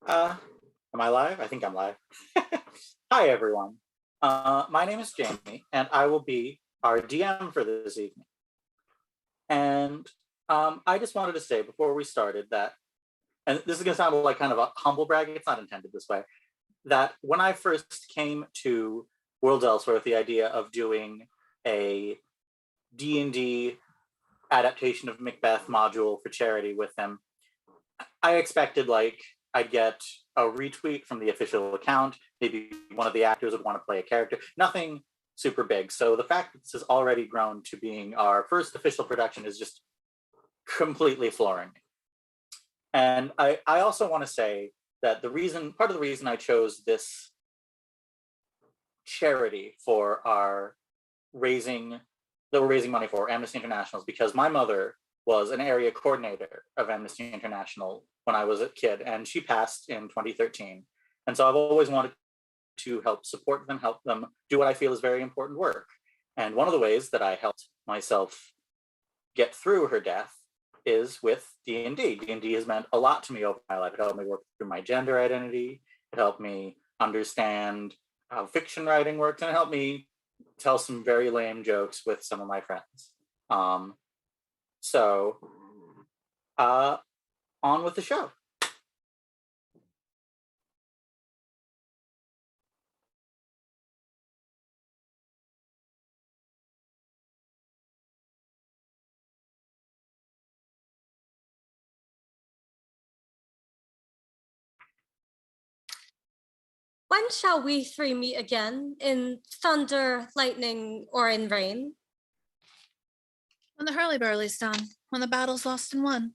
Am I live? I think I'm live. Hi, everyone. My name is Jamie, and I will be our DM for this evening. And I just wanted to say before we started that, and this is going to sound like kind of a humble brag, it's not intended this way, that when I first came to Worlds Elsewhere with the idea of doing a D&D adaptation of Macbeth module for charity with them, I expected like I'd get a retweet from the official account, maybe one of the actors would want to play a character, nothing super big. So the fact that this has already grown to being our first official production is just completely flooring me. And I also want to say that part of the reason I chose this charity for our raising money for Amnesty International is because my mother was an area coordinator of Amnesty International when I was a kid, and she passed in 2013. And so I've always wanted to help support them, help them do what I feel is very important work. And one of the ways that I helped myself get through her death is with D&D. D&D has meant a lot to me over my life. It helped me work through my gender identity. It helped me understand how fiction writing works, and it helped me tell some very lame jokes with some of my friends. So on with the show. When shall we three meet again? In thunder, lightning, or in rain? When the hurly-burly's done, when the battle's lost and won.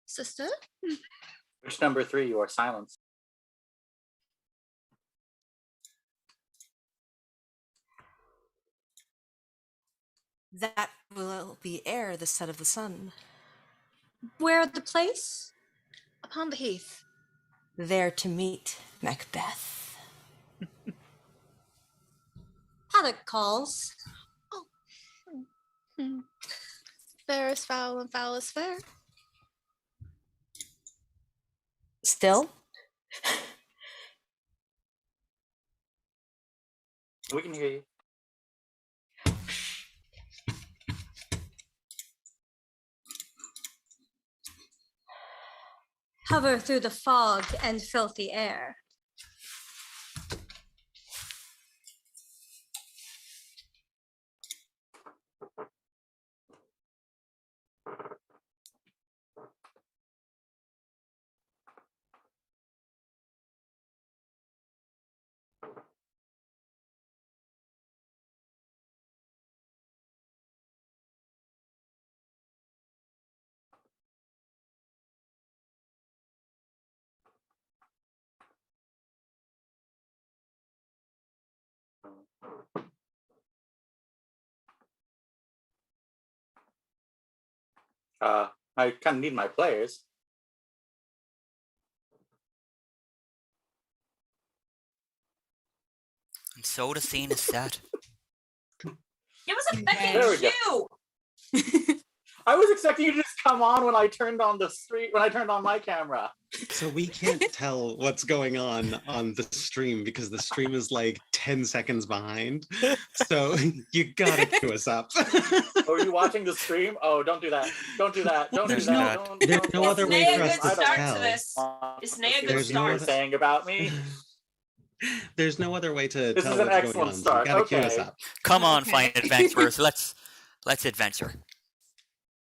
Sister? Which number 3 you are silenced? That will be ere the set of the sun. Where the place? Upon the heath. There to meet Macbeth. Paddock calls. Oh. Fair is foul and foul is fair. Still? We can hear you. Hover through the fog and filthy air. I kind of need my players. And so the scene is set. It was expecting There we go. you. I was expecting you to just come on when I turned on my camera. So we can't tell what's going on the stream because the stream is like 10 seconds behind. So you gotta cue us up. Oh, are you watching the stream? Oh, don't do that. Don't do that. Don't do that. There's no other way for us to tell. Is Naya a good There's start? no saying about me. There's no other way to This tell is an what's going excellent on. So start. you gotta Okay. cue us up. Come on, fine adventurers. Let's adventure.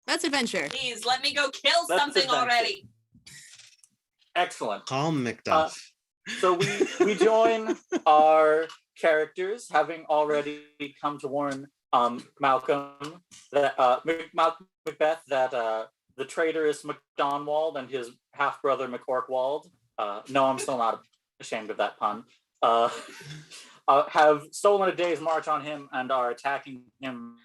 That's adventure. Please let me go kill That's something adventure. already. Excellent. Calm MacDuff. So we join our characters, having already come to warn Malcolm that Macbeth that the traitorous MacDonwald and his half brother McOrkwald. No, I'm still not ashamed of that pun. Have stolen a day's march on him and are attacking him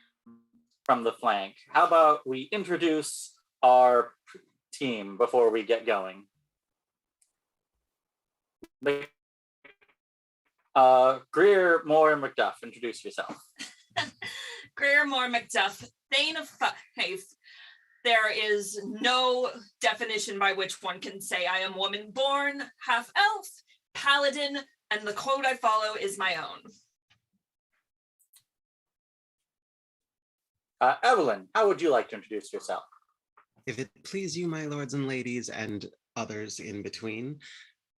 from the flank. How about we introduce our team before we get going. Greer Moir MacDuff, introduce yourself. Greer Moir MacDuff, Thane of Fief. There is no definition by which one can say I am woman born, half elf, paladin, and the code I follow is my own. Eibhlin, how would you like to introduce yourself? If it please you, my lords and ladies, and others in between,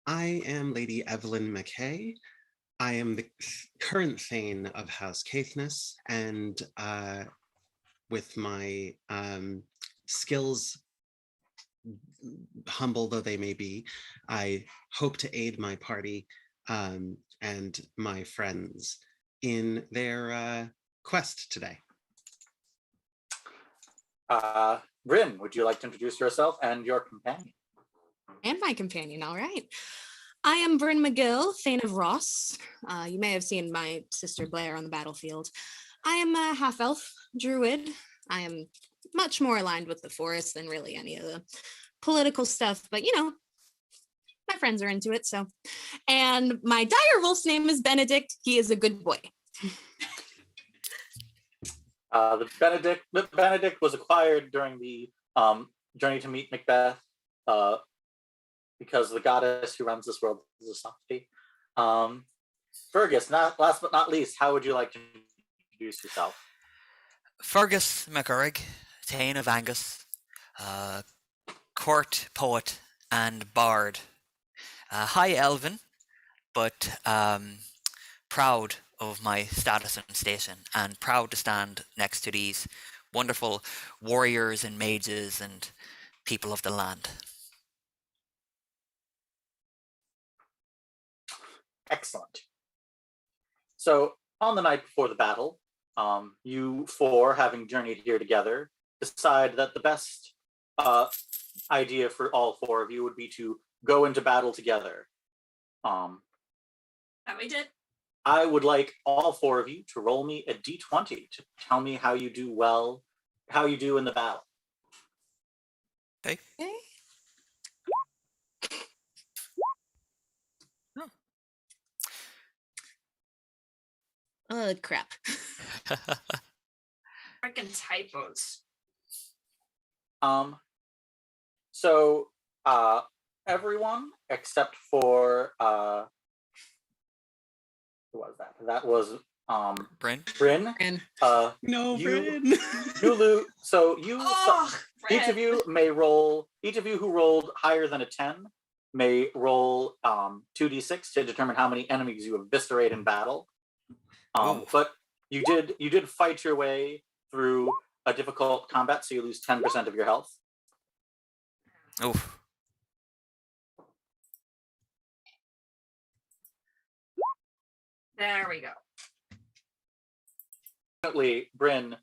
I am Lady Eibhlin McKay. I am the current Thane of House Caithness, and with my skills, humble though they may be, I hope to aid my party and my friends in their quest today. Bryn, would you like to introduce yourself and your companion? And my companion, all right. I am Bryn McGill, Thane of Ross. You may have seen my sister Blair on the battlefield. I am a half-elf druid. I am much more aligned with the forest than really any of the political stuff, but you know, my friends are into it, so. And my dire wolf's name is Benedict. He is a good boy. The Benedict was acquired during the journey to meet Macbeth, because the goddess who runs this world is a softie. Fergus, last but not least, how would you like to introduce yourself? Fergus MacUarraig, Thane of Angus, court poet and bard. High elven, but proud of my status and station, and proud to stand next to these wonderful warriors and mages and people of the land. Excellent. So on the night before the battle, you four, having journeyed here together, decide that the best idea for all four of you would be to go into battle together. That we did. I would like all four of you to roll me a d20 to tell me how you do in the battle. Okay. Okay. Oh, crap. Freaking typos. So everyone except for who was that? That was Bryn? Bryn. And No, You- Bryn. So each of Fred. you may roll. Each of you who rolled higher than a 10 may roll 2d6 to determine how many enemies you eviscerate in battle. Ooh. But you did fight your way through a difficult combat, so you lose 10% of your health. Oh, There we go. Definitely, Bryn,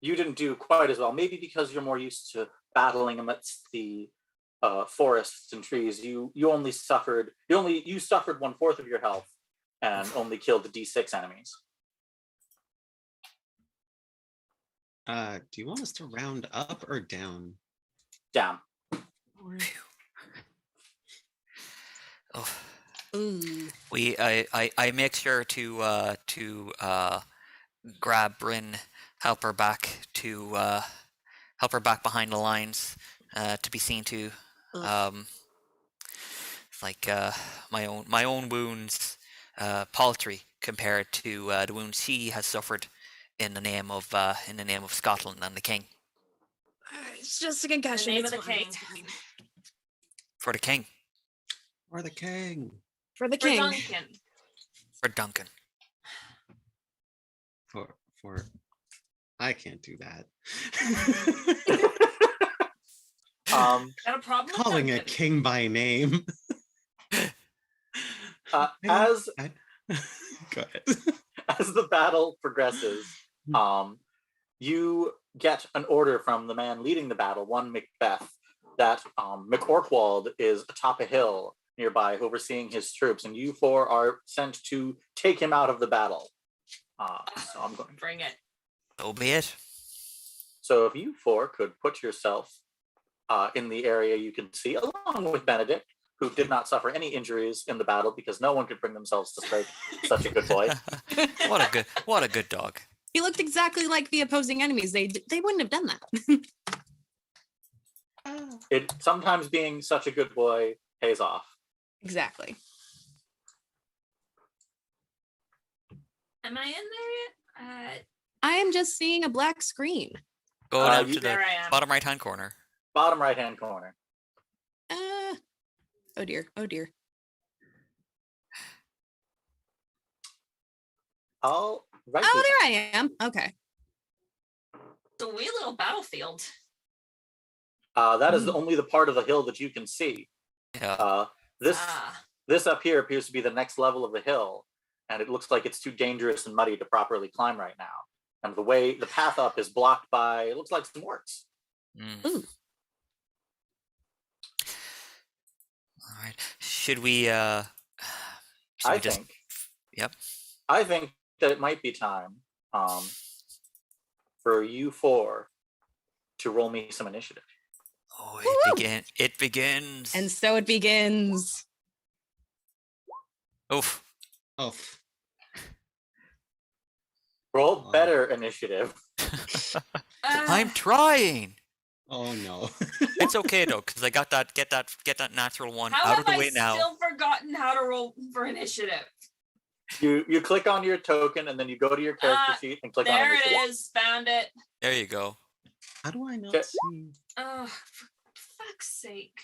you didn't do quite as well. Maybe because you're more used to battling amidst the forests and trees. You suffered 1/4 of your health and only killed the D6 enemies. Do you want us to round up or down? Down. oh. ooh. I make sure to grab Bryn, help her back behind the lines, to be seen to. It's like my own wounds, paltry compared to the wounds she has suffered in the name of Scotland and the King. It's just a concussion. name It's of the fine, king. it's fine. For the King. Or the king? For the For king. Duncan. For Duncan. For I can't do that. Um, Got a problem with Calling a Duncan? king by name. as Go ahead. as the battle progresses, you get an order from the man leading the battle, one Macbeth, that MacOrkwald is atop a hill nearby overseeing his troops, and you four are sent to take him out of the battle. So I'm going. Bring it. So be it. So if you four could put yourself in the area you can see, along with Benedict, who did not suffer any injuries in the battle because no one could bring themselves to strike such a good boy. what a good dog. He looked exactly like the opposing enemies. They wouldn't have done that. It sometimes being such a good boy pays off. Exactly. Am I in there yet? I am just seeing a black screen. Go down to the There I am. bottom right-hand corner. Bottom right-hand corner. Oh dear. Oh dear. All right. Oh, there I am. Okay. It's a wee little battlefield. That is only the part of the hill that you can see. Yeah. This up here appears to be the next level of the hill, and it looks like it's too dangerous and muddy to properly climb right now. And the path up is blocked by, it looks like some orcs. Ooh. All right. Should we I think that it might be time for you four to roll me some initiative. Oh, it begins. And so it begins. Oof. Oof. Roll better initiative. I'm trying. Oh no. It's okay though, because I got that get that natural one How out of the have way I now. still forgotten how to roll for initiative? You click on your token and then you go to your character sheet and click on There initiative. it is. Found it. There you go. How do I not Okay. see? Oh, for fuck's sake.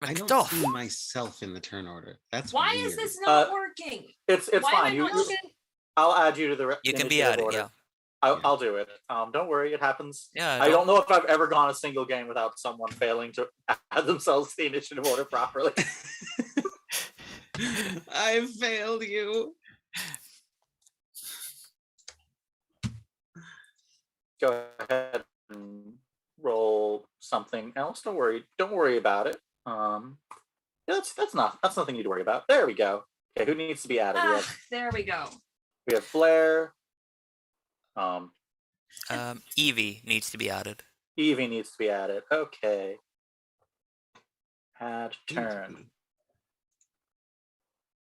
I don't MacDuff. see myself in the turn order. That's Why weird. is this not Uh, working? It's Why am I fine. not I'll add you to the You can be initiative added, order. yeah. I'll do it. Don't worry, it happens. Yeah. I don't know if I've ever gone a single game without someone failing to add themselves to the initiative order properly. I failed you. Go ahead and roll something else. Don't worry about it. That's nothing you need to worry about. There we go. Okay, who needs to be added? There we go. We have Blair. Evie needs to be added. Evie needs to be added. Okay. Add turn.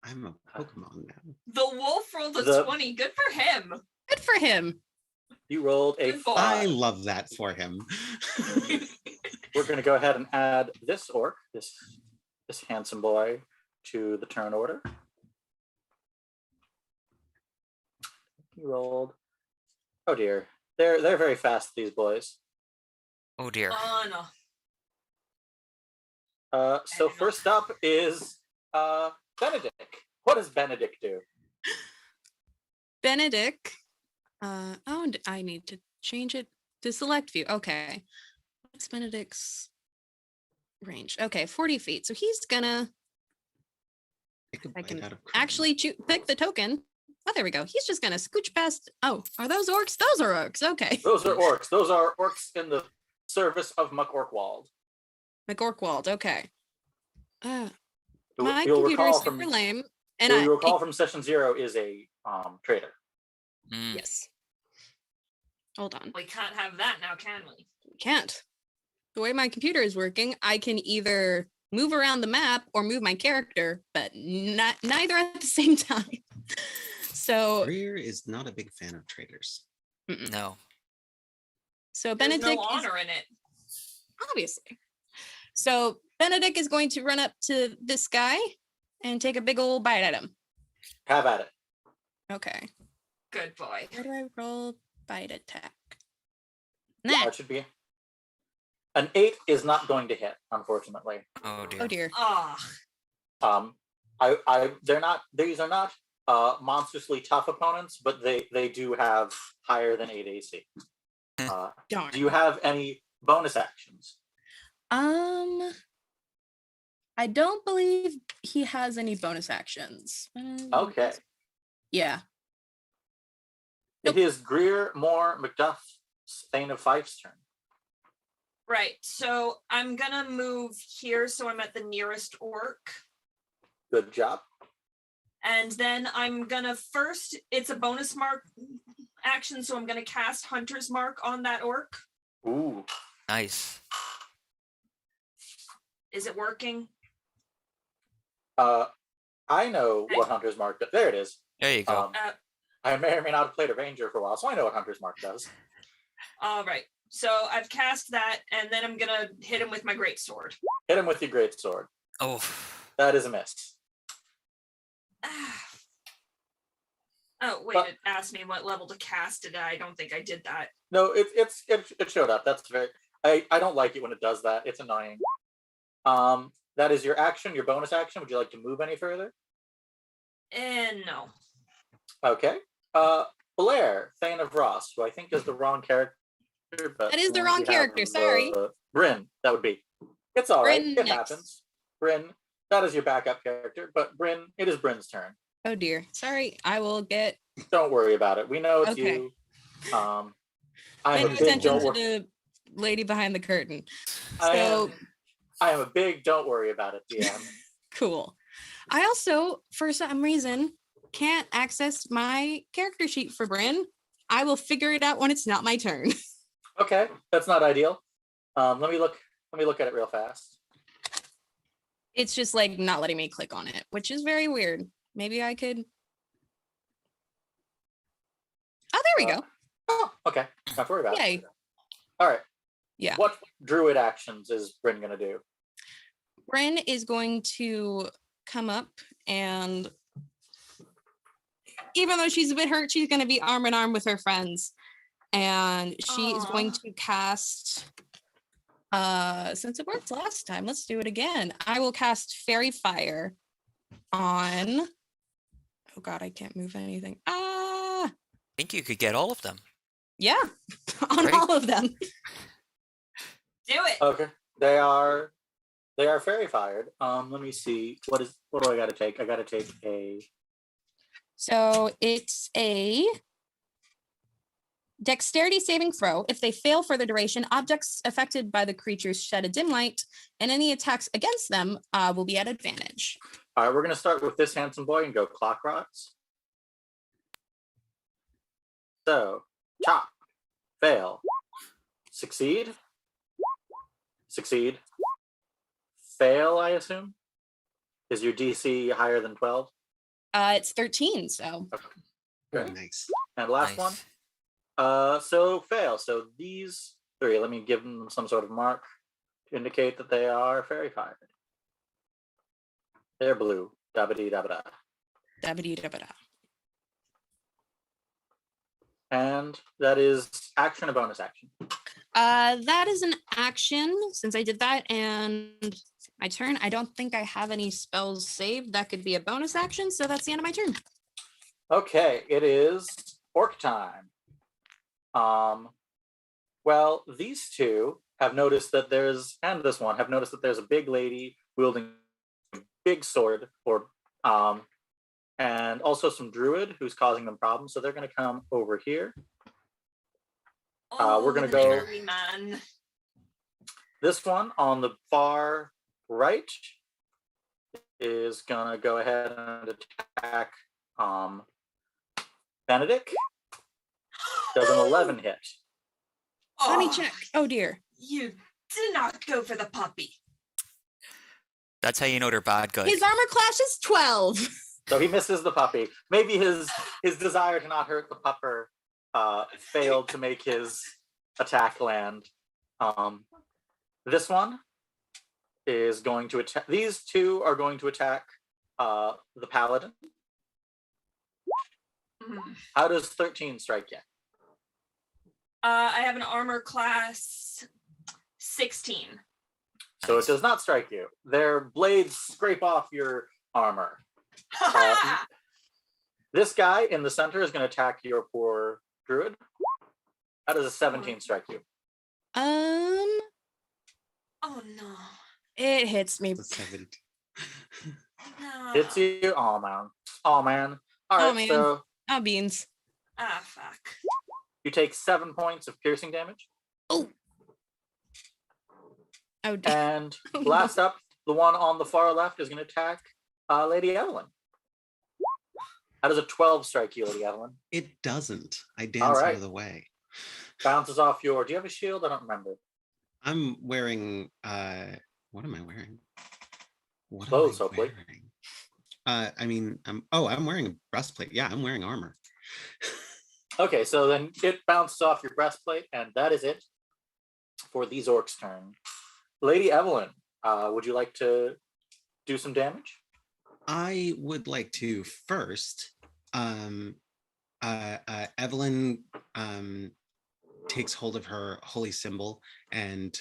I'm a Pokemon now. The wolf rolled a 20. Good for him. Good for him. You rolled a Good boy. 5. I love that for him. We're going to go ahead and add this orc, this handsome boy, to the turn order. He rolled. Oh dear, they're very fast, these boys. Oh dear. Oh no. So first up is Benedict. What does Benedict do? Benedict. I need to change it to select view. Okay. What's Benedict's range? Okay, 40 feet. So he's gonna. Take a I bite can out of actually pick the token. Oh, there we go. He's just gonna scooch past. Oh, are those orcs? Those are orcs. Okay. Those are orcs. Those are orcs in the service of MacOrkwald. McOrkwald. Okay. My You'll computer recall is super from lame, and you'll recall from session 0 is a traitor. Yes. Hold on. We can't have that now, can we? Can't. The way my computer is working, I can either move around the map or move my character, but neither at the same time. So Greer is not a big fan of traitors. No. So There's Benedict no is honor in it. obviously. So Benedict is going to run up to this guy and take a big old bite at him. Have at it. Okay. Good boy. Where do I roll bite attack? That should be an 8 is not going to hit, unfortunately. Oh dear. Oh dear. Ah, These are not monstrously tough opponents, but they do have higher than 8 AC. Darn. Do you have any bonus actions? I don't believe he has any bonus actions. Okay. Yeah. It is Greer Moir MacDuff, Thane of Fief's turn. right. So I'm gonna move here so I'm at the nearest orc. Good job. And then I'm gonna it's a bonus mark action, so I'm gonna cast Hunter's Mark on that orc. Ooh. Nice. Is it working? I know what Hunter's Mark does. There it is. There you go. I may or may not have played a ranger for a while, so I know what Hunter's Mark does. All right. So I've cast that, and then I'm gonna hit him with my great sword. Hit him with your great sword. Oh. That is a miss. Oh wait, it asked me what level to cast it. I don't think I did that. No, it showed up. That's very. I don't like it when it does that. It's annoying. That is your action, your bonus action. Would you like to move any further? And no. Okay. Blair, Thane of Ross, who I think is the wrong character. But That is the wrong character, sorry. Bryn, that would be. It's all right. Bryn It next. happens. Bryn, that is your backup character, but Bryn, it is Bryn's turn. Oh dear. Sorry, I will get Don't worry about it. We know it's Okay. you. I'm paying a big attention don't to worry. the lady behind the curtain. I So am a big don't worry about it, DM. cool. I also, for some reason, can't access my character sheet for Bryn. I will figure it out when it's not my turn. Okay, that's not ideal. Let me look at it real fast. It's just like not letting me click on it, which is very weird. Maybe I could. Oh, there we go. Oh, okay. Not to worry about it. Yay. All right. Yeah. What druid actions is Bryn gonna do? Bryn is going to come up and even though she's a bit hurt, she's going to be arm in arm with her friends. And she is going to cast, since it worked last time, let's do it again. I will cast Fairy Fire on, oh God, I can't move anything. I think you could get all of them. Yeah, on Great. all of them. Do it. Okay. They are fairy fired. Let me see. What do I gotta take? I gotta take a So it's a dexterity saving throw. If they fail for the duration, objects affected by the creatures shed a dim light, and any attacks against them will be at advantage. all right, we're gonna start with this handsome boy and go clockwise. So chop, fail, succeed, succeed, fail, I assume. Is your DC higher than 12? It's 13, so Okay. Nice. And last Nice. one. So fail. So these three, let me give them some sort of mark to indicate that they are fairy fired. They're blue. Dabba-dee dabba-da. da-ba-dee-da-ba-da. And that is action or bonus action. That is an action since I did that and my turn. I don't think I have any spells saved. That could be a bonus action, so that's the end of my turn. Okay, it is orc time. Well, these two have noticed that and this one have noticed that there's a big lady wielding a big sword, and also some druid who's causing them problems. So they're going to come over here. We're gonna the go- dirty man. This one on the far right is going to go ahead and attack Benedict. Does an 11 hit. Let me Oh, check. Oh dear. You did not go for the puppy. That's how you know they're bad guys. His armor class is 12. So he misses the puppy. Maybe his desire to not hurt the pupper failed to make his attack land. This one is going to attack. These two are going to attack the paladin. Mm. How does 13 strike you? I have an armor class 16. So it does not strike you. Their blades scrape off your armor. This guy in the center is going to attack your poor druid. How does a 17 strike you? Oh no. It hits me. That's 70. No. Hits you? Oh man. Oh man. All right, man. so Oh, beans. Ah, fuck. you take 7 points of piercing damage. Oh, dear. And Oh, last up, the one on the far left is going to attack Lady Eibhlin. How does a 12 strike you, Lady Eibhlin? It doesn't. I dance out right. of the way. bounces off your. Do you have a shield? I don't remember. I'm wearing. What am I wearing? What Clothes, am I hopefully. wearing? I mean, I'm wearing a breastplate. Yeah, I'm wearing armor. Okay, so then it bounces off your breastplate, and that is it for these orcs' turn. Lady Eibhlin, would you like to do some damage? I would like to first. Eibhlin takes hold of her holy symbol and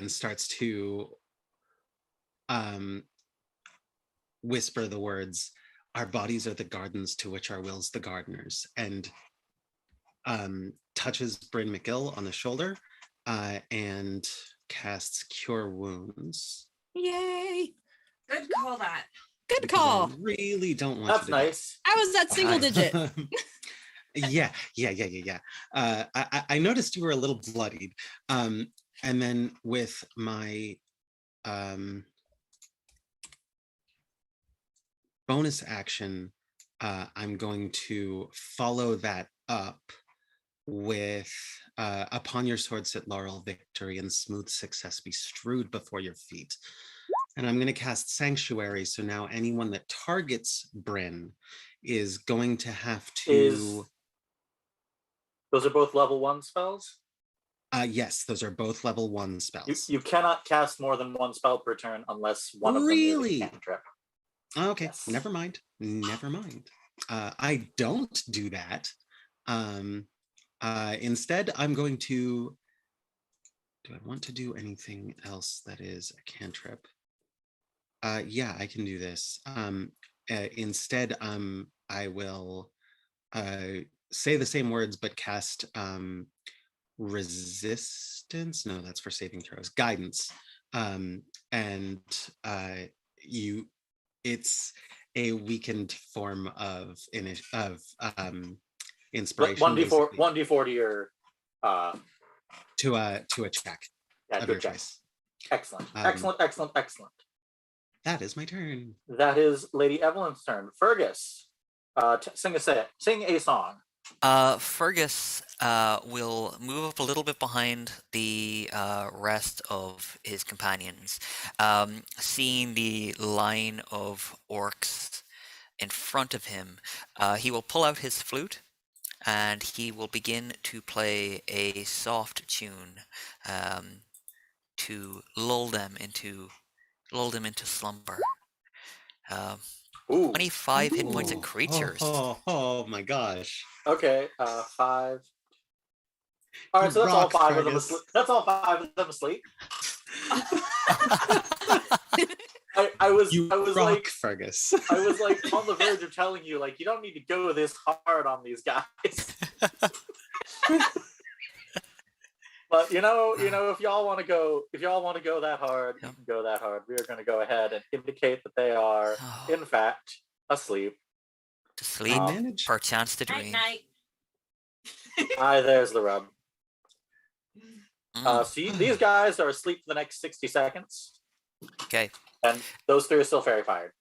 starts to whisper the words, "Our bodies are the gardens to which our wills the gardeners," and touches Bryn McGill on the shoulder and casts Cure Wounds. Yay! Good call that. Good because call. I really don't want That's you to die. nice. I was at single digit. Yeah. I noticed you were a little bloodied. And then with my bonus action, I'm going to follow that up with upon your sword sit laurel, victory and smooth success be strewed before your feet. And I'm going to cast Sanctuary. So now anyone that targets Bryn is going to have to. Those are both level 1 spells? Yes, those are both level 1 spells. You cannot cast more than one spell per turn unless one of them Really? is a cantrip. Okay, Yes. never mind. I don't do that. Instead, I'm going to. Do I want to do anything else that is a cantrip? Yeah, I can do this. Instead, I will say the same words but cast resistance. No, that's for saving throws. Guidance. And it's a weakened form of inspiration. 1d4 to your to a check of your check. choice. Excellent. Excellent. That is my turn. That is Lady Eibhlin's turn. Fergus, sing a song. Fergus will move up a little bit behind the rest of his companions. Seeing the line of orcs in front of him, he will pull out his flute and he will begin to play a soft tune to lull them into slumber. 25 hit points of creatures. Oh my gosh. Okay, 5. All right, so that's all 5 of them asleep. That's all 5 of them asleep. I was like Fergus. I was like on the verge of telling you, like, you don't need to go this hard on these guys. But you know, if y'all want to go that hard, you can go that hard. We are going to go ahead and indicate that they are, in fact, asleep. To sleep, perchance to dream. Night. Aye, there's the rub. So these guys are asleep for the next 60 seconds. Okay. And those 3 are still fairy fired.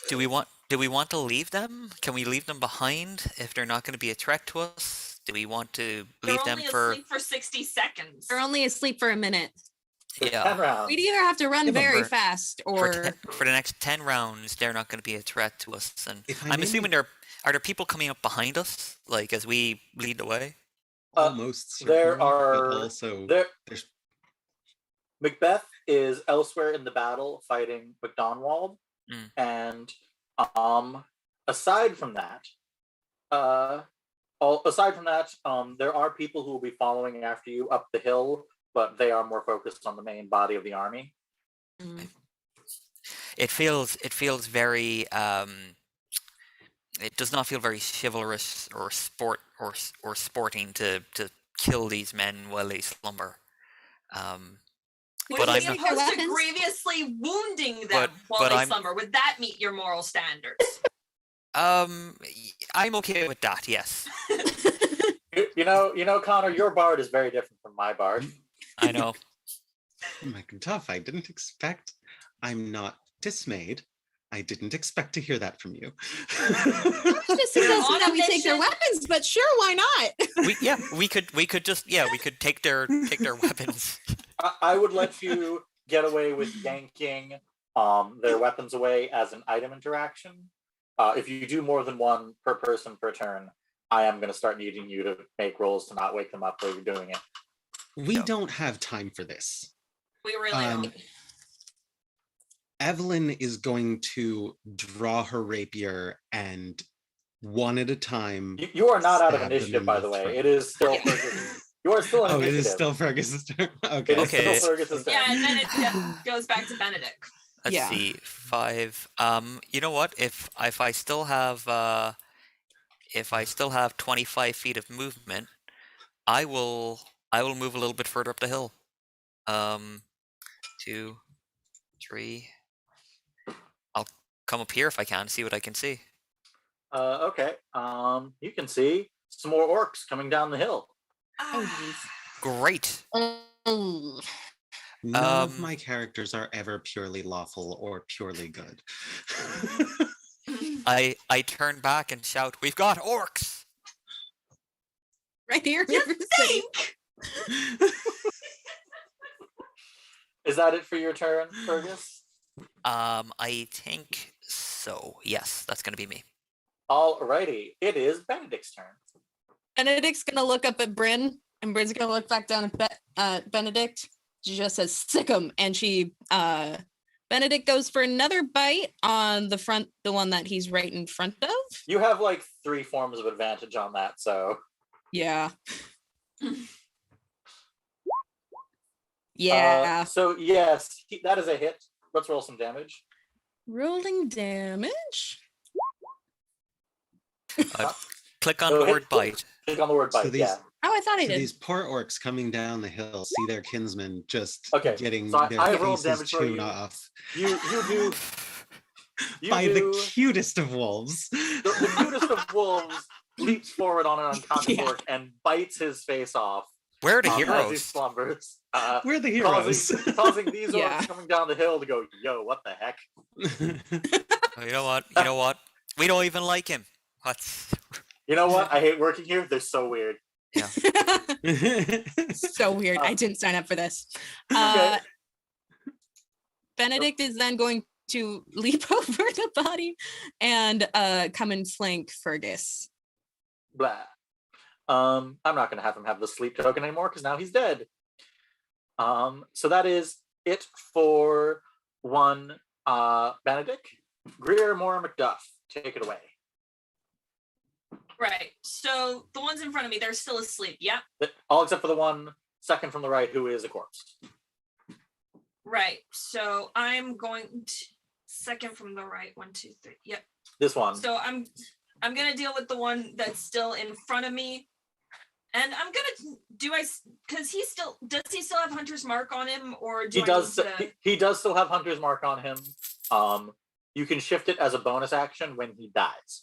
Do we want to leave them? Can we leave them behind if they're not going to be a threat to us? Do we want to leave them for? They're only asleep for 60 seconds. They're only asleep for a minute. Yeah. 10 rounds. We'd either have to run very fast or for the next 10 rounds, they're not going to be a threat to us. And I'm may assuming are there people coming up behind us, like as we lead the way? Almost. There are also there's Macbeth is elsewhere in the battle fighting McDonwald, and aside from that, there are people who will be following after you up the hill, but they are more focused on the main body of the army. It feels very it does not feel very chivalrous or sporting to kill these men while they slumber. But I'm opposed to grievously wounding them while they slumber. Would that meet your moral standards? I'm okay with that. Yes. You know, Conor, your bard is very different from my bard. I know. MacDuff, I didn't expect. I'm not dismayed. I didn't expect to hear that from you. Just We're suggesting on that a we take their mission. weapons, but sure, why not? We could take their weapons. I would let you get away with yanking their weapons away as an item interaction. If you do more than one per person per turn, I am going to start needing you to make rolls to not wake them up while you're doing it. We Yeah. don't have time for this. We really don't. Eibhlin is going to draw her rapier and one at a time. You are not out of stab them initiative, in by the the way. throat. It is still Fergus. You are still in Oh, it initiative. is still Fergus's turn. It Okay. is Okay. still Fergus's turn. Yeah, and then it goes back to Benedict. Let's Yeah. see, 5. You know what? If I still have 25 feet of movement, I will move a little bit further up the hill. 2, 3. I'll come up here if I can, see what I can see. Okay. You can see some more orcs coming down the hill. Great. Oh, None of my characters are ever purely lawful or purely good. I turn back and shout, "We've got orcs!" right here. You in the city. Is that it for your turn, Fergus? I think so. Yes, that's gonna be me. Alrighty. It is Benedict's turn. Benedict's gonna look up at Bryn, and Bryn's gonna look back down at Benedict. She just says "sick 'em," and Benedict goes for another bite on the one that he's right in front of. You have like 3 forms of advantage on that, so Yeah. Yeah. so yes, that is a hit. Let's roll some damage. Rolling damage. Click on So the hit- word bite. Click on the word bite. So these- yeah. Oh, I thought I So did. these poor orcs coming down the hill see their kinsmen just Okay, getting so their I rolled faces damage for chewed you. off You do. You by do. the cutest of wolves. The cutest of wolves leaps forward on an unconscious Yeah. orc and bites his face off Where are the as he heroes? slumbers, We're the heroes. causing these orcs Yeah. coming down the hill to go, yo, what the heck? Oh, you know what? You know what? We don't even like him. What's You know what? I hate working here. They're so weird. So weird. I didn't sign up for this. Okay. Benedict is then going to leap over the body and come and flank Fergus. Blah. I'm not going to have him have the sleep token anymore because now he's dead. So that is it for one Benedict. Greer Moir MacDuff, take it away. Right. So the ones in front of me, they're still asleep. Yeah. All except for the one second from the right who is a corpse. Right. So I'm going to second from the right. 1, 2, 3. Yep. This one. So I'm gonna deal with the one that's still in front of me, and I'm gonna because does he still have Hunter's Mark on him, or do He I does. need to- He does still have Hunter's Mark on him. You can shift it as a bonus action when he dies.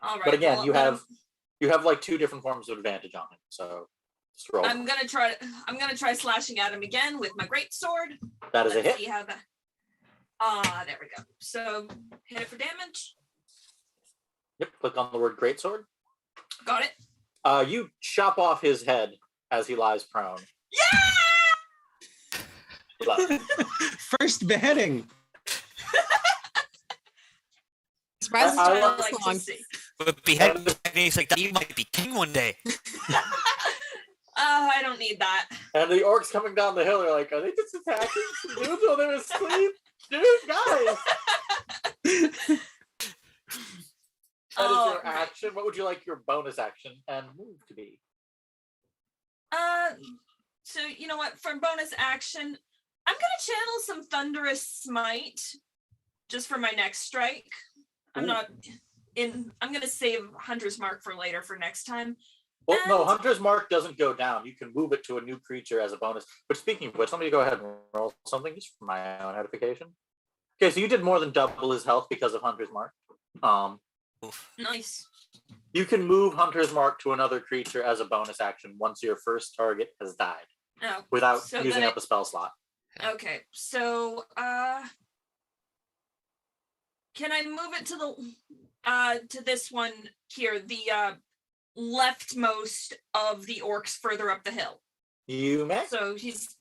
All right. But again, well, you then have like 2 different forms of advantage on him. So just roll. I'm gonna try slashing at him again with my great sword. That is a Let's hit. see how that. There we go. So hit it for damage. Yep. Click on the word greatsword. Got it. You chop off his head as he lies prone. Yeah. Love it. First beheading. Surprised I it's love- this long. But beheading techniques like that, you might be king one day. Oh, I don't need that. And the orcs coming down the hill are like, are they just attacking some dudes while they're asleep? Dude, guys. That is your right. action. What would you like your bonus action and move to be? So you know what? For bonus action, I'm gonna channel some thunderous smite just for my next strike. I'm gonna save Hunter's Mark for later for next time. Well, no, And- Hunter's Mark doesn't go down. You can move it to a new creature as a bonus. But speaking of which, let me go ahead and roll something just for my own edification. Okay, so you did more than double his health because of Hunter's Mark. Oof. Nice. You can move Hunter's Mark to another creature as a bonus action once your first target has died Oh, without So using then up a spell slot. okay. So Can I move it to this one here, the leftmost of the orcs further up the hill? You may. So he's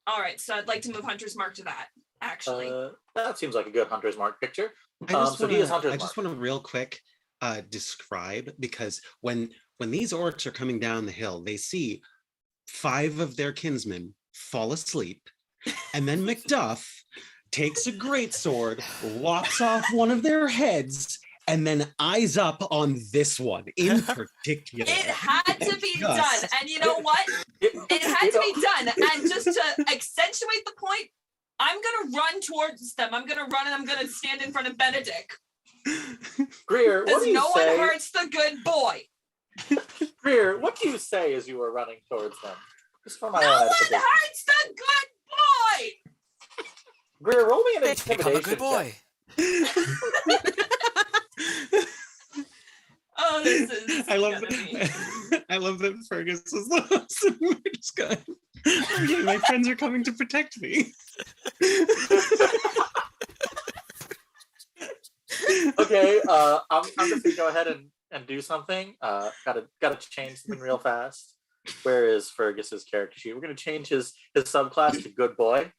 all right. So I'd like to move Hunter's Mark to that. Actually, That seems like a good Hunter's Mark picture. I just So he is Hunter's I Mark. just want to real quick describe, because when these orcs are coming down the hill, they see 5 of their kinsmen fall asleep, and then MacDuff takes a greatsword, lops off one of their heads, and then eyes up on this one in particular. it had to be done, and you know what? It had to be done. And just to accentuate the point, I'm gonna run towards them. I'm gonna run and I'm gonna stand in front of Benedict. Greer, what Because do you no say? one hurts the good boy. Greer, what do you say as you were running towards them? Just for my No own one edification. hurts the good boy. Greer, roll me an They think I'm a intimidation good boy. Oh, this is I love gonna be- that. I love that Fergus was the host and we're just going, oh yeah, my friends are coming to protect me. Okay, I'm just gonna go ahead and do something. Gotta change something real fast. Where is Fergus's character sheet? We're gonna change his subclass to good boy.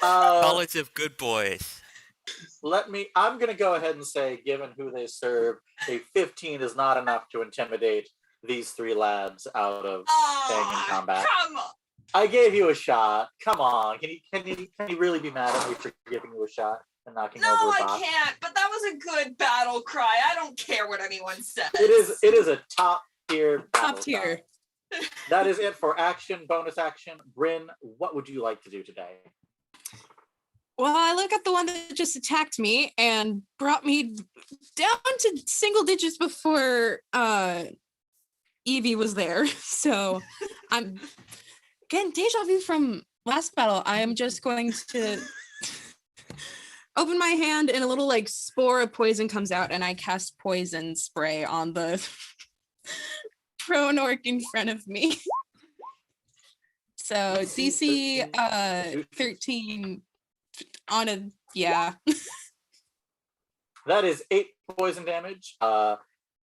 College of good boys. I'm gonna go ahead and say, given who they serve, a 15 is not enough to intimidate these 3 lads out of staying in combat. Come on. I gave you a shot. Come on, can you really be mad at me for giving you a shot and knocking No, over a I box? can't. But that was a good battle cry. I don't care what anyone says. It is a top tier. Top tier. That is it for action, bonus action. Bryn, what would you like to do today? Well, I look at the one that just attacked me and brought me down to single digits before Evie was there. So I'm getting deja vu from last battle. I am just going to open my hand and a little like spore of poison comes out and I cast poison spray on the prone orc in front of me. So DC 13 on a, yeah. That is 8 poison damage.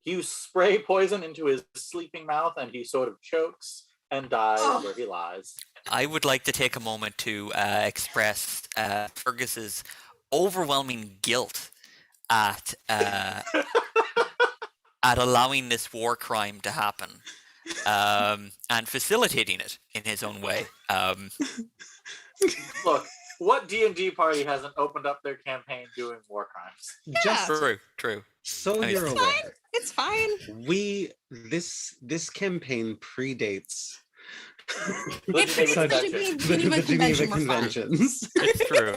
You spray poison into his sleeping mouth and he sort of chokes and dies where he lies. I would like to take a moment to express Fergus's overwhelming guilt at allowing this war crime to happen and facilitating it in his own way. Look, what D&D party hasn't opened up their campaign doing war crimes? Just True. so Nice. you're aware, It's fine. this campaign predates The Geneva It should Convention. be Geneva the Geneva Convention. We're fine. Conventions. It's true.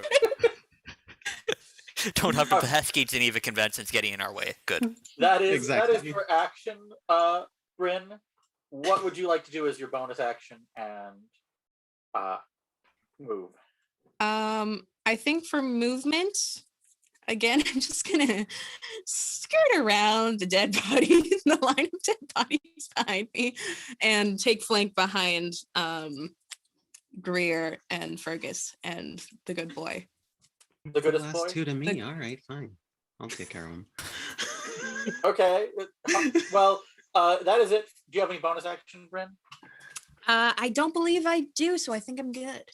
Don't have the pesky Geneva Conventions getting in our way. Good. That is Exactly. for action, Bryn. What would you like to do as your bonus action and move? I think for movement, again, I'm just gonna skirt around the dead bodies, the line of dead bodies behind me, and take flank behind Greer and Fergus and the good boy. The goodest Last boy? 2 to me. All right, fine. I'll take care of him. Okay. Well, that is it. Do you have any bonus action, Bryn? I don't believe I do, so I think I'm good.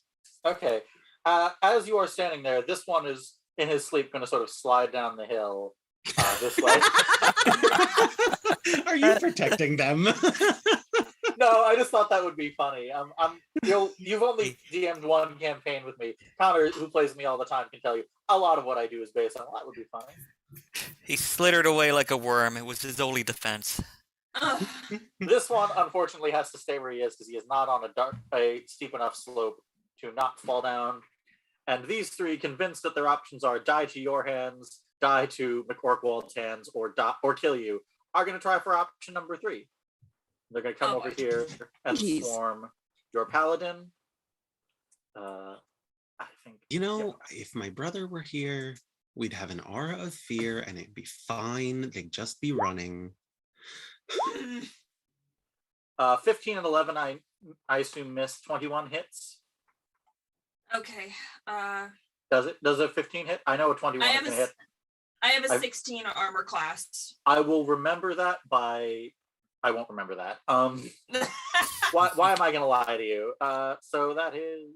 Okay. As you are standing there, this one is in his sleep going to sort of slide down the hill this way. Are you protecting them? No, I just thought that would be funny. You've only DM'd one campaign with me. Conor, who plays with me all the time, can tell you a lot of what I do is based on that would be funny. He slithered away like a worm. It was his only defense. Ugh. This one, unfortunately, has to stay where he is because he is not on a steep enough slope to not fall down. And these 3, convinced that their options are die to your hands, die to McCorkwald's hands, or kill you, are going to try for option number 3. They're going to come over here and Jeez. swarm your paladin. I think. You know, if my brother were here, we'd have an aura of fear and it'd be fine. They'd just be running. 15 and 11, I assume missed. 21 hits. Okay. Does it? Does a 15 hit? I know a 21 I is have gonna a, hit. I have a 16 armor class. I will remember that by. I won't remember that. Why am I gonna lie to you? So that is.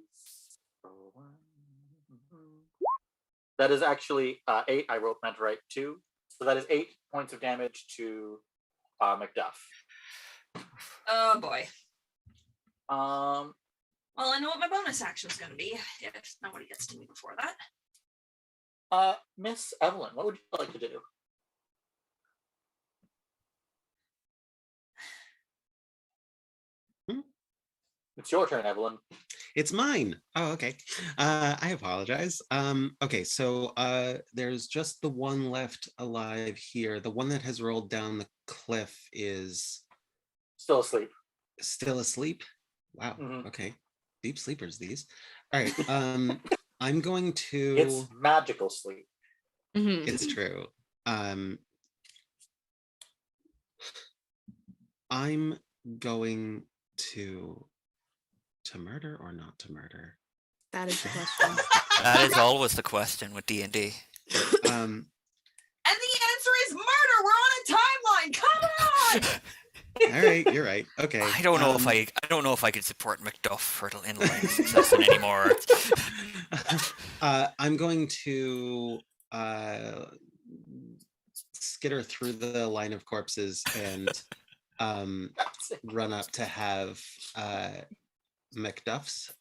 That is actually 8. I meant to write 2. So that is 8 points of damage to MacDuff. Oh boy. Um, Well, I know what my bonus action is going to be if nobody gets to me before that. Miss Eibhlin, what would you like to do? It's your turn, Eibhlin. It's mine. Oh, okay. I apologize. Okay, so there's just the one left alive here. The one that has rolled down the cliff is Still asleep. still asleep. Wow. Mhm. Okay. Deep sleepers, these. All right. I'm going to. It's magical sleep. It's true. I'm going to murder or not to murder. That is the question. That is always the question with D&D. And the answer is murder. We're on a timeline. Come on. All right, you're right. Okay. I don't know if I don't know if I could support MacDuff for the in-line success anymore. I'm going to skitter through the line of corpses and run up to have MacDuff's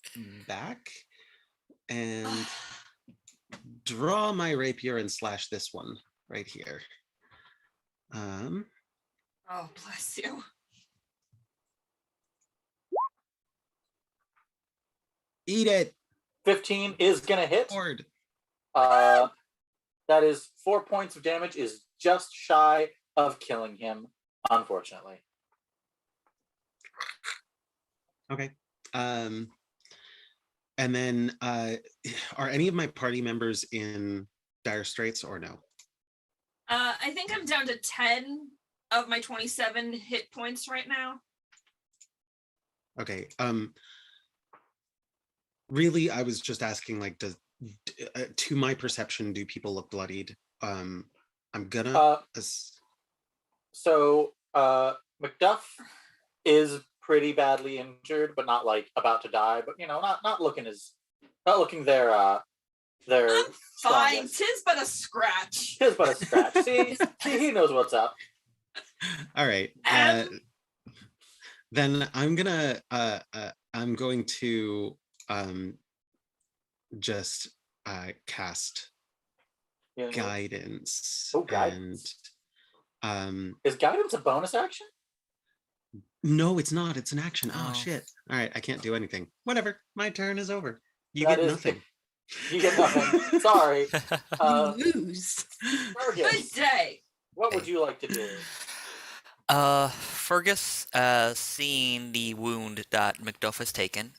back and draw my rapier and slash this one right here. Oh, bless you. Eat it. 15 is gonna hit. Lord. That is 4 points of damage, is just shy of killing him, unfortunately. Okay. And then are any of my party members in dire straits or no? I think I'm down to 10 of my 27 hit points right now. Okay. Really, I was just asking, like, does to my perception, do people look bloodied? I'm gonna. So MacDuff is pretty badly injured, but not like about to die. But you know, not looking their I'm fine. strongest. Tis but a scratch. Tis but a scratch. See, he knows what's up. All right. Then I'm gonna. I'm going to just cast You know, guidance. Oh, guidance. And is guidance a bonus action? no, it's not. It's an action. Oh Oh. shit. All right, I can't do anything. Whatever. My turn is over. You That get is- nothing. You get nothing. Sorry. You lose. Good Fergus, day. what would you like to do? Fergus, seeing the wound that MacDuff has taken,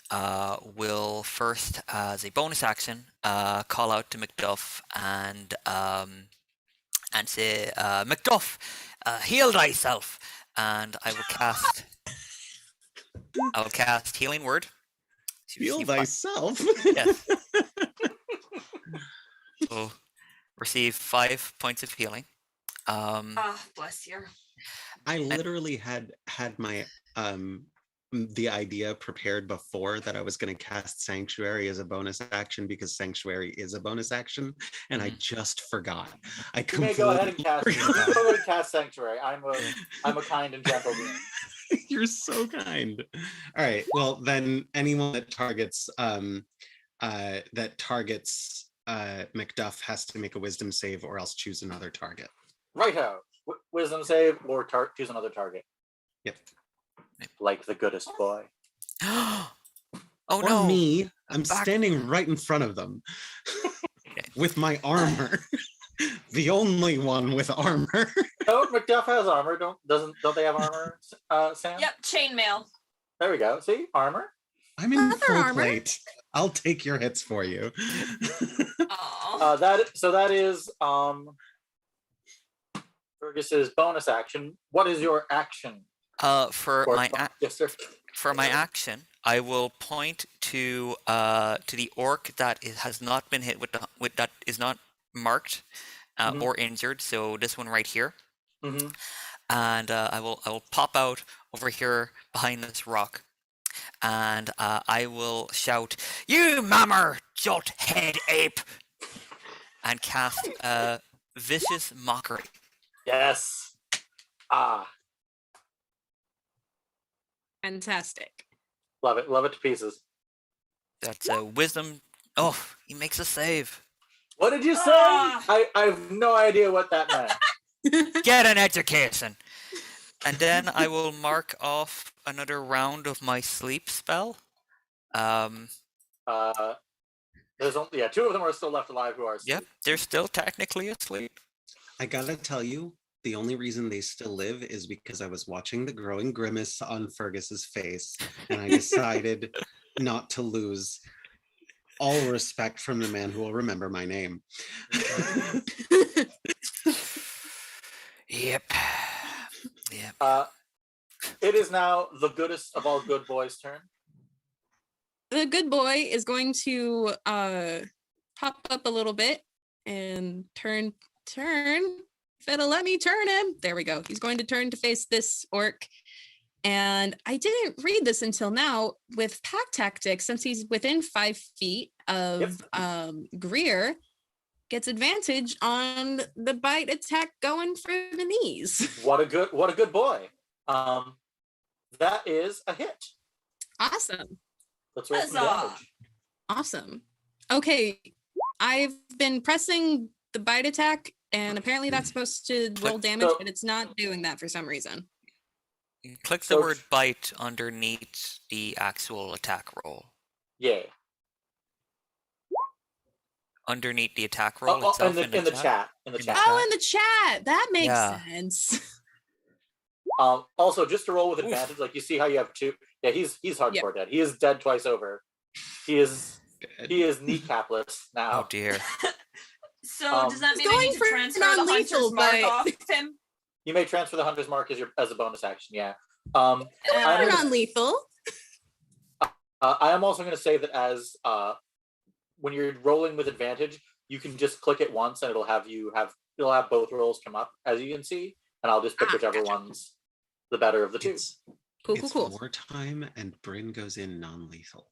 will first, as a bonus action, call out to MacDuff and say, "MacDuff, heal thyself." And I will cast Healing Word. to Heal receive fi- thyself. Yes. So receive 5 points of healing. Ah, bless you. I literally had my the idea prepared before that I was going to cast Sanctuary as a bonus action because Sanctuary is a bonus action, and I just forgot. I You may go ahead and completely cast. You may go ahead and cast Sanctuary. I'm a kind and gentle being. You're so kind. All right. Well, then anyone that targets MacDuff has to make a Wisdom save or else choose another target. Righto. Wisdom save or choose another target. Yep. Like the goodest boy. Oh Or no! me. I'm back. standing right in front of them with my armor. The only one with armor. Oh, MacDuff has armor. Don't they have armor? Sam. Yep, chainmail. There we go. See, armor. I'm in Other full armor. plate. I'll take your hits for you. Oh, That is Fergus's bonus action. What is your action? For Or- my yes, sir. for my action, I will point to the orc that has not been hit with that is not marked Mhm. or injured. So this one right here, Mm-hmm. and I will pop out over here behind this rock, and I will shout, "You mammer, jot head ape!" and cast vicious mockery. Yes. Ah, Fantastic. love it. Love it to pieces. That's a wisdom. Oh, he makes a save. What did you say? Ah. I have no idea what that meant. Get an education. And then I will mark off another round of my sleep spell. There's only two of them are still left alive who are asleep. Yep, they're still technically asleep. I gotta tell you, the only reason they still live is because I was watching the growing grimace on Fergus's face, and I decided not to lose all respect from the man who will remember my name. Yep. It is now the goodest of all good boys' turn. The good boy is going to pop up a little bit and turn. If it'll let me turn him. There we go. He's going to turn to face this orc. And I didn't read this until now. With pack tactics, since he's within 5 feet of Greer, gets advantage on the bite attack going for the knees. What a good boy. That is a hit. Awesome. Let's roll some Huzzah. damage. Awesome. Okay. I've been pressing the bite attack, and apparently that's supposed to roll damage, but it's not doing that for some reason. Click the So- word bite underneath the actual attack roll. Yeah. Underneath the attack roll Oh, itself in the chat. In the In the chat. chat. Oh, in the chat. That makes Yeah. sense. Also, just to roll with Oof. advantage, like you see how you have two. Yeah, he's hardcore Yep. dead. He is dead twice over. He is kneecapless now. Oh dear. So Um, does that He's mean I going need to for transfer the non-lethal, hunter's mark but- off him? You may transfer the hunter's mark as a bonus action. Yeah. I'm We're gonna- non-lethal. I am also going to say that as when you're rolling with advantage, you can just click it once and it'll have both rolls come up, as you can see, and I'll just pick whichever gotcha. one's the better of the two. It's Cool. wartime, and Bryn goes in non-lethal.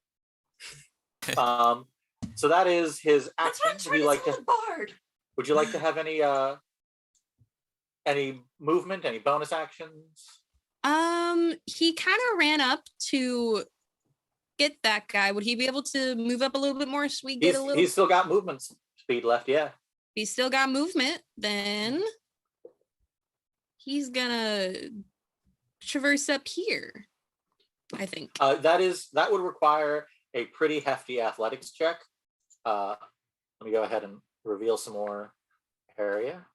So that is his That's action. what turns into a bard. Would you like to have any movement, any bonus actions? He kind of ran up to get that guy. Would he be able to move up a little bit more so we get a little? He's still got movement speed left. Yeah. He's still got movement. Then he's gonna traverse up here, I think. That would require a pretty hefty athletics check. Let me go ahead and reveal some more area.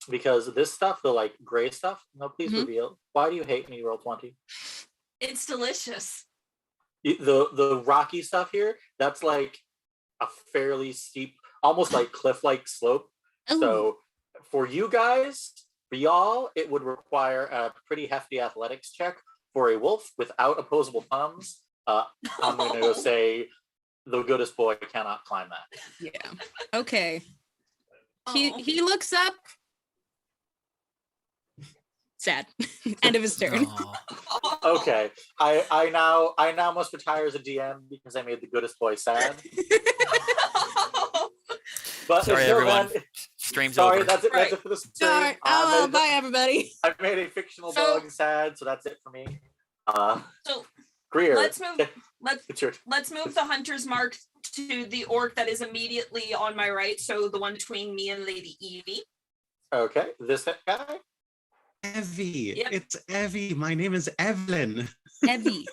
Because this stuff, the like gray stuff, no, please Mhm. reveal. Why do you hate me, roll 20? It's delicious. The rocky stuff here, that's like a fairly steep, almost like cliff-like slope. Ooh. So for you guys, for y'all, it would require a pretty hefty athletics check. For a wolf without opposable thumbs, I'm going to go say the goodest boy cannot climb that. Yeah. Okay. Oh. He looks up. Sad. End of his turn. Aw. Okay, I now must retire as a DM because I made the goodest boy sad. But Sorry, until everyone. then, Stream's sorry, over. that's it. Right. That's it for the stream. Sorry. Oh, bye everybody. I've made a fictional So- dog sad, so that's it for me. So Greer, let's move. it's your Let's move the hunter's mark to the orc that is immediately on my right. So the one between me and Lady Aidhe. okay. This guy. Evie, Yep. it's Evie. My name is Eibhlin. Evie.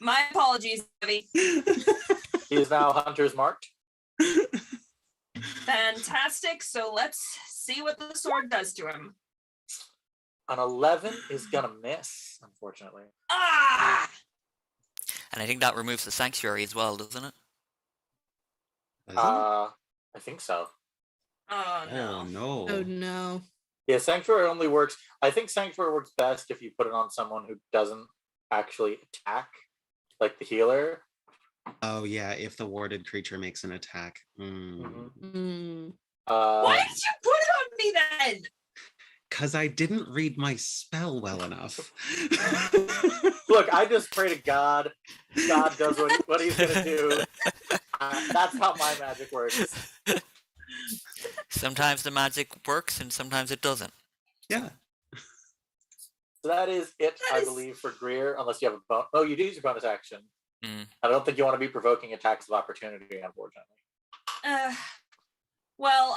My apologies, Evie. He is now hunter's marked. Fantastic. So let's see what the sword does to him. An 11 is gonna miss, unfortunately. Ah! And I think that removes the sanctuary as well, doesn't it? Does it? I think so. Oh no. Oh no. Oh no. Yeah, Sanctuary only works. I think Sanctuary works best if you put it on someone who doesn't actually attack, like the healer. Oh yeah, if the warded creature makes an attack. Mm. Why did you put it on me then? Because I didn't read my spell well enough. Look, I just pray to God. God does what he's gonna do. That's how my magic works. Sometimes the magic works and sometimes it doesn't. Yeah. So that is it, That I is- believe, for Greer, unless you have a bonus. Oh, you do use your bonus action. Mm. I don't think you want to be provoking attacks of opportunity, unfortunately. Well,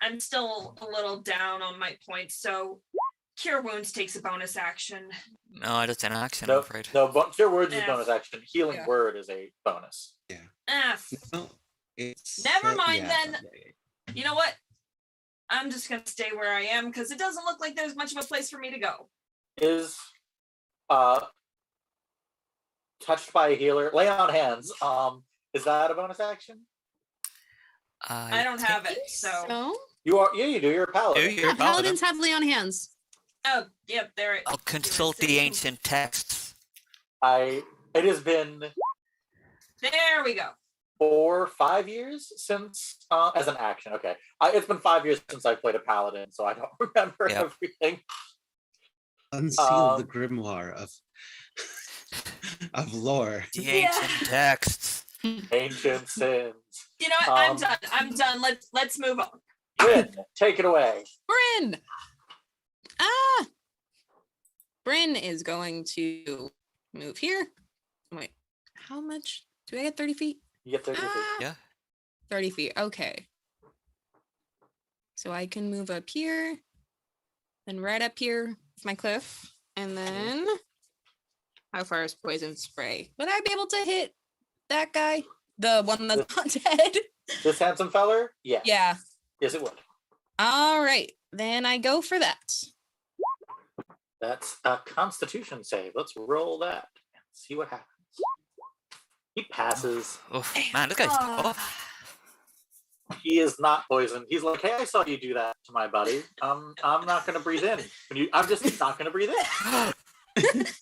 I'm still a little down on my points, so Cure Wounds takes a bonus action. No, that's an action, No, I'm afraid. no, Cure Words is Yeah. bonus action. Healing Yeah. Word is a bonus. No, it's Never mind yeah, then. yeah. You know what? I'm just gonna stay where I am because it doesn't look like there's much of a place for me to go. Is touched by a healer, lay on hands. Is that a bonus action? I don't have it, so So, You are, yeah, you do. You're a paladin. Do you? yeah, paladins have lay on hands. oh yep, there it. I'll consult the ancient texts. It has been There we go. 4 or 5 years since as an action. Okay, it's been 5 years since I played a paladin, so I don't remember Yeah. everything. Unseal the grimoire of lore. The ancient texts. Ancient sins. You know what? I'm Um, done. I'm done. Let's move on. Bryn, take it away. Bryn! Bryn is going to move here. Wait, how much? Do I get 30 feet? You get 30 feet. Yeah. 30 feet, okay. So I can move up here, then right up here with my cliff, and then how far is poison spray? Would I be able to hit that guy? The one that's not dead? This handsome feller? Yeah. Yeah. Yes, it would. All right, then I go for that. That's a Constitution save. Let's roll that and see what happens. He passes. Oh, man, this guy's Ah. tough. He is not poisoned. He's like, "Hey, I saw you do that to my buddy. I'm not gonna breathe in. I'm just not gonna breathe in.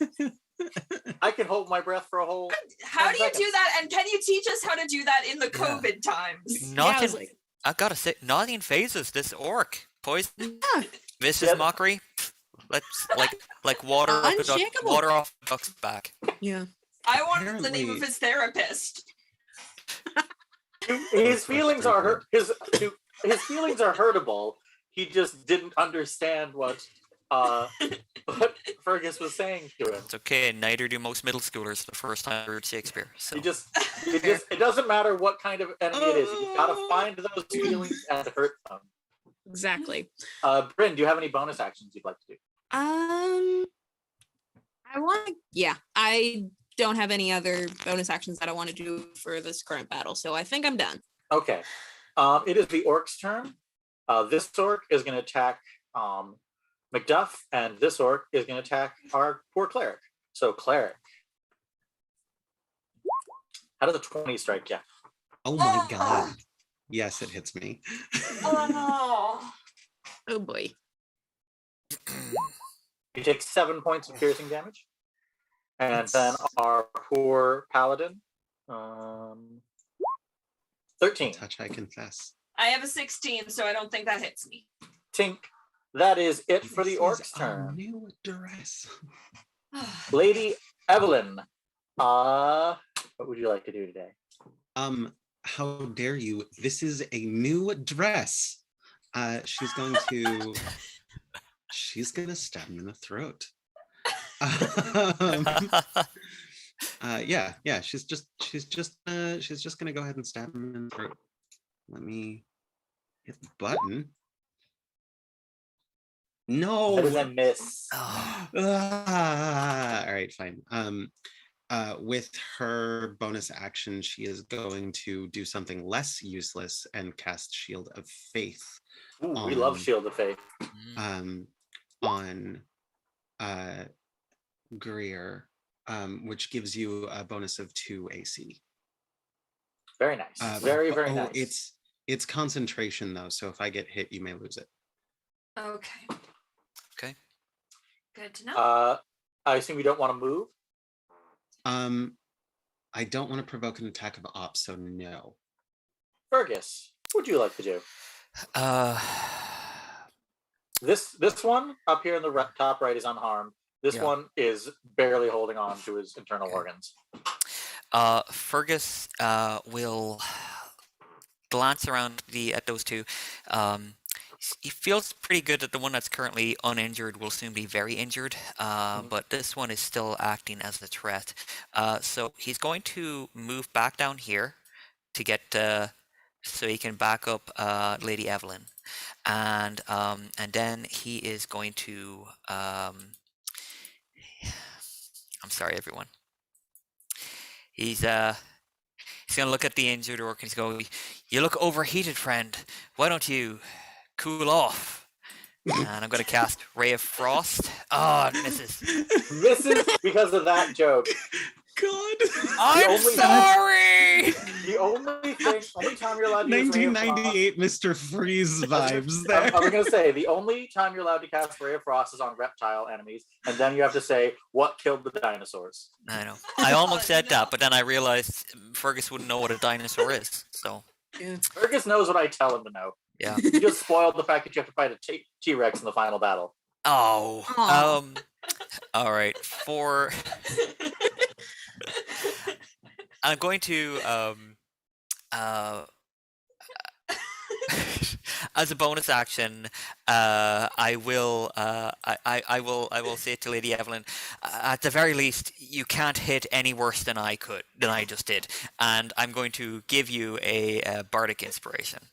I can hold my breath for a whole. How 10 do you do seconds. that? And can you teach us how to do that in the Yeah. COVID times? Nothing. I gotta say, nothing phases this orc. Poison. Yeah. Vicious Yeah. mockery. Let's like water off a duck, Unshakable. water off a duck's back. Yeah. I want the name of Apparently- his therapist. His feelings are hurt. His feelings are hurtable. He just didn't understand what Fergus was saying to him. It's okay. Neither do most middle schoolers the first time they read Shakespeare. So It doesn't matter what kind of enemy it is. You gotta find those feelings and hurt them. Exactly. Bryn, do you have any bonus actions you'd like to do? I want to, yeah, I don't have any other bonus actions that I want to do for this current battle, so I think I'm done. Okay. It is the orc's turn. This orc is going to attack MacDuff, and this orc is going to attack our poor cleric. So, cleric. How does a 20 strike you? Oh my god. Yes, it hits me. Oh Oh boy. You take 7 points of piercing damage. And then our poor paladin. 13. Touch, I confess. I have a 16, so I don't think that hits me. Tink. That is it for the This orc's is a turn. new dress. Lady Eibhlin. What would you like to do today? How dare you? This is a new dress. She's going to stab him in the throat. Yeah. She's just gonna go ahead and stab him in the throat. Let me hit the button. No. That is a miss. Oh, All right, fine. With her bonus action, she is going to do something less useless and cast Shield of Faith Ooh, we love Um, Shield of Faith. mm. on Greer, which gives you a bonus of 2 AC. Very nice. Very but- nice. It's concentration though, so if I get hit, you may lose it. Okay. Okay. Good to know. I assume you don't want to move. I don't want to provoke an attack of ops, so no. Fergus, what would you like to do? This one up here in the top right is unharmed. This one is barely holding on to his internal organs. Fergus will glance around at those two. He feels pretty good that the one that's currently uninjured will soon be very injured, but this one is still acting as a threat. So he's going to move back down here to get so he can back up Lady Eibhlin, and then he is going to. I'm sorry, everyone. He's gonna look at the injured orc and he's going, "You look overheated, friend. Why don't you cool off?" And I'm going to cast Ray of Frost. Oh, it misses. Misses because of that joke. God. I'm sorry! The only time you're allowed to use Ray of Frost, 1998 Mr. Freeze vibes there. I was going to say, the only time you're allowed to cast Ray of Frost is on reptile enemies, and then you have to say, what killed the dinosaurs? I know. I almost said that, but then I realized Fergus wouldn't know what a dinosaur is, so... Yeah. Fergus knows what I tell him to know. Yeah. You just spoiled the fact that you have to fight a T-Rex in the final battle. Oh. Aw. All right. I'm going to as a bonus action, I will say to Lady Eibhlin, at the very least, you can't hit any worse than I just did, and I'm going to give you a bardic inspiration.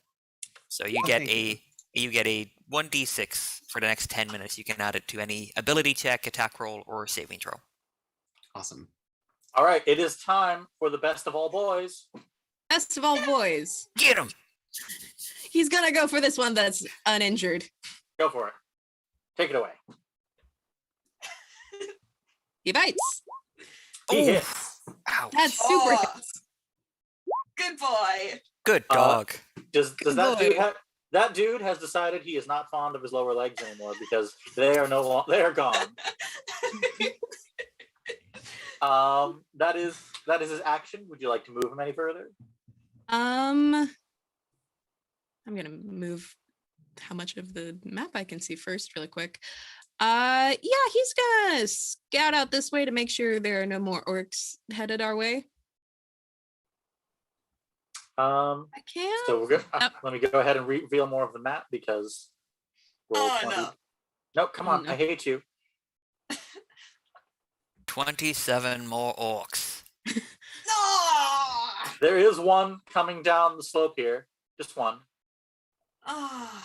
So you get a 1d6 for the next 10 minutes. You can add it to any ability check, attack roll, or saving throw. Awesome. All right, it is time for the best of all boys. Best of all boys. Get him! He's gonna go for this one that's uninjured. Go for it. Take it away. He bites. He hits. Ouch. That's super. Oh. Good boy. Good dog. Does that boy. dude have? That dude has decided he is not fond of his lower legs anymore because they are gone. That is his action. Would you like to move him any further? I'm gonna move how much of the map I can see first really quick. Yeah, he's gonna scout out this way to make sure there are no more orcs headed our way. I can. So we're good. Let me go ahead and reveal more of the map because. Oh, 20. no. No, come on! No. I hate you. 27 more orcs. No. There is one coming down the slope here, just one, Oh.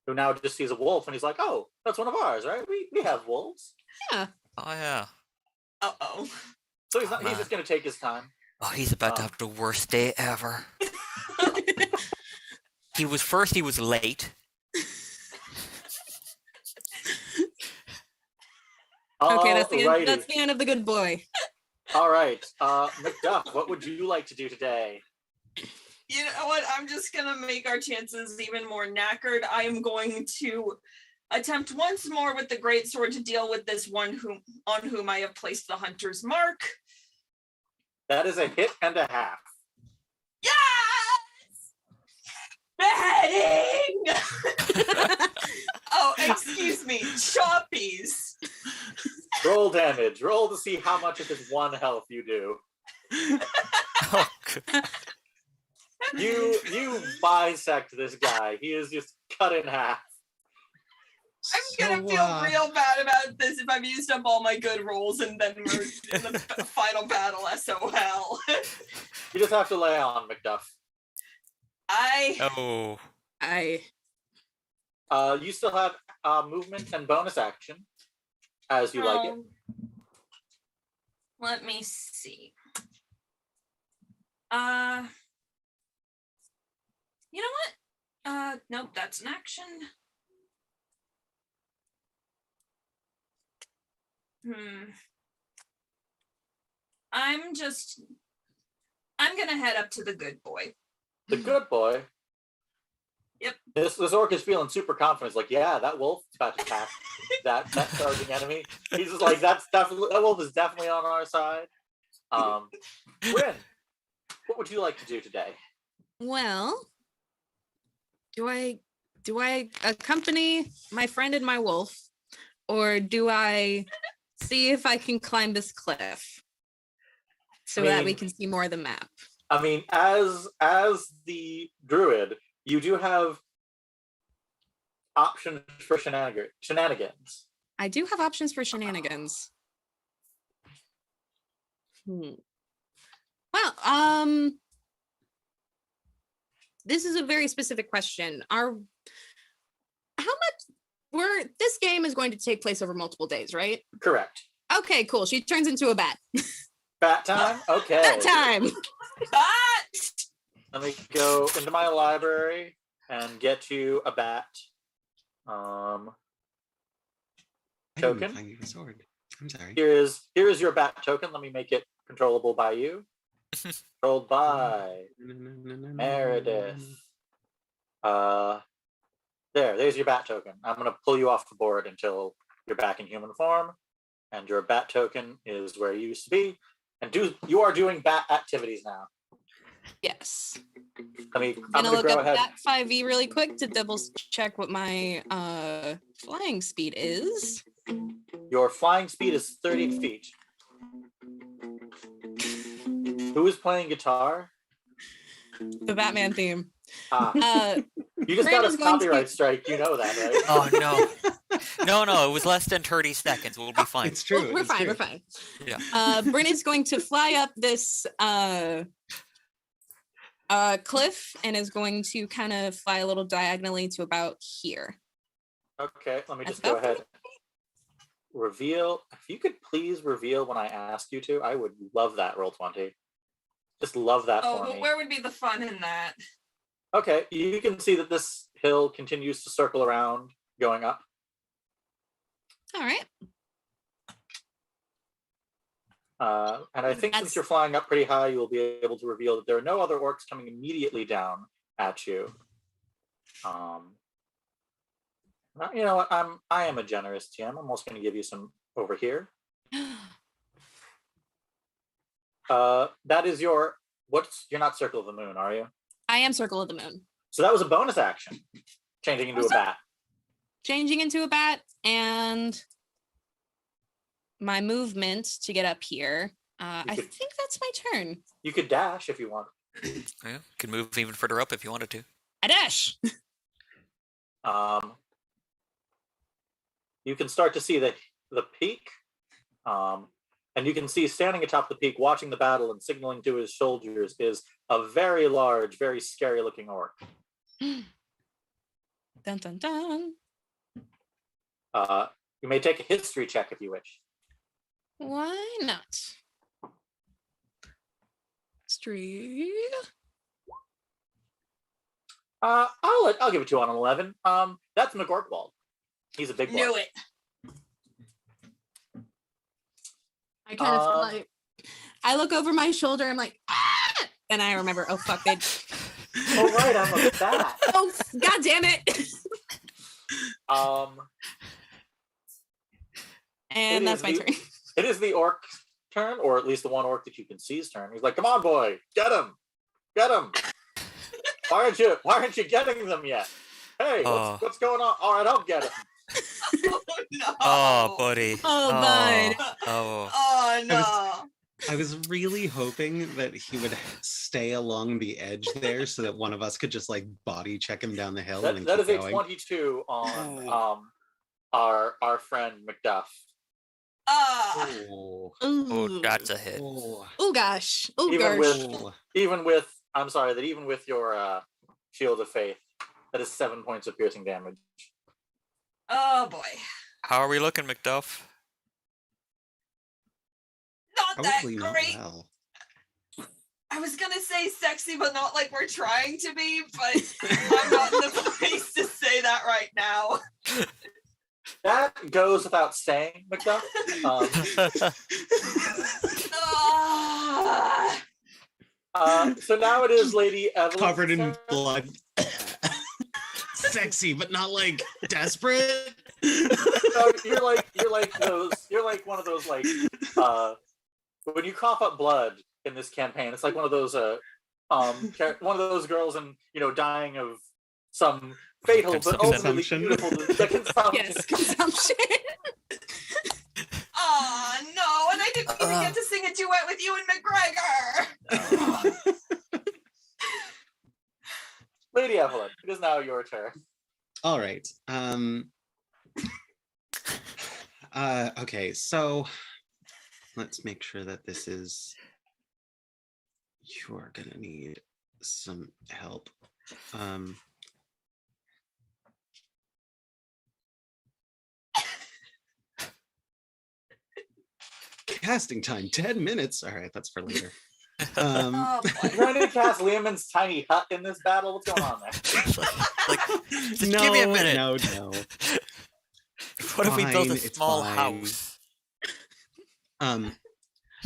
who now just sees a wolf and he's like, "Oh, that's one of ours, right? We have wolves." Yeah. Oh, yeah. Uh-oh. So he's just gonna take his time. Oh, he's about to have the worst day ever. He was late. Okay, that's the Alrighty. end. That's the end of the good boy. All right, MacDuff, what would you like to do today? You know what? I'm just gonna make our chances even more knackered. I am going to attempt once more with the greatsword to deal with this one on whom I have placed the hunter's mark. That is a hit and a half. Yes! Beheading! Oh, excuse me, choppies. Roll damage. Roll to see how much of this one health you do. Oh, God. You bisect this guy. He is just cut in half. I'm gonna feel real bad about this if I've used up all my good rolls and then we're in the final battle. SOL. You just have to lay on, MacDuff. Oh. You still have movement and bonus action, as you like it. Let me see. You know what? Nope, that's an action. I'm gonna head up to the good boy. The good boy. Yep. This orc is feeling super confident. It's like, yeah, that wolf is about to attack that charging enemy. He's just like, that wolf is definitely on our side. Bryn, what would you like to do today? Well, do I accompany my friend and my wolf, or do I see if I can climb this cliff so that we can see more of the map? I mean, as the druid, you do have options for shenanigans. I do have options for shenanigans. Well, this is a very specific question. This game is going to take place over multiple days, right? Correct. Okay, cool. She turns into a bat. Bat time? Okay. Bat time. Bat! Let me go into my library and get you a bat. Token. Finding a sword. I'm sorry. Here is your bat token. Let me make it controllable by you. Controlled by Meredith. There's your bat token. I'm gonna pull you off the board until you're back in human form, and your bat token is where you used to be. And you are doing bat activities now. Yes. I'm gonna gonna look go up ahead. that 5e really quick to double check what my flying speed is. Your flying speed is 30 feet. Who is playing guitar? The Batman theme. You just got a copyright strike. You know that, right? Oh no, it was less than 30 seconds. We'll be fine. It's true. We're fine. Yeah. Bryn is going to fly up this cliff and is going to kind of fly a little diagonally to about here. Okay, let me just That's go ahead. Reveal. If you could please reveal when I ask you to, I would love that. Roll 20. Just love that Oh, for but me. where would be the fun in that? Okay, you can see that this hill continues to circle around, going up. All right. And I think since you're flying up pretty high, you will be able to reveal that there are no other orcs coming immediately down at you. You know what? I am a generous GM. I'm also going to give you some over here. That is your. You're not Circle of the Moon, are you? I am Circle of the Moon. So that was a bonus action, changing into a bat. Changing into a bat and my movement to get up here. I think that's my turn. You could dash if you want. Yeah, could move even further up if you wanted to. I dash. You can start to see the peak, and you can see standing atop the peak, watching the battle and signaling to his soldiers, is a very large, very scary-looking orc. Dun dun dun. You may take a history check if you wish. Why not? History. I'll give it to you on an 11. That's McGorkwald. He's a big boy. Knew it. I kind of feel like I look over my shoulder. I'm like, ah! And I remember, oh fuck, they. Oh right, I'm a bat. Oh god damn it! And that's my turn. It is the orc's turn, or at least the one orc that you can see's turn. He's like, "Come on, boy, get him! Why aren't you getting them yet? Hey, what's going on? All right, I'll get him." Oh no! Oh, buddy. Oh, bud. Oh. Oh no! I was really hoping that he would stay along the edge there so that one of us could just like body check him down the hill. That and is keep a going. 22 on our friend MacDuff. Oh, Oh, that's a hit. Oh gosh. Oh Even gosh. even with your shield of faith, that is 7 points of piercing damage. Oh boy! How are we looking, MacDuff? Not that probably not great. well. I was gonna say sexy, but not like we're trying to be. But I'm not in the place to say that right now. That goes without saying, MacDuff. Ah. So now it is Lady Eibhlin. Covered in blood. sexy, but not like desperate. So you're like one of those like when you cough up blood in this campaign, it's like one of those girls and dying of some fatal but ultimately beautiful consumption. Yes, consumption. Oh no, and I didn't even get to sing a duet with you and McGregor. Lady Eibhlin, it is now your turn. All right. Okay, so let's make sure that this is. You are gonna need some help. Casting time 10 minutes. All right, that's for later. Oh, You're trying to cast Leomund's tiny hut in this battle? What's going on there? Just give me a minute. No. What if we built a Fine, it's small fine. house? How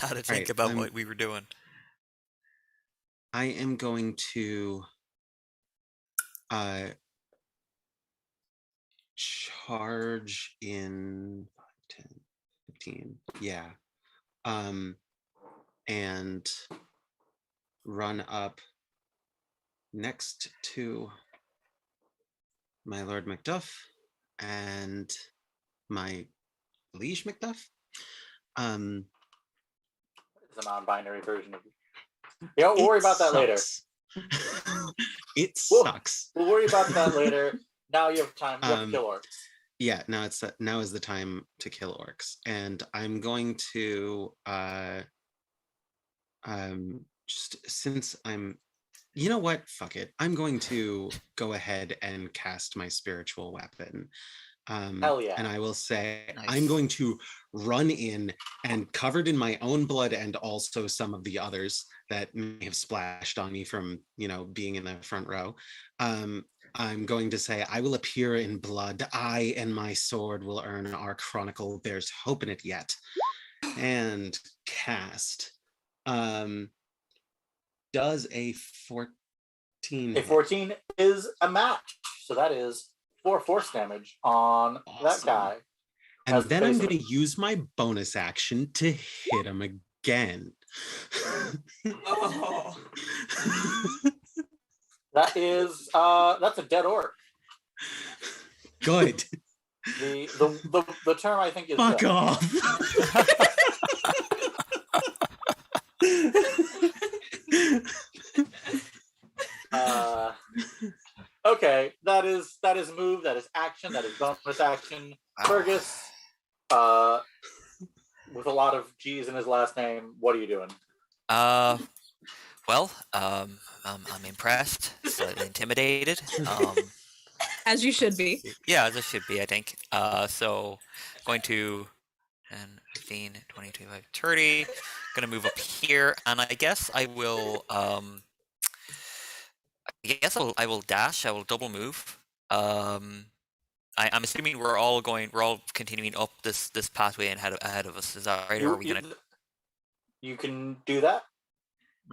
to think right, about what we were doing. I am going to charge in 5, 10, 15. Yeah. And run up next to my Lord MacDuff and my Liege MacDuff. It's a non-binary version of you. Yeah, we'll worry about that later. It sucks. We'll worry about that later. Now you have time. You have to kill orcs. Yeah, now is the time to kill orcs, and I'm going to just since I'm, you know what? Fuck it. I'm going to go ahead and cast my spiritual weapon. Hell yeah. And I will say, Nice. I'm going to run in and covered in my own blood and also some of the others that may have splashed on me from, being in the front row. I'm going to say, I will appear in blood. I and my sword will earn our chronicle. There's hope in it yet. And cast. Does a 14 A 14 is a match. So that is 4 force damage on that Awesome. guy. And As then I'm basically- going to use my bonus action to hit him again. Oh. That is that's a dead orc. Good. The term I think is Fuck dead. off. Okay, that is move, that is action, that is bonus action. Fergus, with a lot of G's in his last name, what are you doing? Well, I'm impressed, slightly intimidated. As you should be. Yeah, this should be, I think. So going to 10, 15, 20, 25, 30. Gonna move up here, and I guess I will I will dash, I will double move. I'm assuming we're all continuing up this pathway and ahead of us. Is that right? Or are we gonna You can do that.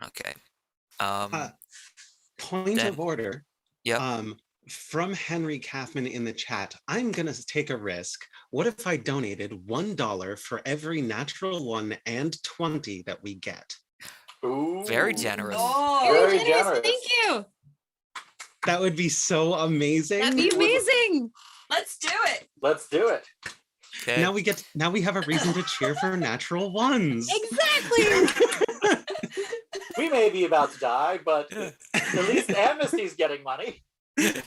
Okay. Point Then- of order. Yep. From Henry Kaufman in the chat, I'm going to take a risk. What if I donated $1 for every natural 1 and 20 that we get? Ooh. Very generous. Oh, Very Yes, generous. Thank you. That would be so amazing. That'd be amazing. let's do it. Let's do it. Okay. Now we have a reason to cheer for natural ones. Exactly. We may be about to die, but at least Amnesty's getting money. This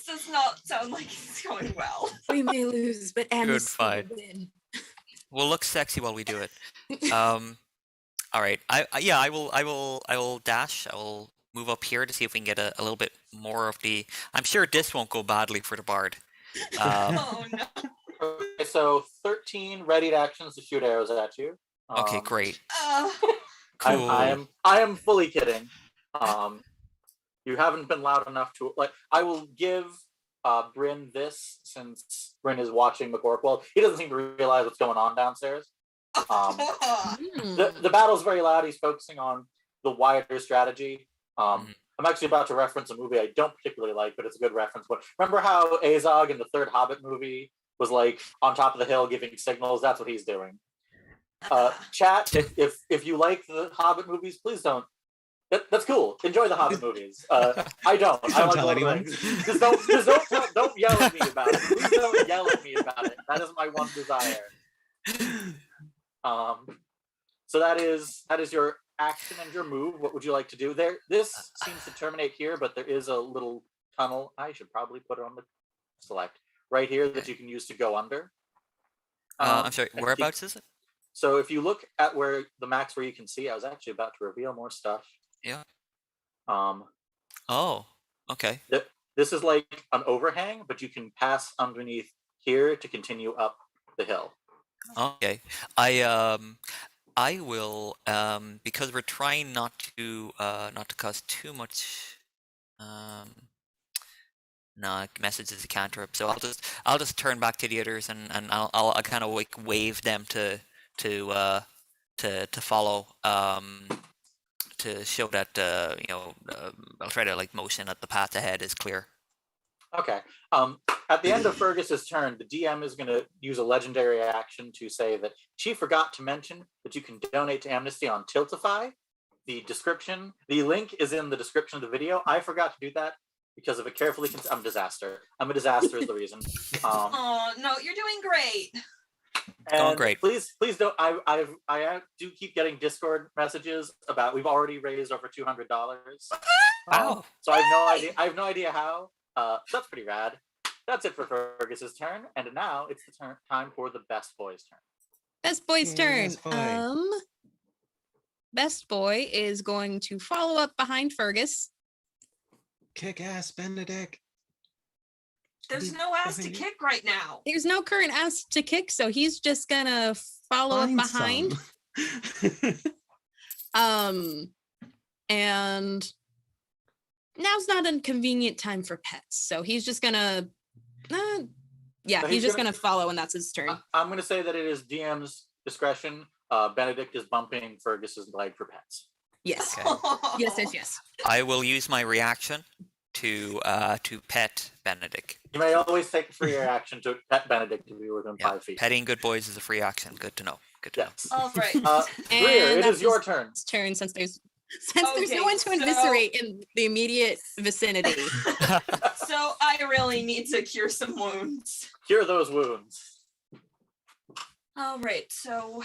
does not sound like it's going well. We may lose, but Amnesty will fight. win. We'll look sexy while we do it. All right. I will dash. I will move up here to see if we can get a little bit more of the. I'm sure this won't go badly for the bard. Oh no. Okay, so 13 readied actions to shoot arrows at you. Okay, great. Cool. I am fully kidding. You haven't been loud enough to I will give Bryn this since Bryn is watching McCork. Well, he doesn't seem to realize what's going on downstairs. Hmm. The battle's very loud. He's focusing on the wider strategy. I'm actually about to reference a movie I don't particularly like, but it's a good reference. But remember how Azog in the third Hobbit movie was like on top of the hill giving signals? That's what he's doing. Chat, if you like the Hobbit movies, please don't. That's cool. Enjoy the Hobbit movies. I don't. Please I don't like tell Lord of the anyone. Rings. Don't yell at me about it. Please don't yell at me about it. That is my one desire. So that is your action and your move. What would you like to do? This seems to terminate here, but there is a little tunnel. I should probably put it on the select right here that you can use to go under. I'm sorry, whereabouts is it? So if you look at where the max where you can see, I was actually about to reveal more stuff. Yeah. Oh, okay. This is like an overhang, but you can pass underneath here to continue up the hill. Okay. I will because we're trying not to cause too much messages to cantrip. So I'll just turn back to the others and I'll kind of like wave them to follow to show that I'll try to like motion that the path ahead is clear. Okay. At the end of Fergus's turn, the DM is going to use a legendary action to say that she forgot to mention that you can donate to Amnesty on Tiltify. The link is in the description of the video. I forgot to do that because of a carefully. I'm a disaster. I'm a disaster is the reason. Oh no, you're doing great. And great. Please don't. I do keep getting Discord messages about we've already raised over $200. Wow. So I have no idea how. That's pretty rad. That's it for Fergus's turn, and now it's the time for the best boy's turn. Best boy's turn. Best boy. Best boy is going to follow up behind Fergus. Kick ass, Benedict. There's no ass to kick right now. There's no current ass to kick, so he's just gonna follow up behind. And now's not a convenient time for pets, so he's just gonna he's just gonna follow, and that's his turn. I'm gonna say that it is DM's discretion. Benedict is bumping Fergus's leg for pets. Yes. Okay. Yes. I will use my reaction to pet Benedict. You may always take a free action to pet Benedict to be within 5 feet. Petting good boys is a free action. Good to know. Yes. All right. Greer, it is your turn. His turn since there's no one to eviscerate in the immediate vicinity. So I really need to cure some wounds. Cure those wounds. All right. So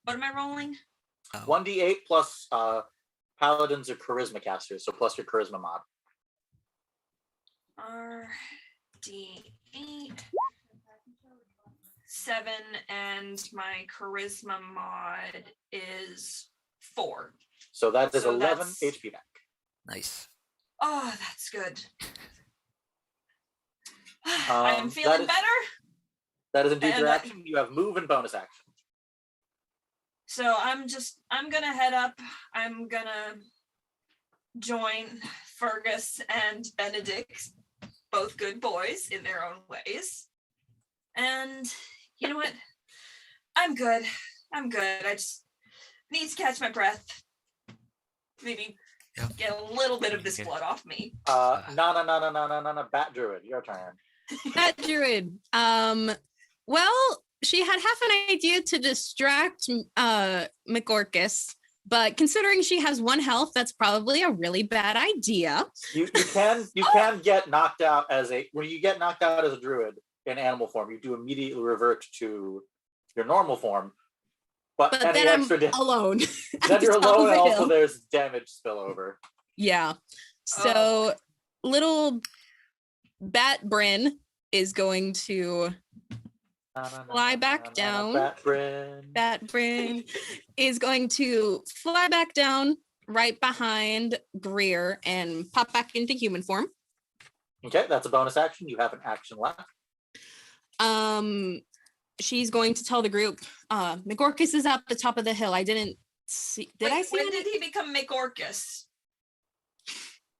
what am I rolling? 1d8 plus paladins are charisma casters, so plus your charisma mod. RD8 7, and my charisma mod is 4. So that is So 11 that's- HP back. Nice. Oh, that's good. I am feeling better. That is indeed And your I- action. You have move and bonus action. So I'm gonna head up. I'm gonna join Fergus and Benedict, both good boys in their own ways. And you know what? I'm good. I just need to catch my breath. Maybe get a little bit of this blood off me. No, Bat Druid, your turn. That druid. Well, she had half an idea to distract McOrcus, but considering she has 1 health, that's probably a really bad idea. You can get knocked out when you get knocked out as a druid in animal form, you do immediately revert to your normal form. But any then extra I'm alone. then you're at the top alone, of and the also hill. there's damage spillover. Yeah. So little Bat Bryn is going to fly back down. Bat Bryn is going to fly back down right behind Greer and pop back into human form. Okay, that's a bonus action. You have an action left. She's going to tell the group, McOrcus is at the top of the hill. I didn't see. I see when any? did he become McOrcus?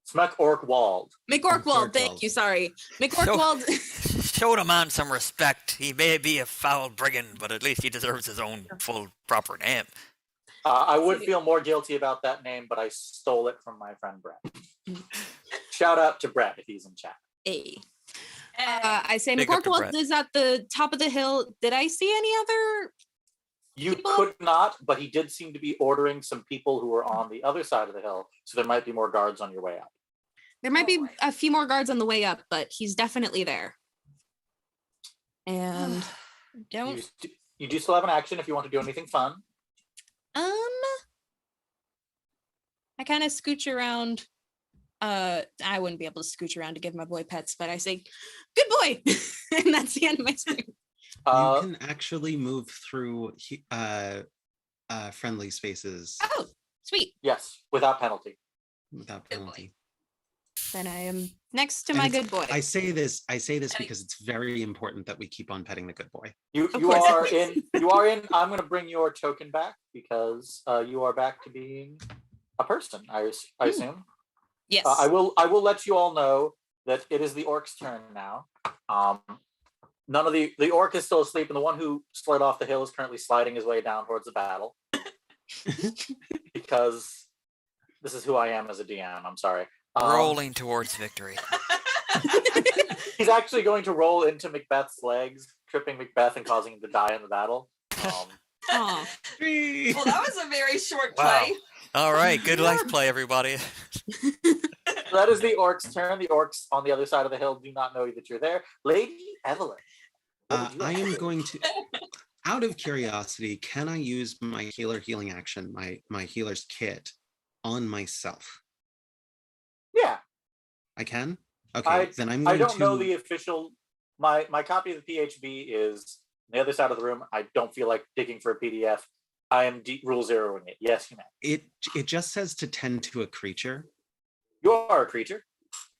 Smack Orc Walled. McOrcwald, thank you. Sorry. McOrcwald. Show the man some respect. He may be a foul brigand, but at least he deserves his own full proper name. I would feel more guilty about that name, but I stole it from my friend Brett. Shout out to Brett if he's in chat. Hey. Eh, I say Big up to McCorkle Brett. is at the top of the hill. Did I see any other? You People- could not, but he did seem to be ordering some people who were on the other side of the hill, so there might be more guards on your way up. There might be boy. a few more guards on the way up, but he's definitely there. And don't You do still have an action if you want to do anything fun. I kind of scooch around. I wouldn't be able to scooch around to give my boy pets, but I say, "Good boy," and that's the end of my screen. You can actually move through friendly spaces Oh, sweet. Yes, without penalty. without Good boy. penalty. Then I am next to And my it's- good boy. I say this Eddie. because it's very important that we keep on petting the good boy. You Of you course. are in. You are in. I'm going to bring your token back because you are back to being a person. I assume. Yes. I will let you all know that it is the orc's turn now. None of the orc is still asleep, and the one who slid off the hill is currently sliding his way down towards the battle. Because this is who I am as a DM. I'm sorry. Rolling towards victory. He's actually going to roll into Macbeth's legs, tripping Macbeth and causing him to die in the battle. Aw. Well, that was a very short Wow. play. All right, good life play, everybody. So that is the orc's turn. The orcs on the other side of the hill do not know that you're there. Lady Eibhlin. what would you I like to am do? going to, out of curiosity, can I use my healing action, my healer's kit, on myself? Yeah. I can. Okay, then I'm going I don't to. know the official. My copy of the PHB is on the other side of the room. I don't feel like digging for a PDF. I am rule zeroing it. Yes, you may. It just says to tend to a creature. You are a creature.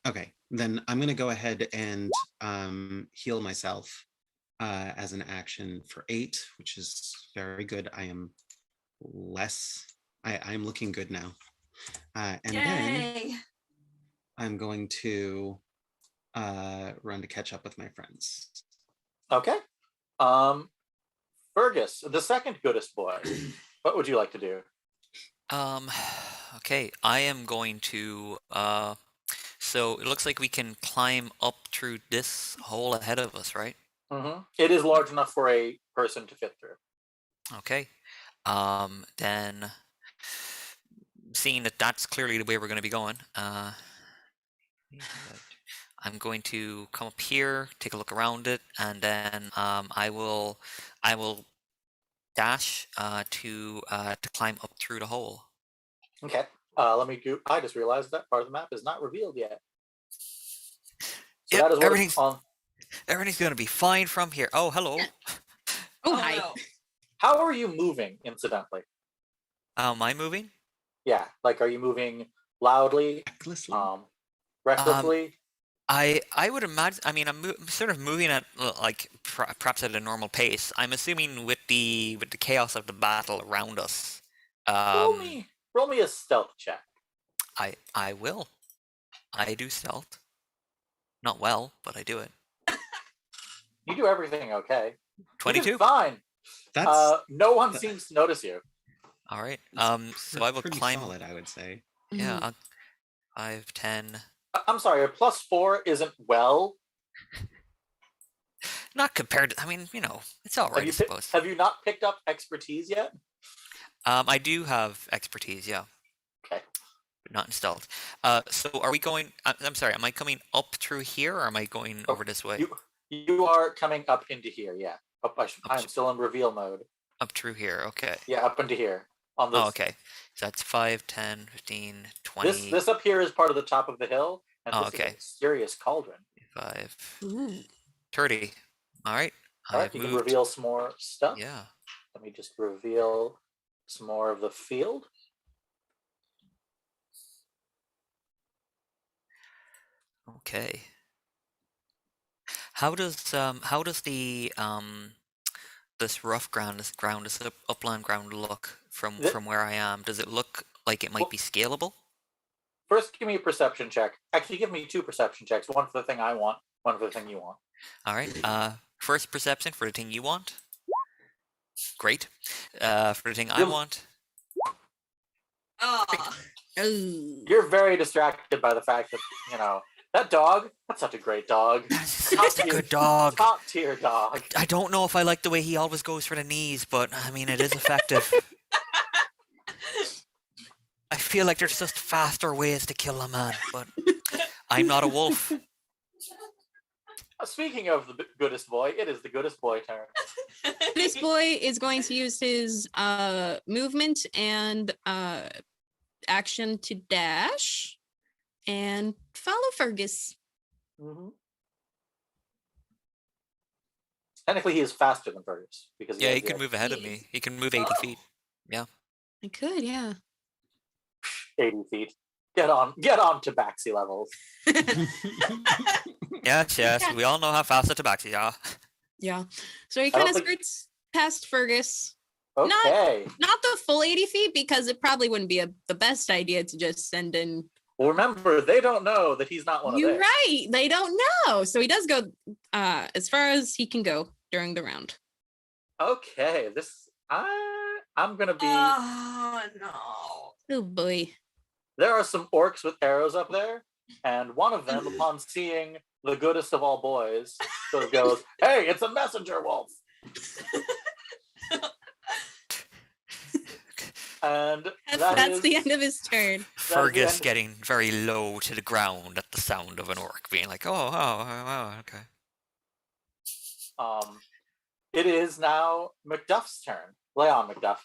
Okay, then I'm going to go ahead and heal myself as an action for 8, which is very good. I am I'm looking good now. And then Yay. I'm going to run to catch up with my friends. Okay. Fergus, the second goodest boy. What would you like to do? Okay, I am going to so it looks like we can climb up through this hole ahead of us, right? It is large enough for a person to fit through. Okay. Then seeing that that's clearly the way we're going to be going, I'm going to come up here, take a look around it, and then I will dash to climb up through the hole. Okay. Let me do. I just realized that part of the map is not revealed yet. So Yep, that is what everything's- it's on. Everything's going to be fine from here. Oh, hello. Oh, hi. no. How are you moving, incidentally? Am I moving? Yeah, like, are you moving loudly, Recklessly? recklessly? I would imagine. I mean, I'm sort of moving at like perhaps at a normal pace. I'm assuming with the chaos of the battle around us. roll me a stealth check. I will. I do stealth. Not well, but I do it. You do everything okay. You did 22. fine. That's No one seems to notice you. All right. That's So I will pretty climb. solid, I would say. Yeah. 5, 10. I'm sorry, a +4 isn't well. Not compared to. I mean, it's all right. I suppose. Have you not picked up expertise yet? I do have expertise. Yeah. Okay. But not in stealth. So are we going? I'm sorry. Am I coming up through here, or am I going over this way? You are coming up into here, yeah. I'm still in reveal mode. Up through here. Okay. Yeah, up into here. On this, Oh, okay. So that's 5, 10, 15, 20. This up here is part of the top of the hill, and Oh, this is okay. a mysterious cauldron. 5, Ooh. 30. All right. All right, I've you can moved. reveal some more stuff. Yeah. Let me just reveal some more of the field. Okay. How does the this rough ground, this upland ground look from The- where I am? Does it look like it might Well- be scalable? First, give me a perception check. Actually, give me 2 perception checks. One for the thing I want, one for the thing you want. All right. First perception for the thing you want. Great. For the thing I You'll- want. Ah, Oh. You're very distracted by the fact that, that dog, that's such a great dog. Such a good dog. Top tier dog. I don't know if I like the way he always goes for the knees, but I mean, it is effective. I feel like there's just faster ways to kill a man, but I'm not a wolf. Speaking of the goodest boy, it is the goodest boy turn. This boy is going to use his movement and action to dash and follow Fergus. Mm-hmm. Technically, he is faster than Fergus because Yeah, has he the can move ahead of me. He can move 80 feet. I could, yeah. 80 feet. Get on tabaxi levels. Yes, we all know how fast the tabaxis are. Yeah. So he I don't kind of think- skirts past Fergus. Okay. Not the full 80 feet because it probably wouldn't be the best idea to just send in. Well, remember, they don't know that he's not one of You're theirs. right. They don't know. So he does go as far as he can go during the round. Okay, I'm gonna be. oh no. Oh boy. There are some orcs with arrows up there, and one of them, upon seeing the goodest of all boys, sort of goes, "Hey, it's a messenger wolf." And That's the end of his turn. Fergus getting very low to the ground at the sound of an orc being like, oh, okay. It is now Macduff's turn. Lay on, Macduff.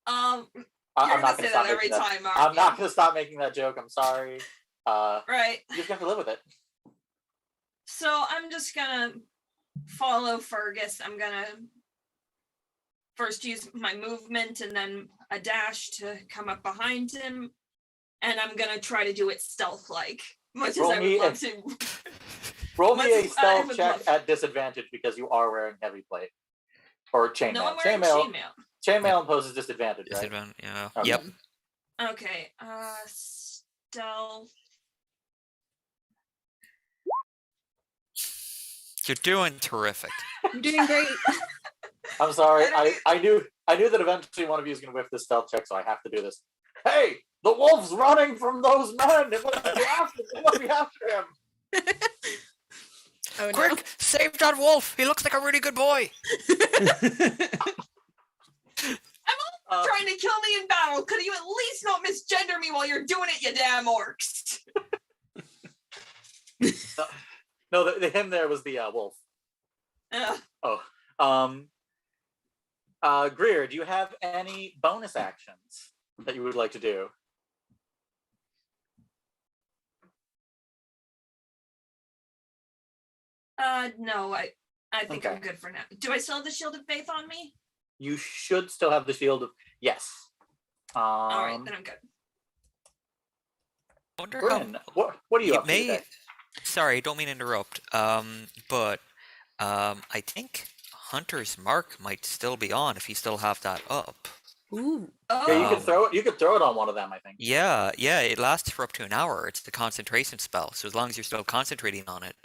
You're I'm gonna not say gonna stop that every making that. time, aren't I'm you? not gonna stop making that joke. I'm sorry. Right. You just have to live with it. So I'm just gonna follow Fergus. I'm gonna first use my movement and then a dash to come up behind him. And I'm gonna try to do it stealth-like, much Roll as I me would love to. Roll me a I stealth would check love- at disadvantage because you are wearing heavy plate. Or chainmail. No, I'm wearing chainmail. chainmail. Chainmail imposes disadvantage, right? Disadvantage, yeah. Okay. Yep. Okay, stealth. You're doing terrific. You're doing great. I'm sorry. I I knew that eventually one of you is going to whiff this stealth check, so I have to do this. Hey, the wolf's running from those men. It must be after him. Oh no. Quick, save that wolf. He looks like a really good boy. Trying to kill me in battle. Could you at least not misgender me while you're doing it, you damn orcs? No, the him there was the wolf. Greer, do you have any bonus actions that you would like to do? No, I think Okay. I'm good for now. Do I still have the shield of faith on me? You should still have the shield of yes. All right, then I'm good. I wonder Bryn, what are you You up to may. today? Sorry, don't mean to interrupt. But I think Hunter's Mark might still be on if you still have that up. Ooh. Oh, Yeah, you could throw it. You could throw it on one of them, I think. Yeah, it lasts for up to an hour. It's the concentration spell. So as long as you're still concentrating on it,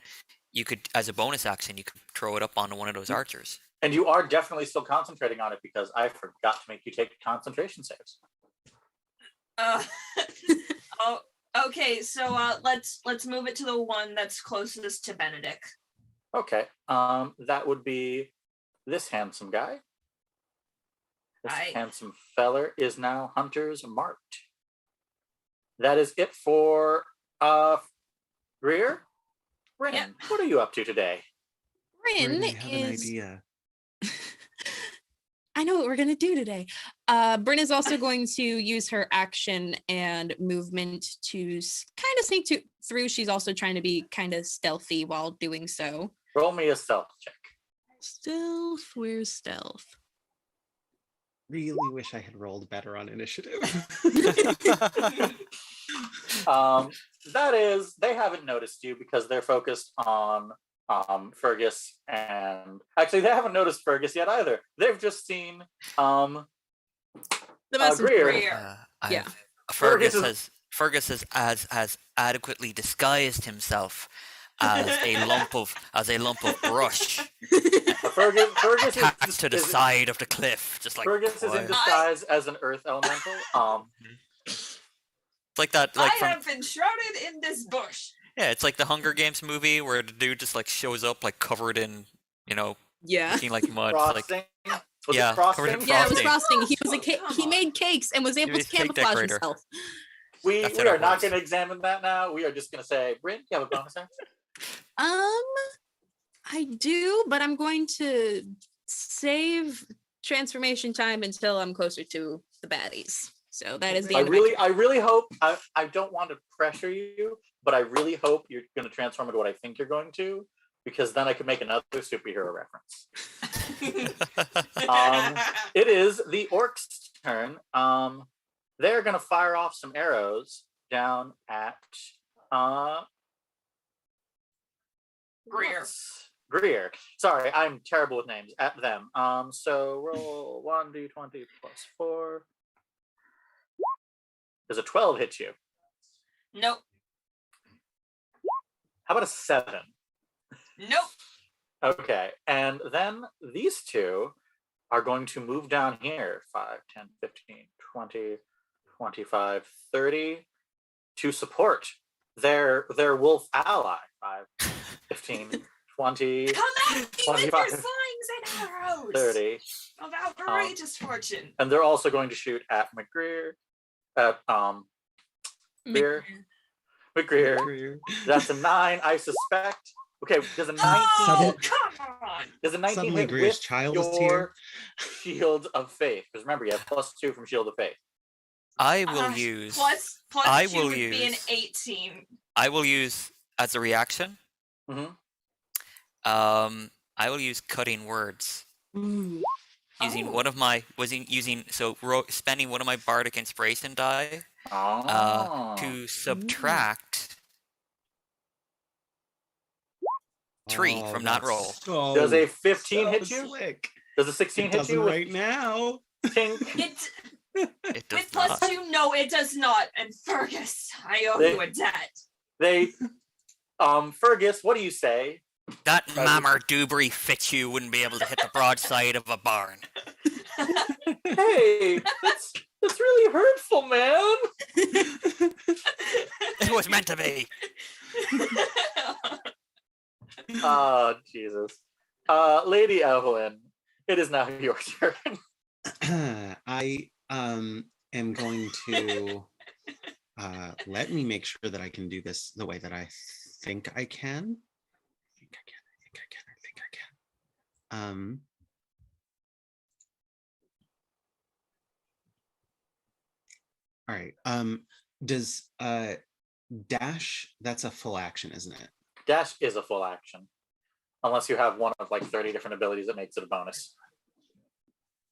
you could, as a bonus action, you could throw it up onto one of those archers. And you are definitely still concentrating on it because I forgot to make you take concentration saves. oh, okay. So let's move it to the one that's closest to Benedict. Okay. That would be this handsome guy. This Aye. handsome feller is now Hunter's marked. That is it for Greer. Bryn, Yep. what are you up to today? Bryn I have an is. idea. I know what we're gonna do today. Bryn is also going to use her action and movement to kind of sneak through. She's also trying to be kind of stealthy while doing so. Roll me a stealth check. Stealth, where's stealth? Really wish I had rolled better on initiative. That is, they haven't noticed you because they're focused on Fergus, and actually they haven't noticed Fergus yet either. They've just seen The messenger. Greer. Yeah. Fergus has adequately disguised himself as a lump of brush Fergus tacked to the is side of the cliff, just like Fergus is in quiet. disguise as an earth elemental. It's like that, like I have been shrouded in this bush. yeah, it's like the Hunger Games movie where the dude just like shows up like covered in, Yeah. looking like mud. Like, Frosting. Was yeah, it frosting? covered in Yeah, it was frosting. frosting. He was a Come he on. made cakes and was able was to a cake camouflage decorator. himself. We That's we how are it not works. going to examine that now. We are just going to say, Bryn, you have a bonus action? I do, but I'm going to save transformation time until I'm closer to the baddies. So that is the I end of my turn. really hope, I don't want to pressure you, but I really hope you're going to transform into what I think you're going to, because then I could make another superhero reference. It is the orcs' turn. They're going to fire off some arrows down at Greer. Sorry, I'm terrible with names. At them. So roll 1d20 plus 4. Does a 12 hit you? Nope. How about a 7? Nope. Okay, and then these two are going to move down here 5, 10, 15, 20, 25, 30 to support their wolf ally. 5, 15, 20, Come at me with your 25, slings and arrows 30. of outrageous fortune. And they're also going to shoot at McGreer. McGreer. That's a 9, I suspect. Okay, does a 19 Oh, hit? come on. Does a 19 Suddenly hit Greer's with child is here. your Shield of Faith? Because remember, you have +2 from Shield of Faith. I will use. Plus I 2 will would be an use- 18. I will use as a reaction. Mm-hmm. I will use cutting words. Ooh. Using Oh. one of my spending one of my bardic inspiration die to subtract 3 from that roll. Does a 15 hit you? Slick. Does a 16 It hit doesn't you? right now. Tink. It does With plus not. 2, no, it does not. And Fergus, I owe They- you a debt. They, Fergus, what do you say? That mammer Dubry Fitzhugh wouldn't be able to hit the broadside of a barn. Hey, that's really hurtful, man. It was meant to be. Oh, Jesus. Lady Eibhlin, it is now your turn. I am going to let me make sure that I can do this the way that I think I can. I think I can. All right. Does dash, that's a full action, isn't it? Dash is a full action. Unless you have one of like 30 different abilities that makes it a bonus.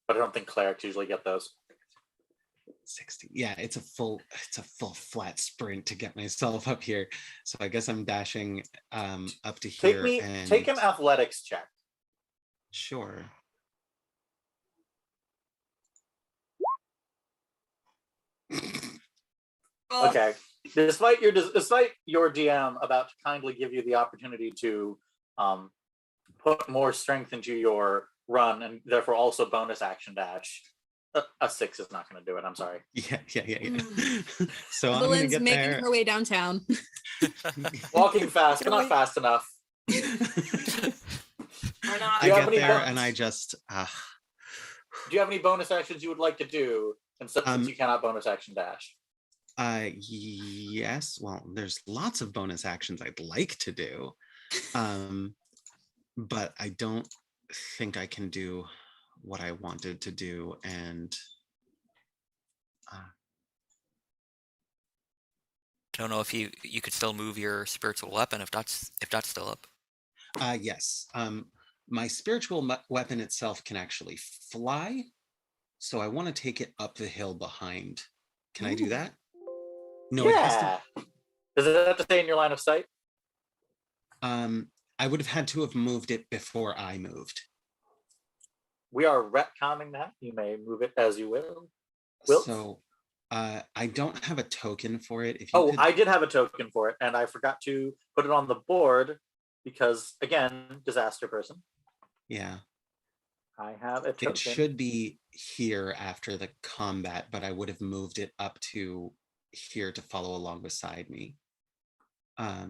But I don't think clerics usually get those. 60. Yeah, it's a full flat sprint to get myself up here. So I guess I'm dashing up to here. Take an athletics check. Sure. Oh, Okay. Despite your DM about to kindly give you the opportunity to put more strength into your run and therefore also bonus action dash, a 6 is not going to do it. I'm sorry. Yeah. So I'm gonna Evelyn's get making there. her way downtown. Walking fast, but not fast enough. we're not. I you have get any there bonus? and I just Do you have any bonus actions you would like to do? And since you cannot bonus action dash. yes. Well, there's lots of bonus actions I'd like to do. But I don't think I can do what I wanted to do, and Don't know if you could still move your spiritual weapon if that's still up. yes. My spiritual weapon itself can actually fly, so I want to take it up the hill behind. Can I do that? No, it has to. Yeah. Does it have to stay in your line of sight? I would have had to have moved it before I moved. We are retconning that. You may move it as you will. Wilt? So I don't have a token for it. If you Oh, could, I did have a token for it, and I forgot to put it on the board because, again, disaster person. yeah, I have a token. it should be here after the combat, but I would have moved it up to here to follow along beside me. Let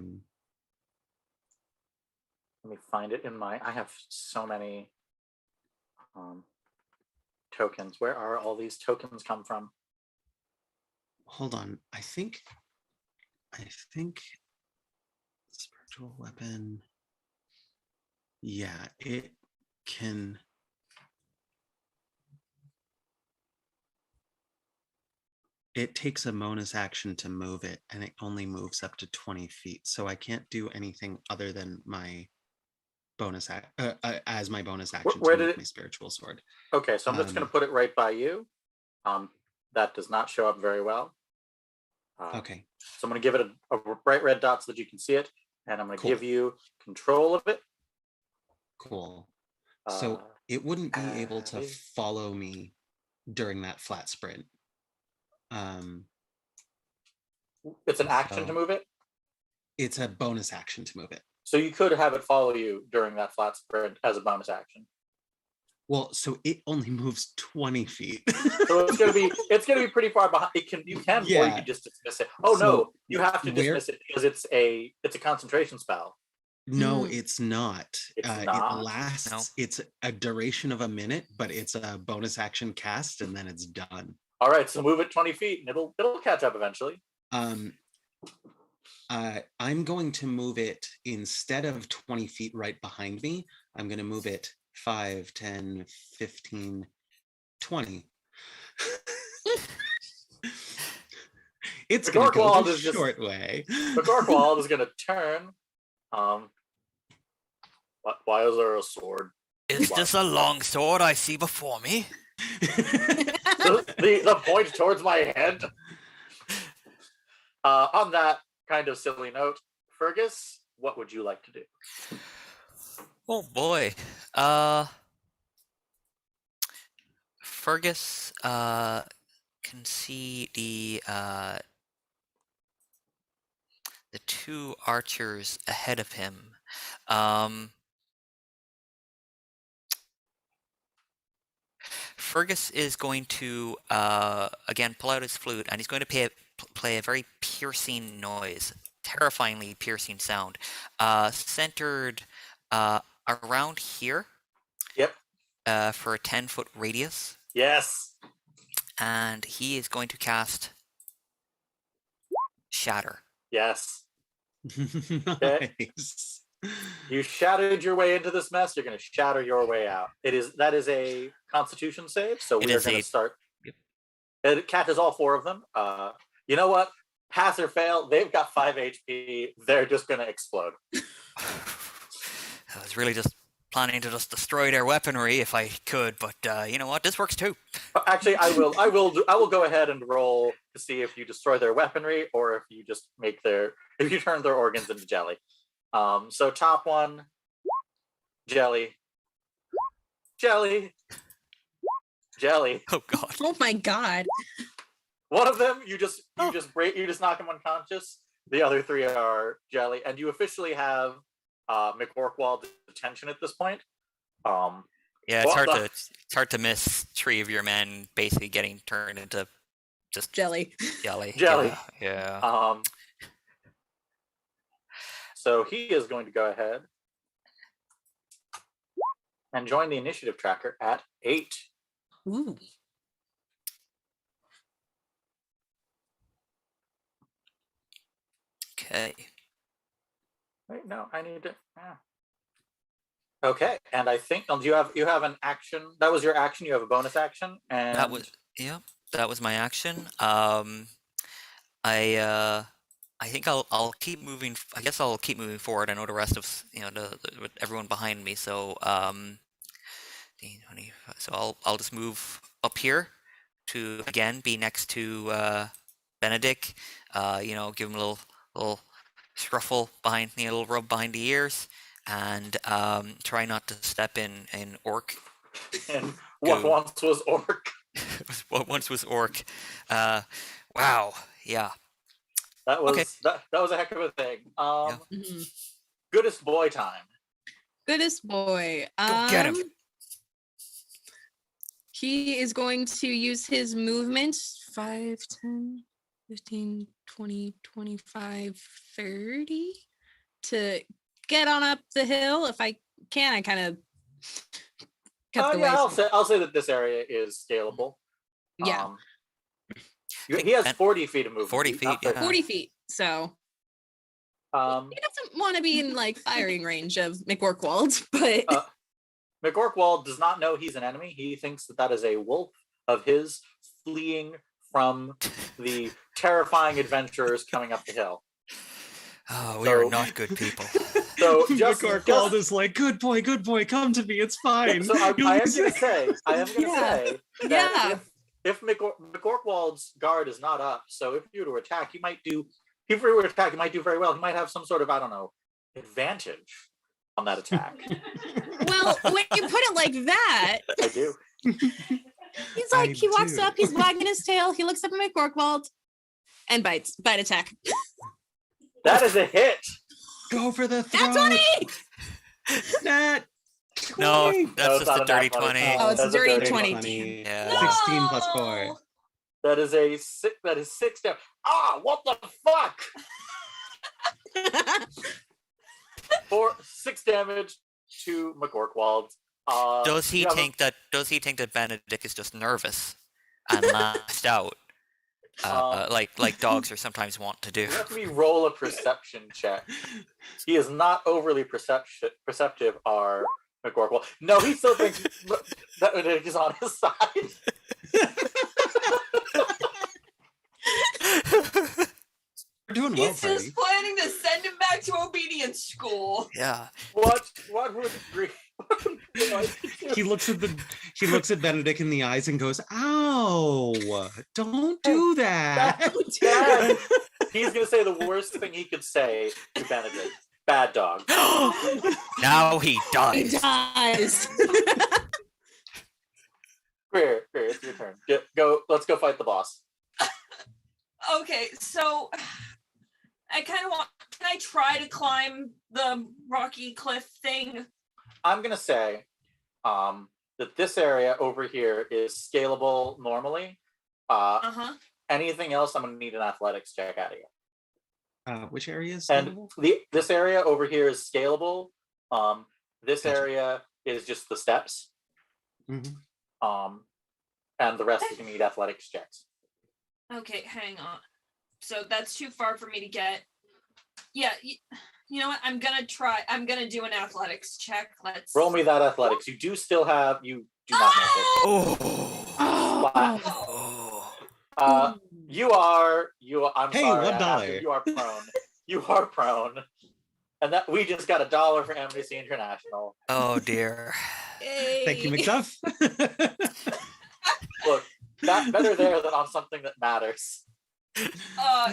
me find it in my. I have so many tokens. Where are all these tokens come from? Hold on. I think spiritual weapon. Yeah, it can. It takes a bonus action to move it, and it only moves up to 20 feet. So I can't do anything other than my bonus as my bonus action Where to did move it- my spiritual sword. Okay, so I'm just going to put it right by you. That does not show up very well. Okay. So I'm going to give it a bright red dot so that you can see it, and I'm going to Cool. give you control of it. Cool. So it wouldn't be able to Addie. follow me during that flat sprint. It's an action So- to move it. It's a bonus action to move it. So you could have it follow you during that flat sprint as a bonus action. Well, so it only moves 20 feet. So it's gonna be pretty far behind. You can or you Yeah. can just dismiss it. Oh So no, you have to where- dismiss it because it's a concentration spell. No, it's not. It's It not? lasts. No. It's a duration of a minute, but it's a bonus action cast, and then it's done. All right, so move it 20 feet and it'll catch up eventually. I'm going to move it instead of 20 feet right behind me. I'm going to move it 5, 10, 15, 20. It's The going to go Gorkwald the is just- short way. The Gorkwald is gonna turn. Why is there a sword? Is this a long sword I see before me? The point towards my head. On that kind of silly note, Fergus, what would you like to do? Oh boy. Fergus can see the two archers ahead of him. Fergus is going to again pull out his flute, and he's going to play a very piercing noise, terrifyingly piercing sound, centered around here. Yep. For a 10-foot radius, Yes. and he is going to cast Shatter. Yes. Nice. You shattered your way into this mess. You're going to shatter your way out. That is a Constitution save. So It we are is going a- to start. Yep. It catches all four of them. You know what? Pass or fail. They've got 5 HP. They're just going to explode. I was really just planning to just destroy their weaponry if I could, but you know what? This works too. Actually, I will go ahead and roll to see if you destroy their weaponry or if you just if you turn their organs into jelly. So top one, jelly. Oh god. Oh my god. One of them you just knock him unconscious. The other 3 are jelly, and you officially have McCorkwall detention at this point. Yeah, What it's hard to miss 3 of your men basically getting turned into just Jelly. jelly. Jelly. Yeah. So he is going to go ahead and join the initiative tracker at 8. Ooh. Okay. Wait, no, I need to. Okay, and I think you have an action. That was your action. You have a bonus action, and That was my action. I think I'll keep moving. I guess I'll keep moving forward. I know the rest of with everyone behind me. So so I'll just move up here to again be next to Benedict. Give him a little scruffle behind me, a little rub behind the ears, and try not to step in orc. and what Go. once was orc. What once was orc. Wow. Yeah. That was Okay. that was a heck of a thing. Mhm. Goodest boy time. Goodest boy. Go get him. He is going to use his movement 5, 10, 15, 20, 25, 30 to get on up the hill. If I can, I kind of cut the way. I'll say that this area is scalable. Yeah. He has 40 feet of movement. 40 feet, yeah. 40 feet. So he doesn't want to be in like firing range of McOrkwald, but McOrkwald does not know he's an enemy. He thinks that is a wolf of his fleeing from the terrifying adventurers coming up the hill. Oh, we are not good people. So McOrkwald is like, good boy, come to me, it's fine. So I am going to say that if McOrkwald's guard is not up, so if you were to attack, he might do very well. He might have some sort of, I don't know, advantage on that attack. well, when you put it like that, I do. He's like, he walks up, he's wagging his tail, he looks up at McOrkwald and bite attack. That is a hit. Go for the throat. That's 20. That 20. No, that's just a dirty 20. Oh, it's a dirty 20. 20. Yeah. 16 plus 4. That is 6 damage. Ah, what the fuck? 6 damage to McOrkwald. Does he think that Benedict is just nervous and lashed out? Like dogs are sometimes wont to do. Let me roll a perception check. He is not overly perceptive, our McOrkwald. No, he still thinks that Benedict is on his side. We're doing well, He's just planning to send him back to obedience school. Yeah. What would agree? He looks at Benedict in the eyes and goes, "Ow! Don't do that." He's gonna say the worst thing he could say to Benedict. Bad dog. Now he dies. He dies. Greer, it's your turn. Go. Let's go fight the boss. Okay, so I kind of want. Can I try to climb the rocky cliff thing? I'm gonna say that this area over here is scalable normally. Anything else, I'm gonna need an athletics check out of you. Which area is scalable? And this area over here is scalable. This area is just the steps. Mm-hmm. And the rest is gonna need athletics checks. Okay, hang on. So that's too far for me to get. Yeah, you know what? I'm gonna do an athletics check. Let's roll me that athletics. You do still have. You do not make it. You are. I'm hey, sorry. $1. You are prone. You are prone. And that we just got $1 for Amnesty International. Oh dear. Thank you, MacDuff. Look, that's better there than on something that matters.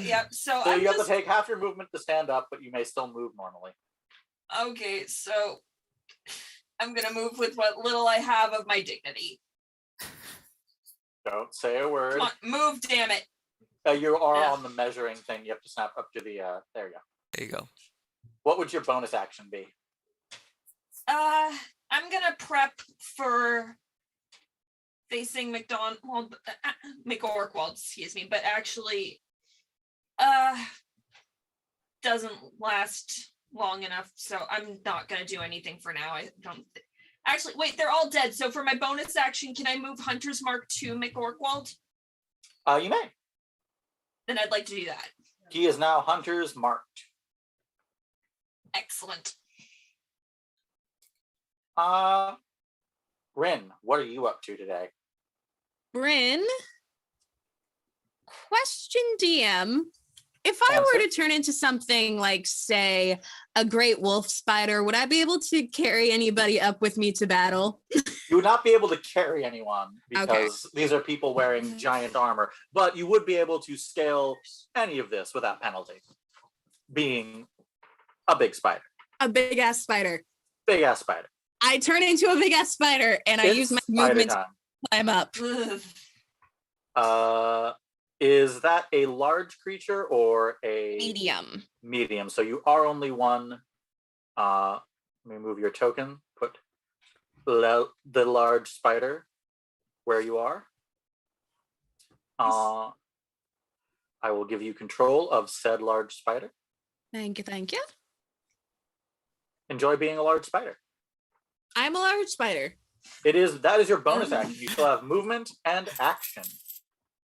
Yeah. So you have to take half your movement to stand up, but you may still move normally. Okay, so I'm gonna move with what little I have of my dignity. Don't say a word. Come on, move, damn it. You are on the measuring thing. You have to snap up to the. There you go. There you go. What would your bonus action be? I'm gonna prep for facing McOrkwald, excuse me, but actually doesn't last long enough, so I'm not gonna do anything for now. I don't actually wait, they're all dead. So for my bonus action, can I move Hunter's Mark to McOrkwald? You may. Then I'd like to do that. He is now Hunter's marked. Excellent. Rin, what are you up to today? Bryn, question DM. If I were to turn into something like, say, a great wolf spider, would I be able to carry anybody up with me to battle? You would not be able to carry anyone because these are people wearing giant armor, but you would be able to scale any of this without penalty, being a big spider. A big ass spider. Big ass spider. I turn into a big ass spider and I use my movement to climb up. Is that a large creature or a medium? Medium. So you are only one. Let me move your token. Put the large spider where you are. I I will give you control of said large spider. Thank you, thank you. Enjoy being a large spider. I'm a large spider. That is your bonus action. You still have movement and action.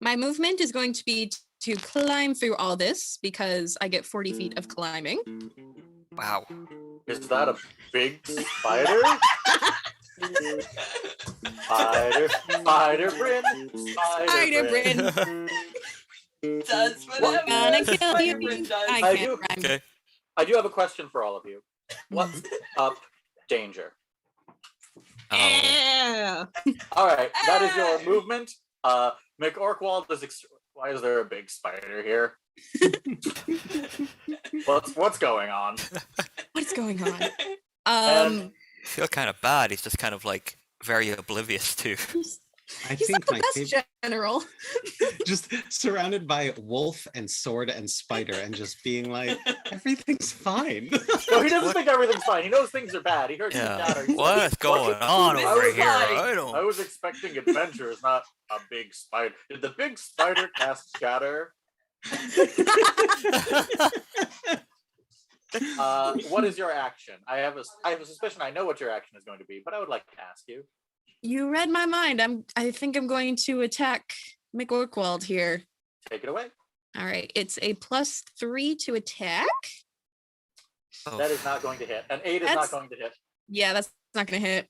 My movement is going to be to climb through all this because I get 40 feet of climbing. Wow. Is that a big spider? Spider Bryn. Spider Bryn. Does whatever Gonna kill Spider you. Bryn does. I can't rhyme. Okay. I do have a question for all of you. What's up, danger? Yeah. All right, that is your movement. McOrkwald is. Why is there a big spider here? What's going on? What's going on? And- I feel kind of bad. He's just kind of like very oblivious too. I He's think not the my best favorite, general. just surrounded by wolf and sword and spider, and just being like, everything's fine. No, he doesn't think everything's fine. He knows things are bad. He heard some Yeah. chatter. He's What's going on This over is here? like- I I don't. was expecting adventures, not a big spider. Did the big spider cast shatter? What is your action? I have a suspicion I know what your action is going to be, but I would like to ask you. You read my mind. I think I'm going to attack McOrkwald here. Take it away. All right. It's a +3 to attack. Oh, That is not going to hit, and 8 is not That's- going to hit. Yeah, that's not gonna hit.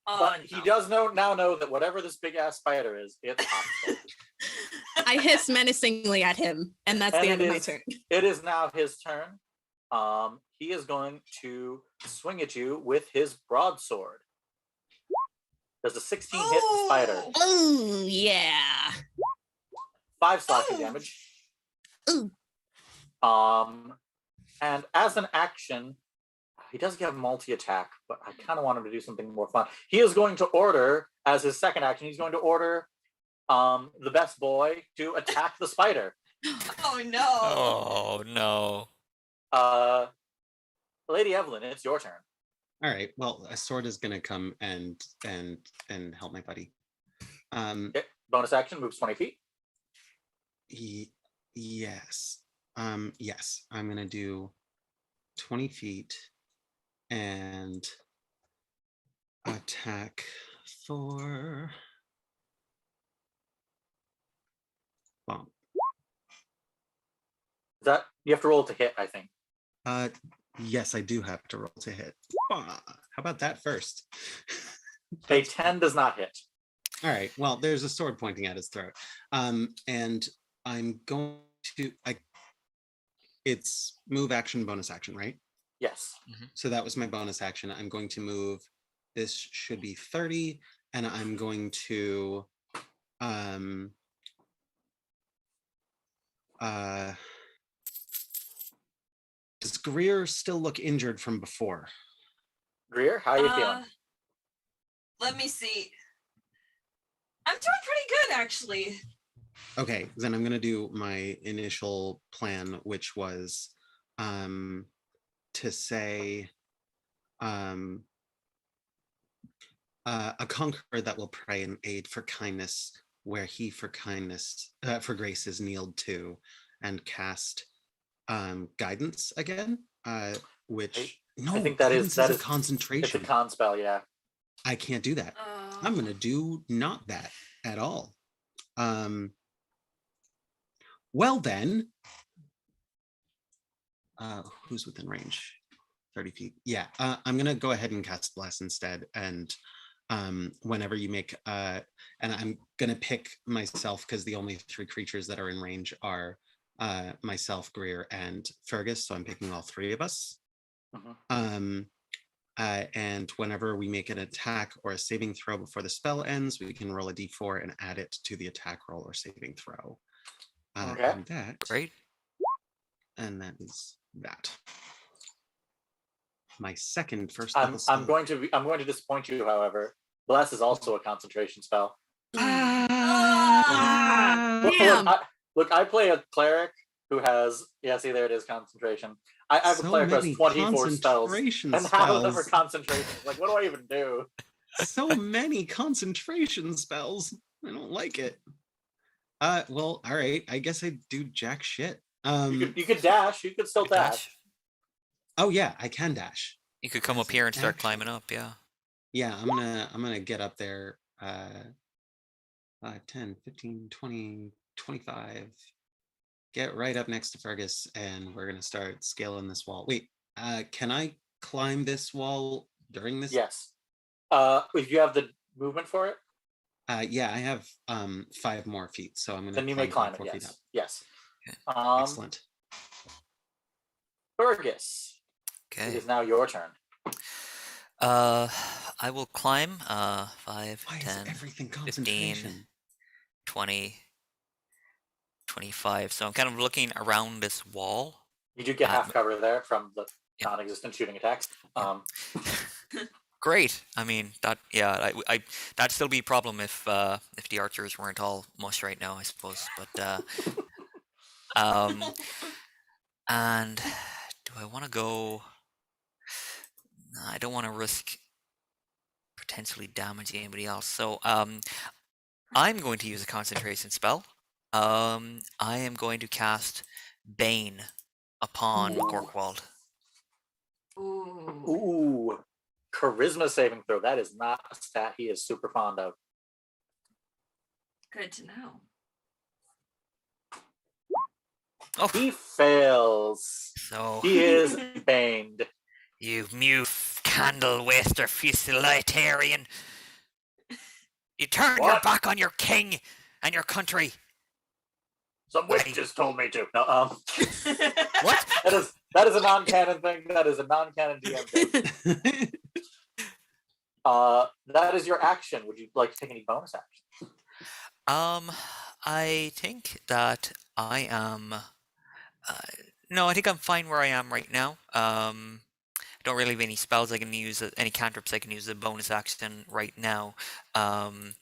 But he does now know that whatever this big ass spider is, it's hostile. I hiss menacingly at him, and that's And the end it of my is- turn. It is now his turn. He is going to swing at you with his broadsword. Does a 16 hit the spider? Oh yeah. 5 slashing damage. Ooh. And as an action, he does get multi-attack, but I kind of want him to do something more fun. He is going to order, as his second action, he's going to order the best boy to attack the spider. Oh no. Oh no. Lady Eibhlin, it's your turn. All right. Well, a sword is gonna come and help my buddy. Okay, bonus action, moves 20 feet. Yes. Yes. I'm gonna do 20 feet and attack for bomb. Is that you have to roll to hit, I think. Yes, I do have to roll to hit. How about that first? A 10 does not hit. All right. Well, there's a sword pointing at his throat. And I'm going to it's move action, bonus action, right? Yes. So that was my bonus action. I'm going to move. This should be 30, and I'm going to does Greer still look injured from before? Greer, how are you feeling? Let me see. I'm doing pretty good, actually. Okay, then I'm gonna do my initial plan, which was to say a conqueror that will pray and aid for kindness, where he for kindness for grace is kneeled to, and cast guidance again, which I think that is a it's a concentration. con spell, yeah. I can't do that. I'm gonna do not that at all. Well then, who's within range? 30 feet. Yeah, I'm gonna go ahead and cast Bless instead. And whenever you make, and I'm gonna pick myself because the only 3 creatures that are in range are myself, Greer, and Fergus. So I'm picking all 3 of us. And whenever we make an attack or a saving throw before the spell ends, we can roll a d4 and add it to the attack roll or saving throw. Okay. And that, Great. and that is that. My second first I'm level spell. I'm going to disappoint you, however. Bless is also a concentration spell. Damn. Look, I play a cleric who has see, there it is, concentration. I have a So cleric who many has 24 spells, concentration and half of them are spells. concentration. Like, what do I even do? So many concentration spells. I don't like it. Well, all right. I guess I do jack shit. You could dash. You could still dash. Oh yeah, I can dash. You could come up here and start climbing up, yeah. Yeah, I'm gonna get up there. 5, 10, 15, 20, 25. Get right up next to Fergus, and we're gonna start scaling this wall. Wait, can I climb this wall during this? Yes. If you have the movement for it, Yeah, I have 5 more feet, so I'm gonna. then you may climb it. 4 feet Yes. up. Yes. Excellent. Fergus, it Okay. is now your turn. I will climb 5, Why 10, is everything 15, concentration? 20, 25. So I'm kind of looking around this wall. You do get half Um, cover there from the yeah. non-existent shooting attacks. Yeah. Great. I mean that. Yeah, I that'd still be a problem if the archers weren't all mush right now, I suppose. But and do I want to go? No, I don't want to risk potentially damaging anybody else. So I'm going to use a concentration spell. I am going to cast Bane upon Gorkwald. Ooh. Ooh, charisma saving throw. That is not a stat he is super fond of. Good to know. Oh, He fails. so He is baned. you mute candle waster fusilitarian. You turn your What? back on your king and your country. Some witch just told me to. No, What? that is a non-canon thing. That is a non-canon DM thing. That is your action. Would you like to take any bonus action? I think that I am. No, I think I'm fine where I am right now. Don't really have any spells I can use, any cantrips I can use as a bonus action right now. And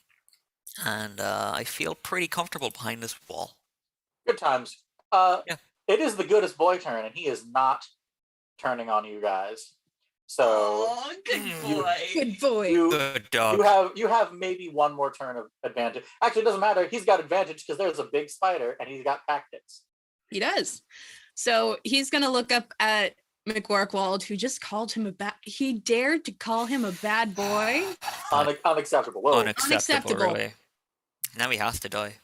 I feel pretty comfortable behind this wall. Good times. Yeah. It is the goodest boy turn, and he is not turning on you guys. So Oh, good boy. Good boy. Good dog. you have maybe one more turn of advantage. Actually, it doesn't matter. He's got advantage because there's a big spider, and he's got tactics. He does. So he's gonna look up at McWorkwald, who just called him he dared to call him a bad boy. Unacceptable. Whoa. Unacceptable, really. Now he has to die.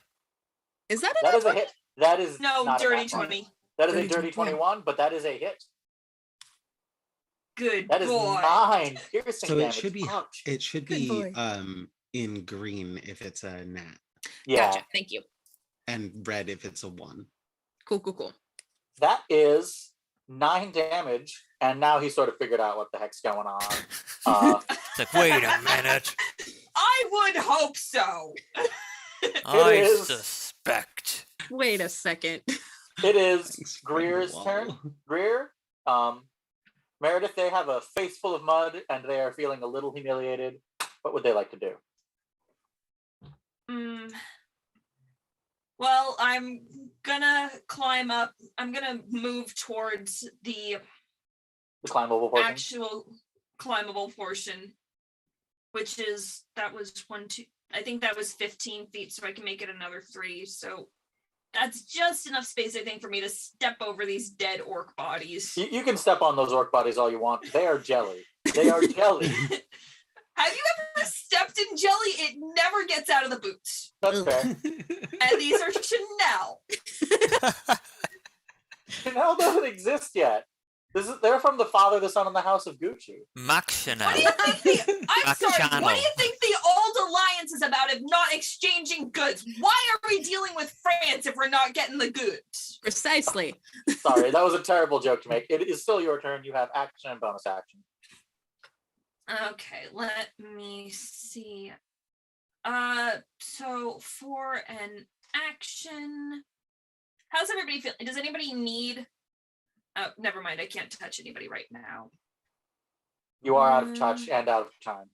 Is that That an is a hit. That is No, not a dirty nat 20. 20. That is a Dirty dirty 20. 21, but that is a hit. Good That is boy. 9 piercing So it damage. should be Ouch. Good boy. in green if it's a nat, Yeah, Gotcha. Thank you. and red if it's a 1. Cool. that is 9 damage, and now he sort of figured out what the heck's going on. It's like, wait a minute. I would hope so. I is- suspect. Wait a second. It is Thanks for the Greer's wall. turn. Greer, Meredith, they have a face full of mud, and they are feeling a little humiliated. What would they like to do? Well, I'm gonna climb up. I'm gonna move towards the The climbable portion? actual climbable portion, which is, that was 1, 2, I think that was 15 feet, so I can make it another 3. So that's just enough space, I think, for me to step over these dead orc bodies. You can step on those orc bodies all you want. They are jelly. They are jelly. Have you ever stepped in jelly? It never gets out of the boots. That's fair. And these are Chanel. Chanel doesn't exist yet. They're from the Father, the Son, and the House of Gucci. Mac Chanel. What do you think I'm Back sorry, channel. what do you think the old alliance is about if not exchanging goods? Why are we dealing with France if we're not getting the goods? Precisely. Sorry, that was a terrible joke to make. It is still your turn. You have action and bonus action. Okay, let me see. So for an action, how's everybody feeling? Does anybody need? Oh, never mind. I can't touch anybody right now. You are out of touch and out of time.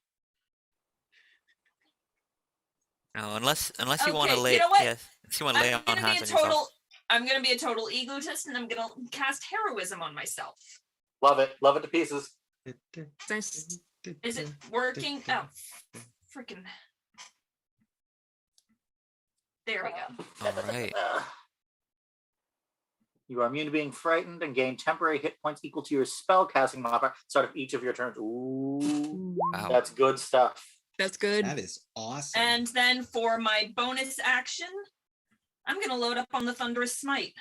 No, unless you want to Okay, lay, you know what? yes, if you want to lay I'm on gonna hands be on a yourself. total. I'm gonna be a total egotist, and I'm gonna cast heroism on myself. Love it. Love it to pieces. Nice. Is it working? Oh, freaking! There we go. All right. You are immune to being frightened and gain temporary hit points equal to your spell casting modifier start of each of your turns. Ooh, Wow. that's good stuff. That's good. That is awesome. And then for my bonus action, I'm going to load up on the Thunderous Smite.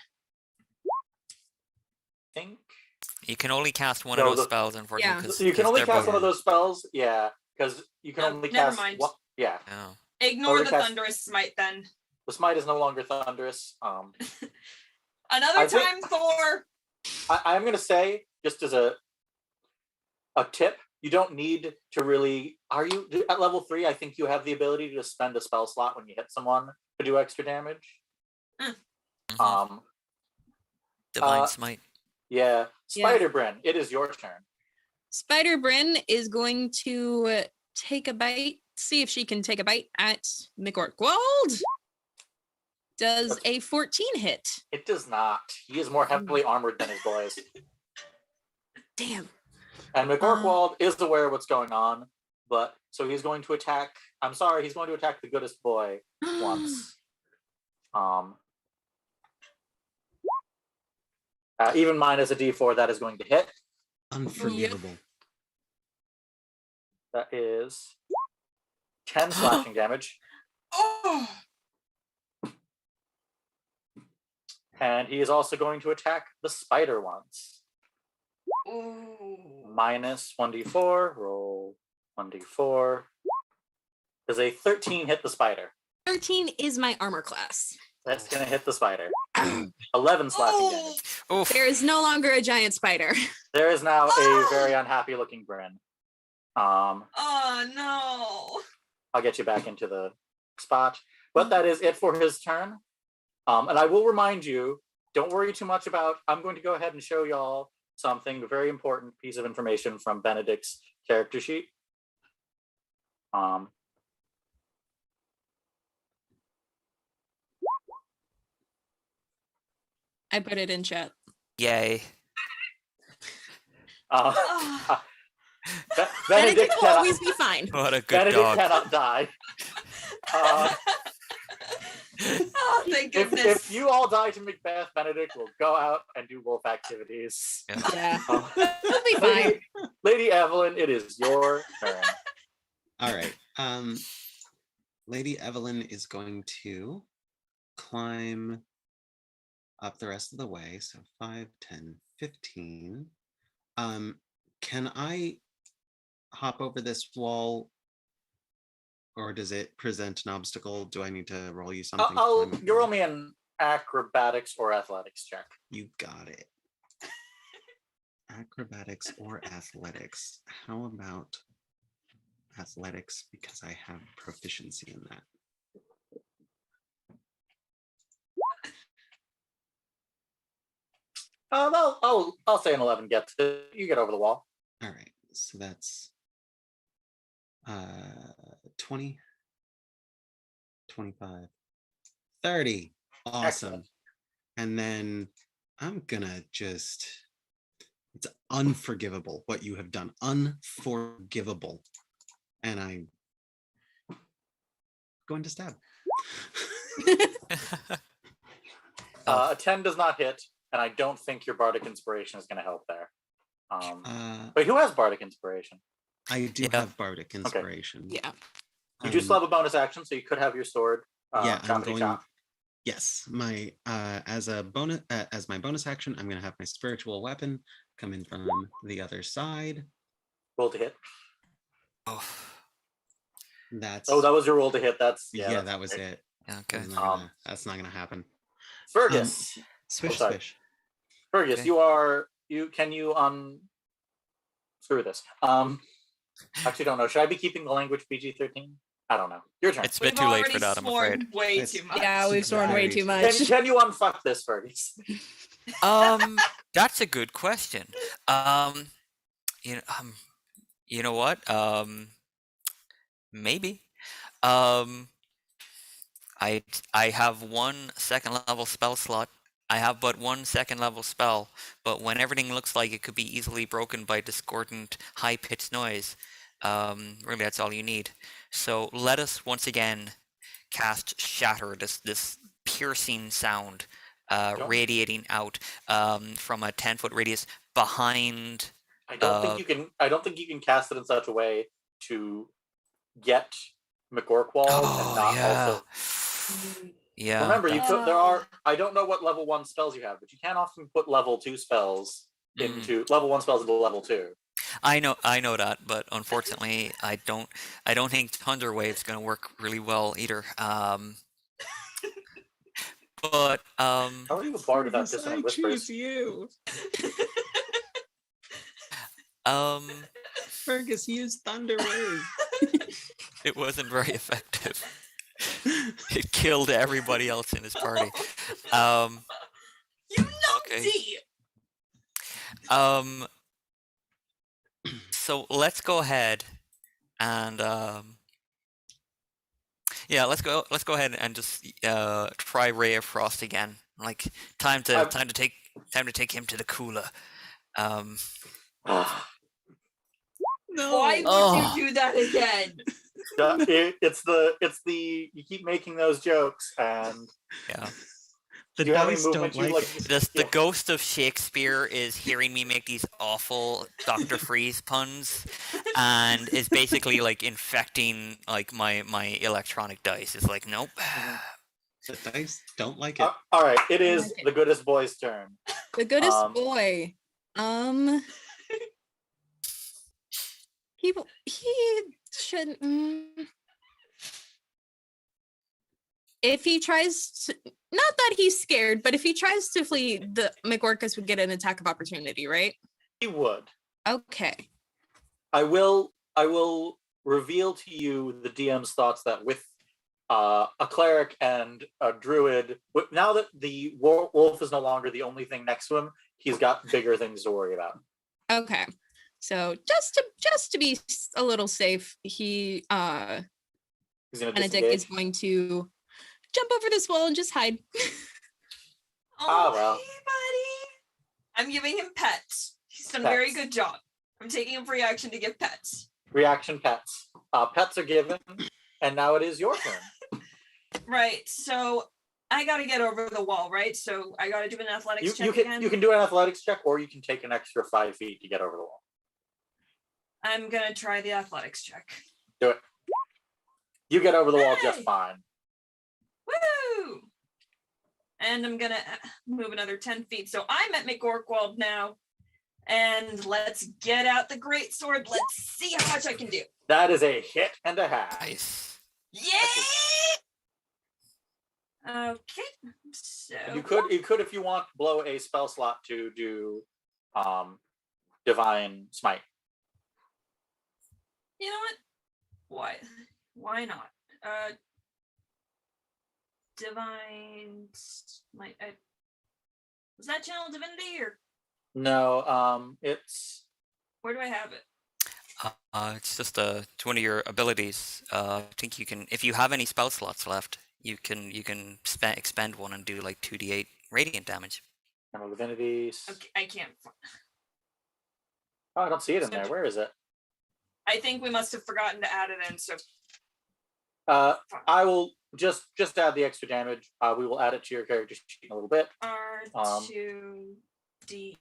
Think You can only cast one No, of those the- spells, unfortunately. Yeah. 'cause- so you can 'cause only they're cast one of bonus. those spells. Yeah, because you can No, only never cast mind. one. Yeah, Oh. Ignore the cast- Thunderous Smite then. the smite is no longer thunderous. Another I think- time, Thor. I'm going to say, just as a tip, you don't need to really. Are you at level 3? I think you have the ability to spend a spell slot when you hit someone to do extra damage. Mhm. Divine Smite. Yeah, Yeah. Spider Bryn, it is your turn. Spider Bryn is going to take a bite, see if she can take a bite at McCorkwald. Does a 14 hit? It does not. He is more heavily armored than his boys. Damn. And McCorkwald is aware of what's going on, but so he's going to attack. I'm sorry, he's going to attack the goodest boy once. Even minus a D4, that is going to hit. Unforgivable. That is 10 slashing damage. Oh, And he is also going to attack the spider once. ooh. Minus 1d4, roll 1d4. Does a 13 hit the spider? 13 is my armor class. That's going to hit the spider. 11 slashing Oh. damage. Oof. There is no longer a giant spider. There is now a very unhappy looking Bryn. Oh no. I'll get you back into the spot. But that is it for his turn. And I will remind you, don't worry too much about, I'm going to go ahead and show y'all something, a very important piece of information from Benedict's character sheet. I put it in chat. Yay. Oh, Benedict Benedict will cannot, always be fine. What a good Benedict dog. cannot die. Uh, oh thank if goodness. you all die to Macbeth, Benedict will go out and do wolf activities. Yeah. Yeah. Um, He'll be fine. Lady Eibhlin, it is your turn. All right. Lady Eibhlin is going to climb up the rest of the way. So 5, 10, 15. Can I hop over this wall, or does it present an obstacle? Do I need to roll you something? to climb up You the roll wall? me an acrobatics or athletics check. You got it. Acrobatics or athletics? How about athletics, because I have proficiency in that? I'll say an 11 gets it. You get over the wall. All right, so that's 20, 25, 30. Awesome. Excellent. And then I'm gonna just, it's unforgivable what you have done. Unforgivable. And I'm going to stab. A 10 does not hit, and I don't think your bardic inspiration is going to help there. Wait, who has bardic inspiration? I do Yeah. have bardic inspiration. Yeah. You do still have a bonus action, so you could have your sword. Yeah, I'm choppity going. chop. Yes, my as a bonus as my bonus action, I'm going to have my spiritual weapon come in from the other side. Roll to hit. Oh, That's Oh, that was your roll to hit. That's yeah, that was great. it. okay. That's not gonna happen. Fergus. Swish, sorry. swish. Fergus, Okay. can you screw this. Actually don't know. Should I be keeping the language PG-13? I don't know. Your turn. It's a bit We've too late already for that, I'm sworn afraid. way It's- too much. Yeah, we've sworn way too much. Can you unfuck this, Fergus? That's a good question. You know, you know what? Maybe. I have one second level spell slot. I have but one second level spell, but when everything looks like it could be easily broken by discordant, high pitched noise, really that's all you need. So let us once again cast Shatter, this piercing sound radiating out from a 10-foot radius behind. I don't think you can cast it in such a way to get McGorkwald and not also. Yeah. Remember, I don't know what level 1 spells you have, but you can often put level 2 spells into level 1 spells into level 2. I know that, but unfortunately, I don't think Thunder Wave's going to work really well either. But how are you a bard without dissonant whispers? You. Fergus used Thunder Wave. It wasn't very effective. It killed everybody else in his party. You naughty! Okay. So let's go ahead and let's go ahead and just try Ray of Frost again. Like time to take him to the cooler. No. Why would you do that again? It's the you keep making those jokes and The do you have any dice don't movement you like like? The ghost of Shakespeare is hearing me make these awful Dr. Freeze puns, and is basically like infecting like my electronic dice. It's like, nope. The dice don't like it. All right, it is the goodest boy's turn. The goodest boy. He should. If he tries to, not that he's scared, but if he tries to flee, the McOrcus would get an attack of opportunity, right? He would. Okay. I will reveal to you the DM's thoughts that with a cleric and a druid, now that the wolf is no longer the only thing next to him, he's got bigger things to worry about. Okay. So just to be a little safe, Benedict is going to jump over this wall and just hide. Well. Hey, buddy. I'm giving him pets. He's done a very good job. I'm taking him for reaction to give pets. Reaction pets. Pets are given, and now it is your turn. Right. So I got to get over the wall, right? So I got to do an athletics check again. You can do an athletics check, or you can take an extra 5 feet to get over the wall. I'm going to try the athletics check. Do it. You get over the wall just fine. Woo! And I'm going to move another 10 feet. So I'm at McGorkwald now. And let's get out the greatsword. Let's see how much I can do. That is a hit and a half. Nice. Yeah! Okay. So You could, if you want, blow a spell slot to do Divine Smite. You know what? Why not? Divine Smite. Was that Channel Divinity or? No, it's. Where do I have it? It's just it's one of your abilities. I think you can, if you have any spell slots left, you can expend one and do like 2d8 radiant damage. Channel Divinities. Okay, I can't. Oh, I don't see it in there. Where is it? I think we must have forgotten to add it in. So. I will just add the extra damage. We will add it to your character sheet in a little bit. R2D8.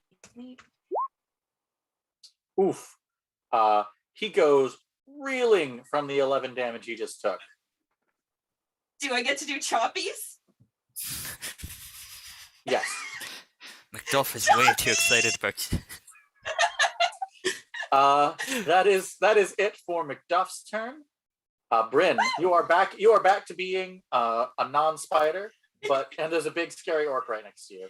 Oof. He goes reeling from the 11 damage he just took. Do I get to do choppies? Yes. MacDuff is way too excited about that is it for MacDuff's turn. Bryn, you are back to being a non-spider, and there's a big scary orc right next to you.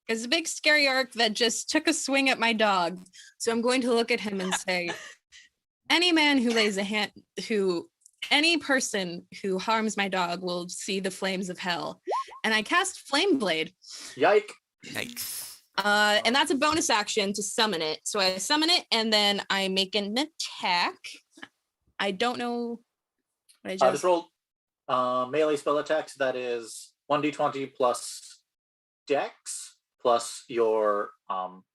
There's a big scary orc that just took a swing at my dog. So I'm going to look at him and say, any person who harms my dog will see the flames of hell. And I cast Flame Blade. Yikes. And that's a bonus action to summon it. So I summon it and then I make an attack. I don't know what I just rolled melee spell attacks. That is 1d20 plus dex plus your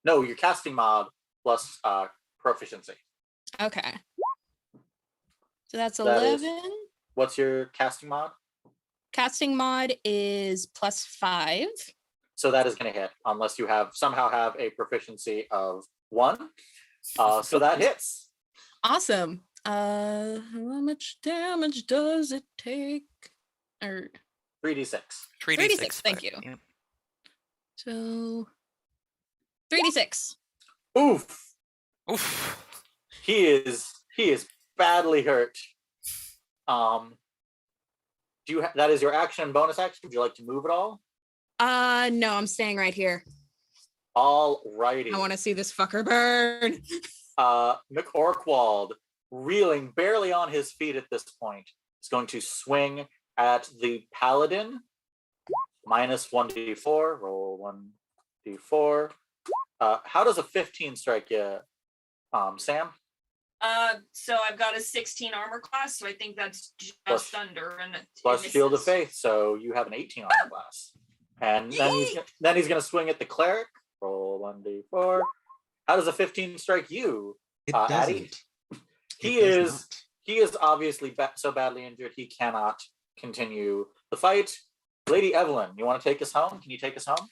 your casting mod plus proficiency. Okay. So that's 11. What's your casting mod? spellcasting mod is +5. So that is going to hit unless you somehow have a proficiency of 1. So that hits. Awesome. How much damage does it take? Or 3d6. 3d6, thank you. Yep. So 3d6. Oof. Oof. He is badly hurt. That is your action and bonus action? Would you like to move at all? No, I'm staying right here. All righty. I want to see this fucker burn. McOrkwald, reeling barely on his feet at this point, is going to swing at the paladin. Minus 1d4. Roll 1d4. How does a 15 strike you, Sam? So I've got a 16 armor class, so I think that's just under. And Plus Shield of Faith, so you have an 18 armor class. And then he's going to swing at the cleric. Roll 1d4. How does a 15 strike you, It Addie? doesn't. He is obviously so badly injured he cannot continue the fight. Lady Eibhlin, you want to take us home? Can you take us home?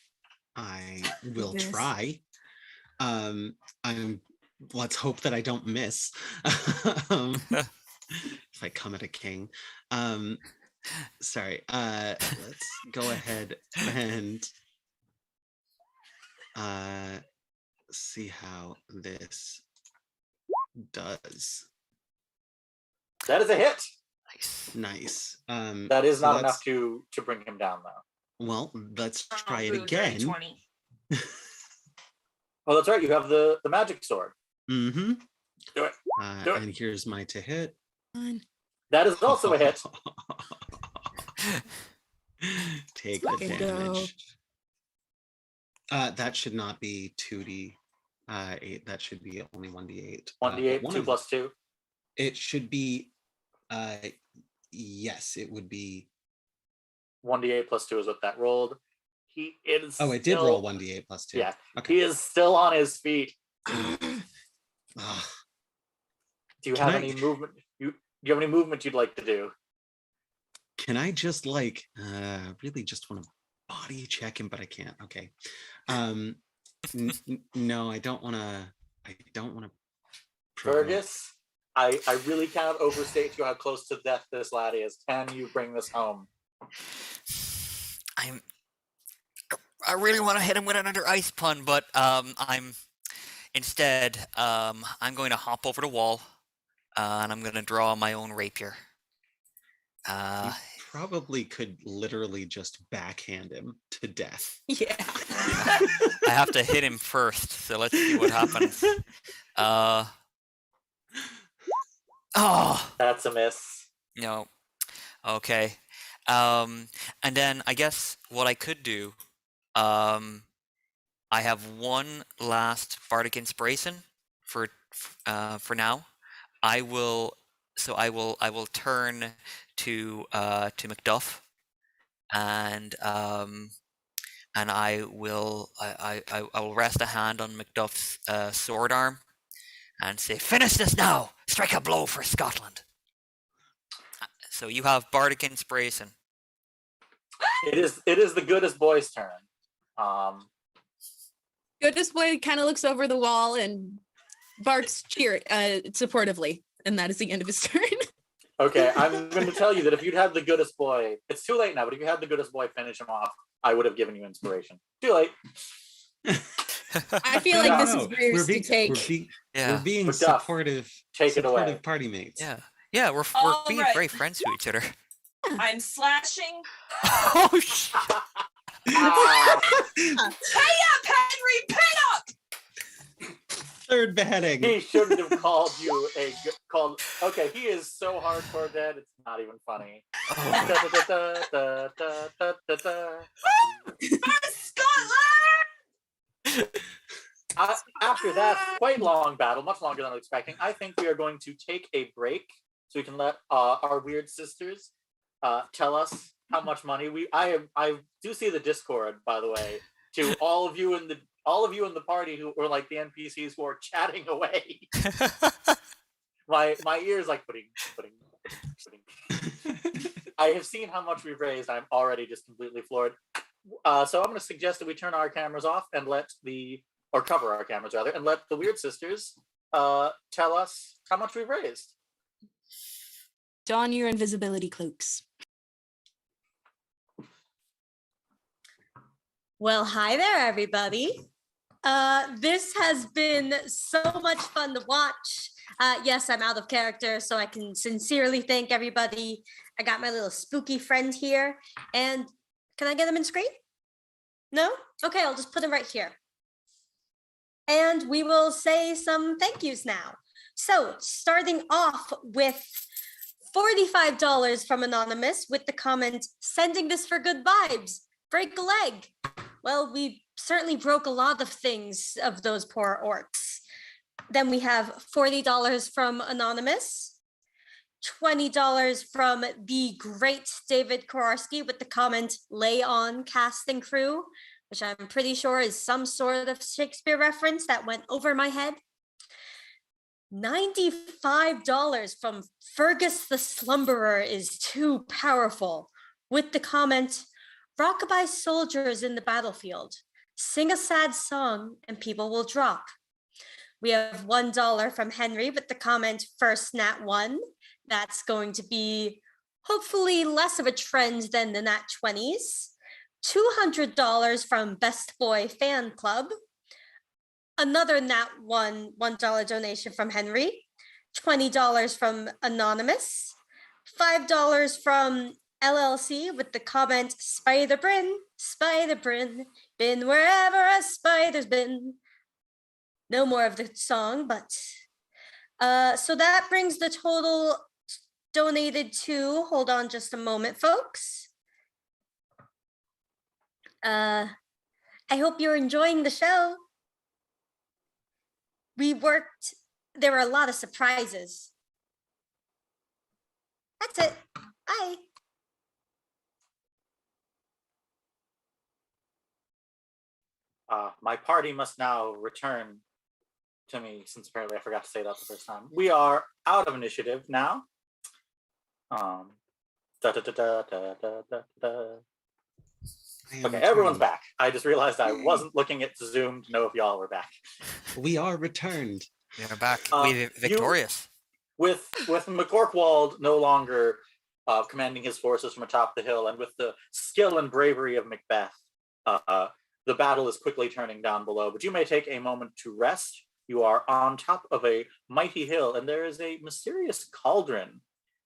I will Goodness. try. Let's hope that I don't miss. If I come at a king. Sorry. Let's go ahead and see how this does. That is a hit. Nice. That is so not that's- enough to bring him down, though. Well, let's try it Ooh, dirty again. 20. Oh, that's right. You have the magic sword. Mm-hmm. Do it. Do it. And here's my to hit. That is also a hit. Take the Fucking go. damage. That should not be 2d 8. That should be only 1d8. 1d8, one 2 of- plus 2. It should be. Yes, it would be. 1d8 plus 2 is what that rolled. He is. Oh, it did still- roll 1d8 plus 2. Yeah. Okay. He is still on his feet. Ah, Do you Can have I- any movement? Do you have any movement you'd like to do? can I just really just want to body check him, but I can't. Okay. No, I don't want to. Fergus, I really cannot overstate to you how close to death this lad is. Can you bring this home? I really want to hit him with another ice pun, but I'm going to hop over the wall, and I'm going to draw my own rapier. You probably could literally just backhand him to death. Yeah. I have to hit him first, so let's see what happens. Oh That's a miss. no, okay. And then I guess what I could do, I have one last bardic inspiration for now. I will turn to Macduff, and I will rest a hand on Macduff's sword arm and say, "Finish this now! Strike a blow for Scotland." So you have bardic inspiration. It is the goodest boy's turn. Goodness boy kind of looks over the wall and barks supportively, and that is the end of his turn. Okay, I'm going to tell you that if you'd had the goodest boy, it's too late now, but if you had the goodest boy finish him off, I would have given you inspiration. Too late. I feel like this is Greer's to take. We're being Macduff, supportive. take it away. Supportive party mates. Yeah, we're All being right. very friends to each other. I'm slashing. Oh shit! Ah, Pay up, Henry! Pay up! Third beheading. he shouldn't have called you called. Okay, he is so hardcore dead, it's not even funny. For Scotland! After that quite long battle, much longer than I was expecting, I think we are going to take a break so we can let our weird sisters tell us how much money I do see the Discord, by the way, to all of you in the party who were like the NPCs who are chatting away. my ears like putting. I have seen how much we've raised. I'm already just completely floored. So I'm going to suggest that we turn our cameras off and cover our cameras rather, and let the Weird Sisters tell us how much we've raised. Don your invisibility cloaks. Well, hi there, everybody. This has been so much fun to watch. Yes, I'm out of character, so I can sincerely thank everybody. I got my little spooky friend here, and can I get him in screen? No? Okay, I'll just put him right here. And we will say some thank yous now. So, starting off with $45 from Anonymous with the comment, sending this for good vibes, break a leg. Well, we certainly broke a lot of things of those poor orcs. Then we have $40 from Anonymous, $20 from the great David Kowarski with the comment, lay on cast and crew, which I'm pretty sure is some sort of Shakespeare reference that went over my head. $95 from Fergus the Slumberer is too powerful with the comment, rockabye soldiers in the battlefield, sing a sad song and people will drop. We have $1 from Henry with the comment, first nat 1. That's going to be hopefully less of a trend than the nat 20s. $200 from Best Boy Fan Club. Another nat $1 donation from Henry. $20 from Anonymous. $5 from LLC with the comment, Spider Bryn, been wherever a spider's been. No more of the song, but so that brings the total donated to, hold on just a moment, folks. I hope you're enjoying the show. There were a lot of surprises. That's it. Bye. My party must now return to me, since apparently I forgot to say that the first time. We are out of initiative now. Okay, everyone's back. I just realized I wasn't looking at Zoom to know if y'all were back. We are returned. We're back. We're victorious. With McCorkwald no longer commanding his forces from atop the hill, and with the skill and bravery of Macbeth, the battle is quickly turning down below. But you may take a moment to rest. You are on top of a mighty hill, and there is a mysterious cauldron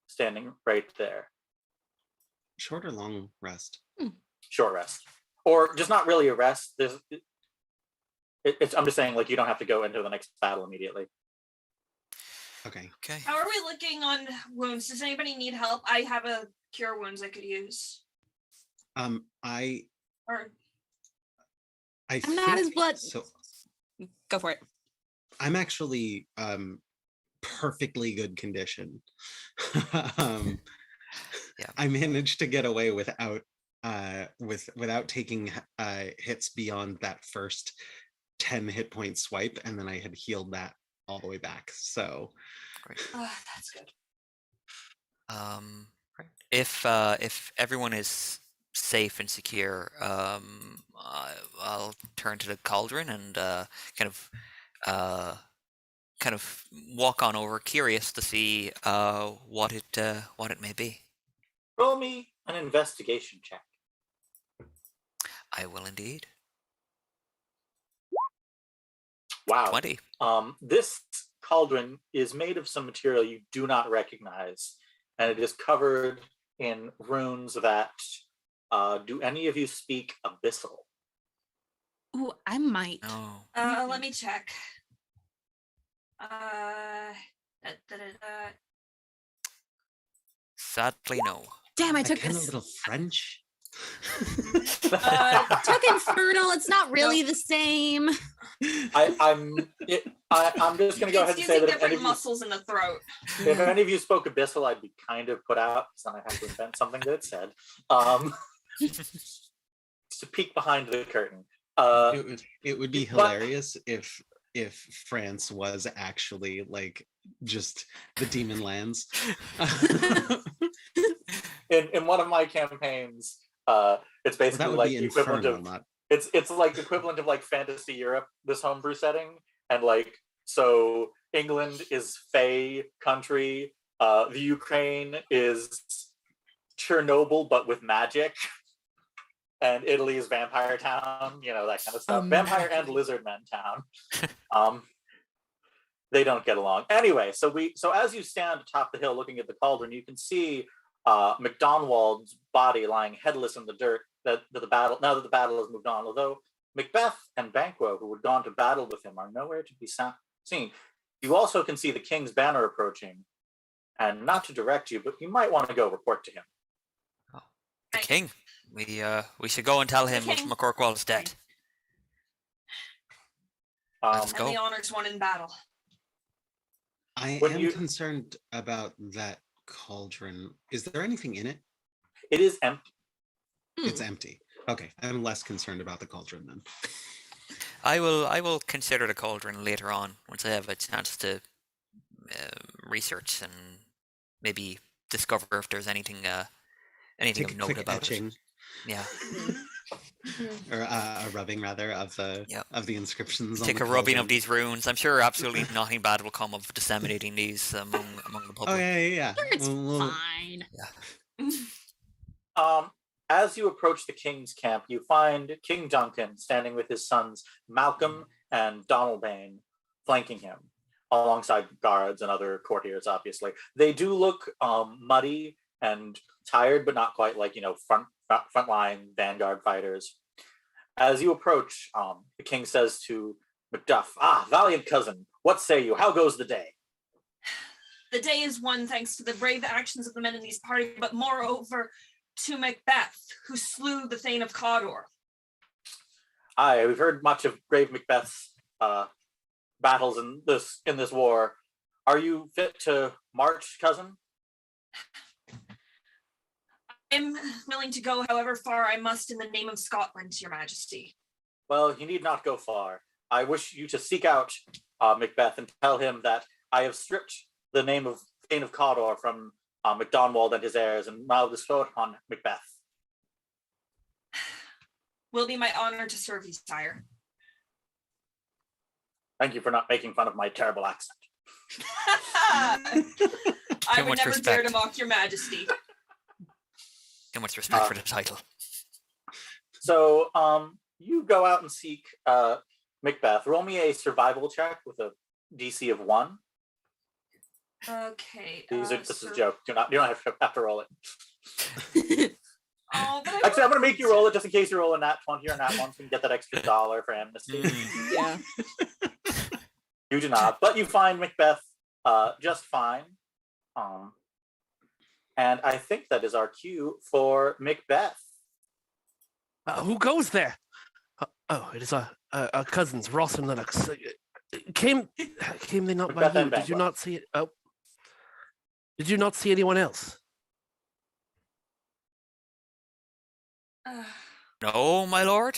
standing right there. Short or long rest? Short rest, or just not really a rest. I'm just saying, like, you don't have to go into the next battle immediately. Okay. How are we looking on wounds? Does anybody need help? I have a cure wounds I could use. I'm not as blood. So Go for it. I'm actually perfectly good condition. I managed to get away without taking hits beyond that first 10 hit point swipe, and then I had healed that all the way back. So great. That's good. If everyone is safe and secure, I'll turn to the cauldron and kind of walk on over, curious to see what it may be. Roll me an investigation check. I will indeed. Wow. 20. This cauldron is made of some material you do not recognize, and it is covered in runes that do any of you speak Abyssal? Ooh, I might. No. Let me check. Sadly, no. Damn, I I took can a this. little French. Took Infernal. It's not really the same. I'm just going to go ahead and say that if any, different of you, muscles in the throat. if any of you spoke Abyssal, I'd be kind of put out, because then I'd have to invent something that it said. To peek behind the curtain. It would be hilarious if France was actually like just the demon lands. in one of my campaigns, it's Well, basically that would like be the equivalent infernal, of not it's like the equivalent of like fantasy Europe, this homebrew setting, and like so England is Fey country, the Ukraine is Chernobyl but with magic, and Italy is vampire town, that kind of stuff. Vampire and lizard men town. They don't get along. Anyway, so as you stand atop the hill looking at the cauldron, you can see McDonwald's body lying headless in the dirt. Now that the battle has moved on, although Macbeth and Banquo, who had gone to battle with him, are nowhere to be seen. You also can see the king's banner approaching, and not to direct you, but you might want to go report to him. Oh, the king. We should go and tell him McCorkwall's dead. Let's go. And the honors won in battle. I am concerned about that cauldron. Is there anything in it? It is empty. It's empty. Okay, I'm less concerned about the cauldron then. I will consider the cauldron later on once I have a chance to research and maybe discover if there's anything of note about it. Yeah. Or a rubbing rather of the inscriptions. Take a rubbing of these runes. I'm sure absolutely nothing bad will come of disseminating these among the public. Oh yeah. It's fine. Yeah. As you approach the king's camp, you find King Duncan standing with his sons Malcolm and Donalbain flanking him, alongside guards and other courtiers. Obviously, they do look muddy and tired, but not quite like frontline vanguard fighters. As you approach, the king says to Macduff, valiant cousin, what say you? How goes the day? The day is won thanks to the brave actions of the men in these parties, but moreover to Macbeth, who slew the Thane of Cawdor. Aye, we've heard much of brave Macbeth's battles in this war. Are you fit to march, cousin? I'm willing to go however far I must in the name of Scotland, Your Majesty. Well, you need not go far. I wish you to seek out Macbeth and tell him that I have stripped the name of Thane of Cawdor from MacDonwald and his heirs, and now bestow it on Macbeth. Will be my honor to serve you, sire. Thank you for not making fun of my terrible accent. I would never dare to mock Your Majesty. Too much respect for the title. So, you go out and seek Macbeth. Roll me a survival check with a DC of 1. Okay. This is a joke. You don't have to roll it. Actually, I'm going to make you roll it just in case you roll a nat 20 or nat 1, so you can get that extra $1 for Amnesty. Yeah. You do not, but you find Macbeth just fine. And I think that is our cue for Macbeth. Who goes there? It is our cousins, Ross and Lennox. Came they not by you? Did you not see it? Oh. Did you not see anyone else? No, my lord.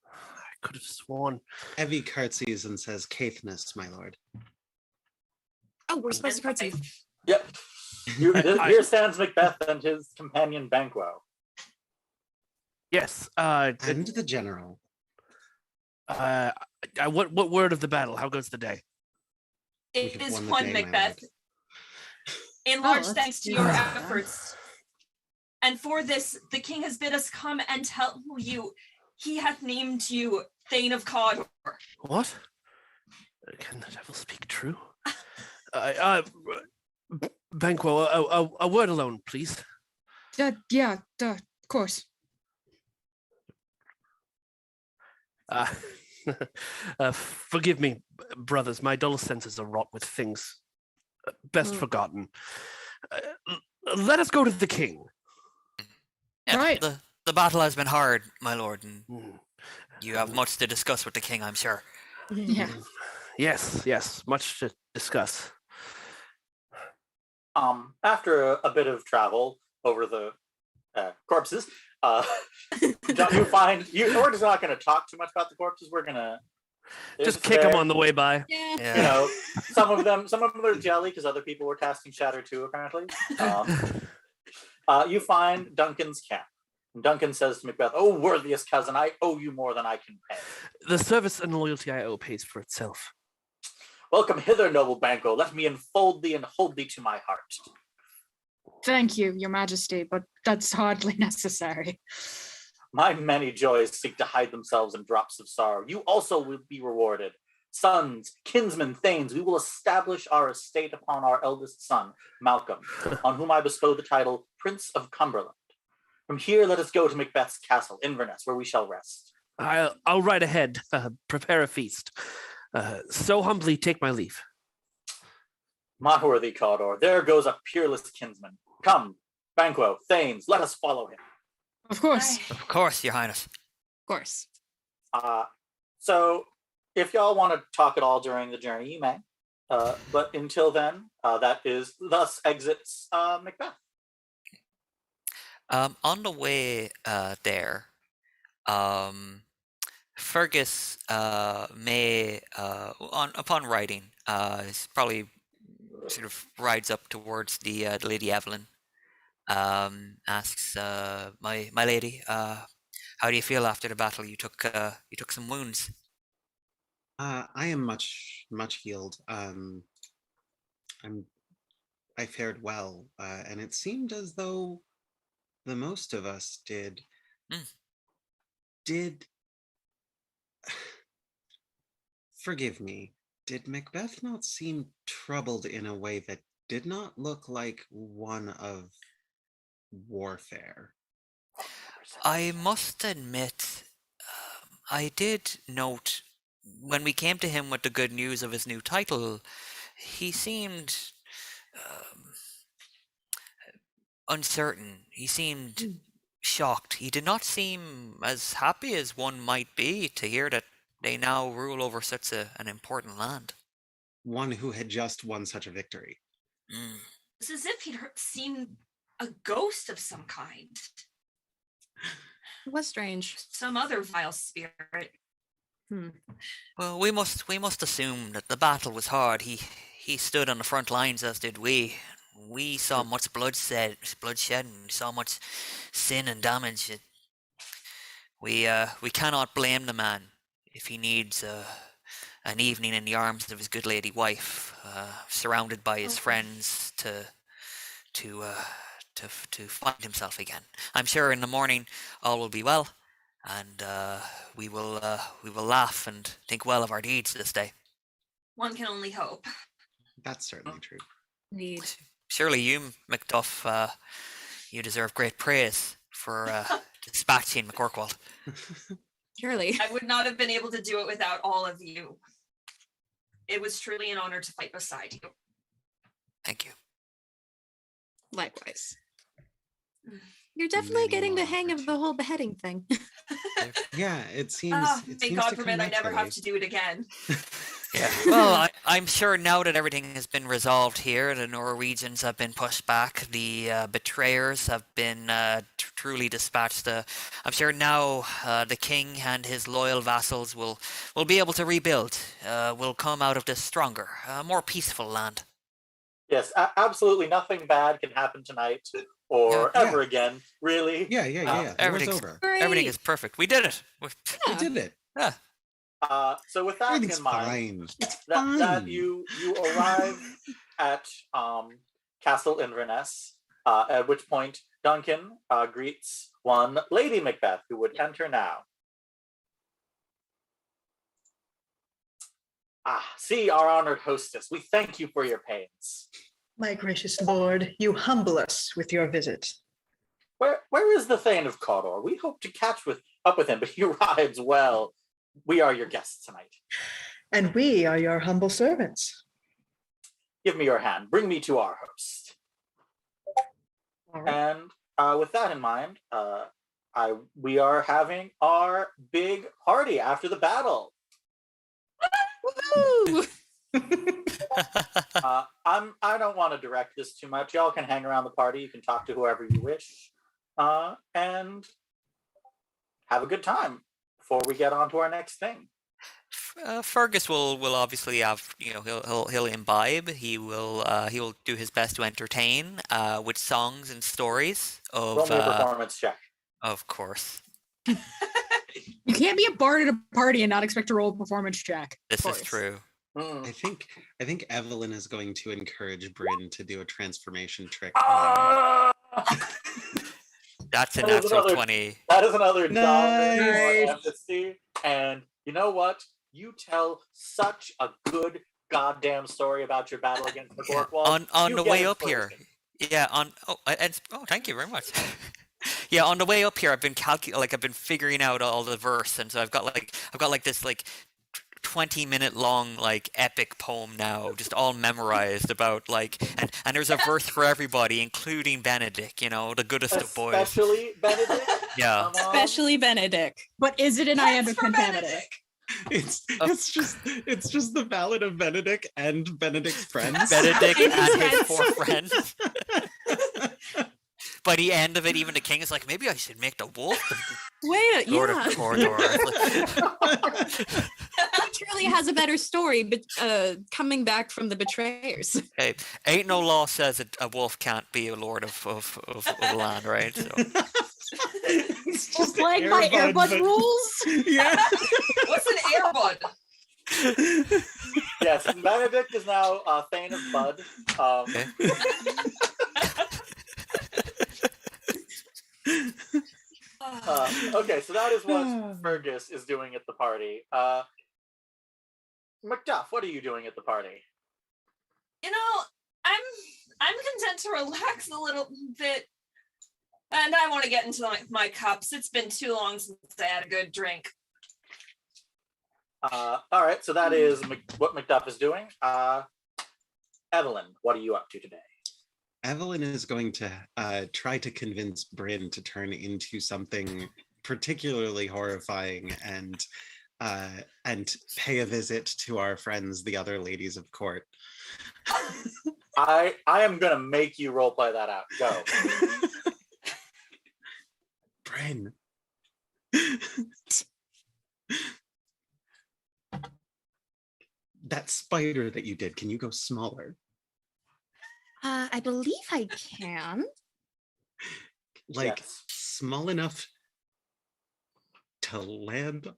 I could have sworn. Evie curtsies and says, Caithness, my lord. Oh, we're supposed to curtsy. Yep. Here stands Macbeth and his companion Banquo. Yes. And the general. What word of the battle? How goes the day? It is won, Macbeth. In large thanks to your efforts. And for this, the king has bid us come and tell you he hath named you Thane of Cawdor. What? Can the devil speak true? Banquo, a word alone, please. Yeah, of course. Forgive me, brothers. My dull senses are wrought with things best forgotten. Let us go to the king. Yeah, right. The battle has been hard, my lord, and you have much to discuss with the king, I'm sure. Yeah. Yes, much to discuss. After a bit of travel over the corpses, you find we're just not going to talk too much about the corpses. We're going to just kick them on the way by. Yeah. Some of them are jelly because other people were casting shatter too, apparently. You find Duncan's camp. And Duncan says to Macbeth, "Oh, worthiest cousin, I owe you more than I can pay. The service and loyalty I owe pays for itself. Welcome hither, noble Banquo. Let me enfold thee and hold thee to my heart." Thank you, your majesty, but that's hardly necessary. My many joys seek to hide themselves in drops of sorrow. You also will be rewarded. Sons, kinsmen, thanes, we will establish our estate upon our eldest son, Malcolm, on whom I bestow the title Prince of Cumberland. From here, let us go to Macbeth's castle, Inverness, where we shall rest. I'll ride ahead, prepare a feast. So humbly take my leave. My worthy Cawdor, there goes a peerless kinsman. Come, Banquo, thanes, let us follow him. Of course. Of course, Your Highness. Of course. So, if y'all want to talk at all during the journey, you may. But until then, thus exits Macbeth. On the way there, Fergus may, upon riding, probably sort of rides up towards the Lady Eibhlin. Asks, my lady, how do you feel after the battle? You took some wounds. I am much healed. I fared well, and it seemed as though the most of us did. Forgive me. Did Macbeth not seem troubled in a way that did not look like one of warfare? I must admit, I did note when we came to him with the good news of his new title, he seemed uncertain. He seemed shocked. He did not seem as happy as one might be to hear that they now rule over such an important land. One who had just won such a victory. It's as if he'd seen a ghost of some kind. It was strange. Some other vile spirit. Well, we must assume that the battle was hard. He stood on the front lines, as did we. We saw much bloodshed, and saw much sin and damage. We cannot blame the man if he needs an evening in the arms of his good lady wife, surrounded by his friends to find himself again. I'm sure in the morning all will be well, and we will laugh and think well of our deeds this day. One can only hope. That's certainly true. Indeed. Surely you, Macduff, you deserve great praise for dispatching McCorkwald. Surely. I would not have been able to do it without all of you. It was truly an honor to fight beside you. Thank you. Likewise. You're definitely getting the hang of the whole beheading thing. Yeah, it seems. May God forbid I never have to do it again. Yeah. Well, I'm sure now that everything has been resolved here, the Norwegians have been pushed back, the betrayers have been truly dispatched. I'm sure now the king and his loyal vassals will be able to rebuild. Will come out of this stronger, more peaceful land. Yes, absolutely nothing bad can happen tonight or ever again, really. Yeah. Everything's over. Everything is perfect. We did it. We did it. Yeah. So with that in mind, that you arrive at Castle Inverness, at which point Duncan greets one Lady Macbeth, who would enter now. See our honored hostess. We thank you for your pains. My gracious lord, you humble us with your visit. Where is the Thane of Cawdor? We hope to catch up with him, but he rides well. We are your guests tonight. And we are your humble servants. Give me your hand. Bring me to our host. Right. And with that in mind, we are having our big party after the battle. Woohoo! I don't want to direct this too much. Y'all can hang around the party. You can talk to whoever you wish, and have a good time before we get on to our next thing. Fergus will obviously have, he'll imbibe. He will do his best to entertain with songs and stories Roll of me a performance check. of course. You can't be a bard at a party and not expect to roll a performance check. This is true. I think Eibhlin is going to encourage Bryn to do a transformation trick. That's a natural 20. That is another Nice. amnesty. And you know what? You tell such a good goddamn story about your battle against the Gorkwall. On the way up here. Yeah, thank you very much. Yeah, on the way up here, I've been I've been figuring out all the verse, and so I've got this 20-minute long epic poem now, just all memorized about and there's a verse for everybody, including Benedict, the goodest of boys. Especially Benedict. Yeah. Especially Benedict. But is it an iambic pentameter? It's just the ballad of Benedict and Benedict's friends. Benedict and his 4 friends. By the end of it, even the king is like, maybe I should make the wolf the Lord of the Corridor. Truly has a better story, but coming back from the betrayers. Hey, ain't no law says a wolf can't be a lord of the land, right? So. It's just like my Airbud rules. Yeah. What's an Airbud? Yes, Benedict is now Thane of Bud. Okay. Okay, so that is what Fergus is doing at the party. MacDuff, what are you doing at the party? I'm content to relax a little bit, and I want to get into my cups. It's been too long since I had a good drink. All right, so that is what MacDuff is doing. Eibhlin, what are you up to today? Eibhlin is going to try to convince Bryn to turn into something particularly horrifying and pay a visit to our friends, the other ladies of court. I am gonna make you roleplay that out. Go. Bryn. That spider that you did, can you go smaller? I believe I can. Yes. Small enough to land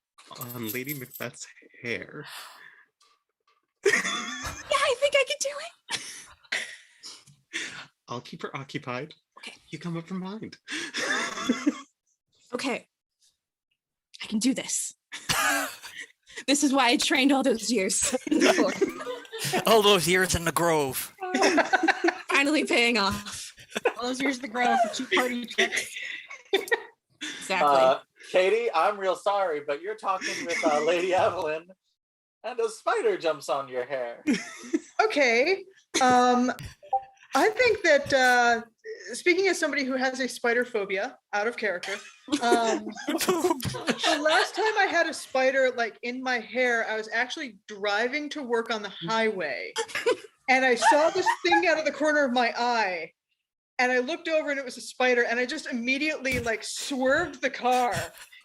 on Lady Macbeth's hair. Yeah, I think I can do it. I'll keep her occupied. Okay. You come up from behind. Okay. I can do this. This is why I trained all those years. All those years in the Grove. Finally paying off. All those years to grow for cheap party tricks. Exactly. Katie, I'm real sorry, but you're talking with Lady Eibhlin, and a spider jumps on your hair. Okay. I think that speaking as somebody who has a spider phobia, out of character, the last time I had a spider in my hair, I was actually driving to work on the highway, and I saw this thing out of the corner of my eye, and I looked over and it was a spider, and I just immediately swerved the car.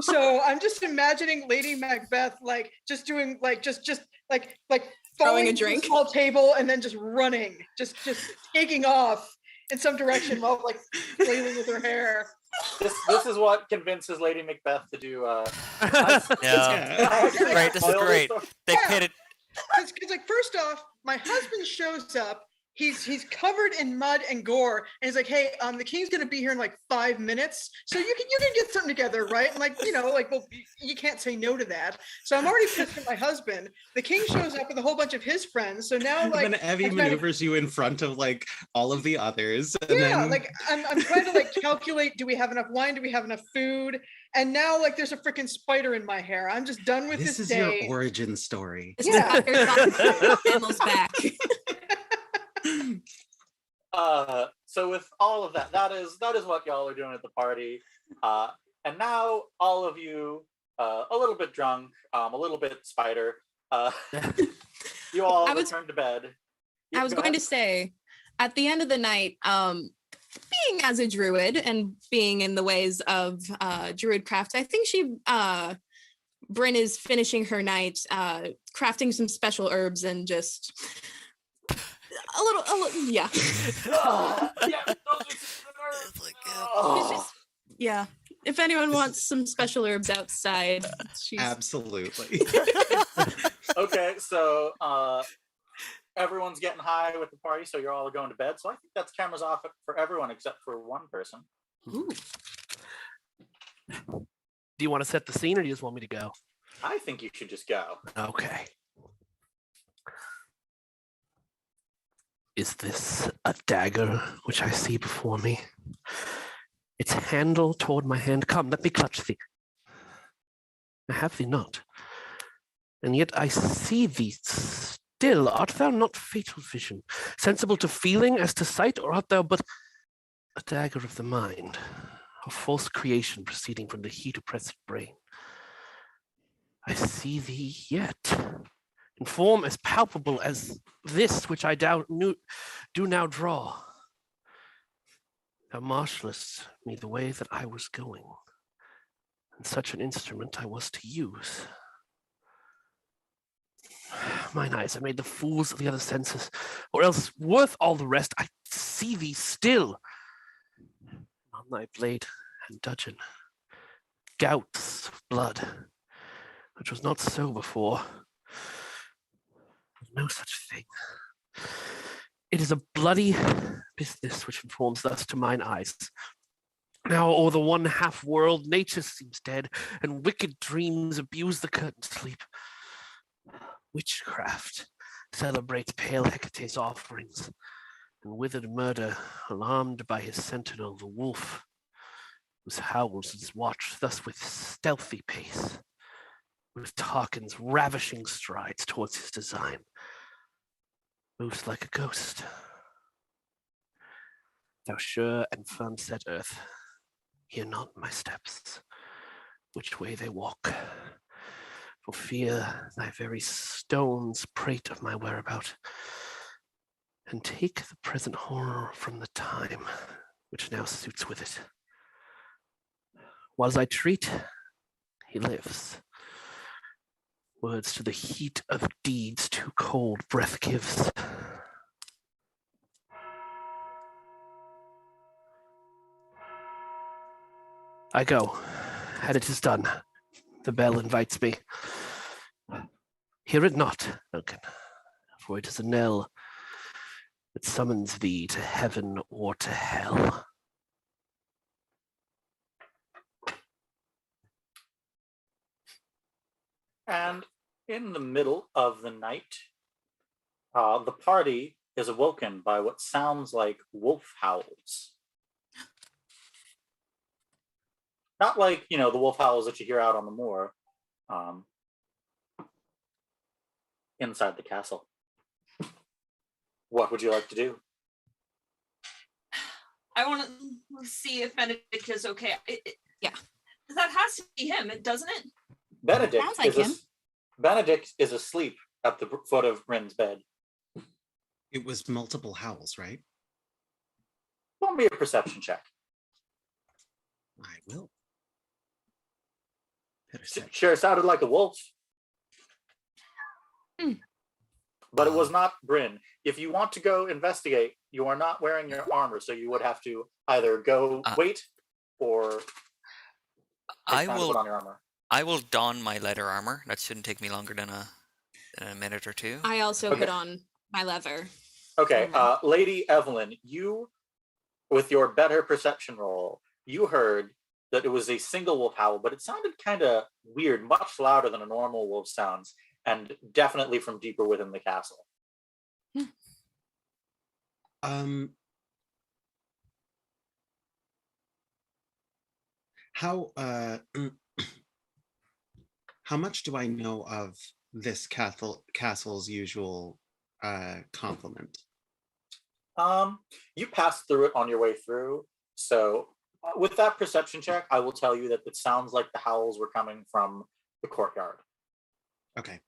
So I'm just imagining Lady Macbeth just doing just throwing a to the drink, small table, and then just running, just taking off in some direction while flailing with her hair. This is what convinces Lady Macbeth to do. Yeah. Great. This is great. They pitted. Because first off, my husband shows up. He's covered in mud and gore, and he's like, "Hey, the king's gonna be here in 5 minutes, so you can get something together, right?" And well, you can't say no to that. So I'm already pissed at my husband. The king shows up with a whole bunch of his friends, so now then Evie maneuvers you in front of all of the others. And yeah, then... I'm trying to calculate: do we have enough wine? Do we have enough food? And now there's a freaking spider in my hair. I'm just done with this day. This is your origin story. Yeah. Emma's back. So with all of that, that is what y'all are doing at the party. And now all of you, a little bit drunk, a little bit spider, you all return to bed. I was going to say, at the end of the night, being as a druid and being in the ways of druid craft, I think she Bryn is finishing her night, crafting some special herbs and just a little, yeah. Yeah. If anyone wants some special herbs outside, she's... Absolutely. Okay, so everyone's getting high with the party, so you're all going to bed. So I think that's cameras off for everyone except for one person. Ooh. Do you want to set the scene, or do you just want me to go? I think you should just go. Okay. Is this a dagger which I see before me? Its handle toward my hand. Come, let me clutch thee. I have thee not. And yet I see thee still. Art thou not fatal vision, sensible to feeling as to sight, or art thou but a dagger of the mind, a false creation proceeding from the heat-oppressed brain? I see thee yet, in form as palpable as this which I do now draw. Thou marshalest me the way that I was going, and such an instrument I was to use. Mine eyes have made the fools of the other senses, or else worth all the rest, I see thee still. On thy blade and dudgeon, gouts of blood, which was not so before. No such thing. It is a bloody business which informs thus to mine eyes. Now o'er the one half world nature seems dead, and wicked dreams abuse the curtained sleep. Witchcraft celebrates pale Hecate's offerings, and withered murder, alarmed by his sentinel, the wolf, whose howls his watch thus with stealthy pace, with Tarquin's ravishing strides towards his design, moves like a ghost. Thou sure and firm set earth, hear not my steps, which way they walk, for fear thy very stones prate of my whereabout, and take the present horror from the time which now suits with it. Whiles I treat, he lives. Words to the heat of deeds too cold breath gives. I go, and it is done. The bell invites me. Hear it not, Duncan, for it is a knell that summons thee to heaven or to hell. And in the middle of the night, the party is awoken by what sounds like wolf howls. Not like, the wolf howls that you hear out on the moor, inside the castle. What would you like to do? I want to see if Benedict is okay. Yeah. That has to be him, doesn't it? Benedict Sounds like him. Benedict is asleep at the foot of Bryn's bed. It was multiple howls, right? Won't be a perception check. I will. Sure, sounded like a wolf. But it was not Bryn. If you want to go investigate, you are not wearing your armor, so you would have to either go wait or I put will on your armor. I will don my leather armor. That shouldn't take me longer than a minute or two. I also put on my leather. Okay, Lady Eibhlin, you, with your better perception roll, you heard that it was a single wolf howl, but it sounded kind of weird, much louder than a normal wolf sounds, and definitely from deeper within the castle. How much do I know of this castle's usual complement? You passed through it on your way through, so with that perception check, I will tell you that it sounds like the howls were coming from the courtyard. Okay.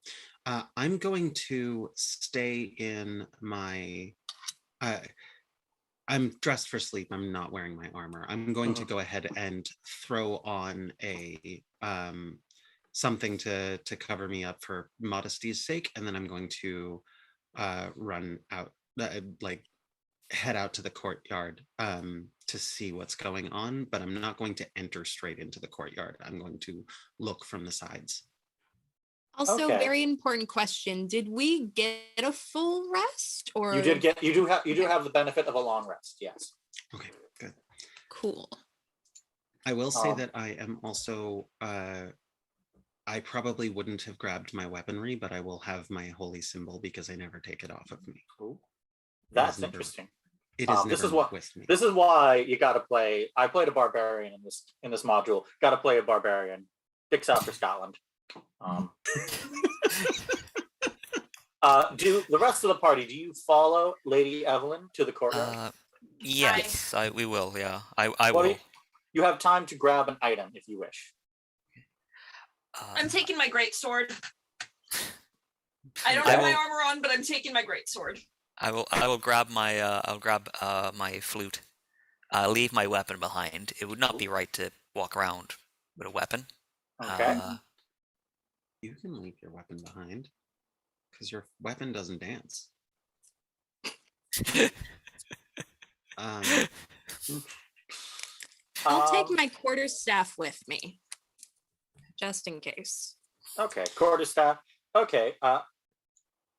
I'm going to stay in my... I'm dressed for sleep. I'm not wearing my armor. I'm going to go ahead and throw on a something to cover me up for modesty's sake, and then I'm going to run out, like head out to the courtyard to see what's going on, but I'm not going to enter straight into the courtyard. I'm going to look from the sides. Also, Okay. very important question. Did we get a full rest or You do have the benefit of a long rest, yes. Okay, good. Cool. I will say that I am also I probably wouldn't have grabbed my weaponry, but I will have my holy symbol because I never take it off of me. Ooh. That's interesting. It is this never is what with me. This is why you got to play. I played a barbarian in this module. Got to play a barbarian. Dicks out for Scotland. Do the rest of the party? Do you follow Lady Eibhlin to the courtyard? Yes, we will. Yeah, I will. You have time to grab an item if you wish. I'm taking my greatsword. I don't have my armor on, but I'm taking my greatsword. I will grab my my flute. Leave my weapon behind. It would not be right to walk around with a weapon. Okay. You can leave your weapon behind because your weapon doesn't dance. I'll take my quarterstaff with me, just in case. Okay, quarterstaff. Okay,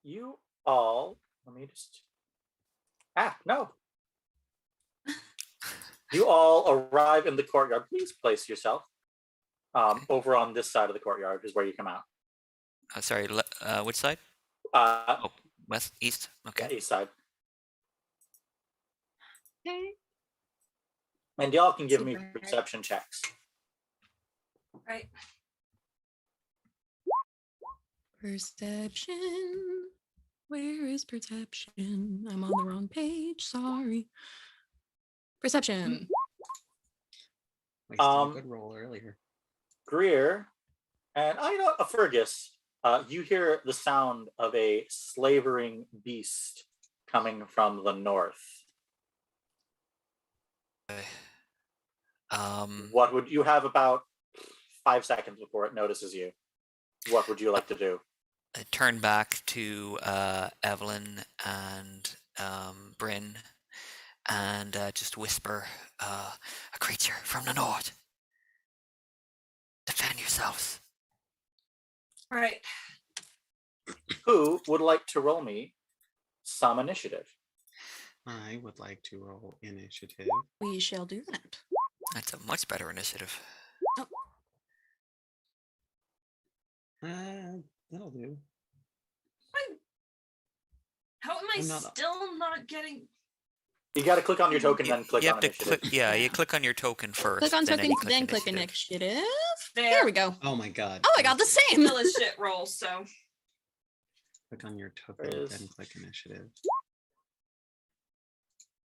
you all. Let me just. No. You all arrive in the courtyard. Please place yourself. Over on this side of the courtyard is where you come out. Sorry, which side? West, east. Okay. Yeah, east side. Okay. And y'all can give me perception checks. Right. Perception. Where is perception? I'm on the wrong page. Sorry. Perception. Wasted a good roll earlier. Greer and a Fergus. You hear the sound of a slavering beast coming from the north. What would you have about 5 seconds before it notices you? What would you like to do? I turn back to Eibhlin and Bryn and just whisper, a creature from the north. Defend yourselves. All right. Who would like to roll me some initiative? I would like to roll initiative. We shall do that. That's a much better initiative. Oh. That'll do. How am I still not getting? You got to click on your token, then click on initiative. You click on your token first. Click on token, then click initiative. There we go. Oh my god. Oh, I got the same. Still a shit roll, so. Click on your token, then click initiative.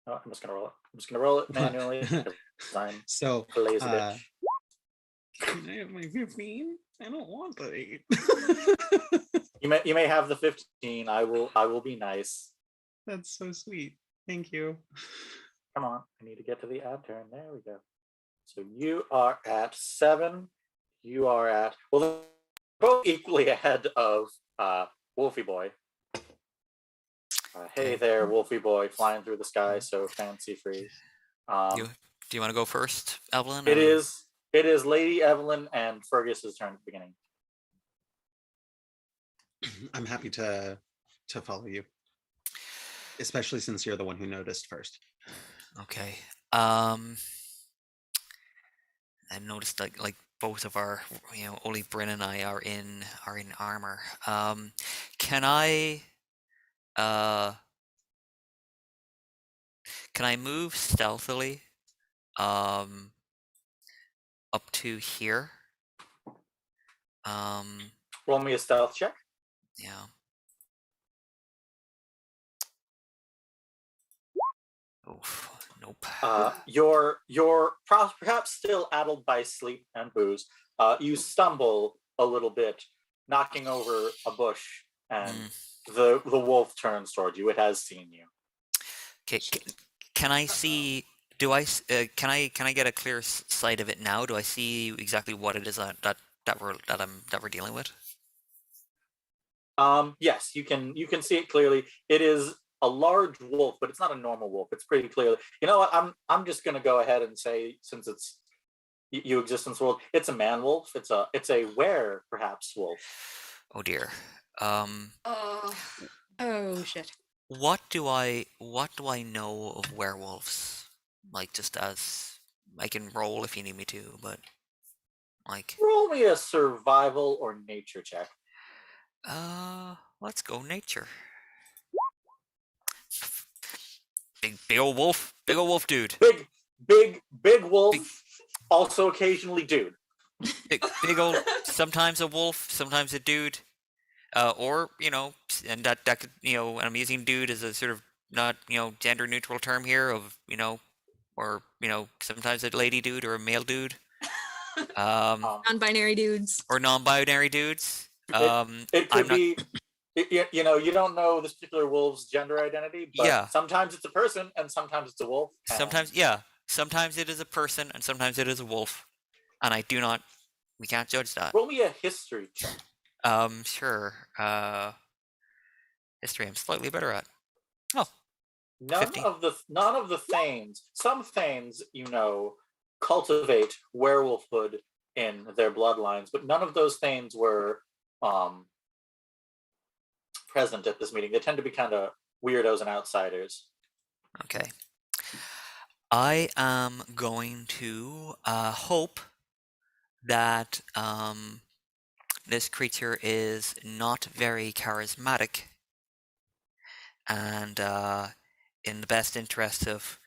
Oh, I'm just gonna roll it. I'm just gonna roll it manually. I'm so lazy bitch. Can I have my 15? I don't want the 8. You may have the 15. I will be nice. That's so sweet. Thank you. Come on, I need to get to the ad turn. There we go. So you are at 7. You are at they're both equally ahead of Wolfie Boy. Hey there, Wolfie Boy, flying through the sky, so fancy free. Do you want to go first, Eibhlin? It is Lady Eibhlin and Fergus's turn at the beginning. I'm happy to follow you, especially since you're the one who noticed first. Okay. I noticed like both of our, only Bryn and I are in armor. Can I move stealthily up to here? Roll me a stealth check. Yeah. Oof, nope. You're perhaps still addled by sleep and booze. You stumble a little bit, knocking over a bush, and the wolf turns toward you. It has seen you. Okay. Can I see? Can I get a clear sight of it now? Do I see exactly what it is that that we're dealing with? Yes, you can see it clearly. It is a large wolf, but it's not a normal wolf. It's pretty clearly. You know what? I'm just gonna go ahead and say, since it's you exist in this world, it's a man wolf. It's a were perhaps wolf. Oh dear. Oh shit. What do I know of werewolves? Like, just as I can roll if you need me to, but like, roll me a survival or nature check. Let's go nature. Big old wolf dude. Big wolf. Also occasionally dude. Big old. Sometimes a wolf, sometimes a dude. Or, and that could, and I'm using dude as a sort of not, gender neutral term here of, or, sometimes a lady dude or a male dude. Non-binary dudes. Or non-binary dudes. It could be, you don't know this particular wolf's gender identity, but sometimes it's a person and sometimes it's a wolf. Sometimes it is a person and sometimes it is a wolf. And we can't judge that. Roll me a history check. Sure. History I'm slightly better at. Oh. None 50. of the Thanes. Some Thanes, cultivate werewolfhood in their bloodlines, but none of those Thanes were present at this meeting. They tend to be kind of weirdos and outsiders. Okay. I am going to hope that this creature is not very charismatic, and in the best interest of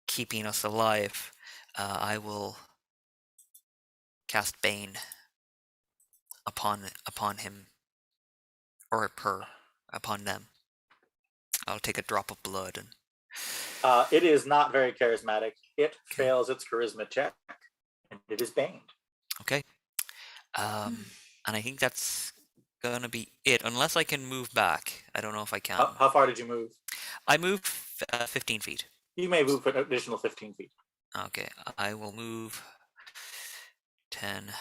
keeping us alive, I will cast Bane upon him, or upon them. I'll take a drop of blood and. It is not very charismatic. It fails its charisma check, and it is baned. Okay. And I think that's gonna be it, unless I can move back. I don't know if I can. How far did you move? I moved 15 feet. You may move an additional 15 feet. Okay, I will move 10,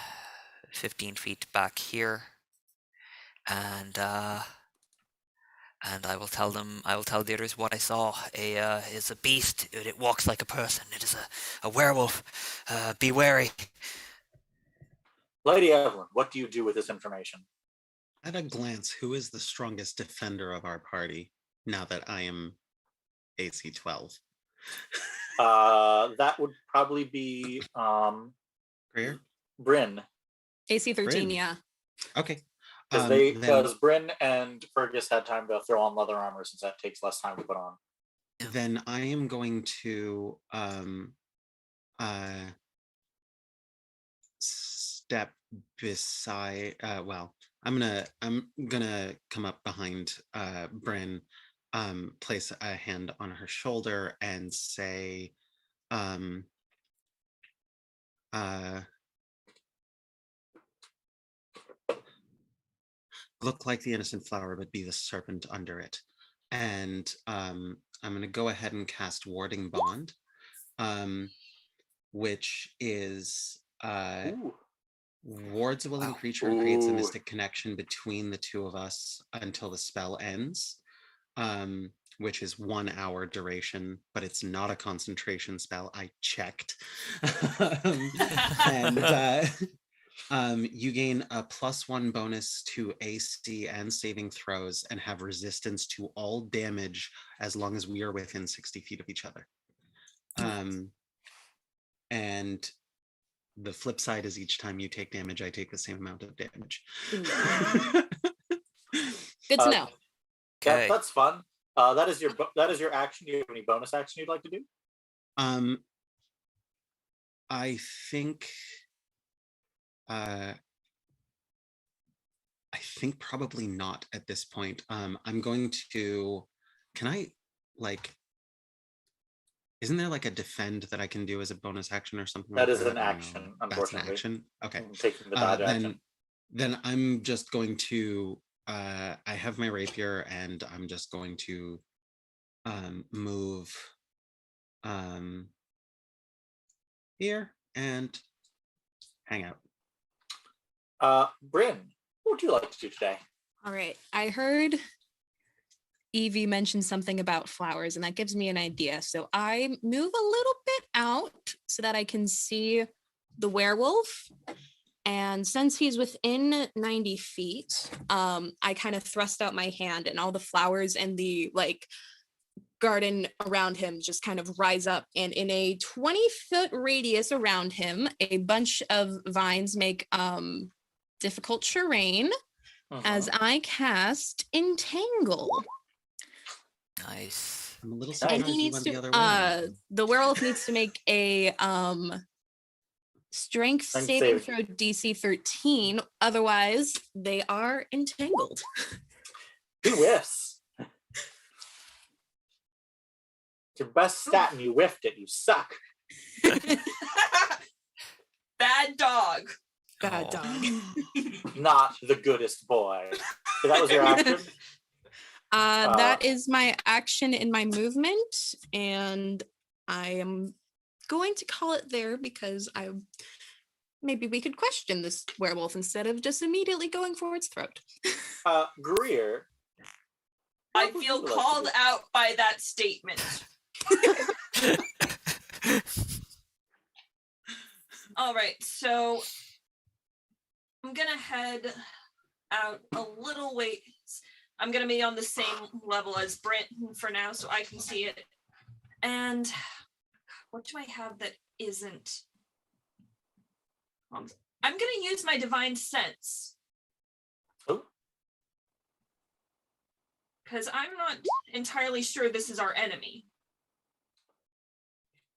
15 feet back here, and I will tell the others what I saw. Is a beast. It walks like a person. It is a werewolf. Be wary. Lady Eibhlin, what do you do with this information? At a glance, who is the strongest defender of our party now that I am AC 12? That would probably be Greer? Bryn. AC 13, Bryn. yeah. Okay. Because Bryn and Fergus had time to throw on leather armor, since that takes less time to put on. Then I am going to step beside. I'm gonna come up behind Bryn, place a hand on her shoulder, and say, look like the innocent flower, but be the serpent under it. And I'm going to go ahead and cast Warding Bond, which is wards a willing creature and creates a mystic connection between the two of us until the spell ends, which is 1 hour duration, but it's not a concentration spell. I checked. You gain a +1 bonus to AC and saving throws and have resistance to all damage as long as we are within 60 feet of each other. And the flip side is each time you take damage, I take the same amount of damage. Good to know. Okay. That's fun. That is your action. Do you have any bonus action you'd like to do? I think probably not at this point. I'm going to, isn't there like a defend that I can do as a bonus action or something like that? That is an action, unfortunately. That's an action? Okay. I'm taking the dodge action. Then I'm just going to, I have my rapier and I'm just going to move here and hang out. Bryn, what would you like to do today? All right. I heard Evie mention something about flowers, and that gives me an idea. So I move a little bit out so that I can see the werewolf. And since he's within 90 feet, I kind of thrust out my hand, and all the flowers and the garden around him just kind of rise up. And in a 20-foot radius around him, a bunch of vines make difficult terrain as I cast Entangle. Nice. I'm a little And surprised he you needs went to the other way. the werewolf needs to make a strength saving throw DC 13, otherwise they are entangled. He whiffs. It's your best stat and you whiffed it. You suck. Bad dog. Bad dog. Not the goodest boy. So that was your action? That is my action in my movement, and I am going to call it there because maybe we could question this werewolf instead of just immediately going for its throat. Greer. I feel called out by that statement. All right, so I'm gonna head out a little ways. I'm gonna be on the same level as Brent for now, so I can see it. And what do I have that isn't? I'm gonna use my divine sense. Oh. Because I'm not entirely sure this is our enemy.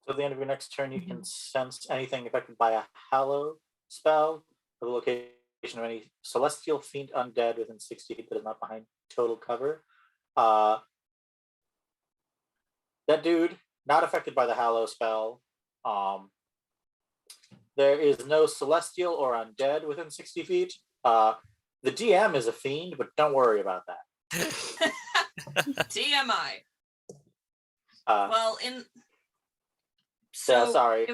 So at the end of your next turn, you can sense anything affected by a hallow spell, or the location of any celestial, fiend, undead within 60 feet that is not behind total cover. That dude, not affected by the hallow spell. There is no celestial or undead within 60 feet. The DM is a fiend, but don't worry about that. TMI. Well, sorry.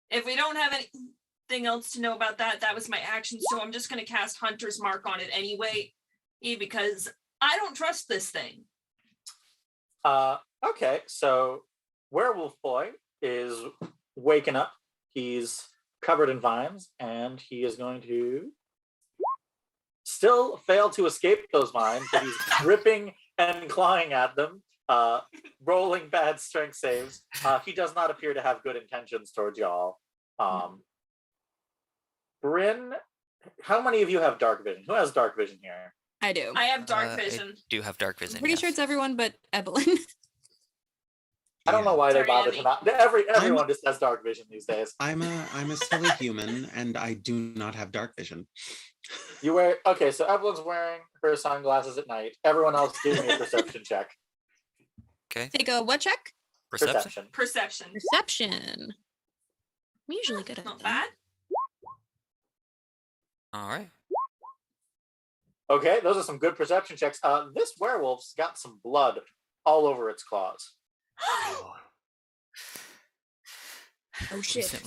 If we don't have anything else to know about that, that was my action. So I'm just going to cast Hunter's Mark on it anyway, because I don't trust this thing. Okay, so Werewolf Boy is waking up. He's covered in vines, and he is going to still fail to escape those vines, but he's gripping and clawing at them, rolling bad strength saves. He does not appear to have good intentions towards y'all. Bryn, how many of you have dark vision? Who has dark vision here? I do. I have dark vision. I do have dark vision. Pretty sure it's everyone but Eibhlin. I don't know why they Sorry, bother Andy. to not. Everyone just has dark vision these days. I'm a silly human, and I do not have dark vision. You wear okay. So Evelyn's wearing her sunglasses at night. Everyone else do me a perception check. Okay. Take a what check? Perception. Perception. Perception. I'm usually good at Not that. bad. All right. Okay, those are some good perception checks. This werewolf's got some blood all over its claws. Oh shit.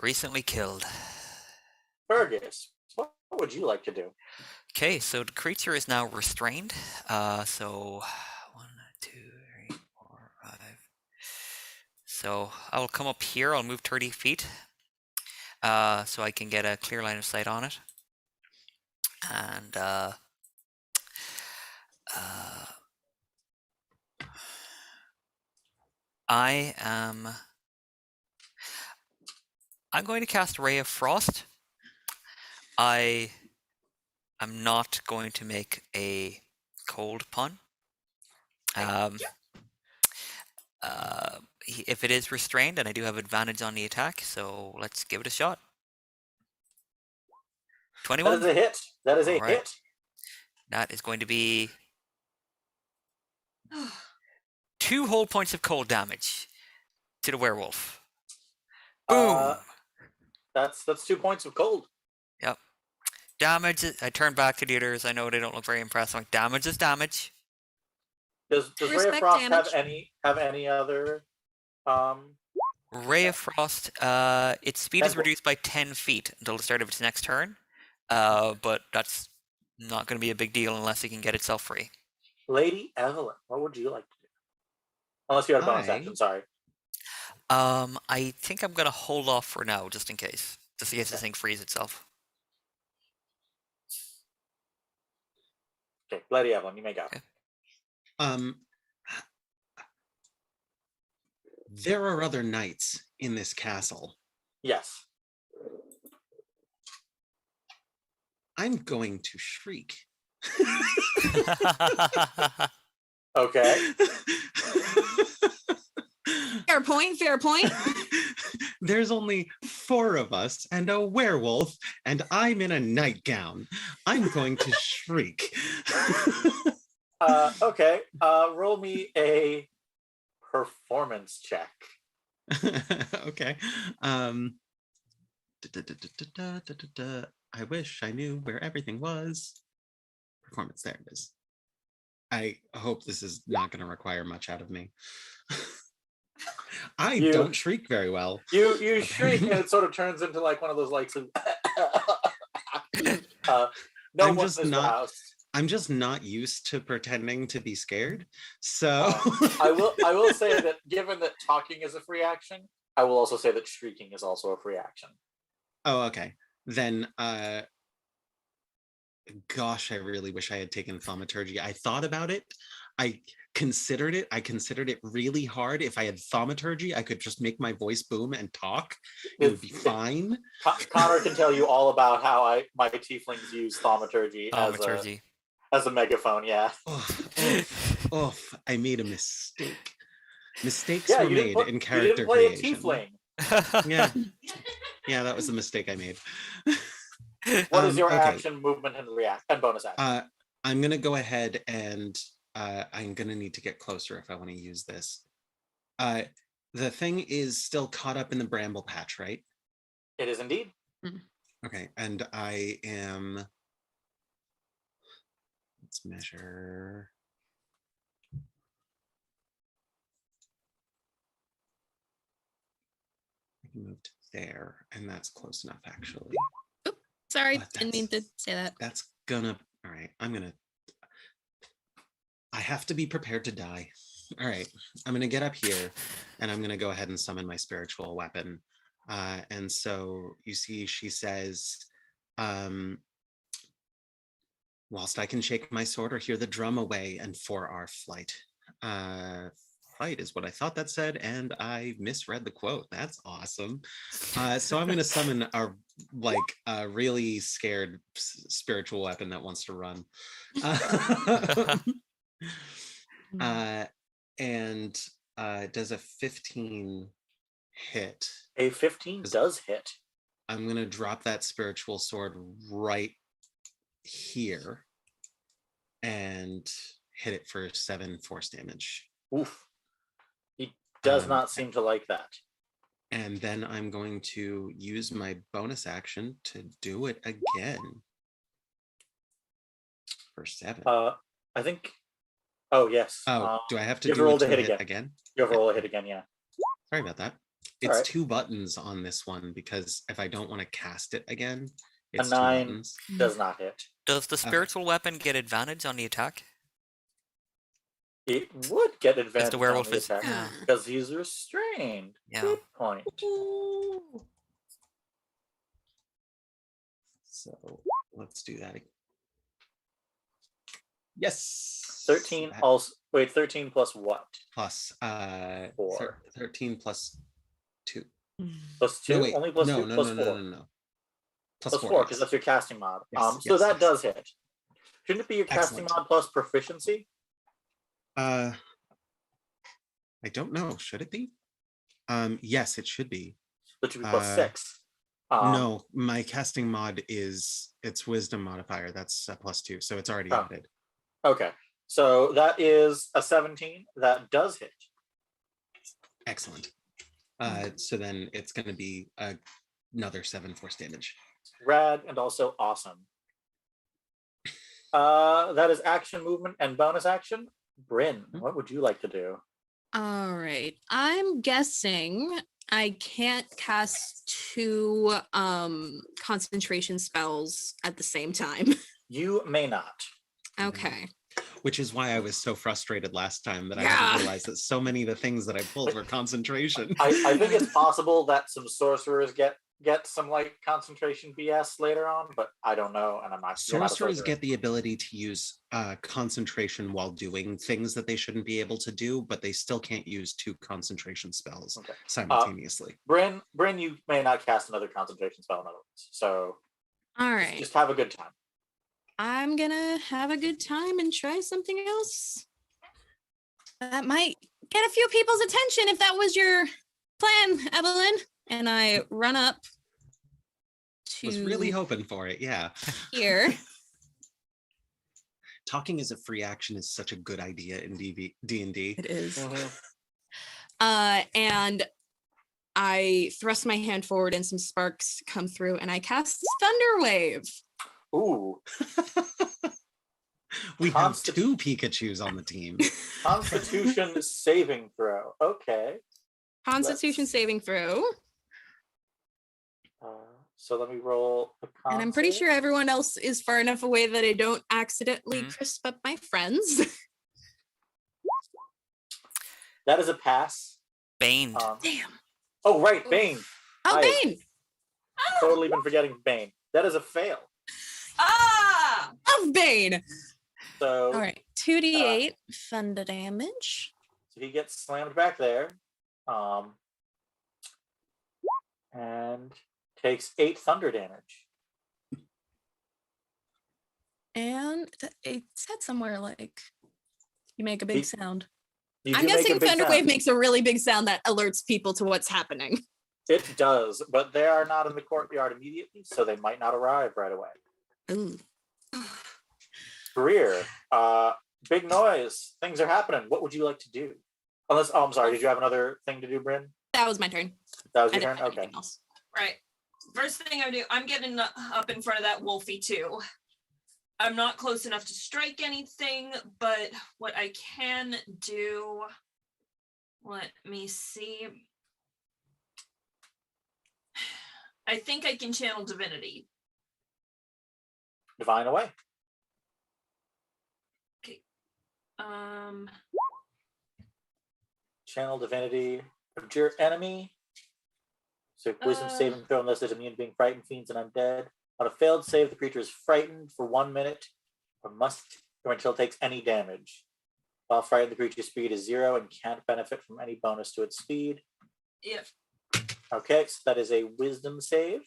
Recently killed. Fergus, what would you like to do? Okay, so the creature is now restrained. So 1, 2, 3, 4, 5. So I will come up here. I'll move 30 feet, so I can get a clear line of sight on it. And I'm going to cast Ray of Frost. I am not going to make a cold pun. If it is restrained, and I do have advantage on the attack, so let's give it a shot. 21. That is a hit. That is a All right. hit. That is going to be 2 whole points of cold damage to the werewolf. Boom. That's 2 points of cold. Yep. Damage. I turn back to the others. I know they don't look very impressed. I'm like, damage is damage. Does Ray of Respect Frost damage. have any other? Ray of Frost. Its speed is reduced by 10 feet until the start of its next turn. but that's not going to be a big deal unless he can get itself free. Lady Eibhlin, what would you like to do? Unless you had a bonus action, sorry. I think I'm going to hold off for now, just in case this thing frees itself. Okay, Lady Eibhlin, you may go. Okay. There are other knights in this castle. Yes. I'm going to shriek. Okay. Fair point, fair point. There's only 4 of us and a werewolf, and I'm in a nightgown. I'm going to shriek. Okay. Roll me a performance check. Okay. I wish I knew where everything was. Performance, there it is. I hope this is not going to require much out of me. I don't shriek very well. You shriek and it sort of turns into like one of those like I'm just not used to pretending to be scared. So I will say that given that talking is a free action, I will also say that shrieking is also a free action. Oh, okay. Then gosh, I really wish I had taken thaumaturgy. I thought about it. I considered it really hard. If I had thaumaturgy, I could just make my voice boom and talk. It would be fine. Conor can tell you all about how my tieflings use thaumaturgy. As a megaphone, yeah. I made a mistake. Mistakes were made in character creation. Yeah, that was the mistake I made. What is your action, movement, and bonus action? I'm gonna go ahead and I'm gonna need to get closer if I want to use this. The thing is still caught up in the bramble patch, right? It is indeed. Okay, and I am. Let's measure. I can move to there, and that's close enough, actually. Oops, sorry, didn't mean to say that. That's gonna. All right, I have to be prepared to die. All right, I'm gonna get up here, and I'm gonna go ahead and summon my spiritual weapon. And so you see, she says, whilst I can shake my sword or hear the drum away, and for our flight. Flight is what I thought that said, and I misread the quote. That's awesome. So I'm going to summon a really scared spiritual weapon that wants to run. And does a 15 hit? A 15 does hit. I'm going to drop that spiritual sword right here and hit it for 7 force damage. Oof. He does not seem to like that. And then I'm going to use my bonus action to do it again for 7. I think. Oh yes. Do I have to do a hit again? You have to roll a hit again. Yeah. Sorry about that. It's 2 buttons on this one because if I don't want to cast it again, it's a 9 2 buttons. Does not hit. Does the spiritual weapon get advantage on the attack? It would get advantage the werewolf on the attack because he's restrained. Yeah. Good point. So let's do that again. Yes. 13 also. Wait, 13 plus what? Plus 4. 13 plus 2. Plus 2? No, wait. Only plus 2? No. Plus 4. No. Plus 4, because that's your casting mod. Yes, so that does hit. Shouldn't it be your casting mod plus proficiency? I don't know. Should it be? Yes, it should be. It should be plus 6. No, my casting mod it's wisdom modifier. That's plus 2, so it's already added. Okay, so that is a 17. That does hit. Excellent. So then it's going to be another 7 force damage. Rad and also awesome. That is action, movement, and bonus action. Bryn, what would you like to do? All right. I'm guessing I can't cast 2 concentration spells at the same time. You may not. Okay. Which is why I was so frustrated last time that I didn't realize that so many of the things that I pulled were concentration. I think it's possible that some sorcerers get some like concentration BS later on, but I don't know, and I'm not. Sorcerers get the ability to use concentration while doing things that they shouldn't be able to do, but they still can't use 2 concentration spells simultaneously. Bryn, you may not cast another concentration spell in other words. So, all right, just have a good time. I'm gonna have a good time and try something else. That might get a few people's attention if that was your plan, Eibhlin. And I run up to... Was really hoping for it, yeah. Here. Talking as a free action is such a good idea in D&D. It is. And I thrust my hand forward and some sparks come through and I cast Thunderwave. Ooh. We have 2 Pikachus on the team. Constitution saving throw. Okay. Constitution saving throw. So let me roll a con and I'm pretty save. sure everyone else is far enough away that I don't accidentally crisp up my friends. That is a pass. Bane. Damn. Oh, right, Bane. Oh, Bane. Totally been forgetting Bane. That is a fail. Ah! Of Bane. So, all right, 2d8 thunder damage. So he gets slammed back there. And takes 8 thunder damage. And it said somewhere like you make a big sound. I'm guessing Thunderwave makes a really big sound that alerts people to what's happening. It does, but they are not in the courtyard immediately, so they might not arrive right away. Ooh. Greer, big noise. Things are happening. What would you like to do? Unless, I'm sorry. Did you have another thing to do, Bryn? That was my turn. That was your turn? Okay. Right. First thing I do, I'm getting up in front of that wolfie too. I'm not close enough to strike anything, but what I can do, let me see. I think I can channel divinity. Divine away. Okay. Channel divinity of your enemy. So wisdom saving throw unless it's immune to being frightened, fiends, and undead. On a failed save, the creature is frightened for 1 minute or until it takes any damage. While frightened, the creature's speed is 0 and can't benefit from any bonus to its speed. Yep. Okay, so that is a wisdom save.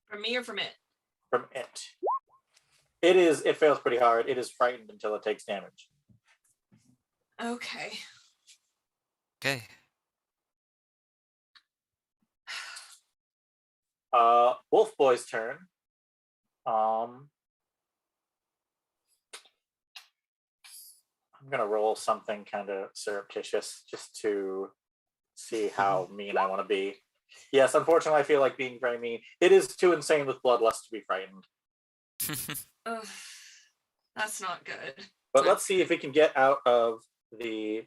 From me or from it? From it. It fails pretty hard. It is frightened until it takes damage. Okay. Okay. Wolf Boy's turn. I'm gonna roll something kind of surreptitious just to see how mean I want to be. Yes, unfortunately, I feel like being very mean. It is too insane with bloodlust to be frightened. Ugh, that's not good. But let's see if we can get out of the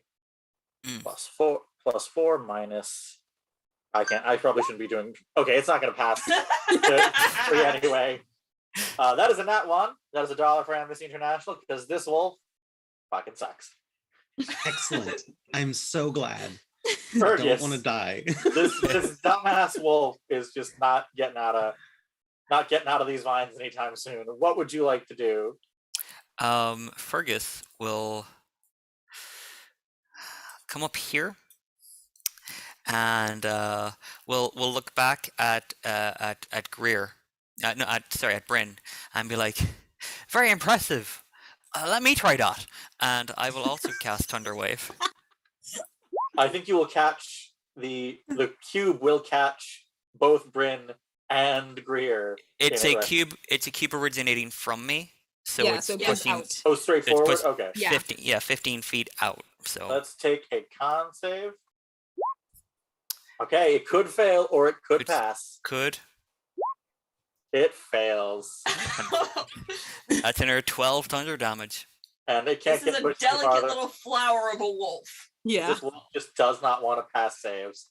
+4 minus. I probably shouldn't be doing. Okay, it's not going to pass for you anyway. That is a nat 1. That is $1 for Amnesty International because this wolf fucking sucks. Excellent. I'm so glad. Fergus, I don't want to die. this dumbass wolf is just not getting out of these vines anytime soon. What would you like to do? Fergus will come up here, and we'll look back at Greer, at Bryn, and be like, "Very impressive. Let me try that." And I will also cast Thunderwave. I think you will catch the cube will catch both Bryn and Greer. It's a cube. It's a cube originating from me. So yeah, it's so it pushing, goes out. Oh, straight forward? Okay. Yeah. 15 feet out. So let's take a con save. Okay, it could fail or it could pass. Could. It fails. That's another 12 thunder damage. And it can't This is get a pushed delicate farther. little flower of a wolf. Yeah. This wolf just does not want to pass saves.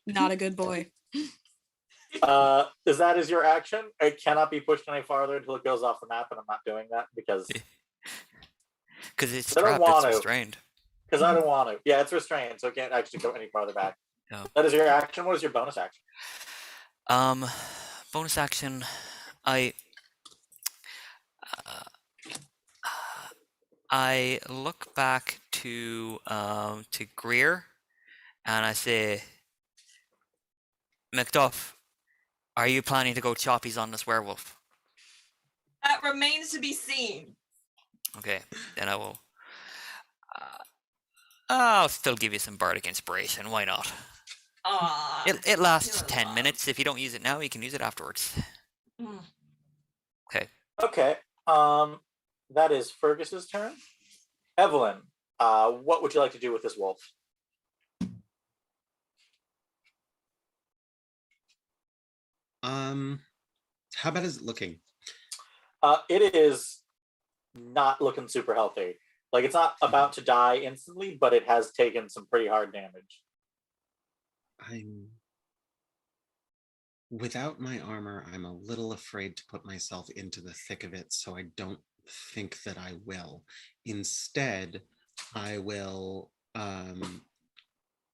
Not a good boy. Is that is your action? It cannot be pushed any farther until it goes off the map, and I'm not doing that because it's I don't trapped, want it's to. restrained. Because I don't want to. Yeah, it's restrained, so it can't actually go any farther back. No. That is your action. What is your bonus action? Bonus action, I look back to Greer, and I say, MacDuff, are you planning to go choppies on this werewolf? That remains to be seen. Okay, then I will. I'll still give you some bardic inspiration. Why not? It lasts 10 minutes. If you don't use it now, you can use it afterwards. Okay. Okay. That is Fergus's turn. Eibhlin, what would you like to do with this wolf? How bad is it looking? It is not looking super healthy. Like, it's not about to die instantly, but it has taken some pretty hard damage. Without my armor, I'm a little afraid to put myself into the thick of it, so I don't think that I will. Instead, I will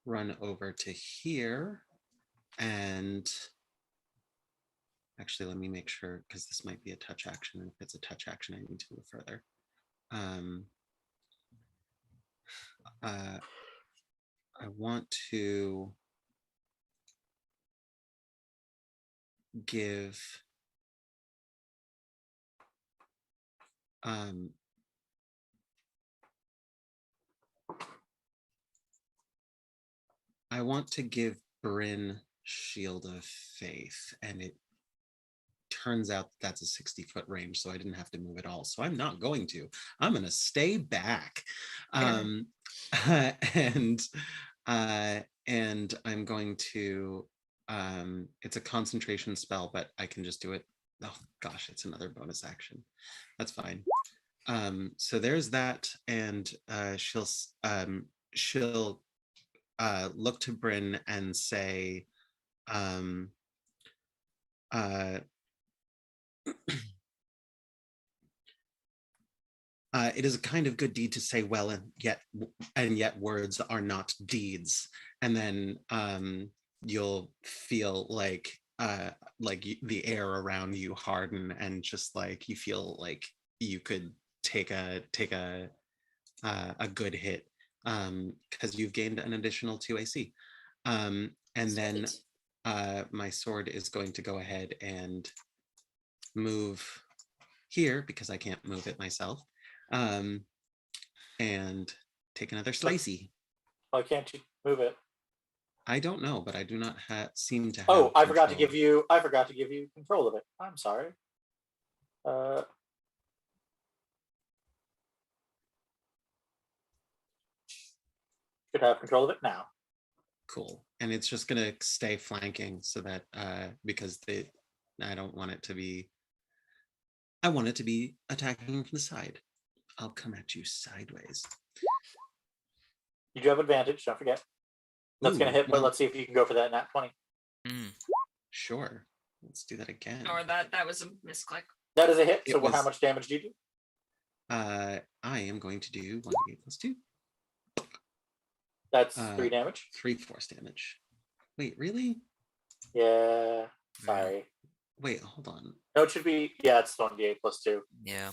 run over to here and actually, let me make sure, because this might be a touch action, and if it's a touch action, I need to move further. I want to give I want to give Bryn Shield of Faith, and it turns out that's a 60-foot range, so I didn't have to move at all. So I'm not going to. I'm going to stay back. And I'm going to, it's a concentration spell, but I can just do it. Oh gosh, it's another bonus action. That's fine. So there's that, and she'll look to Bryn and say, it is a kind of good deed to say well, and yet words are not deeds. And then you'll feel like the air around you harden, and just like you feel like you could take a good hit because you've gained an additional 2 AC. And then my sword is going to go ahead and move here because I can't move it myself, and take another slicey. Why can't you move it? I don't know, but I do not seem to have. Oh, I forgot to give you control of it. I'm sorry. Should have control of it now. Cool. And it's just gonna stay flanking so that because I don't want it to be. I want it to be attacking from the side. I'll come at you sideways. You do have advantage, don't forget. That's going to hit, but let's see if you can go for that nat 20. Sure. Let's do that again. Or that was a misclick. That is a hit, so how much damage do you do? I am going to do 1d8 plus 2. That's 3 damage. 3 force damage. Wait, really? Yeah, sorry. Wait, hold on. No, it should be, yeah, it's 1d8 plus 2. Yeah.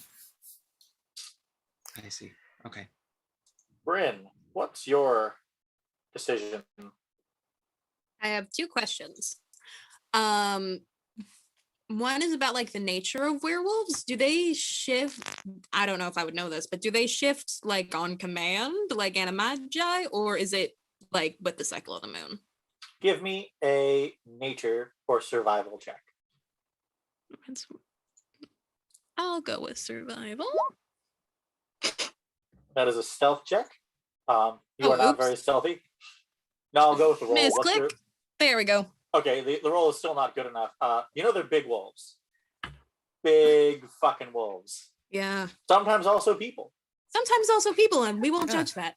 I see. Okay. Bryn, what's your decision? I have 2 questions. One is about like the nature of werewolves. Do they shift? I don't know if I would know this, but do they shift like on command, like animagi, or is it like with the cycle of the moon? Give me a nature or survival check. I'll go with survival. That is a stealth check. You are not very stealthy. No, I'll go with the roll. Misclick. There we go. Okay, the roll is still not good enough. They're big wolves. Big fucking wolves. Yeah. Sometimes also people. Sometimes also people, and we won't judge that.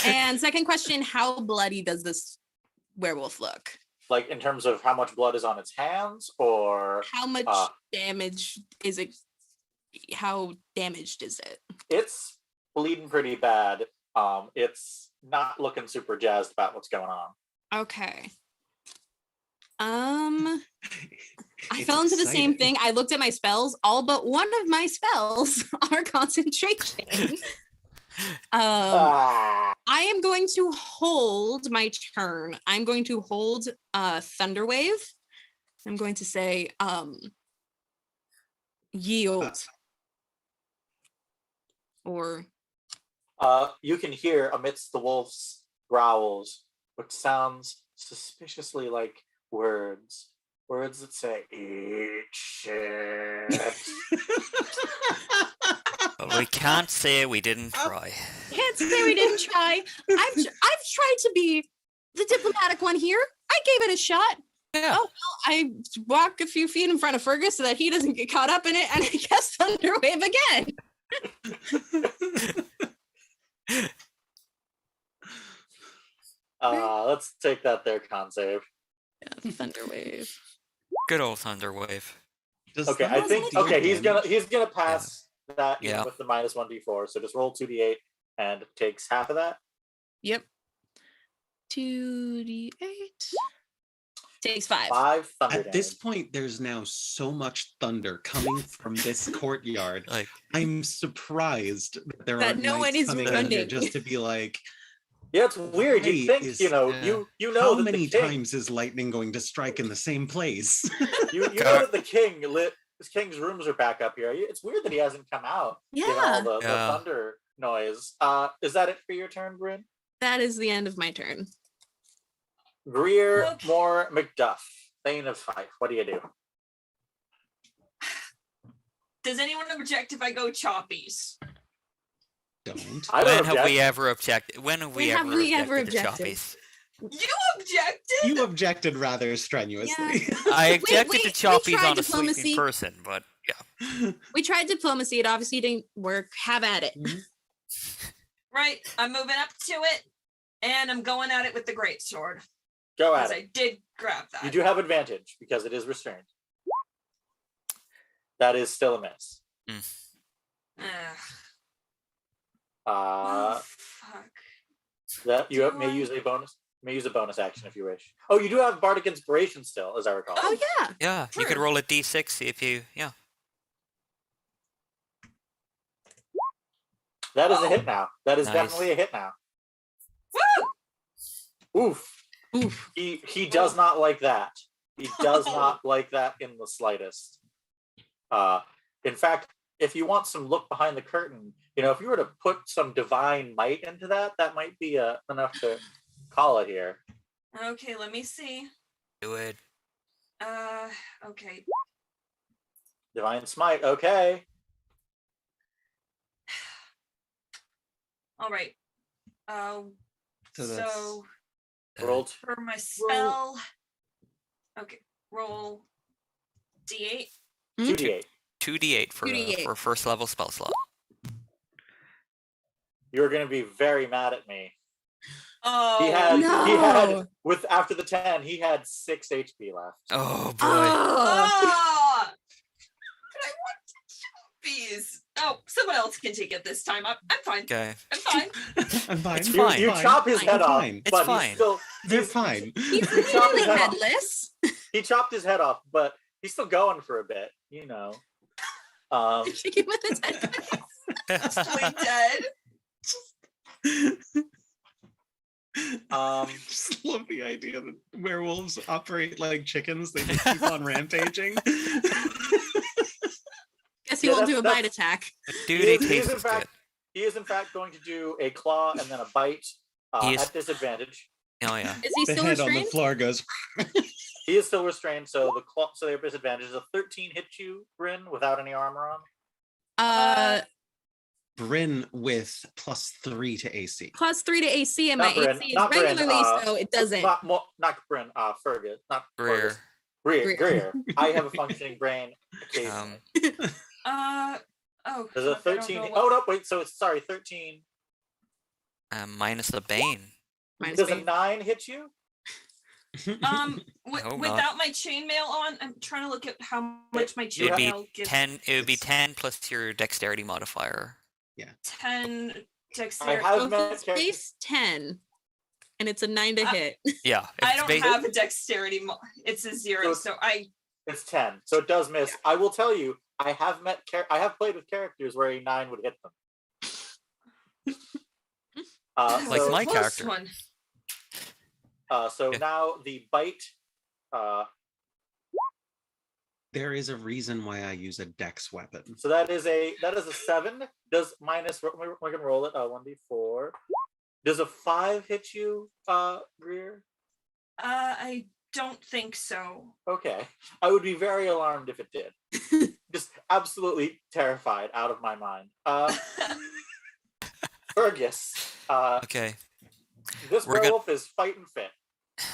And second question, how bloody does this werewolf look? Like in terms of how much blood is on its hands, or How much damage is it? How damaged is it? it's bleeding pretty bad. It's not looking super jazzed about what's going on. Okay. I It's fell into the same exciting. thing. I looked at my spells. All but one of my spells are concentration. I am going to hold my turn. I'm going to hold Thunder Wave. I'm going to say yield. Or You can hear amidst the wolf's growls, which sounds suspiciously like words that say "eat shit." But we can't say we didn't try. can't say we didn't try. I've tried to be the diplomatic one here. I gave it a shot. Yeah. Oh well, I walk a few feet in front of Fergus so that he doesn't get caught up in it, and I guess Thunder Wave again. Let's take that there, con save. Yeah, Thunder Wave. Good old Thunder Wave. Okay, I think he's gonna pass that even Yeah. with the minus 1d4. So just roll 2d8 and takes half of that. Yep. 2d8 takes 5. 5 thunder At this damage. point, there's now so much thunder coming from this courtyard. Like, I'm surprised that there That aren't no one knights is coming in running. here just to be like, Yeah, it's weird. You Why think is- you know Yeah. you know how that many the king, times is lightning going to strike in the same place? you know that the king his king's rooms are back up here. It's weird that he hasn't come out. Given all Yeah, the Yeah. thunder noise. Is that it for your turn, Bryn? that is the end of my turn. Greer Okay. Moir MacDuff, Thane of Fief. What do you do? Does anyone object if I go choppies? Don't. I don't when have object. we ever objected? When have we ever objected to objected? choppies? You objected? You objected rather strenuously. I objected we to choppies tried on a diplomacy. sleeping person, but yeah. We tried diplomacy. It obviously didn't work. Have at it. Right, I'm moving up to it, and I'm going at it with the greatsword. Go at Because it. I did grab that. You do have advantage because it is restrained. That is still a miss. Ugh. Uh, Oh, fuck. that you Do may I- use a bonus action if you wish. Oh, you do have bardic inspiration still, as I recall. Oh yeah. Yeah, you could Sure. roll a d6, see if you, yeah. That is a hit now. That is Nice. definitely a hit now. Woo! Oof. Oof. He does not like that. He does not like that in the slightest. In fact, if you want some look behind the curtain, if you were to put some divine might into that, that might be enough to call it here. Okay, let me see. Do it. Okay. Divine smite. Okay. All right. So that's- So Rolled. for my spell, okay, roll d8. 2d8. 2d8 for 2d8. for first level spell slot. You're going to be very mad at me. Oh, He had No. with after the 10, he had 6 HP left. Oh boy. Ah! But I want choppies. Oh, someone else can take it this time. I'm fine. Okay. I'm fine. I'm fine. It's You, fine. you chop his Fine. head off, Fine. It's but fine. he's still They're fine. He's chopped really his head off. headless. He chopped his head off, but he's still going for a bit, Shaking with his head. Totally dead. Just love the idea that werewolves operate like chickens. They just keep on rampaging. Guess he Yeah, won't do a that's- bite attack. Dude, he he is in tastes good. fact he is in fact going to do a claw and then a bite He is- at disadvantage. Oh yeah. Is he The still head on the restrained? floor goes. He is still restrained, so the claw, so their disadvantage is a 13 hit you, Bryn, without any armor on. Bryn with +3 to AC. +3 to AC, and my Not Bryn, AC is not Bryn, regularly, so it doesn't. Not Bryn, Fergus, not Greer. Fergus. Greer. Greer. I have a functioning brain occasionally. Oh, There's a fuck, I don't 13. know Oh what- no, wait. So it's 13. Minus the bane. Does a 9 hit you? Without my chainmail on, I'm trying to look at how much my chainmail gives. It would be 10 plus your dexterity modifier. Yeah. 10 dexterity. It's base 10, and it's a 9 to hit. Yeah. I don't have a dexterity. It's a 0, so It's 10, so it does miss. Yeah. I will tell you, I have played with characters where a 9 would hit them. Like my character. One. So now the bite. There is a reason why I use a dex weapon. So that is a 7. Does minus? We're gonna roll it. 1d4. Does a 5 hit you, Greer? I don't think so. Okay, I would be very alarmed if it did. Just absolutely terrified out of my mind. Fergus. Okay. This werewolf is fighting fit.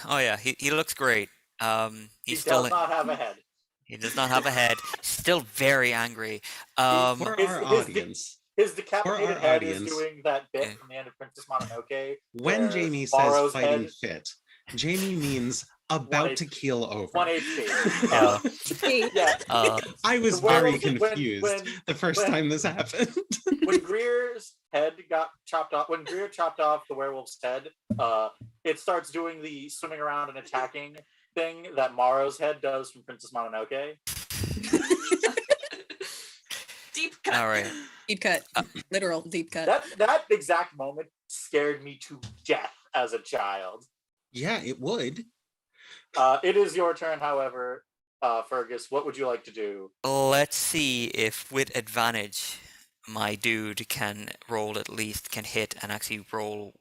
Oh yeah, he looks great. He does not have a head. He does not have a head. Still very angry. For our audience. His decapitated head is doing that bit from the end of Princess Mononoke. When Jamie says fighting fit, Jamie means about to keel over. 1 HP. I was very confused the first time this happened. When Greer's head got chopped off, when Greer chopped off the werewolf's head, it starts doing the swimming around and attacking thing that Morrow's head does from Princess Mononoke. Deep cut. All right. Deep cut. Literal deep cut. That exact moment scared me to death as a child. Yeah, it would. It is your turn, however, Fergus. What would you like to do? Let's see if with advantage my dude can hit and actually roll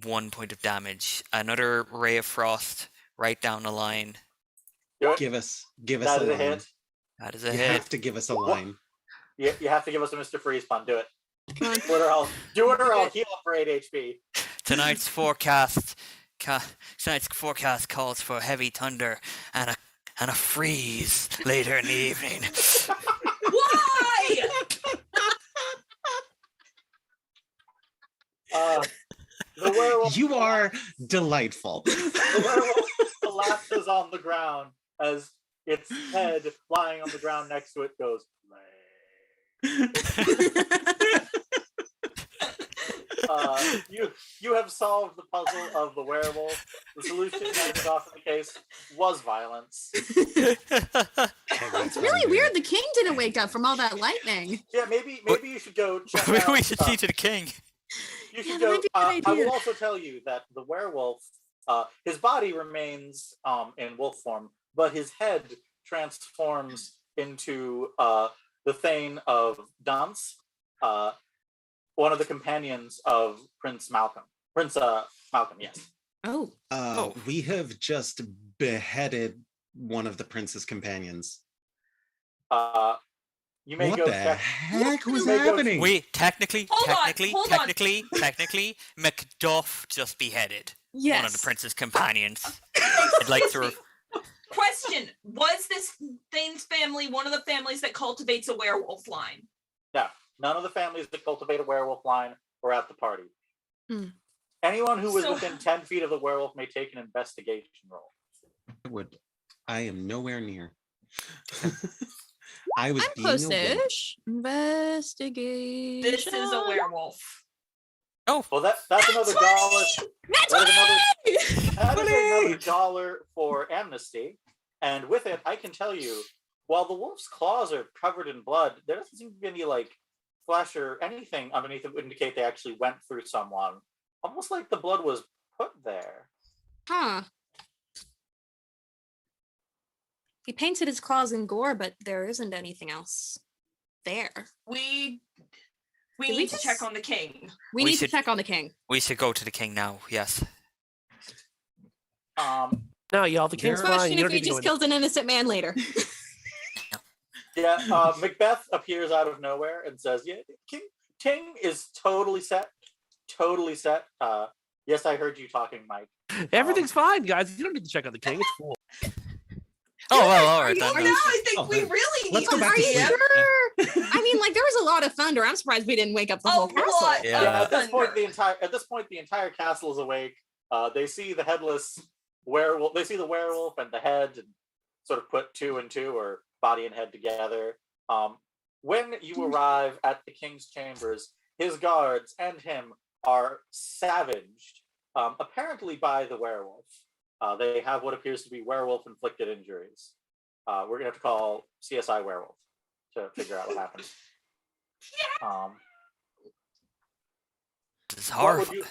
1 point of damage. Another ray of frost right down the line. Give us that a line. Hit. That is a you hit. You have to give us a line. You have to give us a Mr. Freeze pun. Do it. Do it or I'll heal up for 8 HP. Tonight's forecast calls for heavy thunder and a freeze later in the evening. Why? The werewolf. You are delightful. The werewolf collapses on the ground as its head lying on the ground next to it goes. You have solved the puzzle of the werewolf. The solution handed off in the case was violence. It's really weird the king didn't wake up from all that lightning. Yeah, maybe you should go check Maybe out, we should see to the king. You should go. I will also tell you that the werewolf, his body remains in wolf form, but his head transforms into the Thane of Dance, one of the companions of Prince Malcolm. Yes. Oh. We have just beheaded one of the prince's companions. You may what go the check. heck was happening? We technically, Hold on. Macduff just beheaded one of the prince's companions. I'd like to. Question: was this Thane's family one of the families that cultivates a werewolf line? No, none of the families that cultivate a werewolf line were at the party. Anyone who was within 10 feet of the werewolf may take an investigation roll. I am nowhere near. I'm close-ish. Investigation. This is a werewolf. Oh, well, that's another $1. That is another $1 for Amnesty, and with it, I can tell you, while the wolf's claws are covered in blood, there doesn't seem to be any like flesh or anything underneath that would indicate they actually went through someone. Almost like the blood was put there. Huh. He painted his claws in gore, but there isn't anything else there. We need to check on the king. We need to check on the king. We should go to the king now. Yes. No, y'all, the king's fine. Question if he just kills an innocent man later. Yeah, Macbeth appears out of nowhere and says, "Yeah, King is totally set. Totally set. Yes, I heard you talking, Mike. Everything's fine, guys. You don't need to check on the king. It's cool." Oh, well, all right. I think we really let's go back to sleep. Sure. I mean, like there was a lot of thunder. I'm surprised we didn't wake up the whole castle. Yeah. At this point, the entire castle is awake. They see the headless werewolf. They see the werewolf and the head, and sort of put two and two, or body and head together. When you arrive at the king's chambers, his guards and him are savaged, apparently by the werewolf. They have what appears to be werewolf-inflicted injuries. We're gonna have to call CSI Werewolf to figure out what happened. This is What would horrible. you?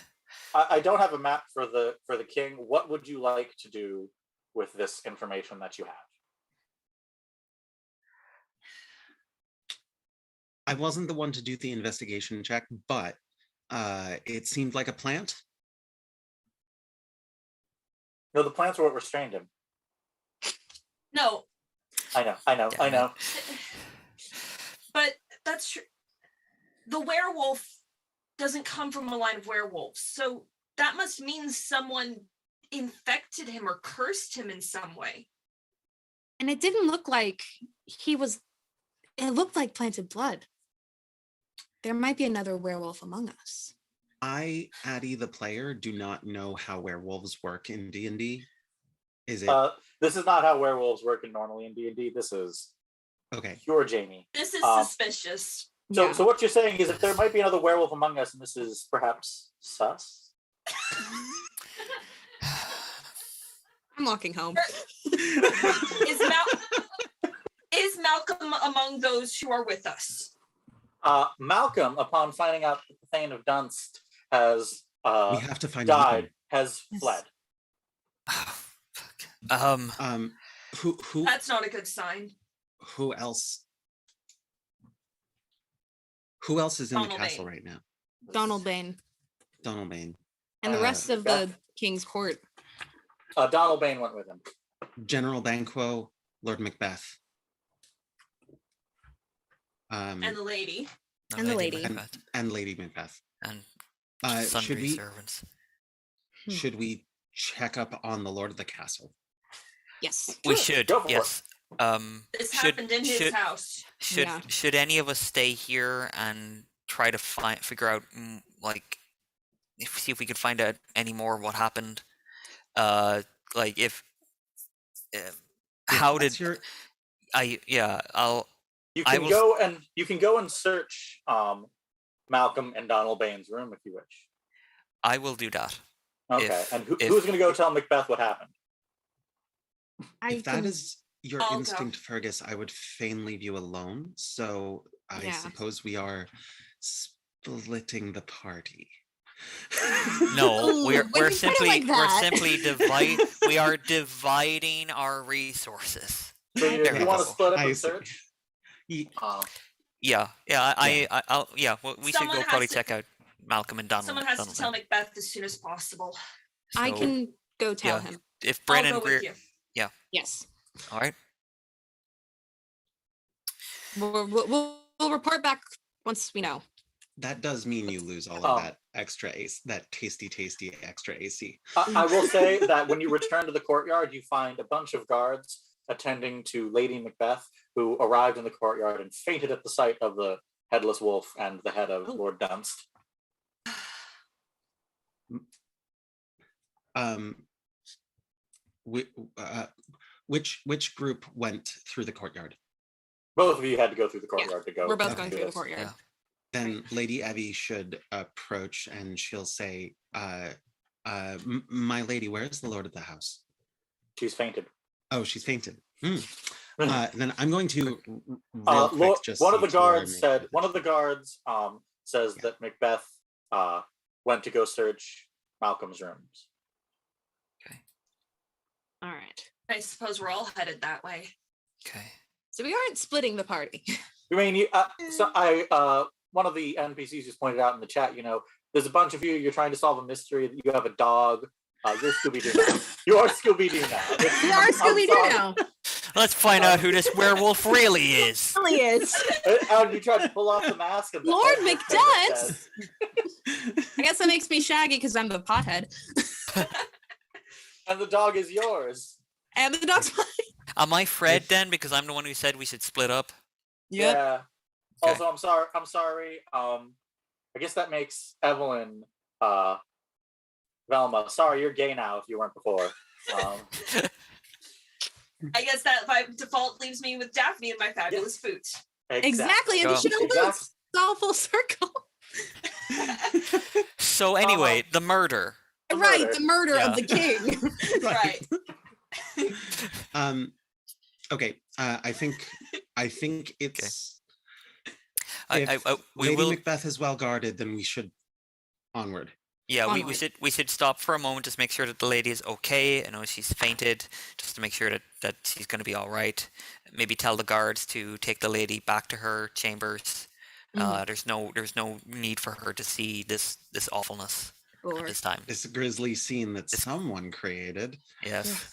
I don't have a map for the king. What would you like to do with this information that you have? I wasn't the one to do the investigation check, but it seemed like a plant. No, the plants were what restrained him. No, I know. but that's true. The werewolf doesn't come from a line of werewolves, so that must mean someone infected him or cursed him in some way. And it didn't look like he was. It looked like planted blood. There might be another werewolf among us. I, Addie, the player, do not know how werewolves work in D&D. Is it? This is not how werewolves work normally in D&D. This is Okay. pure Jamie. This is suspicious. So what you're saying is that there might be another werewolf among us, and this is perhaps sus? I'm walking home. Is Malcolm among those who are with us? Malcolm, upon finding out that the Thane of Dunst has We have to find died, Malcolm. has fled. Who That's not a good sign. who else? Who else is in Donald the castle Bain. right now? Donald Bain Donald Bain. and the rest of the Beth? king's court. Donald Bain went with him. General Banquo, Lord Macbeth. And the lady. And the lady. And Lady Macbeth. And should sundry we servants. should we check up on the Lord of the Castle? Yes. We should, Go for it. yes. This happened in his house. Should any of us stay here and try to figure out, see if we could find out any more what happened? Like if how did I'll. You I can will go and search Malcolm and Donald Bain's room if you wish. I will do that. Okay. And who's going to go tell Macbeth what happened? If that is your I'll go. instinct, Fergus, I would fain leave you alone. So I Yeah. suppose we are splitting the party. No, Ooh, we're when you put it like that. we are dividing our resources. So There you we want to go. split up I and see. search? Yeah, I'll we should Someone go has probably to- check out Malcolm and Donald. Someone has to Donald tell Bain. Macbeth as soon as possible. I So, can go tell yeah. him. If I'll Brennan go Greer, with you. Yes. all right. We'll report back once we know. That does mean you lose all Oh. of that extra ace, that tasty extra AC. I will say that when you return to the courtyard, you find a bunch of guards attending to Lady Macbeth, who arrived in the courtyard and fainted at the sight of the headless wolf and the head of Lord Dunst. Which group went through the courtyard? Both of you had to go through the courtyard to go. We're both do going through the this. courtyard. Yeah. Then Lady Evie should approach and she'll say, my lady, where is the lord of the house? She's fainted. Oh, she's fainted. Then I'm going to real quick just one of see the to our guards main- said. One of the guards says Yeah. that Macbeth went to go search Malcolm's rooms. All right. I suppose we're all headed that way. Okay. So we aren't splitting the party. I mean, one of the NPCs just pointed out in the chat. There's a bunch of you. You're trying to solve a mystery. You have a dog. You're Scooby-Doo now. You are Scooby-Doo now. We are Scooby-Doo now. Let's find out who this werewolf really is. Really is. And you tried to pull off the mask. And the Lord head Macduff. says, I guess that makes me Shaggy because I'm the pothead. and the dog is yours. And the dog's mine. Am I Fred then? Because I'm the one who said we should split up. Yeah. Also, I'm sorry. I guess that makes Eibhlin, Velma. Sorry, you're gay now if you weren't before. I guess that by default leaves me with Daphne and my fabulous food. Exactly. And you know, it's all full circle. So anyway, the murder. Right, the murder of the king. Right. Okay. I think it's. Okay. If Lady Macbeth is well guarded, then we should onward. Yeah, we should stop for a moment just make sure that the lady is okay. I know she's fainted, just to make sure that she's going to be all right. Maybe tell the guards to take the lady back to her chambers. There's no need for her to see this awfulness at this time. This grisly scene that someone created. Yes.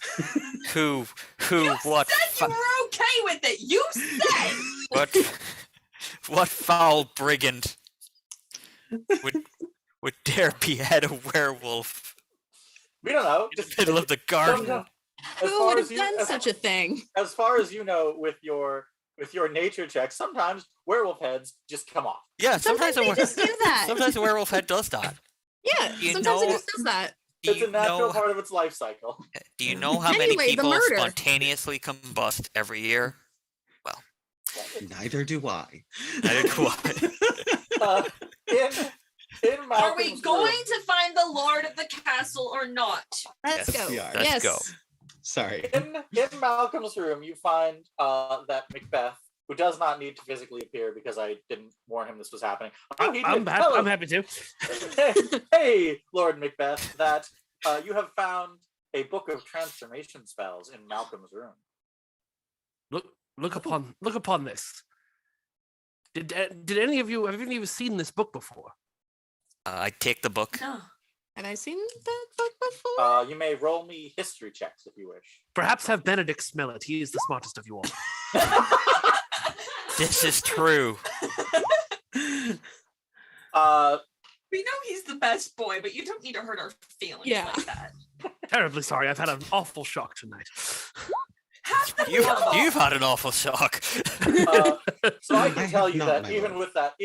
Who? You What? said you were okay with it. You said. What foul brigand would dare behead a werewolf? We don't know. In the middle of the garden. Who would have done such a thing? As far as you know, with your nature check, sometimes werewolf heads just come off. Yeah, sometimes they just do that. Sometimes a werewolf head does that. Yeah, sometimes it just does that. It's a natural part of its life cycle. Do you know how many people spontaneously combust every year? Well, neither do I. Neither do I. In Are we going to find the lord of the castle or not? Let's go. Let's go. Sorry. In Malcolm's room, you find that Macbeth, who does not need to physically appear because I didn't warn him this was happening. I'm happy to. Hey, Lord Macbeth, that you have found a book of transformation spells in Malcolm's room. Look upon this. Did any of you have any of you seen this book before? I take the book. No. Have I seen that book before? You may roll me history checks if you wish. Perhaps have Benedict smell it. He is the smartest of you all. This is true. We know he's the best boy, but you don't need to hurt our feelings like that. Terribly sorry. I've had an awful shock tonight. You've had an awful shock. So I can tell you that even with that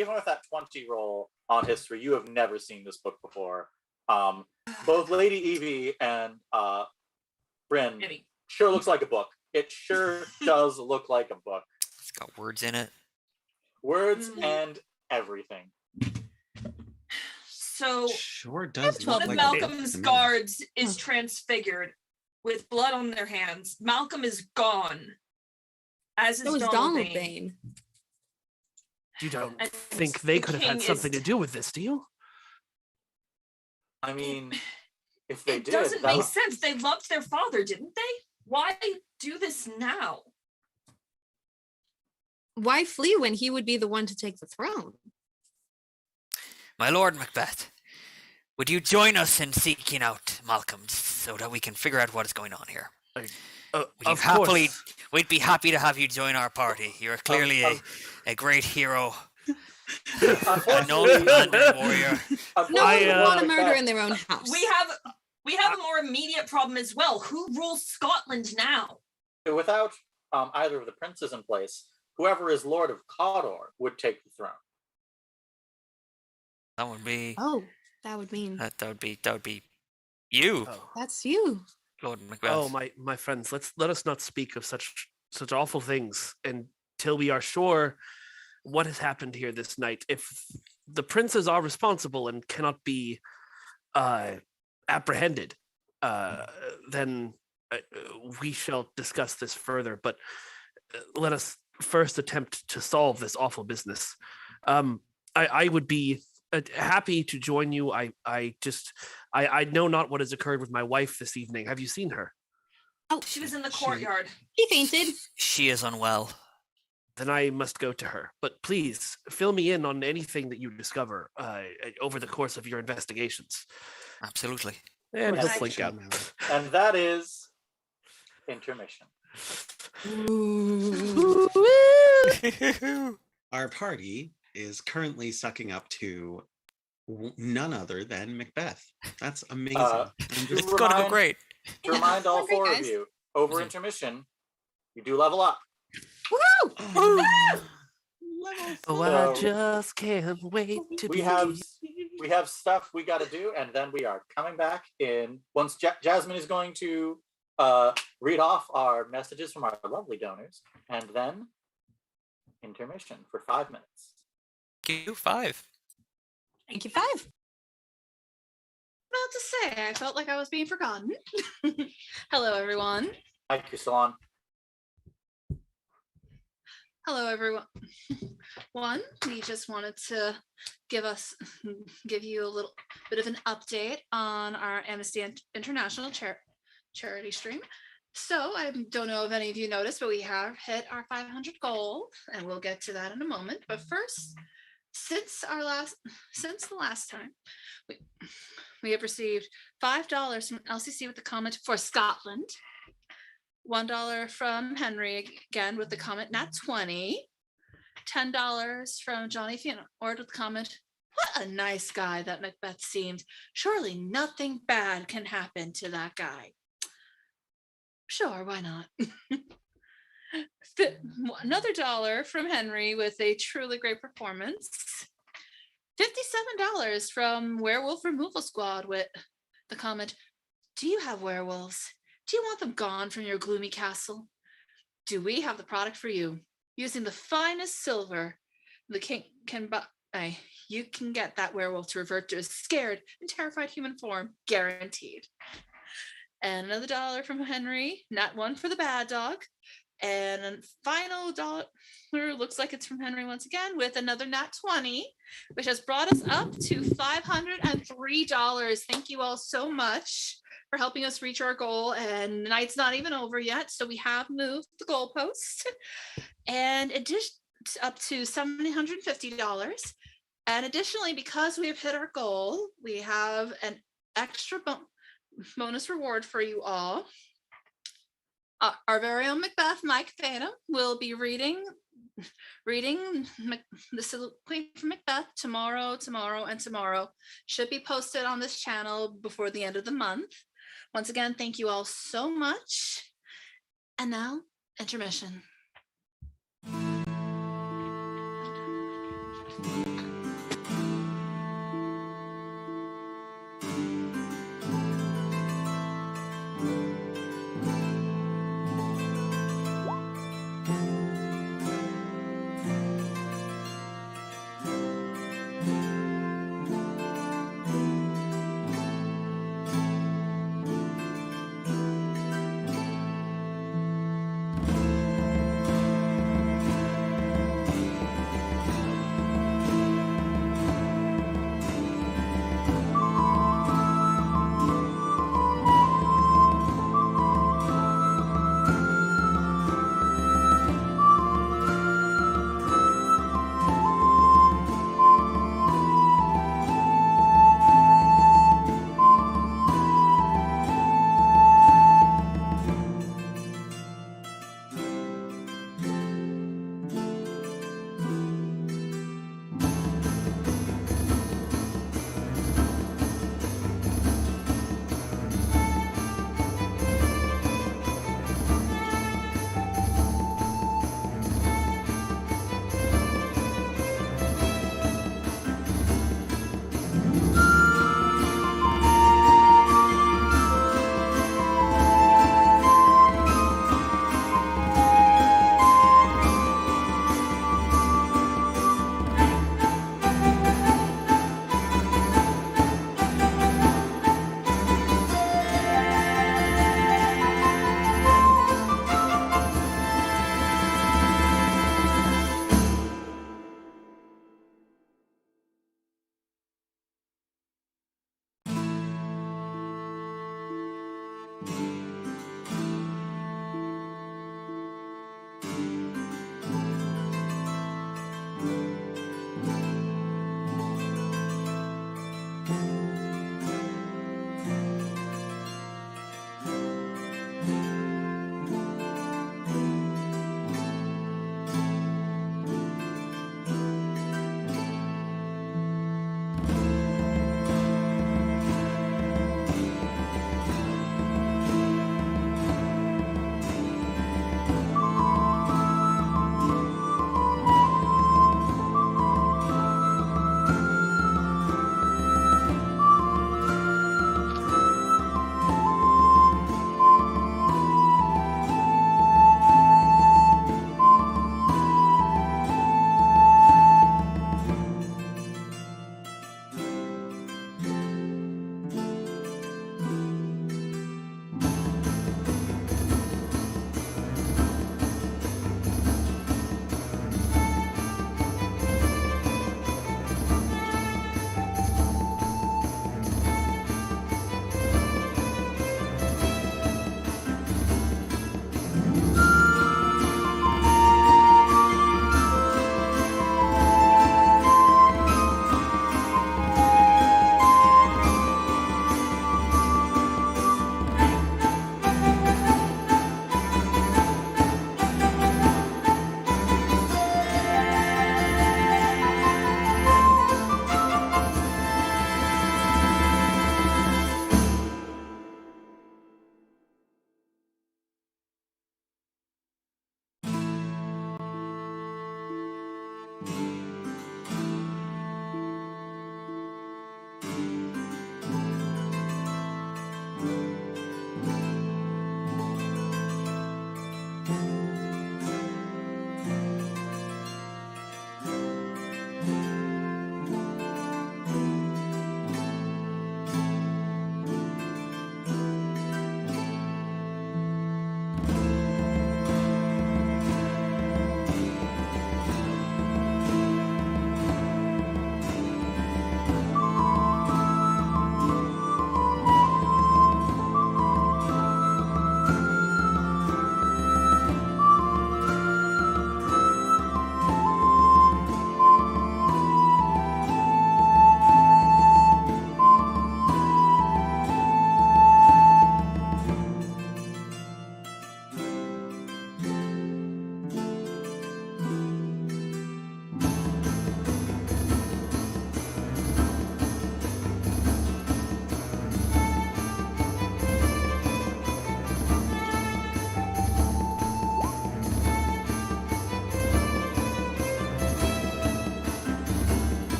20 roll on history, you have never seen this book before. Both Lady Eibhlin and Bryn sure looks like a book. It sure does look like a book. It's got words in it. Words and everything. So sure does. One of Malcolm's guards is transfigured with blood on their hands. Malcolm is gone. As is Donald Bane. You don't think they could have had something to do with this, do you? I mean, if they it did, doesn't make sense. They loved their father, didn't they? Why do this now? Why flee when he would be the one to take the throne? My Lord Macbeth, would you join us in seeking out Malcolm so that we can figure out what is going on here? We'd be happy to have you join our party. You're clearly a great hero. A noble commander warrior. No one would want to murder in their own house. We have a more immediate problem as well. Who rules Scotland now? Without either of the princes in place, whoever is Lord of Conor would take the throne. That would be. Oh, that would mean. That would be you. Oh. That's you, Lord Macbeth. Oh, my friends, let us not speak of such awful things until we are sure what has happened here this night. If the princes are responsible and cannot be apprehended, then we shall discuss this further. But let us first attempt to solve this awful business. I would be happy to join you. I know not what has occurred with my wife this evening. Have you seen her? Oh, she was in the courtyard. She fainted. She is unwell. Then I must go to her. But please fill me in on anything that you discover over the course of your investigations. Absolutely. And he'll slink out. And that is intermission. Our party is currently sucking up to none other than Macbeth. That's amazing. It's gonna go great. To remind all four of you, over intermission, you do level up. Woo! Level Oh, So- I just can't wait to we be. have stuff we got to do, and then we are coming back in once Jasmine is going to read off our messages from our lovely donors, and then intermission for 5 minutes. Q5. Thank you, 5. About to say, I felt like I was being forgotten. Hello, everyone. Hi, Salon. Hello, everyone. We just wanted to give you a little bit of an update on our Amnesty International charity stream. So I don't know if any of you noticed, but we have hit our 500 goal, and we'll get to that in a moment. But first, since the last time, we have received $5 from LCC with the comment for Scotland, $1 from Henry again with the comment nat 20, $10 from Johnny Fiona with the comment, what a nice guy that Macbeth seemed. Surely nothing bad can happen to that guy. Sure, why not? Another $1 from Henry with a truly great performance. $57 from Werewolf Removal Squad with the comment, do you have werewolves? Do you want them gone from your gloomy castle? Do we have the product for you? Using the finest silver the king can buy, you can get that werewolf to revert to a scared and terrified human form, guaranteed. And another $1 from Henry, not one for the bad dog. And a final $1 looks like it's from Henry once again with another nat 20, which has brought us up to $503. Thank you all so much for helping us reach our goal. And the night's not even over yet, so we have moved the goalpost. And up to $750. And additionally, because we have hit our goal, we have an extra bonus reward for you all. Our very own Macbeth, Mike Thane, will be reading the soliloquy from Macbeth tomorrow. Should be posted on this channel before the end of the month. Once again, thank you all so much. And now, intermission.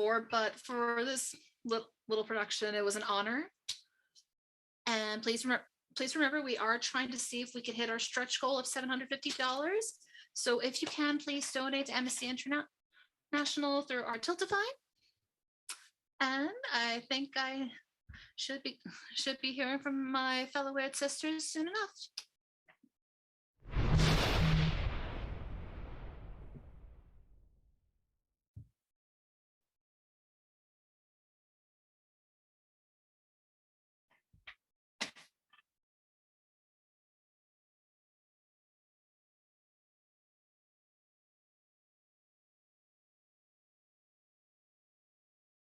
before, but for this little production, it was an honor. And please remember, we are trying to see if we can hit our stretch goal of $750. So if you can, please donate to Amnesty International through our Tiltify. And I think I should be hearing from my fellow weird sisters soon enough.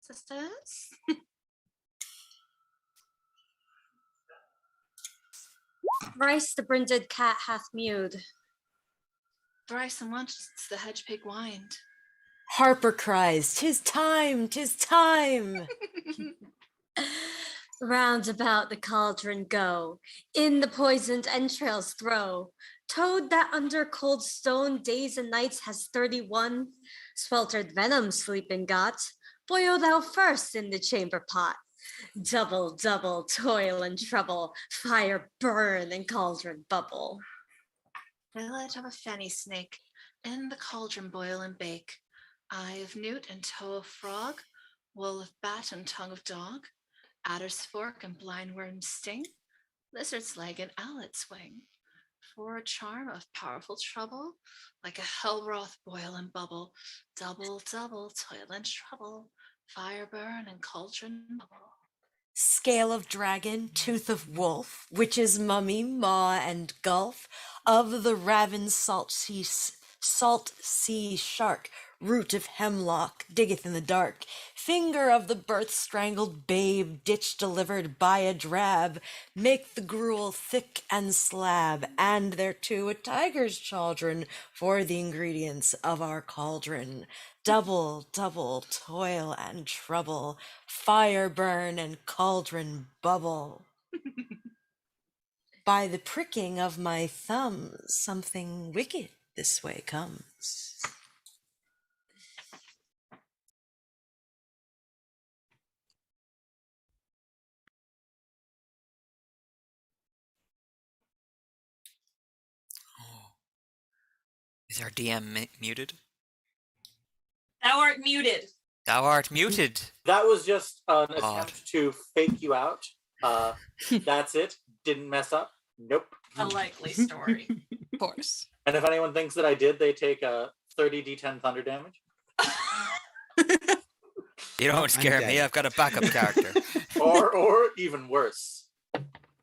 Sisters? Thrice the brinded cat hath mewed. Thrice and once the hedge pig whined. Harper cries, "'Tis time, 'tis time." Round about the cauldron go, in the poisoned entrails throw. Toad that under cold stone days and nights has 31, sweltered venom sleeping got. Boil thou first in the chamber pot. Double, double toil and trouble, fire burn and cauldron bubble. Fillet of a fenny snake, in the cauldron boil and bake. Eye of newt and toe of frog, wool of bat and tongue of dog, adder's fork and blind worm's sting, lizard's leg and owlet's wing. For a charm of powerful trouble, like a hell broth boil and bubble, double, double toil and trouble, fire burn and cauldron bubble. Scale of dragon, tooth of wolf, witch's mummy, maw and gulf, of the ravened salt sea shark, root of hemlock, diggeth in the dark, finger of the birth-strangled babe, ditch delivered by a drab, make the gruel thick and slab, and thereto a tiger's chaldron for the ingredients of our cauldron. Double, double toil and trouble, fire burn and cauldron bubble. By the pricking of my thumb, something wicked this way comes. Oh. Is our DM muted? Thou art muted. Thou art muted. That was just an Odd. attempt to fake you out. That's it. Didn't mess up. Nope. A likely story. Of course. And if anyone thinks that I did, they take a 30d10 thunder damage. You don't scare me. dead. I've got a backup character. Or even worse,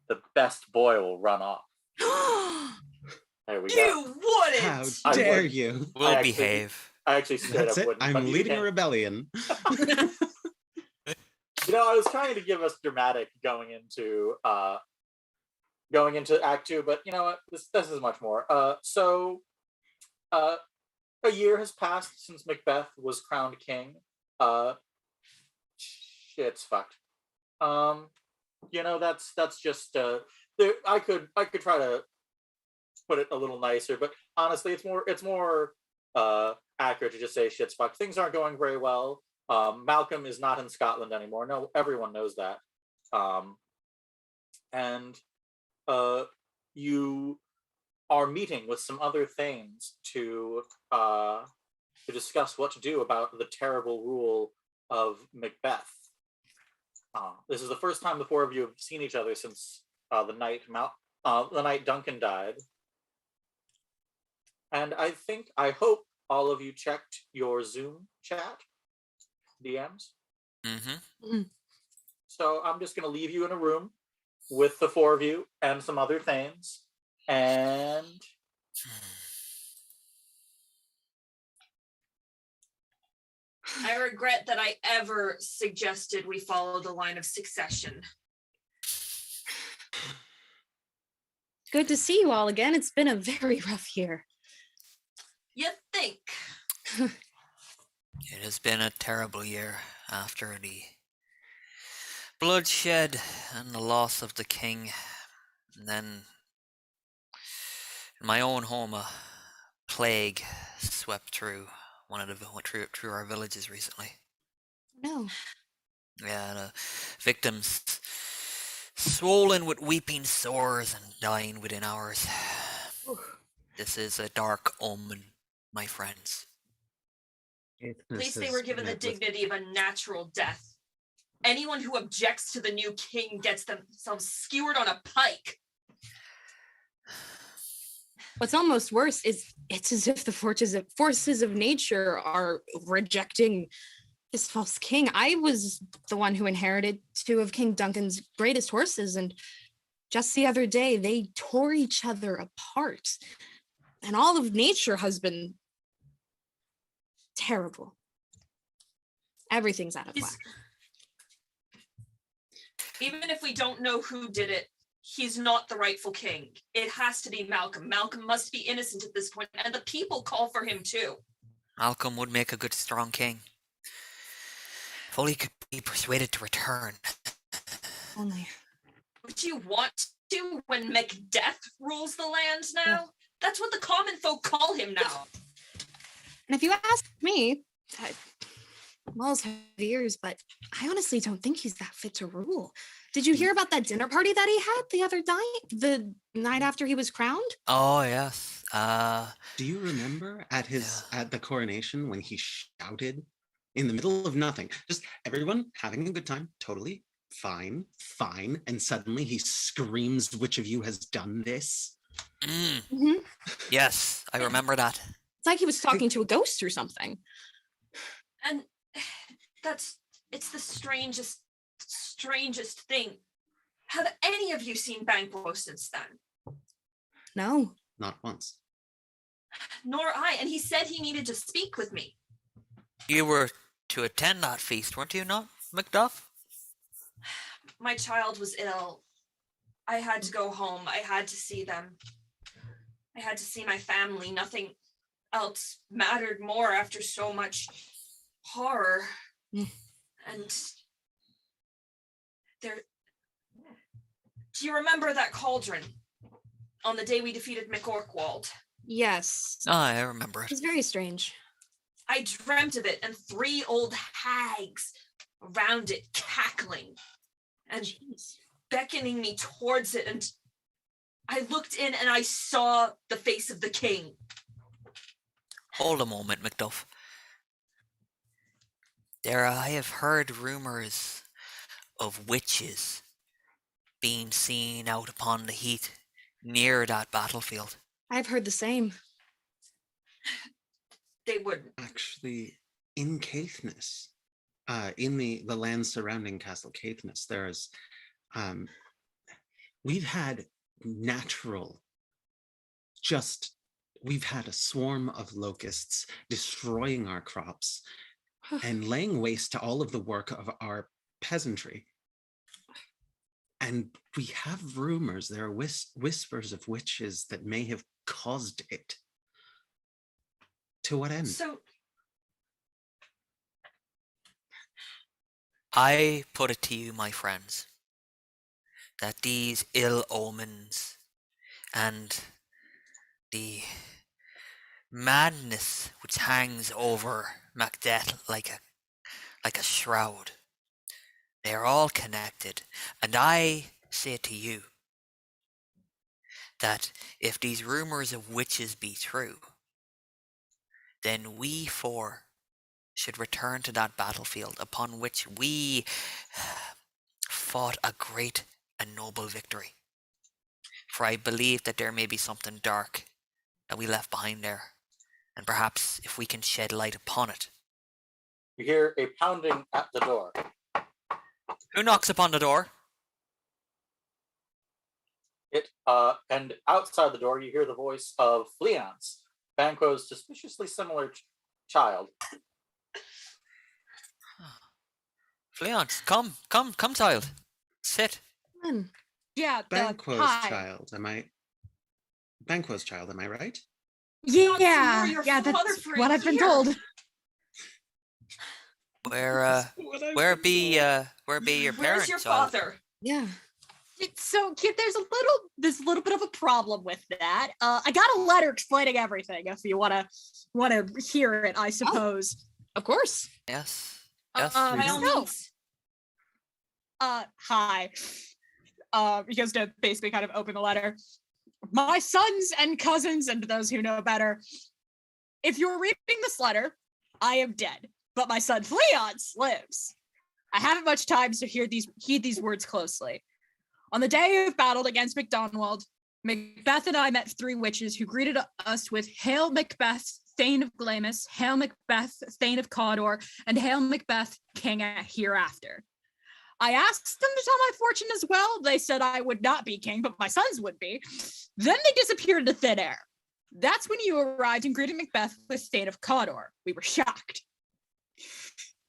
the best boy will run off. There we go. You wouldn't. How I dare would. you? We'll actually- behave. I actually straight That's up it. wouldn't. but I'm you leading a can. rebellion. You know, I was trying to give us dramatic going into Act 2, but you know what? This is much more. So a year has passed since Macbeth was crowned king. Shit's fucked. You know, that's just there. I could try to put it a little nicer, but honestly, it's more accurate to just say shit's fucked. Things aren't going very well. Malcolm is not in Scotland anymore. No, everyone knows that. And you are meeting with some other Thanes to discuss what to do about the terrible rule of Macbeth. This is the first time the four of you have seen each other since the night Duncan died. And I hope all of you checked your Zoom chat DMs. Mm-hmm. So I'm just going to leave you in a room with the four of you and some other Thanes. And I regret that I ever suggested we follow the line of succession. Good to see you all again. It's been a very rough year. You think? It has been a terrible year after the bloodshed and the loss of the king. And then in my own home, a plague swept through through our villages recently. No. Yeah, the victims swollen with weeping sores and dying within hours. This is a dark omen, my friends. At least they were given the dignity of a natural death. Anyone who objects to the new king gets themselves skewered on a pike. What's almost worse is it's as if the forces of nature are rejecting this false king. I was the one who inherited 2 of King Duncan's greatest horses, and just the other day they tore each other apart. And all of nature has been terrible. Everything's out of whack. Even if we don't know who did it, he's not the rightful king. It has to be Malcolm. Malcolm must be innocent at this point, and the people call for him too. Malcolm would make a good, strong king. If only he could be persuaded to return. Only. Would you want to when Macbeth rules the land now? Yeah. That's what the common folk call him now. And if you ask me, Walls have ears, but I honestly don't think he's that fit to rule. Did you hear about that dinner party that he had the night after he was crowned? Oh, yes. Do you remember at the coronation when he shouted in the middle of nothing, just everyone having a good time, totally fine, and suddenly he screams, "Which of you has done this?" Mm-hmm. Yes, I remember that. It's like he was talking to a ghost or something. And it's the strangest thing. Have any of you seen Banquo since then? No. Not once. Nor I, and he said he needed to speak with me. You were to attend that feast, weren't you not, MacDuff? My child was ill. I had to go home. I had to see them. I had to see my family. Nothing else mattered more after so much horror. And there, do you remember that cauldron on the day we defeated MacUarraig? Yes. Oh, I remember it. It's very strange. I dreamt of it and 3 old hags around it cackling and beckoning me towards it, and I looked in and I saw the face of the king. Hold a moment, MacDuff. I have heard rumors of witches being seen out upon the heath near that battlefield. I've heard the same. They would actually in Caithness, in the land surrounding Castle Caithness. There's, we've had we've had a swarm of locusts destroying our crops and laying waste to all of the work of our peasantry. And we have rumors, there are whispers of witches that may have caused it. To what end? So I put it to you, my friends, that these ill omens and the madness which hangs over Macbeth like a shroud, they are all connected. And I say to you that if these rumors of witches be true, then we 4 should return to that battlefield upon which we fought a great and noble victory. For I believe that there may be something dark that we left behind there, and perhaps if we can shed light upon it. You hear a pounding at the door. Who knocks upon the door? And outside the door, you hear the voice of Fleance, Banquo's suspiciously similar child. Fleance, come, child. Sit. Yeah, Banquo's hi. child, am I? Banquo's child, am I right? Yeah, that's what I've been told. Where be your parents? Where's your father? Yeah. So, kid, there's a little bit of a problem with that. I got a letter explaining everything. If you wanna hear it, I suppose. Of course. Yes. Yes, By we all do. means. Hi. He goes to basically kind of open the letter. My sons and cousins and those who know better, if you're reading this letter, I am dead, but my son Fleance lives. I haven't much time to heed these words closely. On the day of battle against MacDonald, Macbeth and I met 3 witches who greeted us with Hail Macbeth, Thane of Glamis, Hail Macbeth, Thane of Cawdor, and Hail Macbeth, King hereafter. I asked them to tell my fortune as well. They said I would not be king, but my sons would be. Then they disappeared into thin air. That's when you arrived and greeted Macbeth with Thane of Cawdor. We were shocked.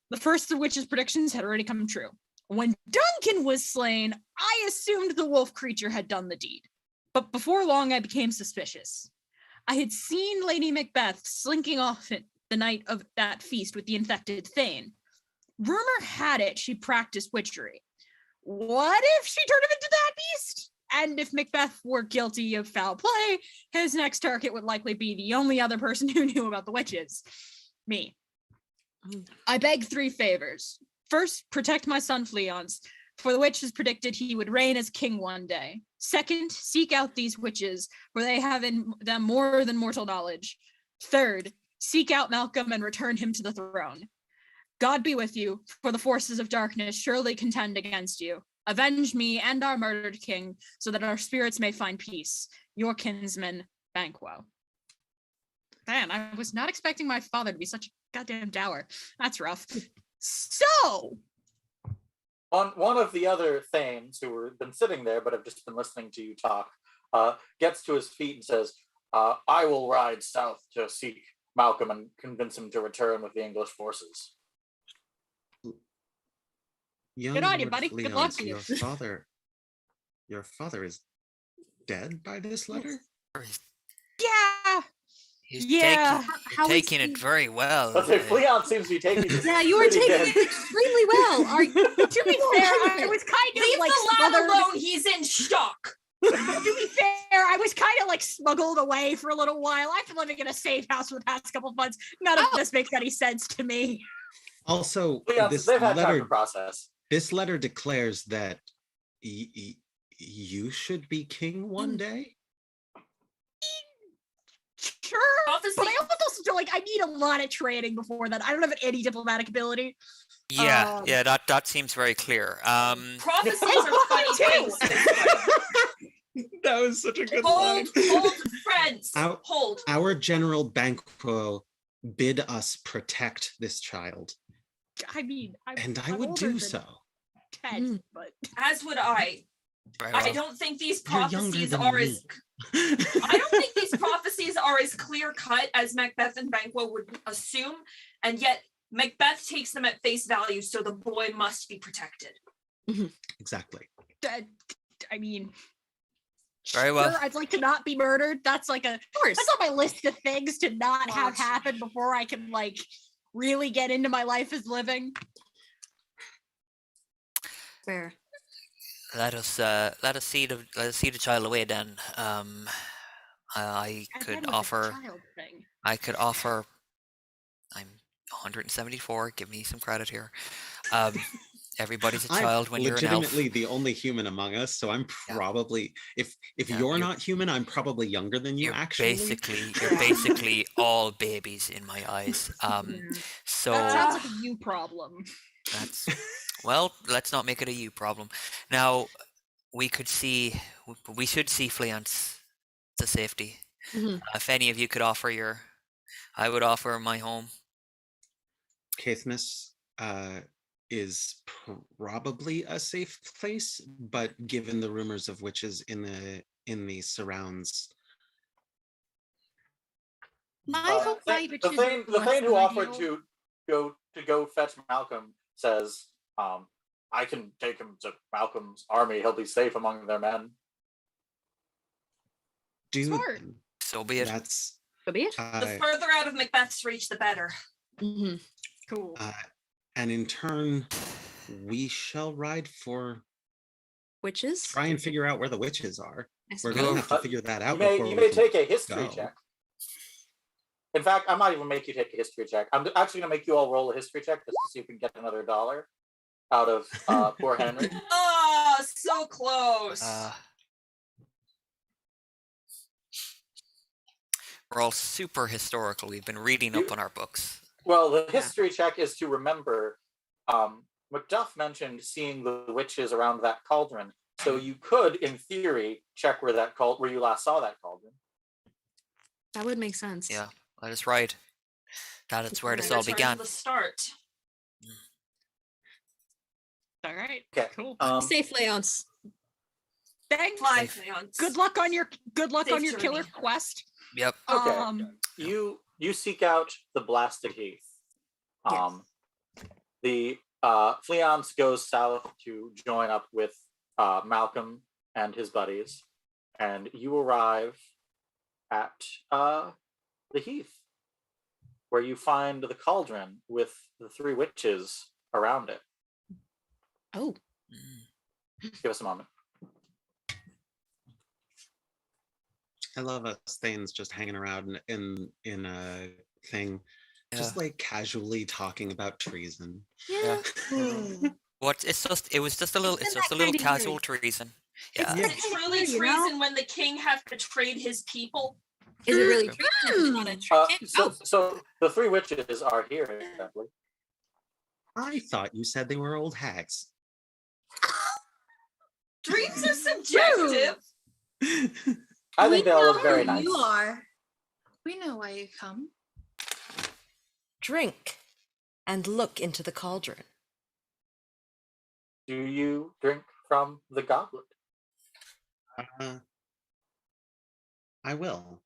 The first of the witches' predictions had already come true. When Duncan was slain, I assumed the wolf creature had done the deed. But before long, I became suspicious. I had seen Lady Macbeth slinking off it the night of that feast with the infected Thane. Rumor had it she practiced witchery. What if she turned him into that beast? And if Macbeth were guilty of foul play, his next target would likely be the only other person who knew about the witches. Me. I beg 3 favors. First, protect my son Fleance, for the witches predicted he would reign as king one day. Second, seek out these witches, for they have in them more than mortal knowledge. Third, seek out Malcolm and return him to the throne. God be with you, for the forces of darkness surely contend against you. Avenge me and our murdered king, so that our spirits may find peace. Your kinsman, Banquo. Man, I was not expecting my father to be such a goddamn dour. That's rough. So, One of the other Thanes who have been sitting there but have just been listening to you talk gets to his feet and says, I will ride south to seek Malcolm and convince him to return with the English forces. Young Good on you, Lord buddy. Good luck Fleance, to you. your father is dead by this letter? Yeah. He's Yeah. taking it very well. But Fleance seems to be taking it. Yeah, you are taking it extremely well. To be fair, I was kind of Leave like the lad smothered. alone. He's in shock. To be fair, I was kind of like smuggled away for a little while. I've been living in a safe house for the past couple of months. None of this makes any sense to me. Also, Fleance, they've had time to process. This letter declares that you should be king one day. Sure, but I also feel like I need a lot of training before that. I don't have any diplomatic ability. Yeah, that seems very clear. Prophecies are funny things. That was such a good line. Hold, friends. Hold. Our General Banquo bid us protect this child. I mean, I would do so. 10, but as would I. Very I well. don't think these You're younger prophecies than are me. as I don't think these prophecies are as clear cut as Macbeth and Banquo would assume, and yet Macbeth takes them at face value, so the boy must be protected. Exactly. I mean, very well. sure, I'd like to not be murdered. That's like that's on my list of things to not have happen before I can like really get into my life as living. Fair. Let us see the child away then. I could offer. I'm 174. Give me some credit here. Everybody's a child when you're an elf. Legitimately the only human among us, so I'm probably if you're not human, I'm probably younger than you. Actually, You're basically all babies in my eyes. So That sounds like a you problem. that's well. Let's not make it a you problem. Now we should see Fleance to safety. If any of you could offer I would offer my home. Caithness is probably a safe place, but given the rumors of witches in the surrounds, The Thane who offered to go fetch Malcolm says, I can take him to Malcolm's army. He'll be safe among their men. Smart. So be it. So be it. The further out of Macbeth's reach, the better. Cool. And in turn, we shall ride for witches. Try and figure out where the witches are. We're suppose. gonna have to figure that out. You may take a history check. In fact, I might even make you take a history check. I'm actually going to make you all roll a history check just to see if we can get another $1 out of poor Henry. Oh, so close. We're all super historical. We've been reading up on our books. Well, the history check is to remember. Macduff mentioned seeing the witches around that cauldron, so you could, in theory, check where you last saw that cauldron. That would make sense. Yeah, that is right. That is where this all Return to began. the start. All right. Okay. Cool. Safe Leonce. Thanks. Fly, Leonce. Good luck on your Safe killer journey. quest. Yep. Okay. You seek out the blasted heath. The Fleance goes south to join up with Malcolm and his buddies, and you arrive at the heath, where you find the cauldron with the 3 witches around it. Oh. Give us a moment. I love us Thanes just hanging around in a thing, just like casually talking about treason. Yeah. What? It was just a little. It's just a little casual treason. Yeah. Is it truly treason when the king hath betrayed his people? Is it really treason? It's not a trick? So the 3 witches are here, exactly. I thought you said they were old hags. Dreams are subjective. I think they all look very nice. You are. We know why you come. Drink and look into the cauldron. Do you drink from the goblet? I will.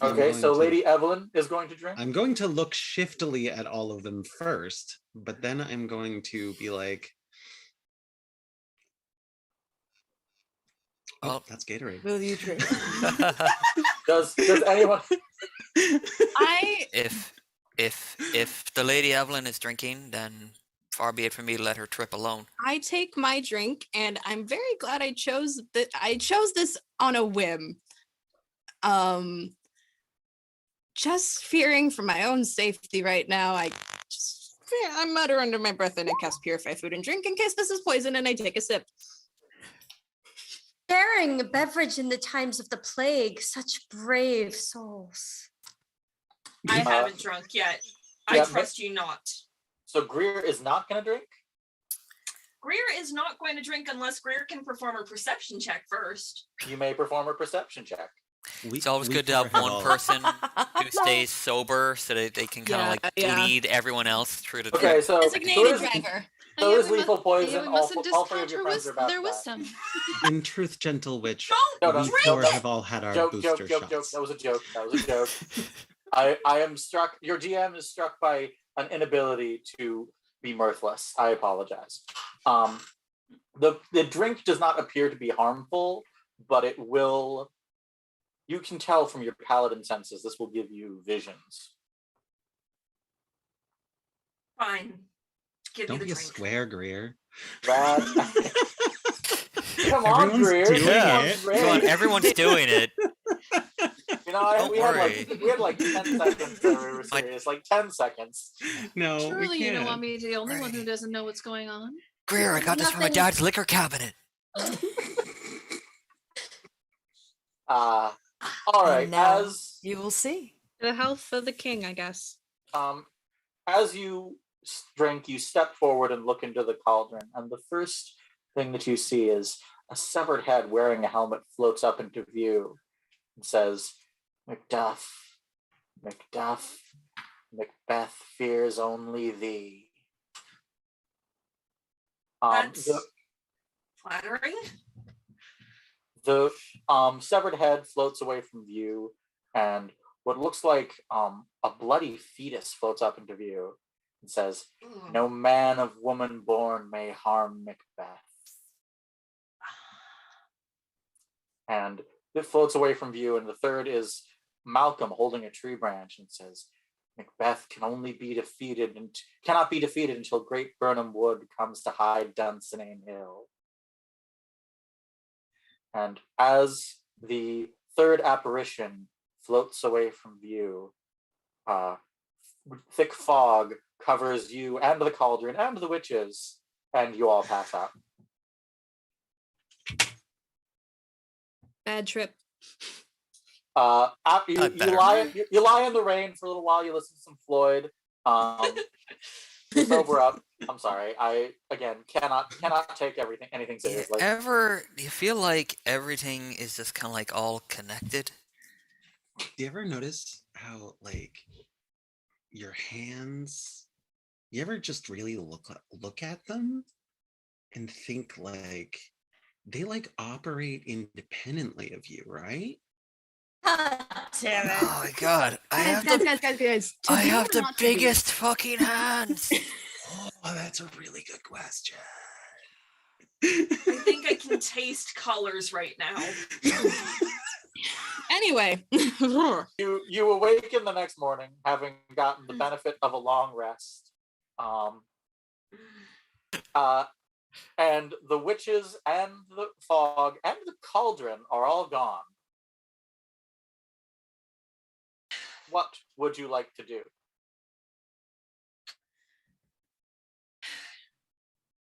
Okay, so Lady Eibhlin is going to drink? I'm going to look shiftily at all of them first, but then I'm going to be like, oh, that's Gatorade. Will you drink? Does anyone? If the Lady Eibhlin is drinking, then far be it from me to let her trip alone. I take my drink, and I'm very glad I chose that. I chose this on a whim. Just fearing for my own safety right now. I mutter under my breath and I cast Purify Food and Drink in case this is poison, and I take a sip. Sharing a beverage in the times of the plague, such brave souls. I haven't drunk yet. I trust you not. So Greer is not going to drink? Greer is not going to drink unless Greer can perform a perception check first. You may perform a perception check. It's always good to have one person who stays sober so that they can kind of lead everyone else through the Okay, so designated driver. So is lethal poison. we All mustn't 3 of discount your friends are about their that. wisdom. In truth, gentle witch, Don't we four have all had our booster shots. That was a joke. That was a joke. I am struck. Your GM is struck by an inability to be mirthless. I apologize. The drink does not appear to be harmful, but it will. You can tell from your paladin senses this will give you visions. Fine. Give Don't me be the a drink. swear, Greer. Come on, Everyone's Greer. doing Come it. Come on, everyone's doing it. You know, we had like 10 seconds that we were My- serious. Like 10 seconds. No, Surely we you can't. don't want me to be the only one who doesn't know what's going on. Greer, I got this from my dad's liquor cabinet. All right. And now As you will see. The health of the king, I guess. as you drink, you step forward and look into the cauldron, and the first thing that you see is a severed head wearing a helmet floats up into view and says, "Macduff, Macduff, Macbeth fears only thee." That's flattering. The severed head floats away from view, and what looks like a bloody fetus floats up into view and says, "No man of woman born may harm Macbeth." And it floats away from view, and the third is Malcolm holding a tree branch and says, "Macbeth cannot be defeated until Great Burnham Wood comes to hide Dunsinane Hill." And as the third apparition floats away from view. Thick fog covers you and the cauldron and the witches, and you all pass out. Bad trip. You lie in the rain for a little while. You listen to some Floyd. You sober up. I'm sorry. I again cannot take anything seriously. Do you feel like everything is just kind of like all connected? Do you ever notice how like your hands? You ever just really look at them and think like they like operate independently of you, right? Damn it. Oh my god! I have the biggest fucking hands. Oh, that's a really good question. I think I can taste colors right now. Anyway. You awaken the next morning having gotten the benefit of a long rest. And the witches and the fog and the cauldron are all gone. What would you like to do?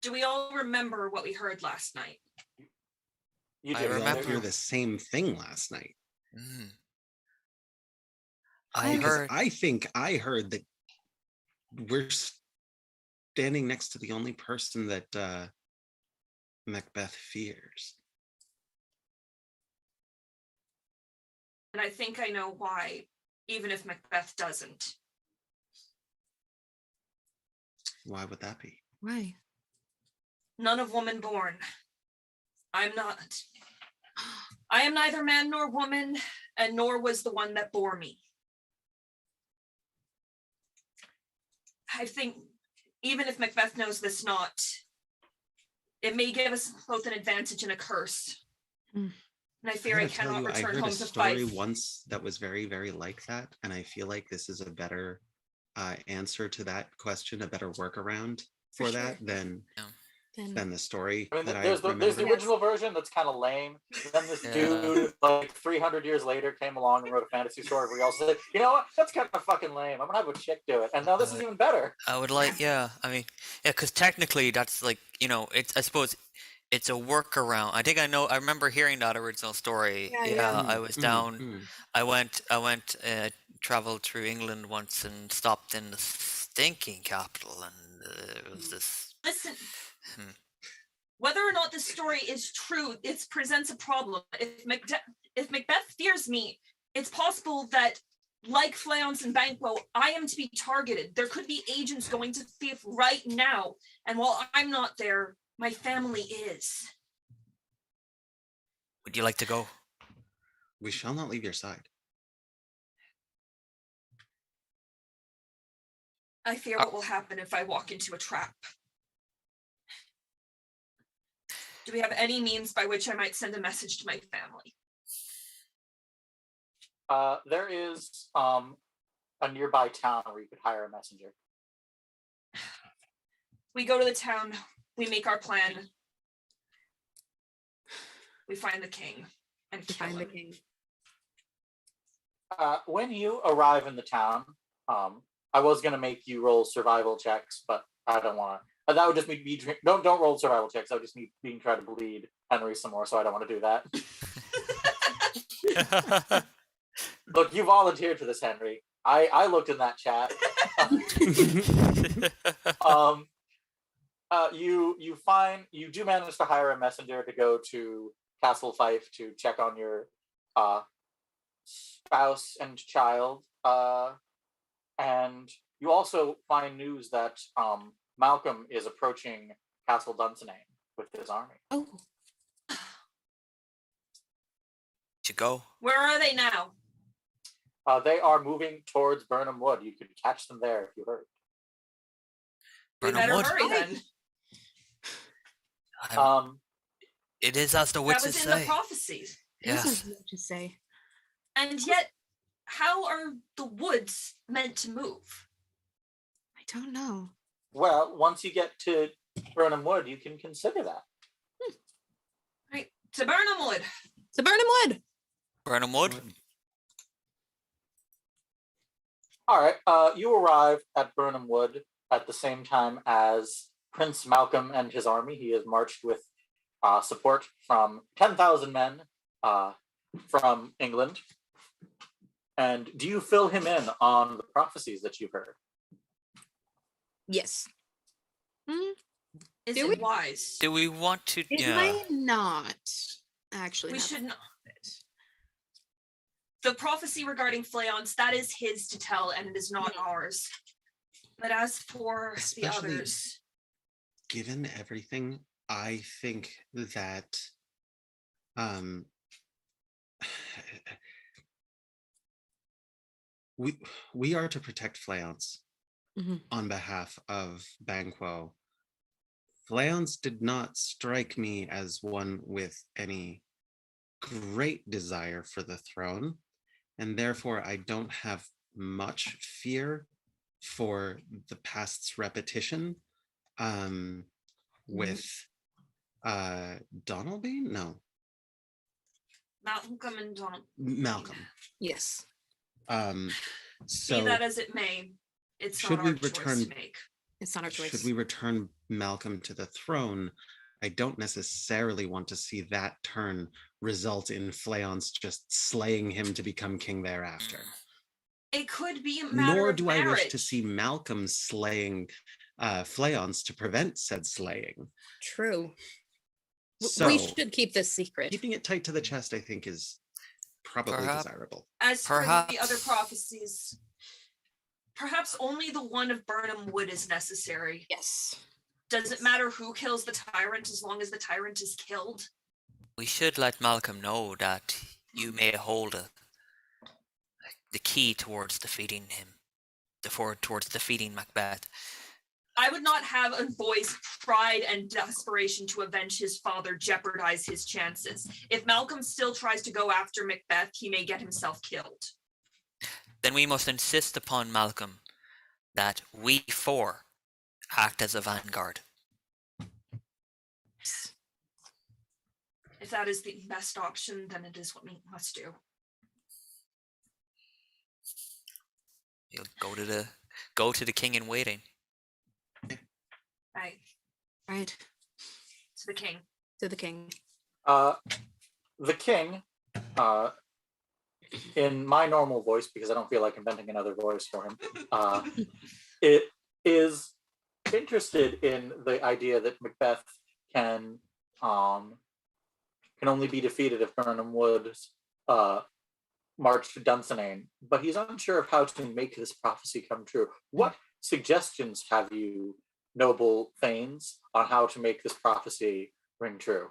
Do we all remember what we heard last night? You I did. remember the same thing last night. Mm. I think I heard that we're standing next to the only person that Macbeth fears. And I think I know why, even if Macbeth doesn't. Why would that be? Why? None of woman born. I am neither man nor woman, and nor was the one that bore me. I think even if Macbeth knows this not, it may give us both an advantage and a curse. Mm. And I fear I cannot return home to Fife. I heard a story once that was very, very like that, and I feel like this is a better answer to that question, a better workaround for that than the story that I remember. There's the original version that's kind of lame. Then this dude, like 300 years later, came along and wrote a fantasy story where he also said, you know what, that's kind of fucking lame. I'm gonna have a chick do it. And now this is even better. I would like, because technically that's like, I suppose it's a workaround. I remember hearing that original story. I was down. I went, traveled through England once and stopped in the stinking capital, and it was this. Listen. Whether or not this story is true, it presents a problem. If Macbeth fears me, it's possible that, like Fleance and Banquo, I am to be targeted. There could be agents going to Fief right now, and while I'm not there, my family is. Would you like to go? We shall not leave your side. I fear what will happen if I walk into a trap. Do we have any means by which I might send a message to my family? There is a nearby town where you could hire a messenger. We go to the town, we make our plan. We find the king and kill him. When you arrive in the town, I was going to make you roll survival checks, but I don't want to. That would just be don't roll survival checks. That would just be being trying to bleed Henry some more, so I don't want to do that. Look, you volunteered for this, Henry. I looked in that chat. You do manage to hire a messenger to go to Castle Fife to check on your spouse and child, and you also find news that Malcolm is approaching Castle Dunsinane with his army. Oh. To go. Where are they now? They are moving towards Burnham Wood. You could catch them there if you hurry. We better hurry then. It is as the witches that was say. In the prophecies. Yes. To say. And yet, how are the woods meant to move? I don't know. Well, once you get to Burnham Wood, you can consider that. Right. To Burnham Wood. To Burnham Wood. Burnham Wood. All right. You arrive at Burnham Wood at the same time as Prince Malcolm and his army. He has marched with support from 10,000 men from England. And do you fill him in on the prophecies that you've heard? Yes. Is Do it wise? Do we want to? It might not actually. We not. should not. The prophecy regarding Fleance, that is his to tell, and it is not ours. But as for Especially the others, given everything, I think that we are to protect Fleance on behalf of Banquo. Fleance did not strike me as one with any great desire for the throne, and therefore I don't have much fear for the past's repetition with Donalby? No. Malcolm and Donald. Malcolm. Yes. So Be that as it may, it's should not we our choice return to make. It's not our choice. should we return Malcolm to the throne? I don't necessarily want to see that turn result in Fleance just slaying him to become king thereafter. It could be a matter Nor of do I wish marriage. to see Malcolm slaying Fleance to prevent said slaying. True. So We should keep this secret. keeping it tight to the chest, I think, is probably desirable. As for the other Perhaps. prophecies, perhaps only the one of Burnham Wood is necessary. Yes. Does it matter who kills the tyrant as long as the tyrant is killed? We should let Malcolm know that you may hold the key towards defeating him, towards defeating Macbeth. I would not have a boy's pride and desperation to avenge his father jeopardize his chances. If Malcolm still tries to go after Macbeth, he may get himself killed. Then we must insist upon Malcolm that we four act as a vanguard. If that is the best option, then it is what we must do. You'll go to the king in waiting. Right. Right. To the king. To the king. The king, in my normal voice, because I don't feel like inventing another voice for him, it is interested in the idea that Macbeth can only be defeated if Burnham Wood's march to Dunsinane, but he's unsure of how to make this prophecy come true. What suggestions have you, noble thanes, on how to make this prophecy ring true?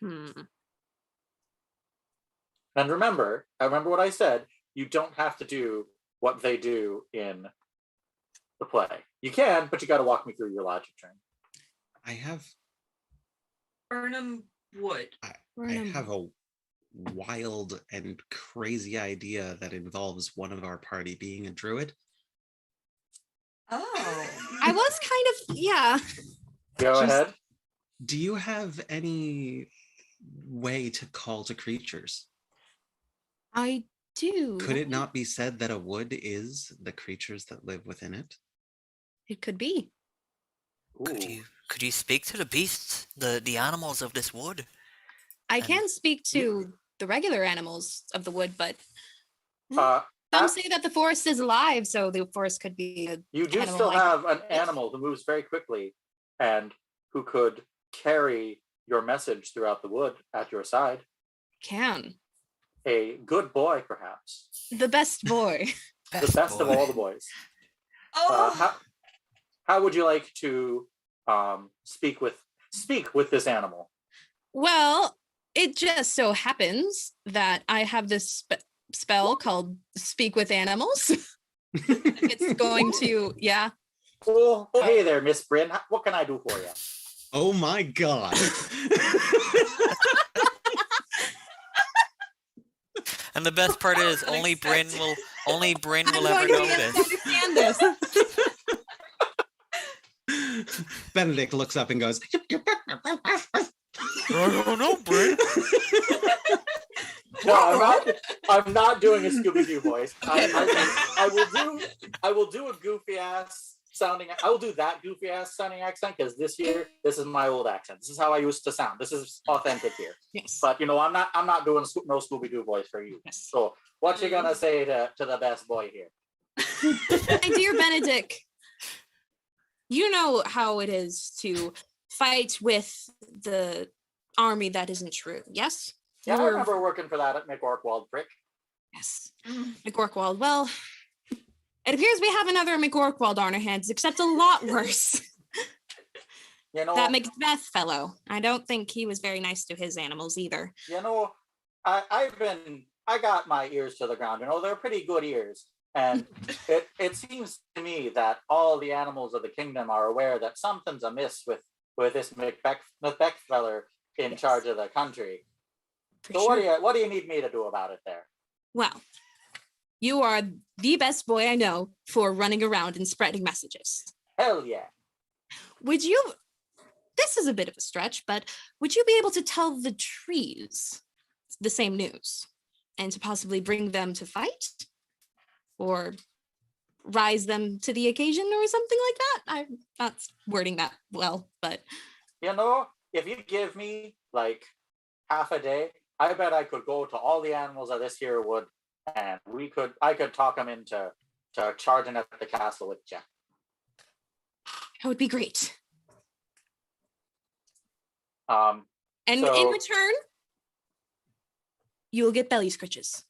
And remember what I said, you don't have to do what they do in the play. You can, but you got to walk me through your logic train. I have Burnham Wood. I have a wild and crazy idea that involves one of our party being a druid. Oh. I was kind of, yeah. Go ahead. Do you have any way to call to creatures? I do. Could it not be said that a wood is the creatures that live within it? It could be. Could you speak to the beasts, the animals of this wood? I can speak to the regular animals of the wood, but Some say that the forest is alive, so the forest could be a You do animal still like- have an animal who moves very quickly and who could carry your message throughout the wood at your side. Can. A good boy, perhaps. The best boy. The best of all the boys. How would you like to speak with this animal? Well, it just so happens that I have this spell called Speak with Animals. It's going to, yeah. Oh, hey there, Miss Bryn. What can I do for you? Oh my God. And the best part is only Bryn will ever going to notice. understand this. Benedict looks up and goes, I don't know, Bryn. I'm not doing a Scooby-Doo voice. I will do a goofy ass sounding. I will do that goofy ass sounding accent because this is my old accent. This is how I used to sound. This is authentic here. Yes. But I'm not doing no Scooby-Doo voice for you. Yes. So what you gonna say to the best boy here? My dear Benedict, you know how it is to fight with the army that isn't true, yes? Yeah, I remember working for that at McOrkwald Prick. Yes. McOrkwald. Well, it appears we have another McOrkwald on our hands, except a lot worse. That Macbeth fellow. I don't think he was very nice to his animals either. I got my ears to the ground. They're pretty good ears. And it seems to me that all the animals of the kingdom are aware that something's amiss with this Macbeth feller in charge of the country. What do you need me to do about it there? Well, you are the best boy I know for running around and spreading messages. Hell yeah. This is a bit of a stretch, but would you be able to tell the trees the same news and to possibly bring them to fight? Or rise them to the occasion or something like that? I'm not wording that well, but... if you give me like half a day, I bet I could go to all the animals of this here wood and I could talk them into charging at the castle with you. That would be great. In return, you will get belly scritches.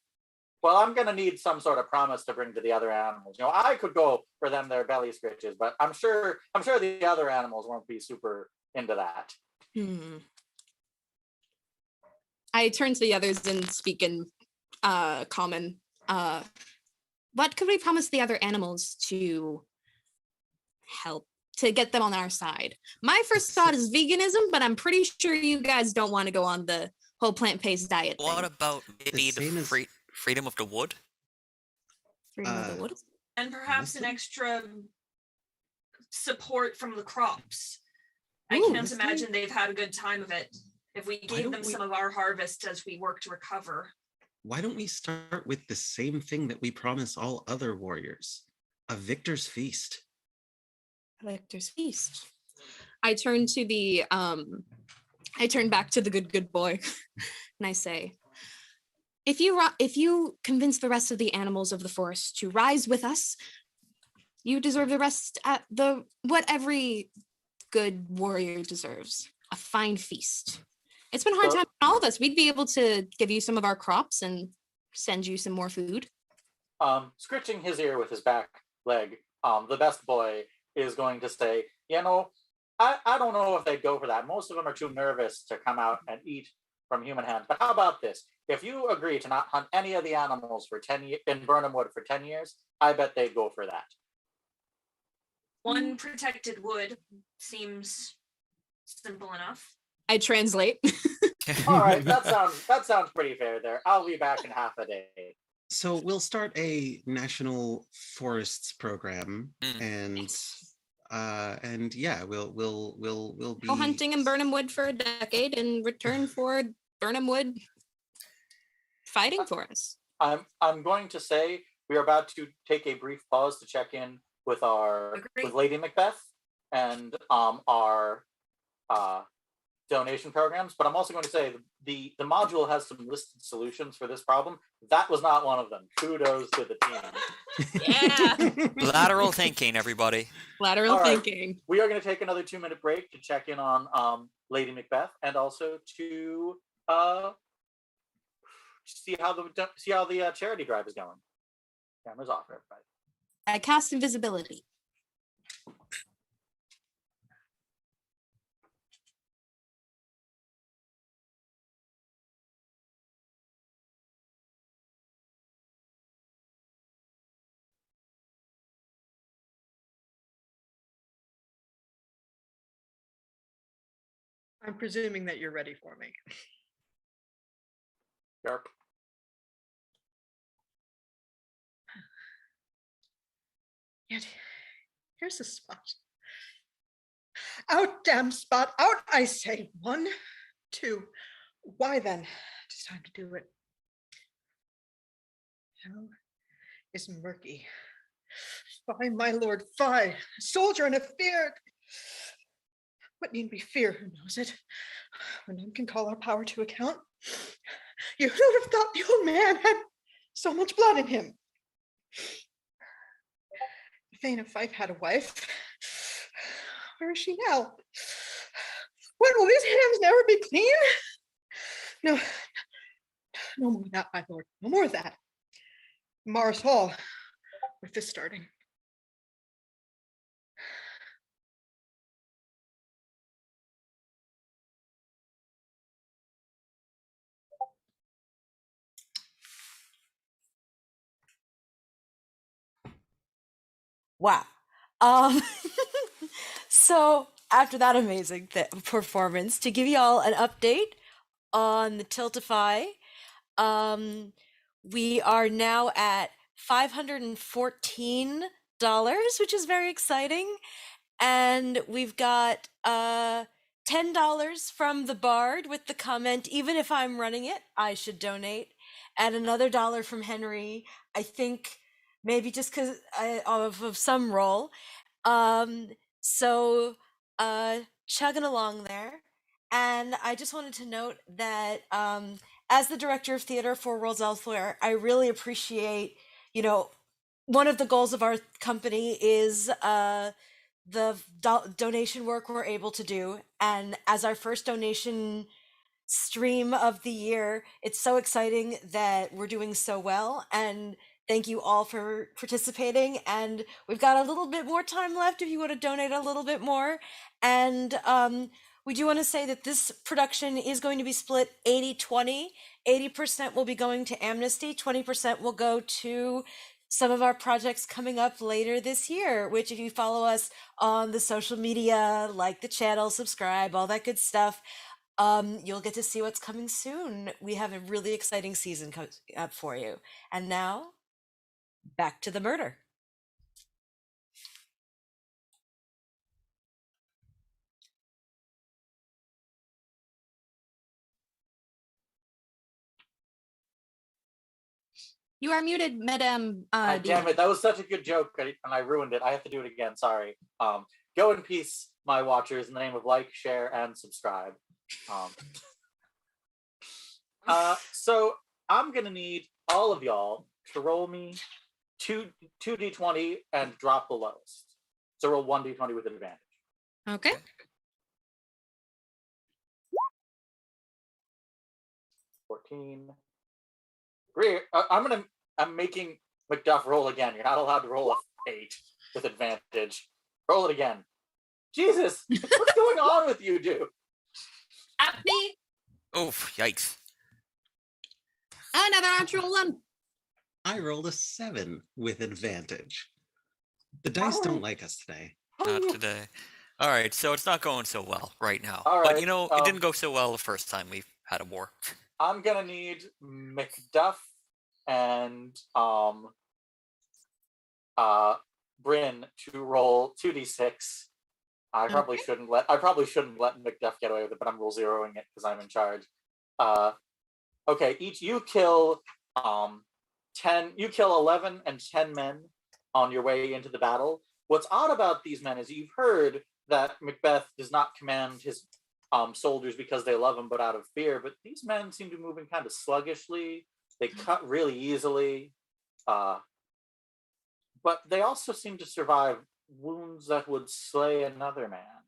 Well, I'm going to need some sort of promise to bring to the other animals. I could go for them their belly scritches, but I'm sure the other animals won't be super into that. I turn to the others and speak in common. What could we promise the other animals to help, to get them on our side? My first thought is veganism, but I'm pretty sure you guys don't want to go on the whole plant-based diet thing. What about maybe the freedom of the wood? Freedom of the wood? And perhaps an extra support from the crops. I can't imagine they've had a good time of it. If we gave them some of our harvest as we work to recover. Why don't we start with the same thing that we promise all other warriors? A victor's feast. A victor's feast. I turn back to the good boy and I say, if you convince the rest of the animals of the forest to rise with us, you deserve the rest at what every good warrior deserves, a fine feast. It's been a hard time for all of us. We'd be able to give you some of our crops and send you some more food. Scritching his ear with his back leg, the best boy is going to say, I don't know if they'd go for that. Most of them are too nervous to come out and eat from human hands. But how about this? If you agree to not hunt any of the animals for 10 years in Burnham Wood for 10 years, I bet they'd go for that. One protected wood seems simple enough. I translate. All right, that sounds pretty fair there. I'll be back in half a day. So we'll start a national forests program, and yeah, we'll be go hunting in Burnham Wood for a decade in return for Burnham Wood fighting for us. I'm going to say we are about to take a brief pause to check in with with Lady Macbeth and our donation programs, but I'm also going to say the module has some listed solutions for this problem. That was not one of them. Kudos to the team. Yeah. Lateral thinking, everybody. Lateral thinking. We are going to take another 2-minute break to check in on Lady Macbeth and also to see how the charity drive is going. Cameras off, everybody. I cast invisibility. I'm presuming that you're ready for me. Yarp. Yet, here's the spot. Out, damn spot, out, I say. 1, 2. Why then? It's time to do it. How is murky? Fie, my lord, fie, soldier and a fear. What need we fear? Who knows it? When none can call our power to account. You would have thought the old man had so much blood in him. The Thane of Fief had a wife. Where is she now? When will these hands never be clean? No, no more of that, my lord. No more of that. Mars Hall, with this starting. Wow. So after that amazing performance, to give you all an update on the Tiltify, we are now at $514, which is very exciting. And we've got $10 from the Bard with the comment, even if I'm running it, I should donate. And another $1 from Henry, I think maybe just because of some role. So chugging along there. And I just wanted to note that as the director of theater for Worlds Elsewhere, I really appreciate, one of the goals of our company is the donation work we're able to do. And as our first donation stream of the year, it's so exciting that we're doing so well. And thank you all for participating. And we've got a little bit more time left if you want to donate a little bit more. And we do want to say that this production is going to be split 80-20. 80% will be going to Amnesty, 20% will go to some of our projects coming up later this year, which if you follow us on the social media, like the channel, subscribe, all that good stuff, you'll get to see what's coming soon. We have a really exciting season up for you. And now, back to the murder. You are muted, Madame. Damn it, that was such a good joke, and I ruined it. I have to do it again, sorry. Go in peace, my watchers, in the name of like, share, and subscribe. So I'm gonna need all of y'all to roll me 2d20 and drop the lowest. So roll 1d20 with advantage. Okay. $14. Greer, I'm making MacDuff roll again. You're not allowed to roll a 8 with advantage. Roll it again. Jesus, what's going on with you, dude? At me. Oh, yikes. Another natural one. I rolled a 7 with advantage. The dice don't like us today. Not today. All right, so it's not going so well right now. All But right, it didn't go so well the first time we had a war. I'm gonna need MacDuff and Bryn to roll 2d6. I probably shouldn't let MacDuff get away with it, but I'm rule zeroing it because I'm in charge. Okay, each you kill 11 and 10 men on your way into the battle. What's odd about these men is you've heard that Macbeth does not command his soldiers because they love him, but out of fear. But these men seem to be moving kind of sluggishly. They cut really easily, but they also seem to survive wounds that would slay another man.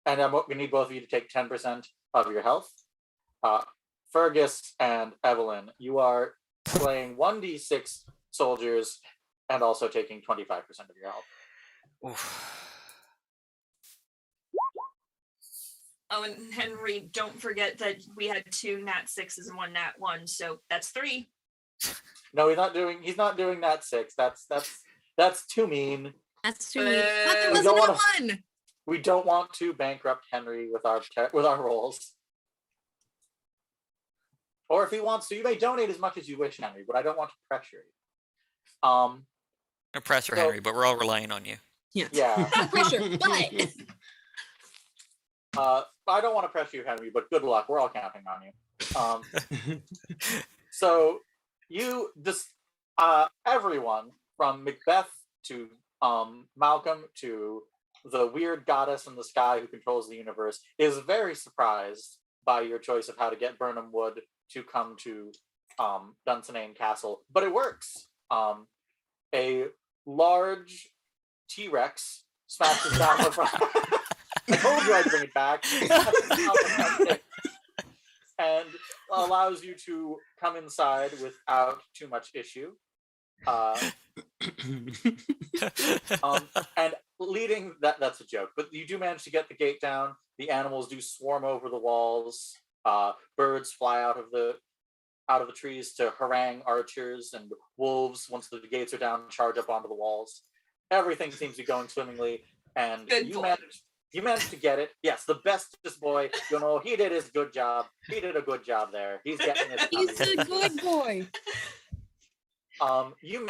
And we need both of you to take 10% of your health. Fergus and Eibhlin, you are slaying 1d6 soldiers and also taking 25% of your health. Oof. Oh, and Henry, don't forget that we had 2 nat 6s and 1 nat 1, so that's 3. No, he's not doing nat 6. That's too mean. That's too mean. But there was another one. We don't want to bankrupt Henry with our rolls. Or if he wants to, you may donate as much as you wish, Henry, but I don't want to pressure you. No pressure, Henry, but we're all relying on you. Yes. Yeah. Not pressure, but I don't want to pressure you, Henry, but good luck. We're all counting on you. So you just everyone from Macbeth to Malcolm to the weird goddess in the sky who controls the universe is very surprised by your choice of how to get Birnam Wood to come to Dunsinane Castle, but it works. A large T-Rex smashes down the front. I told you I'd bring it back. And allows you to come inside without too much issue. And leading that's a joke, but you do manage to get the gate down. The animals do swarm over the walls. Birds fly out of the trees to harangue archers, and wolves, once the gates are down, charge up onto the walls. Everything seems to be going swimmingly, and you managed to get it. Yes, the bestest boy. You know, he did his good job. He did a good job there. He's getting it. He's a good boy. You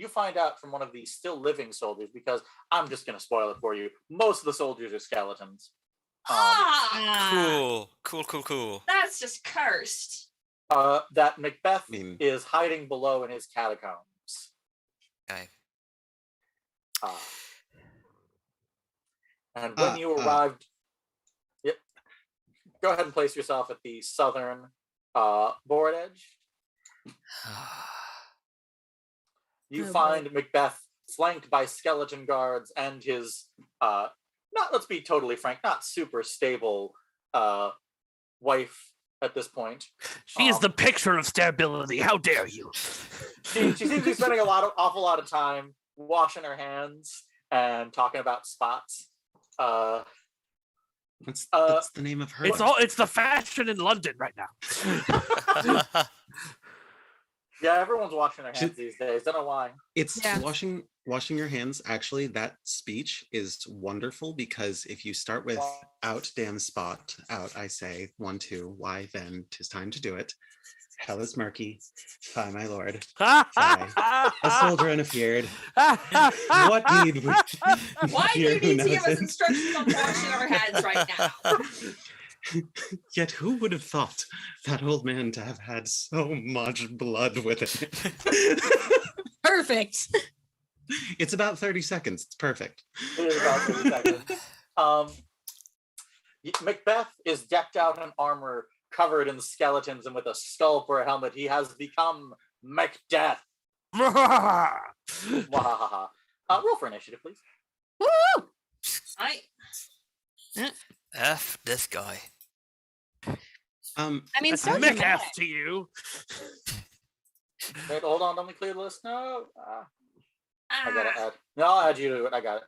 find out from one of the still living soldiers, because I'm just going to spoil it for you. Most of the soldiers are skeletons. Cool. That's just cursed. That Macbeth is hiding below in his catacombs. Okay. And when you arrived, go ahead and place yourself at the southern board edge. You find Macbeth flanked by skeleton guards and his, let's be totally frank, not super stable wife at this point. She is the picture of stability. How dare you? She seems to be spending awful lot of time washing her hands and talking about spots. What's the name of her? It's the fashion in London right now. Yeah, everyone's washing their hands these days. Don't know why. It's washing your hands. Actually, that speech is wonderful, because if you start with out damn spot, out, I say 1, 2, why then 'tis time to do it. Hell is murky. Fie, my lord. Fie. A soldier unafeared. What need we? Why do you need to give us instructions on washing our hands right now? Yet who would have thought that old man to have had so much blood with it? Perfect. It's about 30 seconds. It's perfect. It is about 30 seconds. Macbeth is decked out in armor, covered in skeletons, and with a skull for a helmet. He has become MacDeath. Roll for initiative, please. Woo! F this guy. I mean, that's so Macbeth to you. Wait, hold on. Let me clear the list. No. I gotta add. No, I'll add you to it. I got it.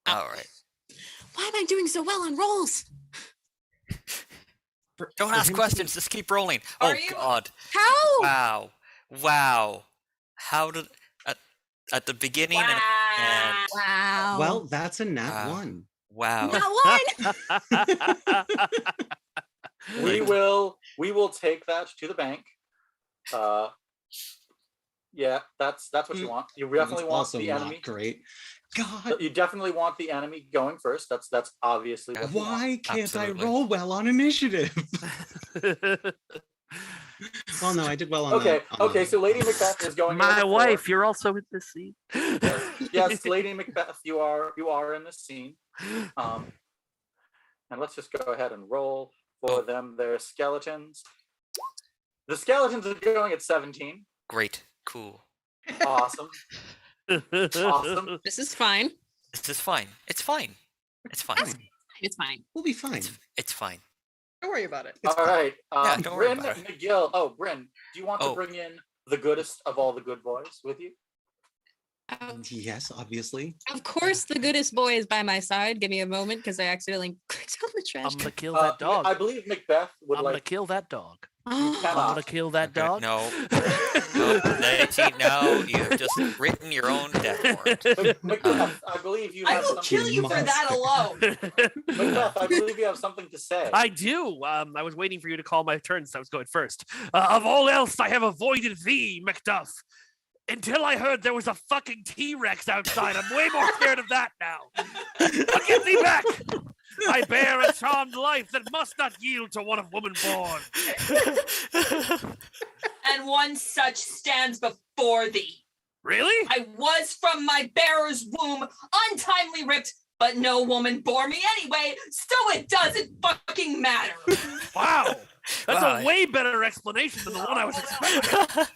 All right. Why am I doing so well on rolls? Don't ask questions. Just keep rolling. God. How? Wow. How did at the beginning and Wow. Well, that's a nat 1. Wow. Nat 1. We will take that to the bank. Yeah, that's what you want. You definitely want also the enemy. Great. God. You definitely want the enemy going first. That's obviously what you want. Why can't Absolutely. I roll well on initiative? Well, no, I did well on Okay, so Lady Macbeth is going. My wife, you're also in this scene. Yes, Lady Macbeth, you are in this scene. And let's just go ahead and roll for them. Their skeletons. The skeletons are going at 17. Great. Cool. Awesome. Awesome. This is fine. This is fine. It's fine. It's fine. It's fine. We'll be fine. It's fine. Don't worry about it. All right. Don't worry Bryn about it. McGill. Bryn, do you want to bring in the goodest of all the good boys with you? Yes, obviously. Of course, the goodest boy is by my side. Give me a moment, because I accidentally clicked on the trash. I'm gonna kill that dog. I believe Macbeth would I'm like. gonna kill that dog. You I'm cannot. gonna kill that dog. No. No, you've just written your own death warrant. Macbeth, I believe you I have will something. kill you for that alone. Macbeth, I believe you have something to say. I do. I was waiting for you to call my turn, so I was going first. Of all else, I have avoided thee, MacDuff. Until I heard there was a fucking T-Rex outside. I'm way more scared of that now. I'll get thee back. I bear a charmed life that must not yield to one of woman born. And one such stands before thee. Really? I was from my bearer's womb, untimely ripped, but no woman bore me anyway, so it doesn't fucking matter. Wow. That's Wow. a way better explanation than the one I was expecting.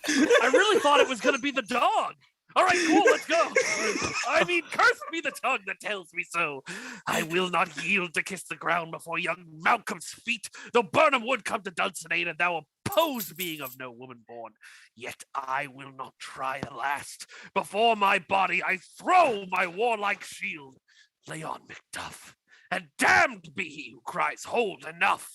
I really thought it was going to be the dog. All right, cool, let's go. I mean, cursed be the tongue that tells me so. I will not yield to kiss the ground before young Malcolm's feet, though Burnham would come to Dunsinane, and thou oppose being of no woman born. Yet I will not try the last. Before my body I throw my warlike shield. Lay on, Macduff, and damned be he who cries, hold enough.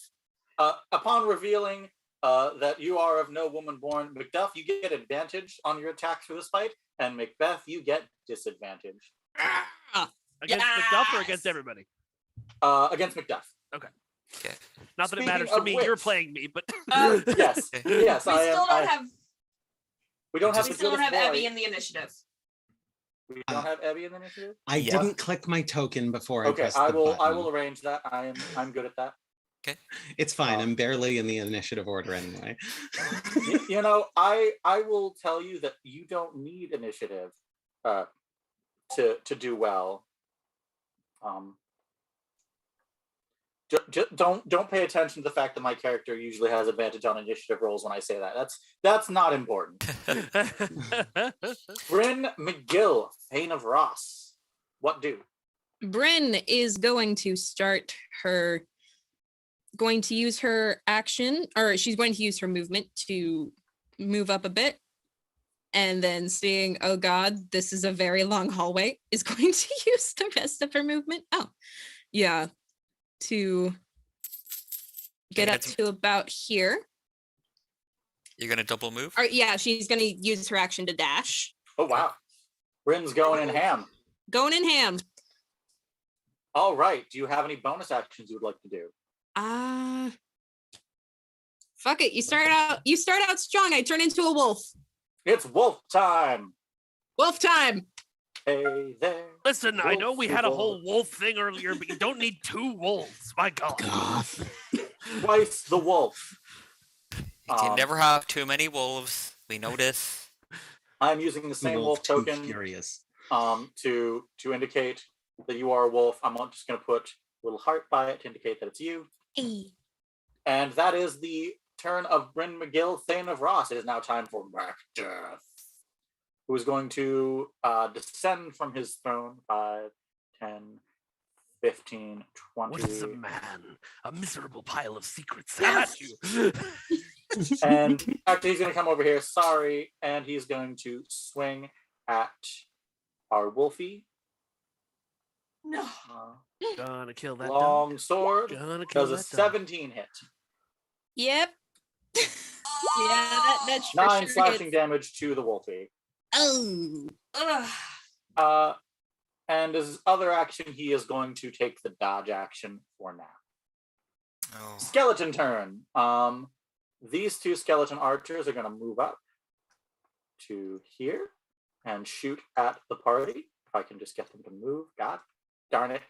Upon revealing that you are of no woman born, Macduff, you get advantage on your attacks for this fight, and Macbeth, you get disadvantage. Against Macduff or against everybody? Against Macduff. Okay. Okay. Not that it Speaking matters to of me, which- you're playing me, but Yes, Okay. yes, We still don't have We don't have we the still don't have goodest Abby boy. in the initiative. We don't have Abby in the initiative. I Yeah. didn't click my token before I Okay, pressed I the will. button. I will arrange that. I'm good at that. It's fine. Oh. I'm barely in the initiative order anyway. You know, I will tell you that you don't need initiative to do well. Don't pay attention to the fact that my character usually has advantage on initiative rolls when I say that. That's not important. Bryn McGill, Thane of Ross. What do? Bryn is going to use her action, or she's going to use her movement to move up a bit. And then seeing, oh God, this is a very long hallway, is going to use the rest of her movement. Oh, yeah. To get up to about here. You're gonna double move? Or yeah, she's going to use her action to dash. Oh wow, Bryn's going in ham. Going in ham. All right. Do you have any bonus actions you would like to do? Fuck it. You start out strong. I turn into a wolf. It's wolf time. Wolf time. Hey there. Listen, I know we had a wolf. whole wolf thing earlier, but you don't need two wolves. My God. Twice the wolf. You can never have too many wolves. We know this. I'm using the same wolf too token furious. to indicate that you are a wolf. I'm just going to put a little heart by it to indicate that it's you. And that is the turn of Bryn McGill, Thane of Ross. It is now time for MacDeath, who is going to descend from his throne 5, 10, 15, 20. What is a man? A miserable pile of secrets. How about you? And actually, he's going to come over here. Sorry. And he's going to swing at our Wolfie. No. Gonna kill that Long dog. sword. Gonna kill Does a that dog. 17 hit. Yep. Yeah, that's for 9 sure slashing hits. damage to the Wolfie. Oh. Ugh. And as his other action, he is going to take the dodge action for now. Oh. Skeleton turn. These two skeleton archers are going to move up to here and shoot at the party. If I can just get them to move. God darn it.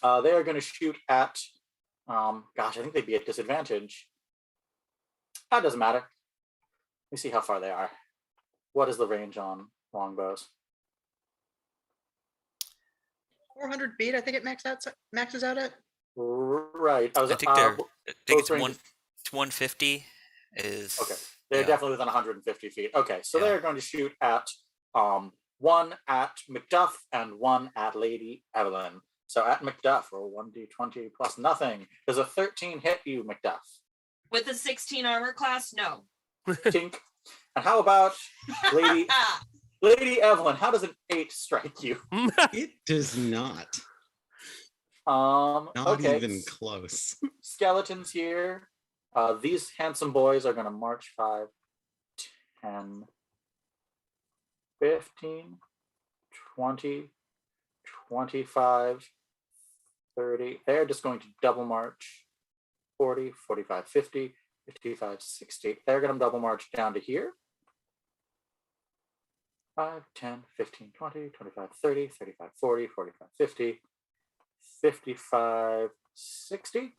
They are going to shoot at, gosh, I think they'd be at disadvantage. That doesn't matter. Let me see how far they are. What is the range on longbows? 400 feet, I think it maxes out at. Right. I think they're. I think it's both one. ranges- It's 150. Is Okay. They're yeah. definitely within 150 feet. Okay, so Yeah. they're going to shoot at one at Macduff and one at Lady Eibhlin. So at Macduff, roll 1d20 plus nothing. Does a 13 hit you, Macduff? With a 16 armor class, no. Tink. And how about Lady Eibhlin? How does an 8 strike you? It does not. Not Okay. even close. Skeletons here. These handsome boys are going to march 5, 10, 15, 20, 25, 30. They're just going to double march 40, 45, 50, 55, 60. They're going to double march down to here. 5, 10, 15, 20, 25, 30, 35, 40, 45, 50, 55, 60.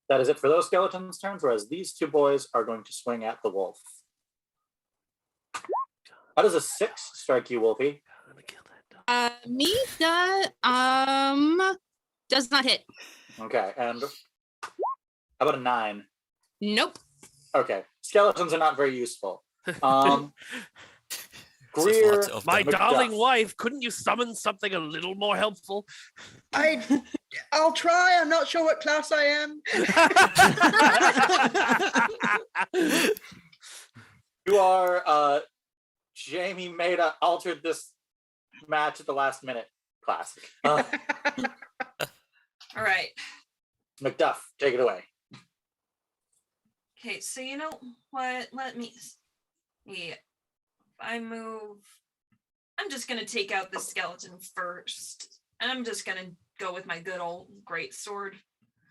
That is it for those skeletons' turns, whereas these two boys are going to swing at the wolf. How does a 6 strike you, Wolfie? Me does not hit. Okay, and how about a 9? Nope. Okay, skeletons are not very useful. Greer, My MacDuff. darling wife, couldn't you summon something a little more helpful? I'll try. I'm not sure what class I am. You are Jamie altered this match at the last minute. Classic. All right. MacDuff, take it away. Okay, so you know what? Let me see. If I move, I'm just gonna take out the skeleton first. And I'm just gonna go with my good old great sword.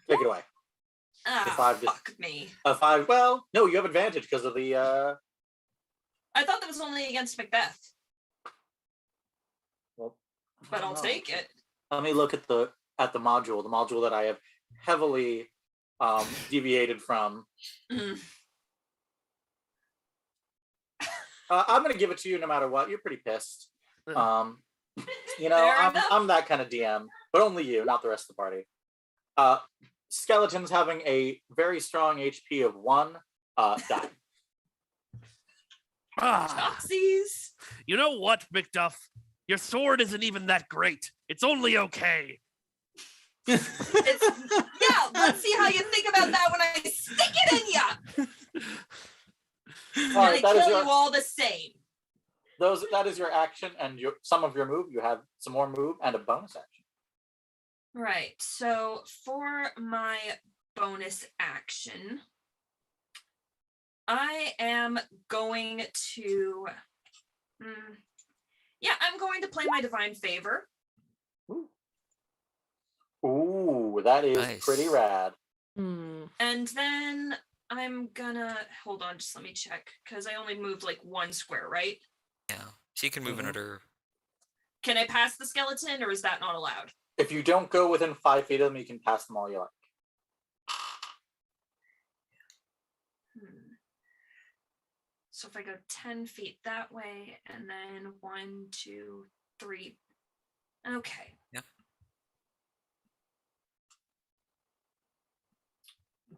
Take it away. Fuck me. A 5. Well, no, you have advantage because of the. I thought that was only against Macbeth. Well, but I'll take it. Let me look at the module. The module that I have heavily deviated from. I'm going to give it to you no matter what. You're pretty pissed. You know, I'm that kind of DM, but only you, not the rest of the party. Skeletons having a very strong HP of 1 die. Toxies. You know what, MacDuff? Your sword isn't even that great. It's only okay. Yeah, let's see how you think about that when I stick it in ya. And I kill you all the same. That is your action and some of your move. You have some more move and a bonus action. Right. So for my bonus action, I am going to. I'm going to play my divine favor. Ooh, that is nice. Pretty rad. And then I'm gonna hold on, just let me check, because I only moved like 1 square, right? Yeah. So you can move another. Can I pass the skeleton, or is that not allowed? If you don't go within 5 feet of them, you can pass them all you like. So if I go 10 feet that way, and then 1, 2, 3. Okay. Yep.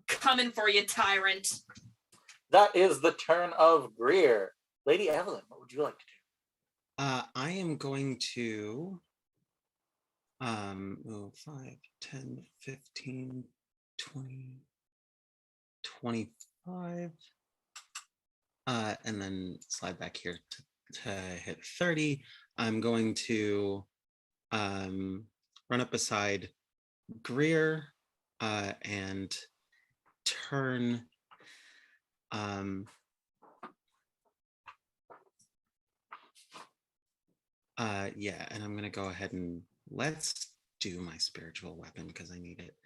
Coming for you, tyrant. That is the turn of Greer. Lady Eibhlin, what would you like to do? I am going to move 5, 10, 15, 20, 25. And then slide back here to hit 30. I'm going to run up beside Greer and turn and I'm going to go ahead and let's do my spiritual weapon because I need it.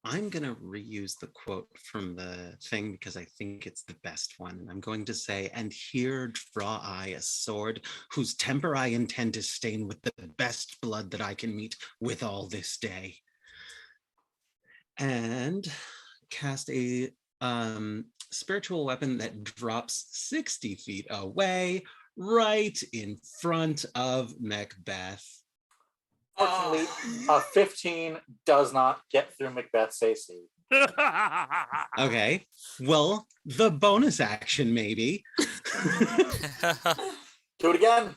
I'm going to reuse the quote from the thing because I think it's the best one. I'm going to say, and here draw I a sword whose temper I intend to stain with the best blood that I can meet withal this day. And cast a spiritual weapon that drops 60 feet away, right in front of Macbeth. Fortunately, 15 does not get through Macbeth's AC. Okay, well, the bonus action maybe. Do it again.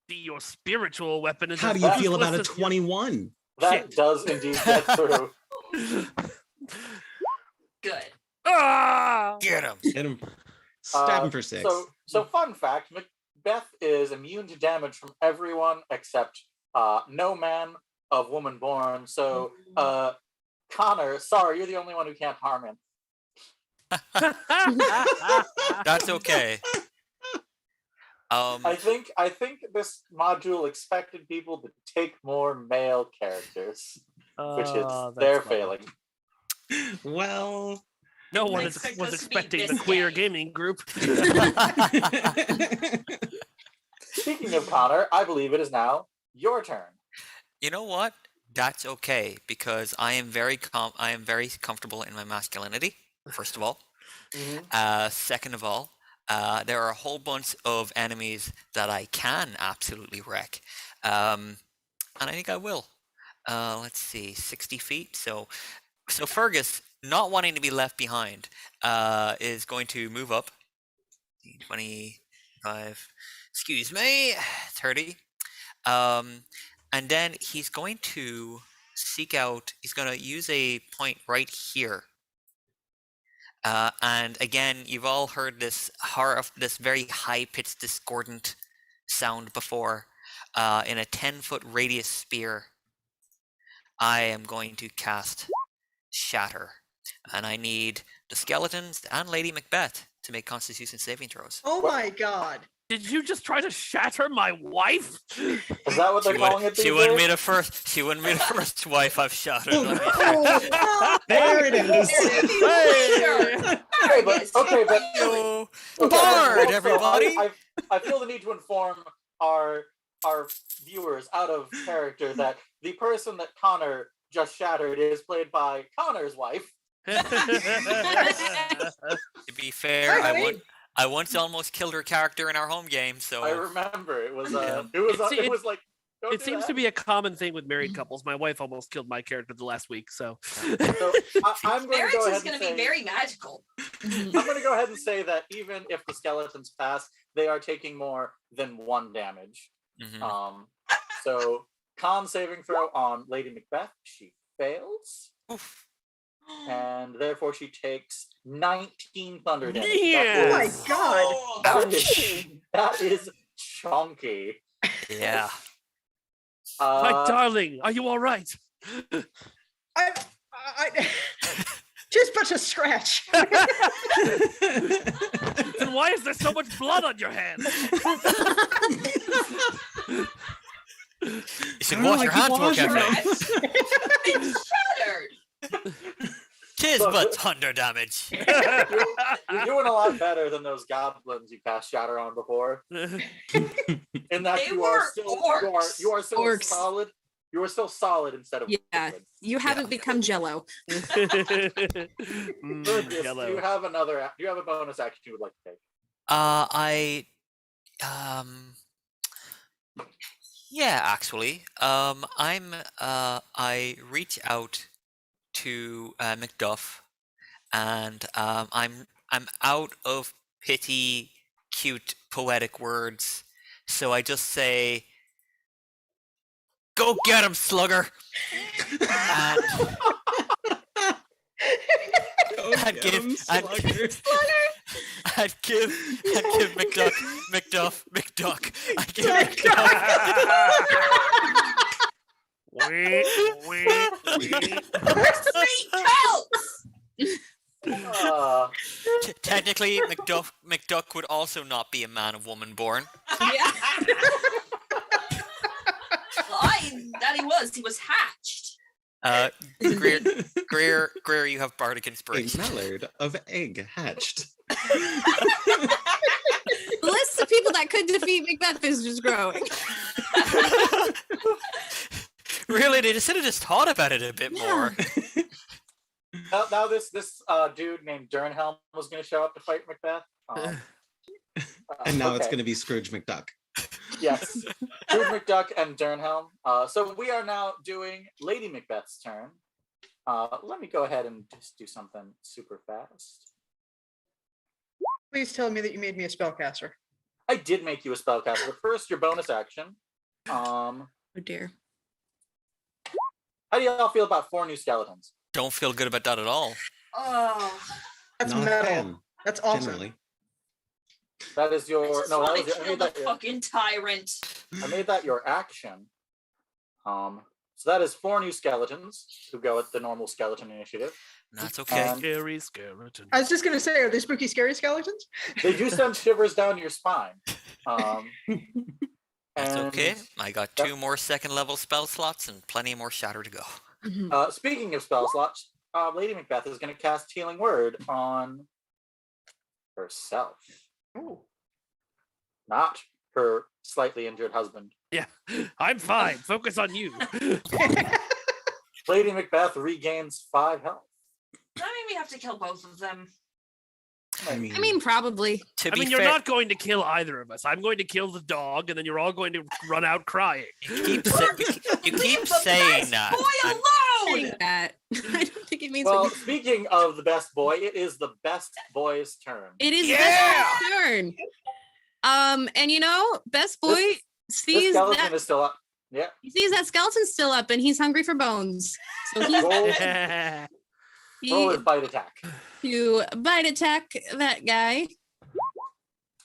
Your spiritual weapon is. How do you feel about a 21? That does indeed get through. Good. Get him. Hit him. Stab him for 6. So fun fact, Macbeth is immune to damage from everyone except no man of woman born. So Conor, sorry, you're the only one who can't harm him. That's okay. I think this module expected people to take more male characters, which is their failing. Well, No one expect was us to be expecting the this queer gay. gaming group. Speaking of Connor, I believe it is now your turn. You know what? That's okay because I am very comfortable in my masculinity. First of all, second of all, there are a whole bunch of enemies that I can absolutely wreck, and I think I will. Let's see, 60 feet. So Fergus, not wanting to be left behind, is going to move up. 25. Excuse me, 30. And then he's going to seek out. He's going to use a point right here. And again, you've all heard this very high-pitched, discordant sound before. In a 10-foot radius spear, I am going to cast Shatter, and I need the skeletons and Lady Macbeth to make Constitution saving throws. Oh my god. Did you just try to shatter my wife? Is that what they're calling it? She wouldn't be the first. She wouldn't be the first wife I've shattered. There it is. Okay, but Bard, everybody. I feel the need to inform our viewers out of character that the person that Connor just shattered is played by Connor's wife. To be fair, I once almost killed her character in our home game. So I rember it was like. It seems to be a common thing with married couples. My wife almost killed my character the last week, so. I'm going Marriage to go ahead is going to be very magical. I'm going to go ahead and say that even if the skeletons pass, they are taking more than 1 damage. So con saving throw on Lady Macbeth, she fails. Oof. And therefore she takes 19 thunder damage. Yes. Oh my god. That is chunky. Yeah. My darling, are you all right? I just but a scratch. Then why is there so much blood on your hands? You should wash your hands more carefully. It's shattered. Tis but thunder damage. You're doing a lot better than those goblins you cast shatter on before. In that They you are were still orcs. you are still Orcs. solid. You are still solid instead of Yeah, liquid. you haven't become Jello. Fergus, Yellow. do you have a bonus action you would like to take? Yeah, actually, I reach out to MacDuff, and I'm out of pithy, cute, poetic words, so I just say, "Go get him, slugger!" I'd give MacDuff. I'd give MacDuff. Sweet pelts. Technically, MacDuff would also not be a man of woman born. Yeah. That he was hatched. Greer, you have bardic A inspiration. mallard of egg hatched. The list of people that could defeat Macbeth is just growing. Really, they should have just thought about it a bit more. Now this dude named Dernhelm was going to show up to fight Macbeth. And now it's going to be Scrooge McDuck. Yes, Scrooge McDuck and Dernhelm. So we are now doing Lady Macbeth's turn. Let me go ahead and just do something super fast. Please tell me that you made me a spellcaster. I did make you a spellcaster, but first your bonus action. Oh dear. How do y'all feel about 4 new skeletons? Don't feel good about that at all. Oh, That's Not a metal. fan, That's awesome. generally. That is I your just no. That want was to your, I kill made the that your, fucking tyrant. I made that your action. So that is 4 new skeletons who go at the normal skeleton initiative. That's okay. Scary skeleton. I was just gonna say, are they spooky, scary skeletons? They do send shivers down your spine. That's and, okay. I got 2 more second level spell slots and plenty more shatter to go. Speaking of spell slots, Lady Macbeth is going to cast Healing Word on herself. Oh. Not her slightly injured husband. Yeah, I'm fine. Focus on you. Lady Macbeth regains 5 health. That made me have to kill both of them. I mean, probably. You're not going to kill either of us. I'm going to kill the dog, and then you're all going to run out crying. You keep saying that. Boy alone! Saying that. I don't think it means. Well, speaking of the best boy, it is the best boy's turn. It is best boy's turn. And you know, best boy sees this skeleton that is still up. Yeah. he sees that skeleton's still up, and he's hungry for bones. So he's Roll his bite attack. to bite attack that guy.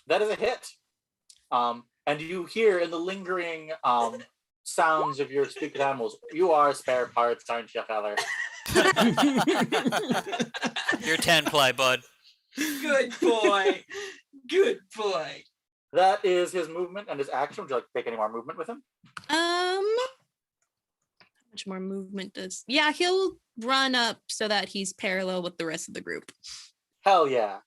That is a hit. And you hear in the lingering sounds of your stupid animals, you are spare parts, aren't you, feller? You're 10-ply, bud. Good boy. Good boy. That is his movement and his action. Would you like to take any more movement with him? How much more movement does? Yeah, he'll run up so that he's parallel with the rest of the group. Hell yeah.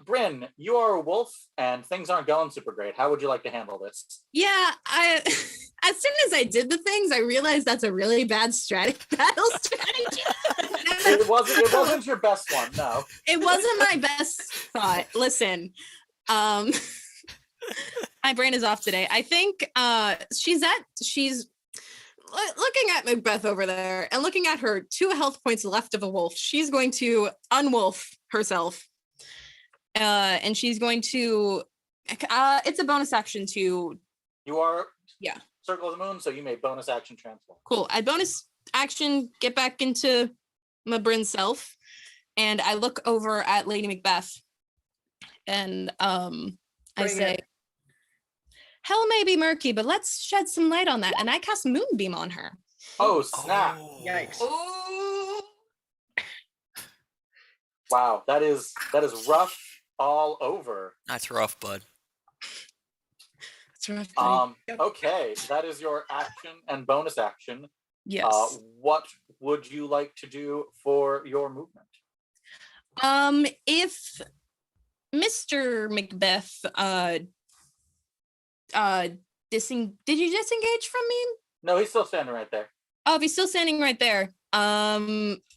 Bryn, you are a wolf and things aren't going super great. How would you like to handle this? Yeah, as soon as I did the things, I realized that's a really bad battle strategy. It wasn't your best one, no. It wasn't my best thought. Listen, my brain is off today. I think she's looking at Macbeth over there and looking at her 2 health points left of a wolf. She's going to unwolf herself. And she's going to, it's a bonus action to. You are yeah. Circle of the Moon, so you may bonus action transform. Cool. I bonus action, get back into my Bryn self. And I look over at Lady Macbeth. And I say, hell may be murky, but let's shed some light on that. And I cast Moonbeam on her. Oh, snap. Oh. Yikes. Ooh. Wow, that is Oh. rough all over. That's rough, bud. That's rough. Okay, that is your action and bonus action. Yes. What would you like to do for your movement? If Mr. Macbeth did you disengage from me? No, he's still standing right there. Oh, if he's still standing right there.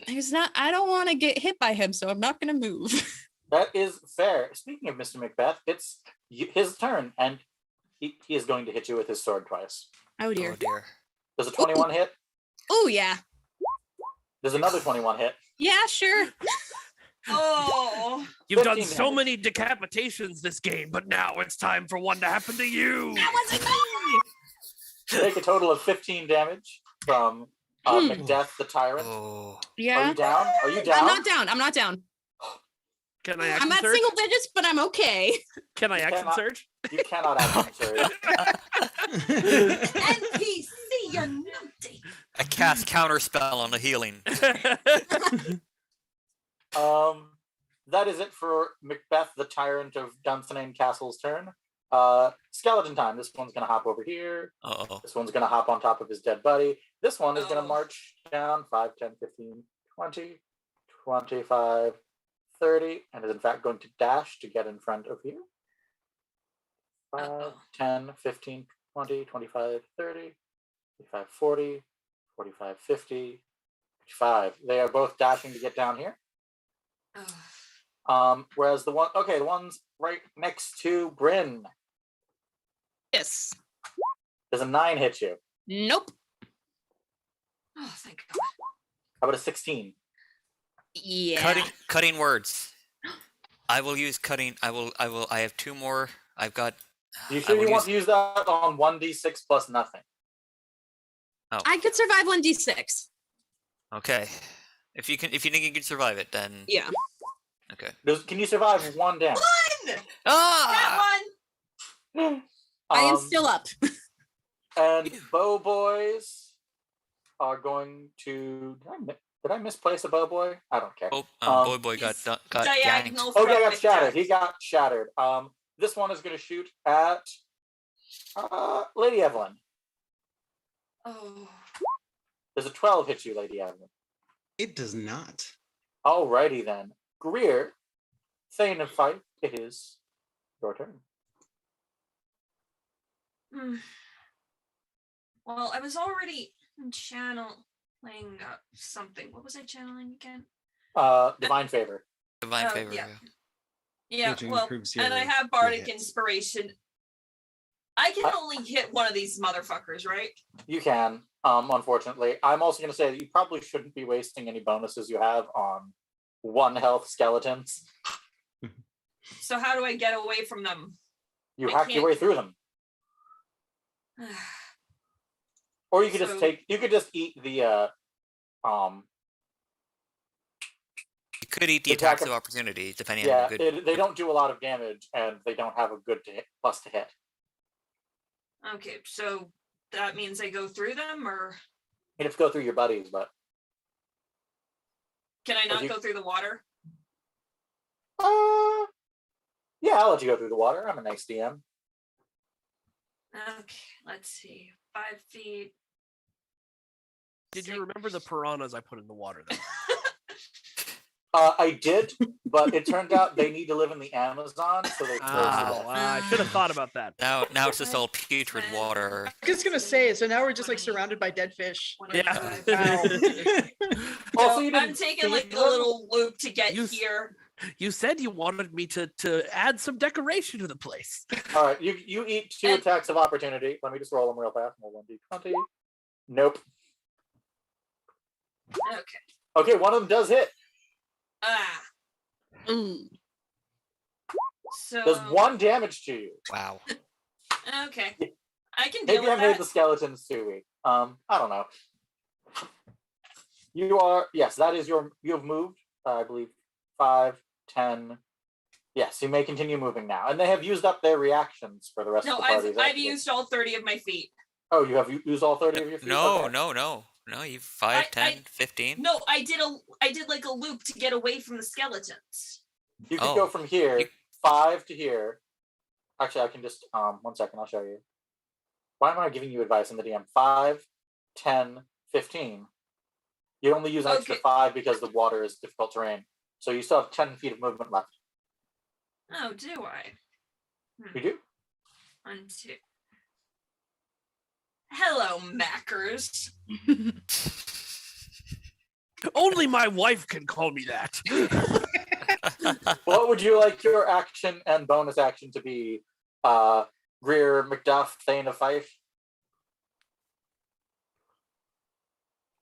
He's not. I don't want to get hit by him, so I'm not gonna move. That is fair. Speaking of Mr. Macbeth, it's his turn, and he is going to hit you with his sword twice. Oh dear. Oh dear. Does a 21 hit? Oh yeah. There's another 21 hit. Yeah, sure. Oh. You've done 15 so damage. many decapitations this game, but now it's time for one to happen to you. That wasn't me. Take a total of 15 damage from Macbeth the Tyrant. Oh. Yeah. Are you down? Are you down? I'm not down. Can I action I'm at surge? single digits, but I'm okay. Can I action cannot- surge? You cannot action surge. NPC, you're naughty. I cast counterspell on the healing. That is it for Macbeth the Tyrant of Dunsinane Castle's turn. Skeleton time. This one's going to hop over here. Uh-oh. This one's going to hop on top of his dead buddy. This one is going to march down 5, 10, 15, 20, 25, 30, and is in fact going to dash to get in front of you. 5, 10, 15, 20, 25, 30, 35, 40, 45, 50, 55. They are both dashing to get down here. Whereas the ones right next to Bryn. Yes. Does a 9 hit you? Nope. Oh, thank God. How about a 16? Yeah. Cutting words. I will use cutting. I have 2 more. I've got. You sure you want to use that on 1d6 plus nothing? Oh. I could survive 1d6. Okay. If you think you can survive it, then. Yeah. Okay. Can you survive 1 damage? Ah! That one. I am still up. And bow boys are going to. Did I misplace a bow boy? I don't care. Oh, boy got yanked. Diagonal. Oh, from he got Macbeth. shattered. He got shattered. This one is going to shoot at Lady Eibhlin. Oh. Does a 12 hit you, Lady Eibhlin? It does not. Alrighty then. Greer, Thane of Fief, it is your turn. Well, I was already channeling something. What was I channeling again? Divine Favor. Divine favor. Yeah. Yeah, Which well, improves and I your- have your Bardic hits. Inspiration. I can only hit one of these motherfuckers, right? You can, unfortunately. I'm also going to say that you probably shouldn't be wasting any bonuses you have on 1 health skeletons. So how do I get away from them? You I hack your can't- way through them. Or you could So- just eat the You could eat the Attack attacks of- of opportunity, depending on yeah, how good. they don't do a lot of damage and they don't have a good plus to hit. Okay, so that means I go through them, or You have to go through your buddies, but can I not you- go through the water? yeah, I'll let you go through the water. I'm a nice DM. Okay, let's see. 5 feet. Did you remember the piranhas I put in the water then? I did, but it turned out they need to live in the Amazon, so they froze to death. I should have thought about that. Now it's just all putrid water. I'm just gonna say, so now we're just like surrounded by dead fish. Yeah. Also, So you I'm didn't taking like feed a them? little loop to get You- here. You said you wanted me to add some decoration to the place. All right, you eat 2 And- attacks of opportunity. Let me just roll them real fast. Roll 1d20. Nope. Okay. Okay, one of them does hit. So Does 1 damage to you. Wow. okay. I can deal Maybe with I made that. the skeletons too weak. I don't know. You are, yes, that is you have moved, I believe, 5, 10. Yes, you may continue moving now. And they have used up their reactions for the rest No, of the party. is that I've correct? used all 30 of my feet. Oh, you have used all 30 of your feet? No, Okay. no. You 5, I- 10, 15. No, I did like a loop to get away from the skeletons. You could Oh, go from here, you- 5 to here. Actually, I can just, 1 second, I'll show you. Why am I giving you advice in the DM? 5, 10, 15. You only use an extra Okay. 5 because the water is difficult terrain. So you still have 10 feet of movement left. Oh, do I? You do? 1, 2. Hello, Mackers. Only my wife can call me that. What would you like your action and bonus action to be? Greer MacDuff, Thane of Fief?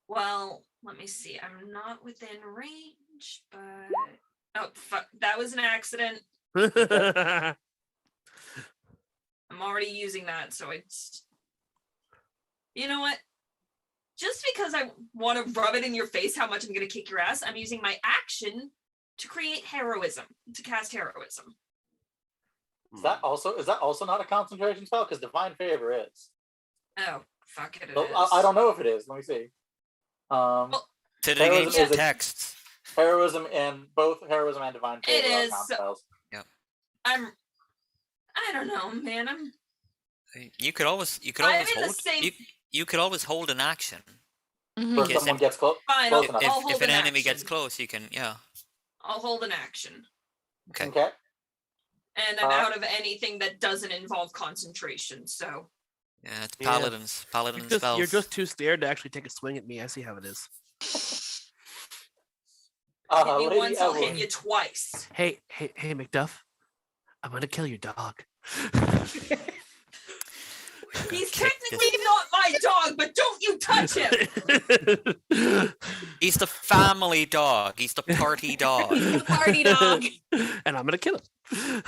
Well, let me see. I'm not within range, but oh fuck, that was an accident. I'm already using that, so it's. You know what? Just because I want to rub it in your face how much I'm going to kick your ass, I'm using my action to create heroism, to cast heroism. Is that also not a concentration spell? Because Divine Favor is. Oh, fuck it. So, It is. I don't know if it is. Let me see. Well, To Heroism negate is the a- texts. Heroism and both heroism and Divine Favor It are is. con spells. I don't know, man. You could always I'm in the hold. same. You could always hold an action. Or Yes, someone if- gets close. Fine, Close I'll, enough. I'll hold If an enemy action. gets close, you can. Yeah. I'll hold an action. Okay. Okay. And I'm Uh, out of anything that doesn't involve concentration. So Yeah, it's Yeah. paladins. Paladin spells. You're just too scared to actually take a swing at me. I see how it is. hit me Lady once, I'll Eibhlin. hit you twice. Hey, MacDuff. I'm gonna kill your dog. He's Kick technically not my dog, but don't you touch him. He's the family dog. He's the party dog. Party dog. And I'm gonna kill him.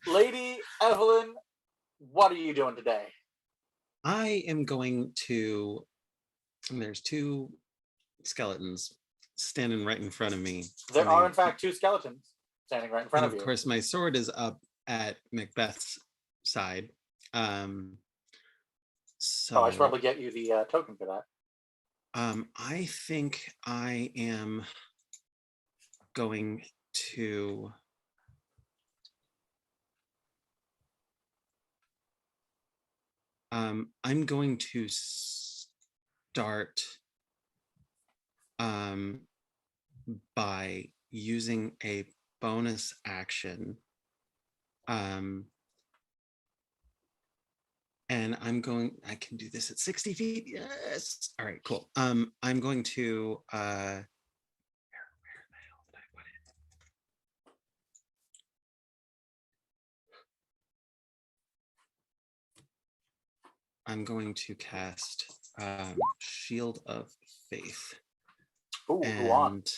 Lady Eibhlin, what are you doing today? I am going to. And there's 2 skeletons standing right in front of me. There and are, they- in fact, 2 skeletons standing right in front and of you. of course, my sword is up at Macbeth's side. So Oh, I should probably get you the token for that. I think I am going to. I'm going to start by using a bonus action. And I can do this at 60 feet. Yes. All right, cool. I'm going to, where the hell did I put it? I'm going to cast Shield of Faith. Ooh, and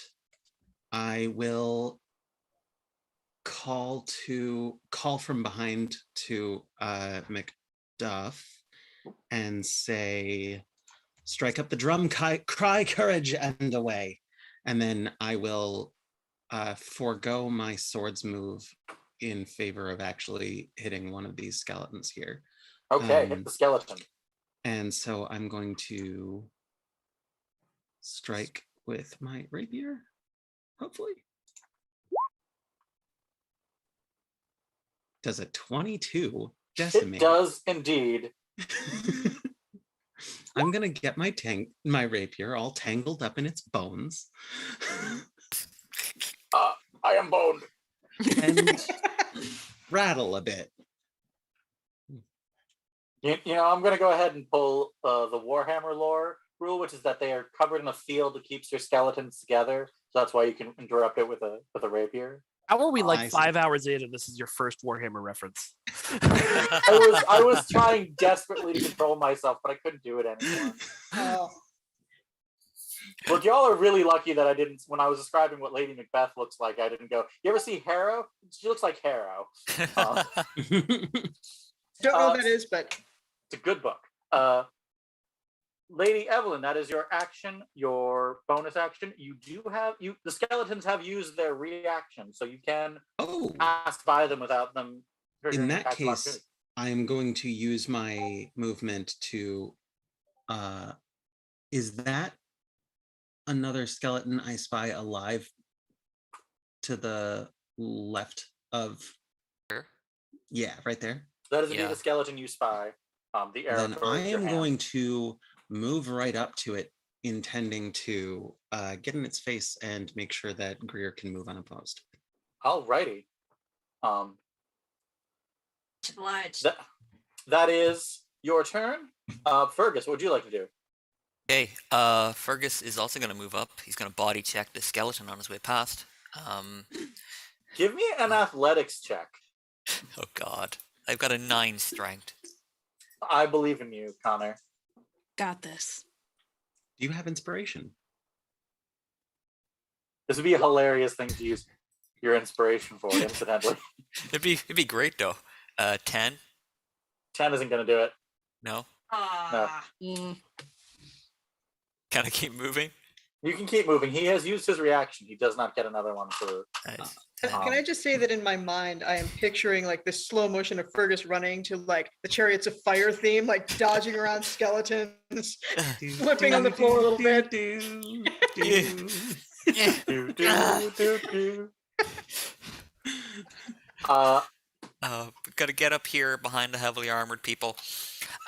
I will call from behind to MacDuff and say, strike up the drum, cry courage and away. And then I will forego my swords move in favor of actually hitting one of these skeletons here. Okay, hit the skeleton. And so I'm going to strike with my rapier, hopefully. Does a 22 decimate? It does indeed. I'm gonna get my rapier all tangled up in its bones. I am boned. And rattle a bit. You know, I'm going to go ahead and pull the Warhammer lore rule, which is that they are covered in a field that keeps your skeletons together. So that's why you can interrupt it with a rapier. How are we like 5 hours in and this is your first Warhammer reference? I was trying desperately to control myself, but I couldn't do it anymore. Look, y'all are really lucky that I didn't, when I was describing what Lady Macbeth looks like, I didn't go, you ever see Harrow? She looks like Harrow. Don't know what that is, but it's a good book. Lady Eibhlin, that is your action, your bonus action. You do have the skeletons have used their reaction, so you can pass by them without them. In that case, I'm going to use my movement to. Is that another skeleton I spy alive to the left of? Yeah, right there. That is indeed the skeleton you spy. The arrow. Then I am going to move right up to it, intending to get in its face and make sure that Greer can move unopposed. Alrighty. Obliged. That is your turn. Fergus, what would you like to do? Okay, Fergus is also going to move up. He's going to body check the skeleton on his way past. Give me an athletics check. Oh God, I've got a 9 strength. I believe in you, Conor. Got this. Do you have inspiration? This would be a hilarious thing to use your inspiration for, incidentally. It'd be great though. 10. 10 isn't going to do it. No. No. Can I keep moving? You can keep moving. He has used his reaction. He does not get another one for. Nice. Can I just say that in my mind, I am picturing like this slow motion of Fergus running to like the Chariots of Fire theme, like dodging around skeletons, flipping on the floor a little bit. Gotta get up here behind the heavily armored people.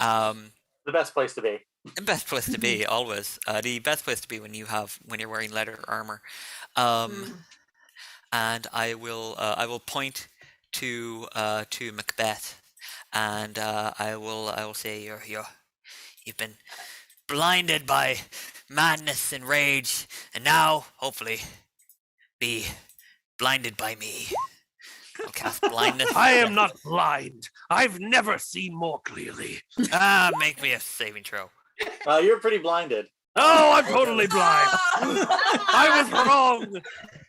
The best place to be. The best place to be, always. The best place to be when you're wearing leather armor. And I will point to Macbeth, and I will say you've been blinded by madness and rage, and now hopefully be blinded by me. I'll cast blindness. I am not blind. I've never seen more clearly. Make me a saving throw. You're pretty blinded. Oh, I'm totally blind. I was wrong.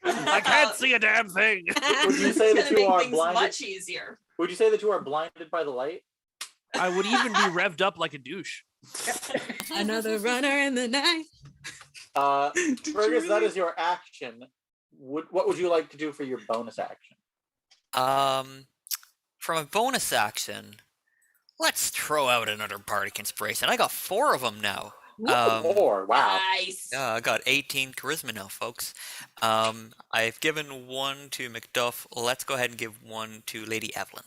I can't see a damn thing. Would you say that you are blinded? Much easier. Would you say that you are blinded by the light? I would even be revved up like a douche. Another runner in the night. Fergus, that is your action. What would you like to do for your bonus action? From a bonus action, let's throw out another bardic inspiration. I got 4 of them now. 4, wow. Nice. I got 18 charisma now, folks. I've given 1 to MacDuff. Let's go ahead and give 1 to Lady Eibhlin.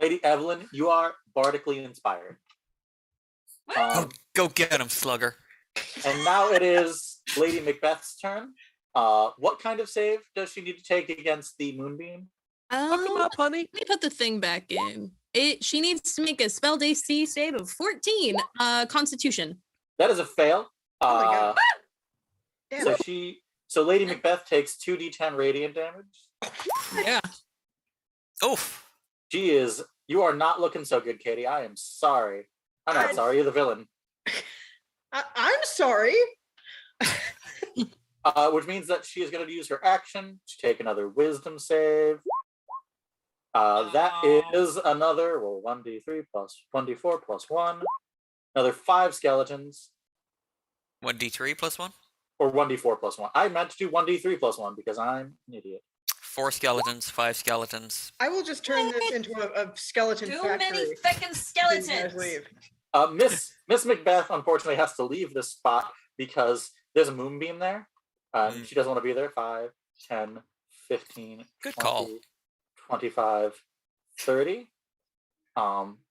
Lady Eibhlin, you are bardically inspired. Go get him, slugger. And now it is Lady Macbeth's turn. What kind of save does she need to take against the moonbeam? Fuck 'em up, honey. Let me put the thing back in. She needs to make a spell DC save of 14. Constitution. That is a fail. Oh my God. Damn. So Lady Macbeth takes 2d10 radiant damage. Yeah. Oof. You are not looking so good, Katie. I am sorry. I'm not sorry, you're the villain. I'm sorry. Which means that she is going to use her action to take another wisdom save. That is another, 1d3 plus 1d4 plus 1. Another 5 skeletons. 1d3 plus 1? Or 1d4 plus 1. I meant to do 1d3 plus 1 because I'm an idiot. 4 skeletons, 5 skeletons. I will just turn this into a skeleton Too factory. many feckin' Please, guys, skeletons. leave. Miss Macbeth unfortunately has to leave this spot because there's a moonbeam there. She doesn't want to be there. 5, 10, 15, Good 20, call. 25, 30.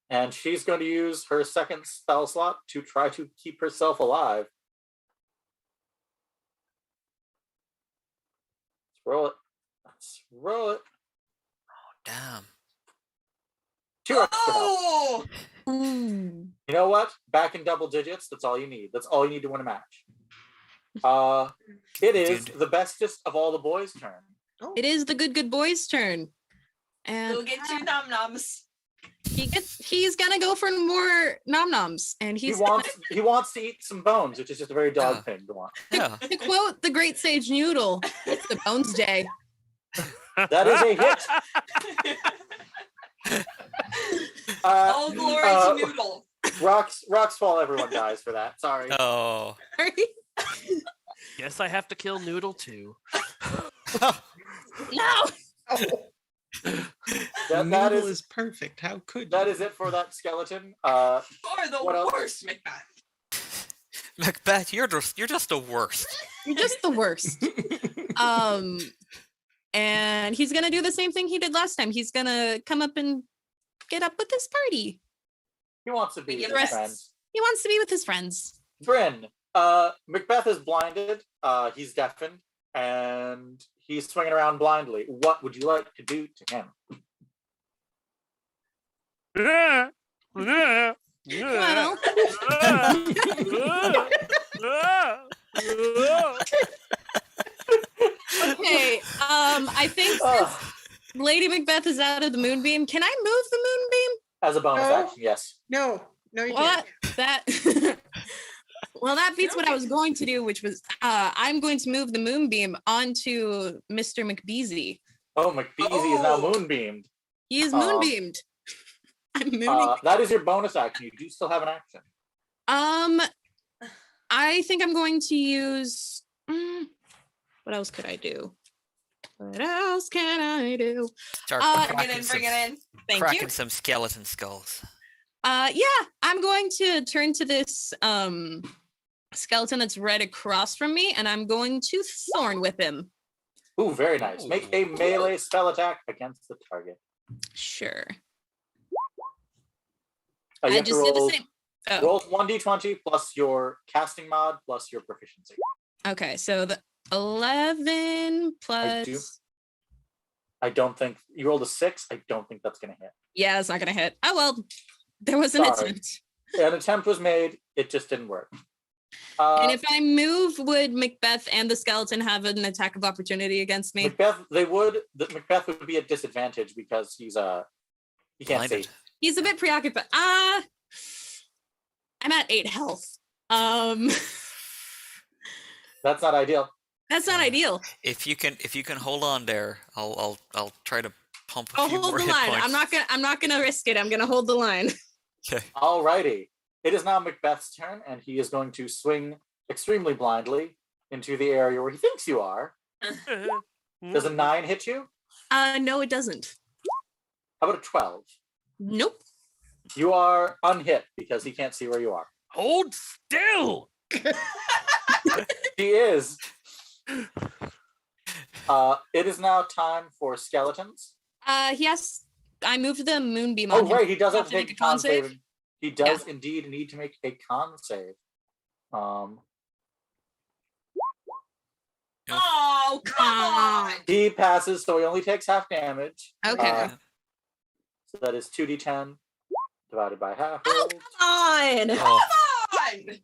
And she's going to use her second spell slot to try to keep herself alive. Let's roll it. Damn. 2 extra health. Oh, Ooh. You know what? Back in double digits, that's all you need. That's all you need to win a match. It is Dude. the bestest of all the boys' turn. It is the good boy's turn. And go get 2 nom noms. he's gonna go for more nom noms. And He he's wants to eat some bones, which is just a very dog thing to want. Yeah. to quote the great sage Noodle, it's the Bones Day. That is a hit. All glory to Noodle. Rocks fall, everyone dies for that. Sorry. Oh. Guess I have to kill Noodle too. No. That Noodle is is perfect. How could that you? is it for that skeleton. You're the What else? worst, Macbeth. Macbeth, you're just the worst. You're just the worst. And he's gonna do the same thing he did last time. He's gonna come up and get up with his party. He wants to be Give with his us- friends. He wants to be with his friends. Bryn, Macbeth is blinded. He's deafened, and he's swinging around blindly. What would you like to do to him? Well, okay. I think since Lady Macbeth is out of the moonbeam, can I move the moonbeam? As a bonus No. action, yes. No, you What? can't. That well, that beats what I was going to do, which was I'm going to move the moonbeam onto Mr. McBeasy. Oh, McBeasy is now Oh. moonbeamed. He is moonbeamed. I'm mooning. That is your bonus action. You do still have an action. I think I'm going to use. What else could I do? What else can I do? Start Bring it in, bring it in. Thank cracking you. some skeleton skulls. Yeah, I'm going to turn to this skeleton that's right across from me, and I'm going to thorn whip him. Ooh, very nice. Make a melee spell attack against the target. Sure. You I have to just did the roll- same. Oh, Roll 1d20 plus your casting mod plus your proficiency. okay. So the 11 plus. I don't think you rolled a 6. I don't think that's going to hit. Yeah, it's not gonna hit. Oh well, there was an Sorry. attempt. An attempt was made. It just didn't work. And if I move, would Macbeth and the skeleton have an attack of opportunity against me? Macbeth, Macbeth would be at disadvantage because he can't Blinded. see. He's a bit preoccupied. I'm at 8 health. That's not ideal. That's not ideal. If you can hold on there, I'll try to pump a I'll few hold more the hit line. points. I'm not gonna risk it. I'm gonna hold the line. Okay. Alrighty. It is now Macbeth's turn, and he is going to swing extremely blindly into the area where he thinks you are. Does a 9 hit you? No, it doesn't. How about a 12? Nope. You are unhit because he can't see where you are. Hold still. He is. It is now time for skeletons. Yes. I moved the moonbeam Oh, on him. right. He does have to make make a con save. He does Yeah. indeed need to make a con save. Oh, come on. He passes, so he only takes half damage. Okay. So that is 2d10 divided by half. Oh, come on. Oh, Come on.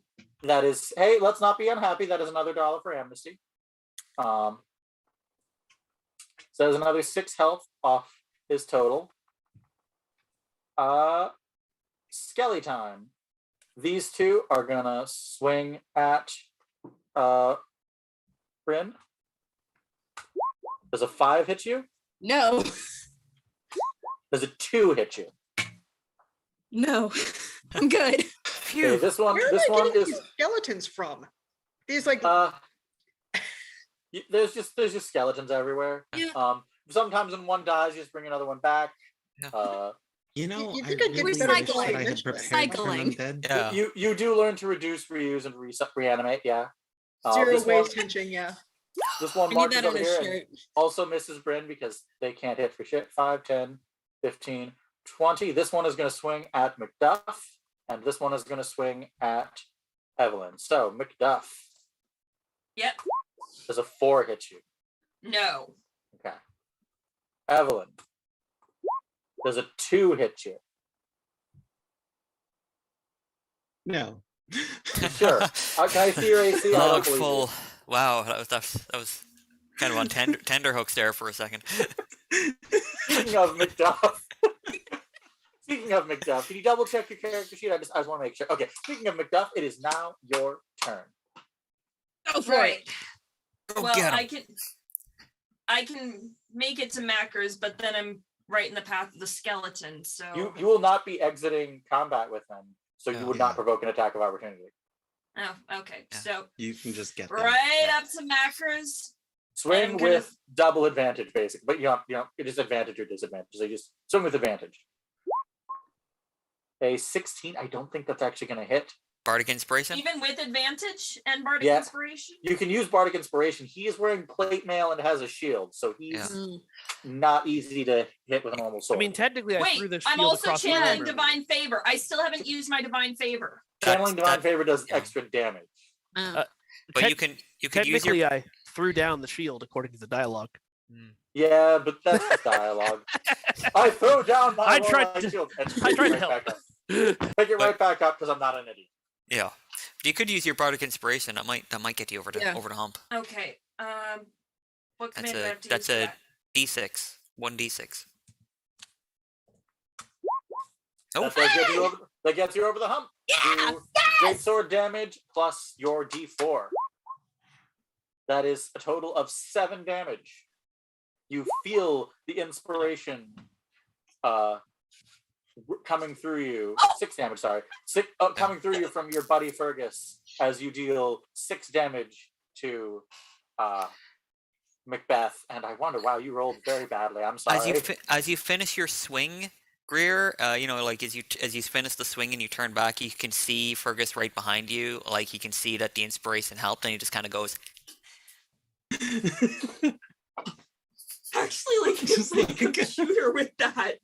That is, hey, let's not be unhappy. That is another $1 for Amnesty. So there's another 6 health off his total. Skelly time. These two are gonna swing at Bryn. Does a 5 hit you? No. Does a 2 hit you? No. I'm good. Okay, this one Where am I is getting these skeletons from? These like there's just skeletons everywhere. Yeah. Sometimes when one dies, you just bring another one back. You know, you I think I'd get really better wish that I had eventually. prepared for Cycling. undead. yeah. You do learn to reduce, reuse, and reanimate. Yeah. zero This waste one, henching, yeah. this one I need marches that on over a here and shirt. also misses Bryn because they can't hit for shit. 5, 10, 15, 20. This one is going to swing at MacDuff, and this one is going to swing at Eibhlin. So MacDuff, Yep. does a 4 hit you? No. Okay. Eibhlin, does a 2 hit you? No. Sure. Can I see your AC? I don't Log believe you. full. Wow, that was kind of on tender hooks there for a second. Speaking of MacDuff. Speaking of MacDuff, can you double check your character sheet? I just want to make sure. Okay. Speaking of MacDuff, it is now your turn. Go for Right. it. Go Well, get 'em. I can make it to Macker's, but then I'm right in the path of the skeleton. So You will not be exiting combat with them, so you Oh. would not provoke an attack of opportunity. oh, okay. Yeah. So You can just get them. right up to Macker's. Swing I'm gonna- with double advantage, basically, but you know, it is advantage or disadvantage. So you just swing with advantage. A 16. I don't think that's actually going to hit. Bardic Inspiration. Even with advantage and bardic Yeah. inspiration. You can use Bardic Inspiration. He is wearing plate mail and has a shield, so he's Yeah. not easy to hit with a normal I sword. mean, technically, I threw Wait, the shield I'm also across the channeling room. divine favor. I still haven't used my divine favor. channeling divine that- favor does yeah. extra damage. But Tec- you can use your Technically, I threw down the shield according to the dialogue. Yeah, but that's just dialogue. I throw down my I tried warlike to- shield and I pick tried it to right help. back up. Pick it right back up because I'm not an idiot. yeah. But you could use your Bardic Inspiration. That might get you over the Yeah. hump. Okay. What That's command do I have to that's use for a that? D6. 1d6. Oh, That gets you over the hump. Yeah, Do great sword damage plus your D4. That is a total of 7 damage. You feel the inspiration coming through you. 6 damage, sorry. Coming through you from your buddy Fergus as you deal 6 damage to Macbeth. And I wonder, wow, you rolled very badly. I'm sorry. as you finish your swing, Greer, like as you finish the swing and you turn back, you can see Fergus right behind you. Like he can see that the inspiration helped, and he just kind of goes, Actually, like just like a computer with that.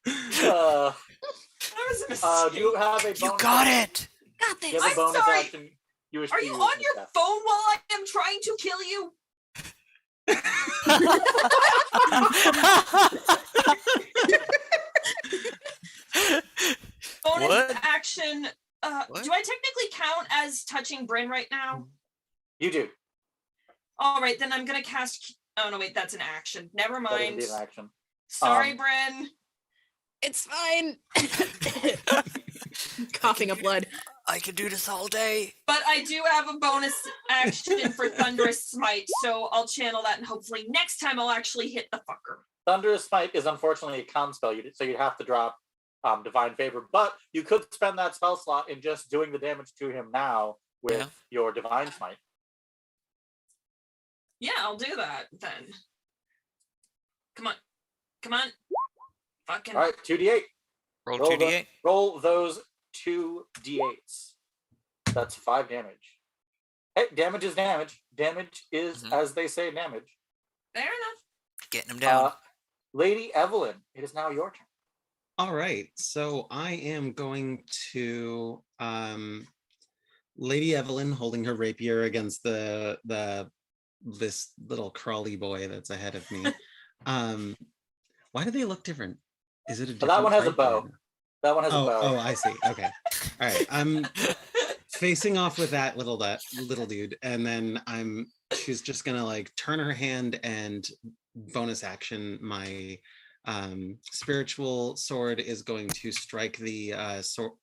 Uh, That was a mistake. do you have a bonus? "You got it!" got Do this. you have a I'm bonus sorry. action you wish Are to you use, on your Macbeth? phone while I am trying to kill you? Bonus What? action. What? Do I technically count as touching Bryn right now? You do. All right, then I'm gonna cast. Oh no, wait, that's an action. Never That is mind. indeed an action. Sorry, Um, Bryn. It's fine. Coughing up blood. I can do this all day. But I do have a bonus action for Thunderous Smite, so I'll channel that, and hopefully next time I'll actually hit the fucker. Thunderous Smite is unfortunately a con spell, so you'd have to drop Divine Favor, but you could spend that spell slot in just doing the damage to him now with Yeah. your Divine Smite. Yeah, I'll do that then. Come on. Come on. Fucking. All right, 2d8. Roll Roll 2d8. Roll those 2d8s. That's 5 damage. Hey, damage is damage. Damage is, Mhm. as they say, damage. Fair enough. Getting him down. Lady Eibhlin, it is now your turn. All right, so I am going to Lady Eibhlin holding her rapier against the this little crawly boy that's ahead of me. Why do they look different? Is it a different That one has a type bow. or- That one has a bow. Oh, I see. Okay. All right. I'm facing off with that little dude, and then she's just gonna like turn her hand and bonus action my spiritual sword is going to strike the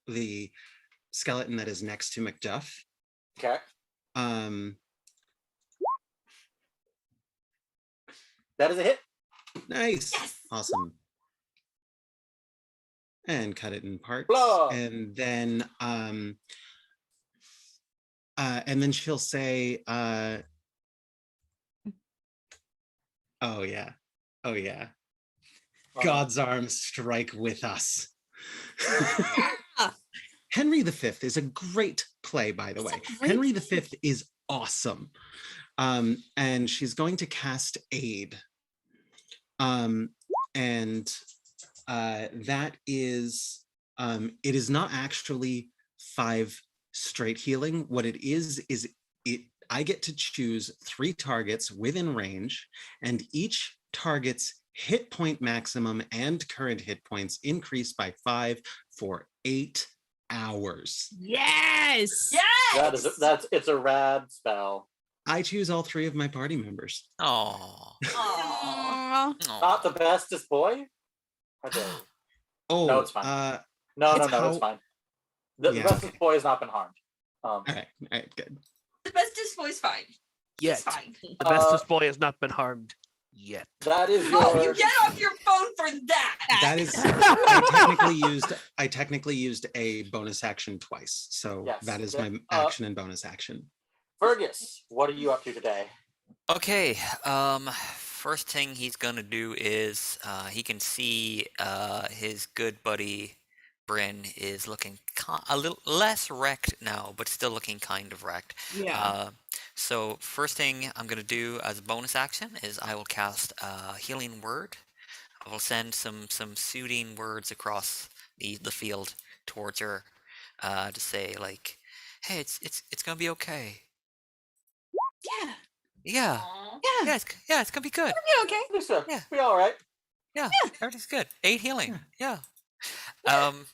the skeleton that is next to MacDuff. Okay. That is a hit. Nice. Yes. Awesome. And cut it in parts. Blah. And then she'll say, oh yeah. Oh yeah. God's arms strike with us. Henry V is a great play, by the way. Henry V is awesome. And she's going to cast Aid. That is, it is not actually 5 straight healing. What it is I get to choose 3 targets within range, and each target's hit point maximum and current hit points increase by 5 for 8 hours. Yes. Yes. It's a rad spell. I choose all 3 of my party members. Oh. Aw. Not the bestest boy. How dare you? Oh, No, it's fine. No, it's fine. The bestest boy has not been harmed. All right, good. The bestest boy's fine. Yet. It's fine. The bestest boy has not been harmed yet. That is your. Oh, you get off your phone for that. That is, I technically used a bonus action twice, so Yes, that is yeah. my action and bonus action. Fergus, what are you up to today? Okay. First thing he's gonna do is he can see his good buddy Bryn is looking a little less wrecked now, but still looking kind of wrecked. Yeah. So first thing I'm gonna do as a bonus action is I will cast a healing word. I will send some soothing words across the field towards her to say like, "Hey, it's gonna be okay. Yeah. Yeah, Aw. it's gonna be good. Yeah, okay. Lisa, Yeah. we all right? Yeah, everything's good. 8 healing. Yeah. And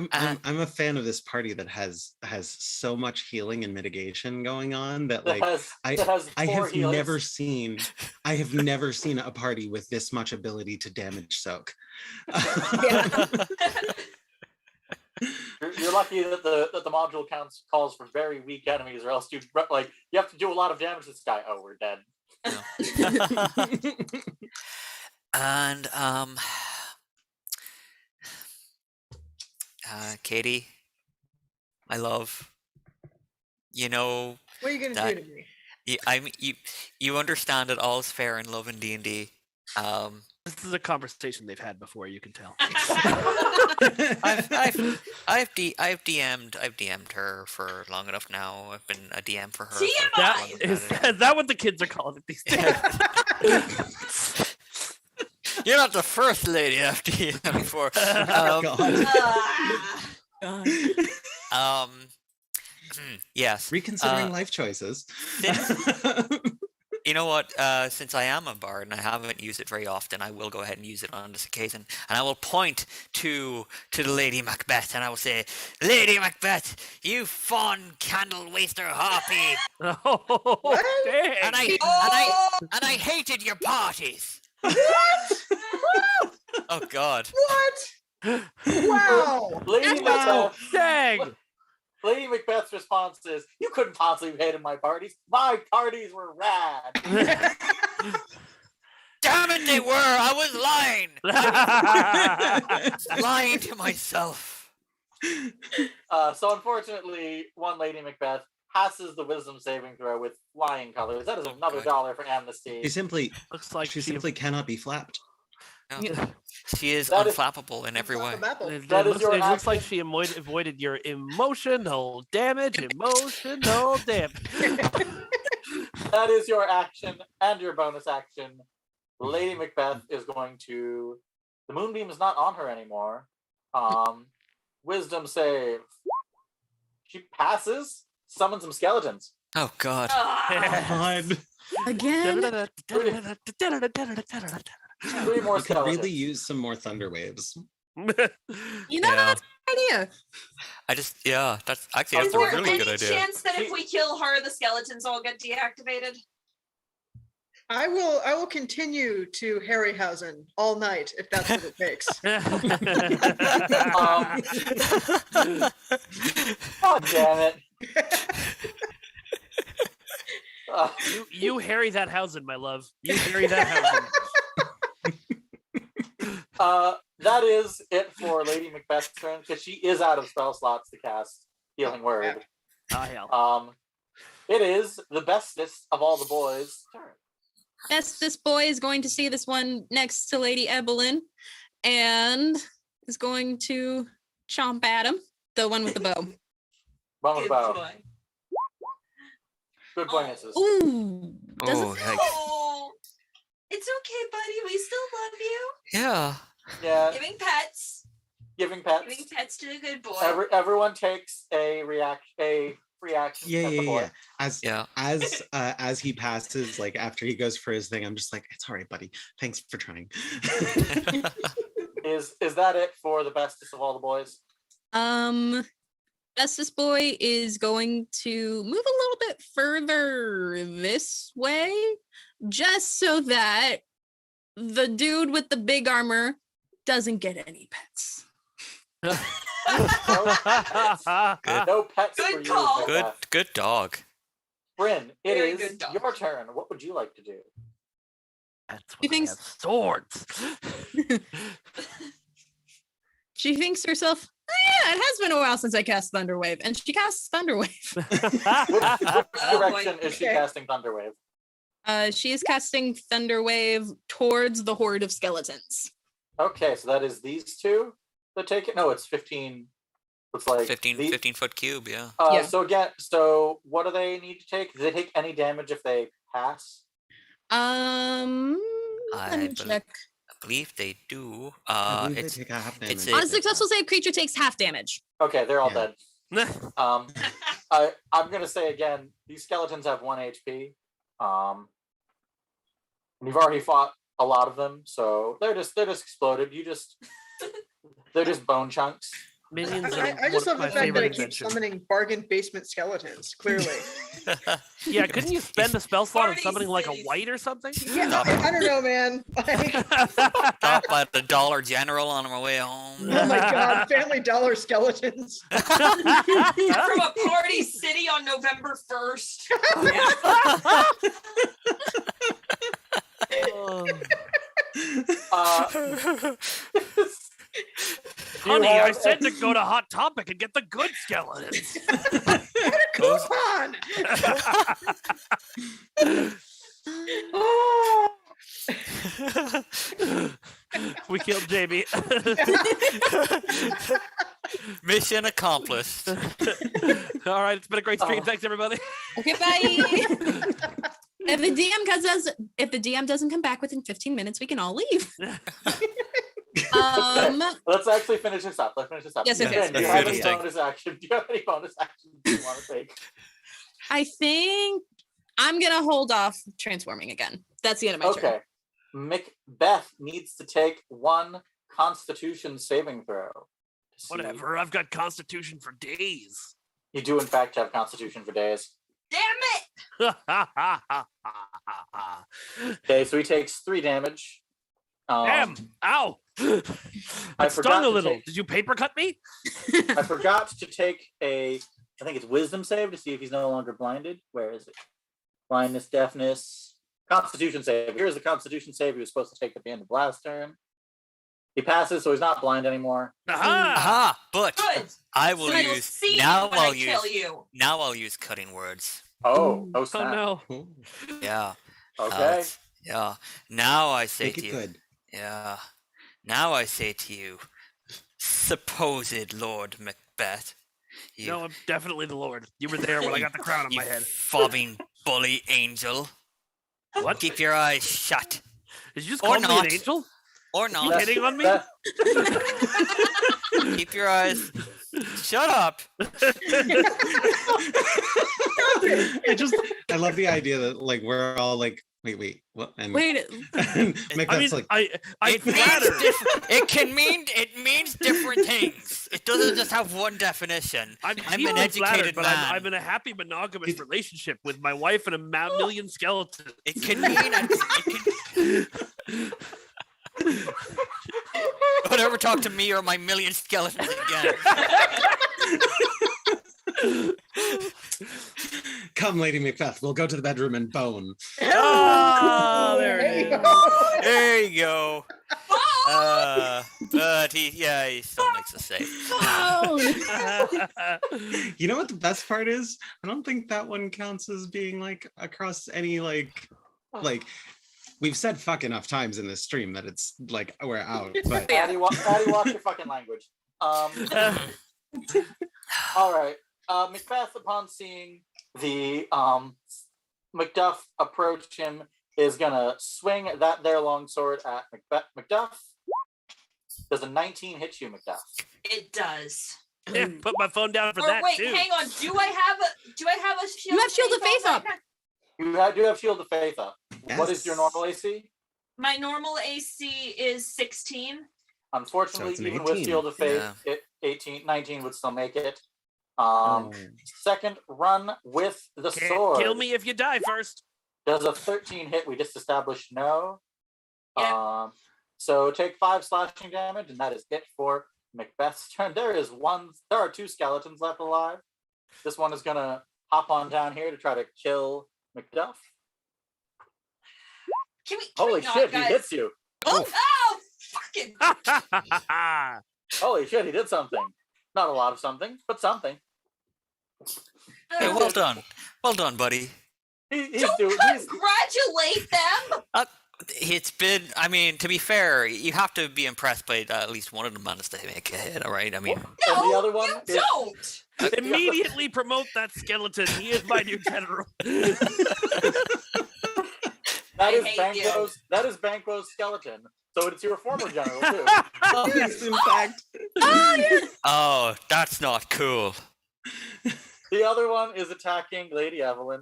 I'm a fan of this party that has so much healing and mitigation going on that like I have never seen a party with this much ability to damage soak. You're lucky that the module calls for very weak enemies, or else you have to do a lot of damage to this guy. Oh, we're dead. and Katie, my love, you know What are you gonna that do to me? you understand that all's fair in love and D&D. This is a conversation they've had before. You can tell. I've DM'd her for long enough now. I've been a DM for her. TMI! Is that what the kids are calling it these days? You're not the first lady I've DM'd before. Yes. Reconsidering life choices. You know what? Since I am a bard and I haven't used it very often, I will go ahead and use it on this occasion, and I will point to the Lady Macbeth, and I will say, "Lady Macbeth, you fond candle waster harpy, Oh, dang. and I hated your parties." Oh God. What? Wow. Lady Macbeth. Dang. Lady Macbeth's response is, "You couldn't possibly have hated my parties. My parties were rad." Damn it, they were. I was lying. Lying to myself. So unfortunately, one Lady Macbeth passes the wisdom saving throw with flying colors. That is another $1 for Amnesty. She simply Looks like she simply cannot be flapped. No. She is That is- unflappable in every way. It That is your looks like action. she avoided your emotional damage. Emotional damage. That is your action and your bonus action. Lady Macbeth is going to. The moonbeam is not on her anymore. Wisdom save. She passes, summons some skeletons. Oh God. God. Again? 3 more We could skeletons. really use some more thunder waves. You know, Yeah. that's a good idea. That's actually Is that's a there really any good idea. chance that if we kill her, the skeletons all get deactivated? I will continue to Harryhausen all night if that's what it takes. God damn it. You harry that housing, my love. You harry that housing. That is it for Lady Macbeth's turn, because she is out of spell slots to cast Healing Word. Oh, hell. It is the bestest of all the boys' turn. Yes, this boy is going to see this one next to Lady Eibhlin and is going to chomp at him. The one with the bow. One with Good bow. boy. Good boy, misses. Ooh. Doesn't Oh, heck. Oh, it's okay, buddy. We still love you. Yeah. Yeah, Giving pets. giving pets. Giving pets to the good boy. Everyone takes a reaction. Yeah, at the yeah, boy. yeah. Yeah. As he passes, like after he goes for his thing, I'm just like, it's all right, buddy. Thanks for trying. Is that it for the bestest of all the boys? Bestest boy is going to move a little bit further this way, just so that the dude with the big armor doesn't get any pets. No pets for Good you. call. Good dog. Bryn, it Very is good dog. your turn. What would you like to do? That's He why I thinks- have swords. She thinks to herself, oh, yeah, it has been a while since I cast Thunderwave, and she casts Thunderwave. Which direction is she Okay. casting Thunderwave? She is casting Thunderwave towards the horde of skeletons. Okay, so that is these two that take it. No, it's 15. It's like 15-foot cube, yeah. Yeah. So what do they need to take? Do they take any damage if they pass? Let I me bel- check. I believe they do. I believe they It's take a half it's damage. On a successful save, creature takes half damage. Okay, they're all Yeah. dead. I'm gonna say again, these skeletons have 1 HP. And you've already fought a lot of them, so they're just exploded. They're just bone chunks. Minions are I just one love of the my fact that I favorite keep inventions. summoning bargain basement skeletons, clearly. Yeah, couldn't you spend a spell slot on Party something like a cities. white or something? Yeah, I don't know, man. Like, Stop at the Dollar General on my way home. oh my god, Family Dollar skeletons. From a party city on November 1st. Honey, I have said to go to Hot Topic and get the good skeletons. Coupon! We killed Jamie. Mission accomplished. All right, it's been a great stream. Oh. Thanks, everybody. Okay, bye. If the DM doesn't come back within 15 minutes, we can all leave. Let's actually finish this up. Let's finish this up. Yes, okay. Again, do you That's have any interesting. bonus action? Do you have any bonus actions you want to take? I think I'm gonna hold off transforming again. That's the end of my turn. Okay. Macbeth needs to take 1 Constitution saving throw. to see- Whatever. I've got Constitution for days. You do, in fact, have Constitution for days. Damn it! Okay, so he takes 3 damage. Damn! Ow! I I forgot stung a to little. take- Did you paper cut me? I forgot to take I think it's Wisdom save to see if he's no longer blinded. Where is it? Blindness, deafness, Constitution save. Here's the Constitution save he was supposed to take at the end of last turn. He passes, so he's not blind anymore. Aha! Aha! But Good. I will So you'll use see now. when I I'll kill use you. now. I'll use cutting words. Oh, Oh snap. no! Yeah. Okay. Yeah. Now I say Make to it you. good. Yeah. Now I say to you, supposed Lord Macbeth. You, No, I'm definitely the Lord. You were there when I got the crown on you my head. fobbing bully angel. What? Keep your eyes shut. Did you just Or call me not. an angel? Or You not. hitting on me? That- Keep your eyes shut up. I love the idea that like we're all like, wait, what? And, Wait. and Macbeth's like, It means different things. It doesn't just have one definition. I'm an educated but man. I'm in a happy monogamous relationship with my wife and a million skeletons. It can mean don't ever talk to me or my million skeletons again. come, Lady Macbeth, we'll go to the bedroom and bone. Oh, there it is. There you go. But he still makes us safe. You know what the best part is? I don't think that one counts as being like across any like we've said fuck enough times in this stream that it's like we're out. But Addie, watch your fucking language. All right. Macbeth, upon seeing the Macduff approach him, is gonna swing that there long sword at Macduff. Does a 19 hit you, Macduff? It does. Yeah, put my phone down for that wait, too. hang on. Do I have a shield? You have Shield of Faith up. You do have Shield of Faith up. Yes. What is your normal AC? My normal AC is 16. Unfortunately, So it's an even with 18. Shield of Faith, Yeah. 19 would still make it. Second run with the Can't sword. kill me if you die first. Does a 13 hit? We just established no. Yeah. So take 5 slashing damage, and that is it for Macbeth's turn. There are 2 skeletons left alive. This one is gonna hop on down here to try to kill Macduff. Can we Holy not, shit, guys? he hits you. Oh, fucking. Holy shit, he did something. Not a lot of something, but something. Hey, well done. Well done, buddy. He's Congratulate them. It's been, I mean, to be fair, you have to be impressed by at least one of them managed to make a hit, all right? I mean, and the other one You don't. Immediately promote that skeleton. He is my new general. That is Banquo's skeleton. So it's your former general too. Yes, in fact. oh, that's not cool. The other one is attacking Lady Eibhlin.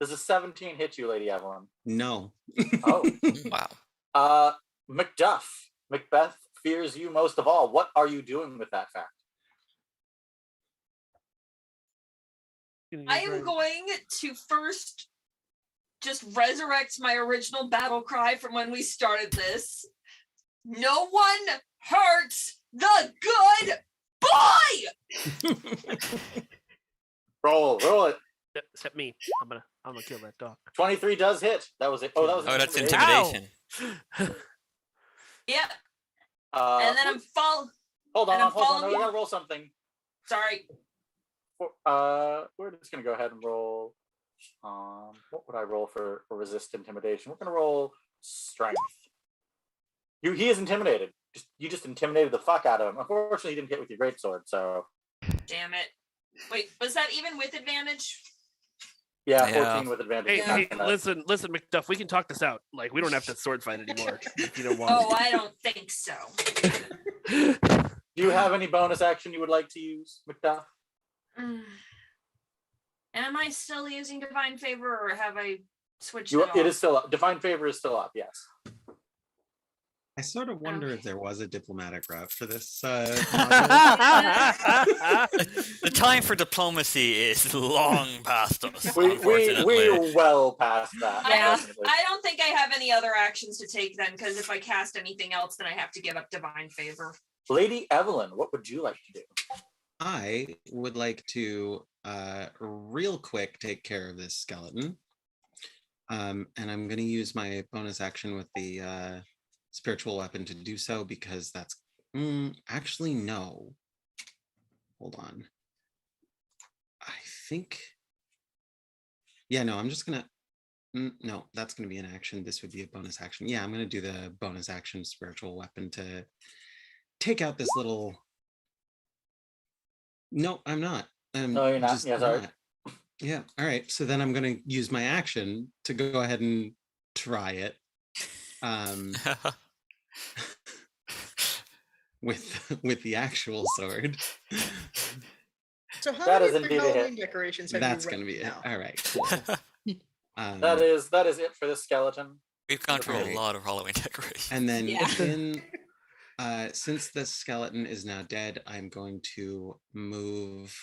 Does a 17 hit you, Lady Eibhlin? No. Oh. Wow. Macduff. Macbeth fears you most of all. What are you doing with that fact? I am going to first just resurrect my original battle cry from when we started this. No one hurts the good boy. Roll it. Except me. I'm gonna kill that dog. 23 does hit. That was it. Oh, that was that's intimidation. Yeah. And then I'm Hold on. No, we following- gotta roll something. Sorry. We're just gonna go ahead and roll. What would I roll for resist intimidation? We're gonna roll strength. He is intimidated. You just intimidated the fuck out of him. Unfortunately, he didn't hit with your greatsword, so. Damn it. Wait, was that even with advantage? Yeah, Yeah. 14 with advantage. Hey, listen, Macduff. We can talk this out. Like, we don't have to sword fight anymore if you don't want. Oh, I don't think so. Do you have any bonus action you would like to use, Macduff? Am I still using divine favor, or have I switched It off? is still up. Divine favor is still up. Yes. I sort of wonder if there was a diplomatic route for this. The time for diplomacy is long past us. Unfortunately. We're well past that. I don't think I have any other actions to take then, because if I cast anything else, then I have to give up divine favor. Lady Eibhlin, what would you like to do? I would like to real quick take care of this skeleton. And I'm going to use my bonus action with the spiritual weapon to do so, because that's actually no. Hold on. I think. Yeah, no, I'm just going to. No, that's going to be an action. This would be a bonus action. Yeah, I'm going to do the bonus action spiritual weapon to take out this little. No, I'm not. No, you're not. Yeah, sorry. Yeah. All right. So then I'm going to use my action to go ahead and try it. with the actual sword. So how That many is indeed a hit. Halloween decorations have That's you gonna read be it. now? All right. Cool. That is it for the skeleton. We've gone through Alright. a lot of Halloween decorations. And then Yeah. since the skeleton is now dead, I'm going to move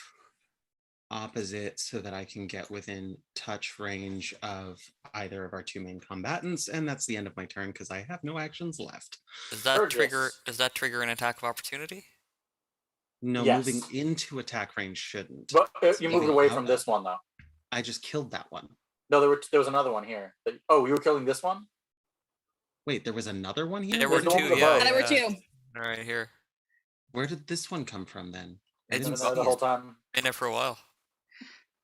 opposite so that I can get within touch range of either of our two main combatants, and that's the end of my turn because I have no actions left. Does that Fergus. trigger an attack of opportunity? No, Yes. moving into attack range shouldn't. But you moved Moving away out from of- this one though. I just killed that one. No, there was another one here. Oh, you were killing this one? Wait, there was another one here? There There's were the one two, with the yeah. bow. There were two. All right, here. Where did this one come from then? I It's didn't Been there see the whole it. time. Been there for a while.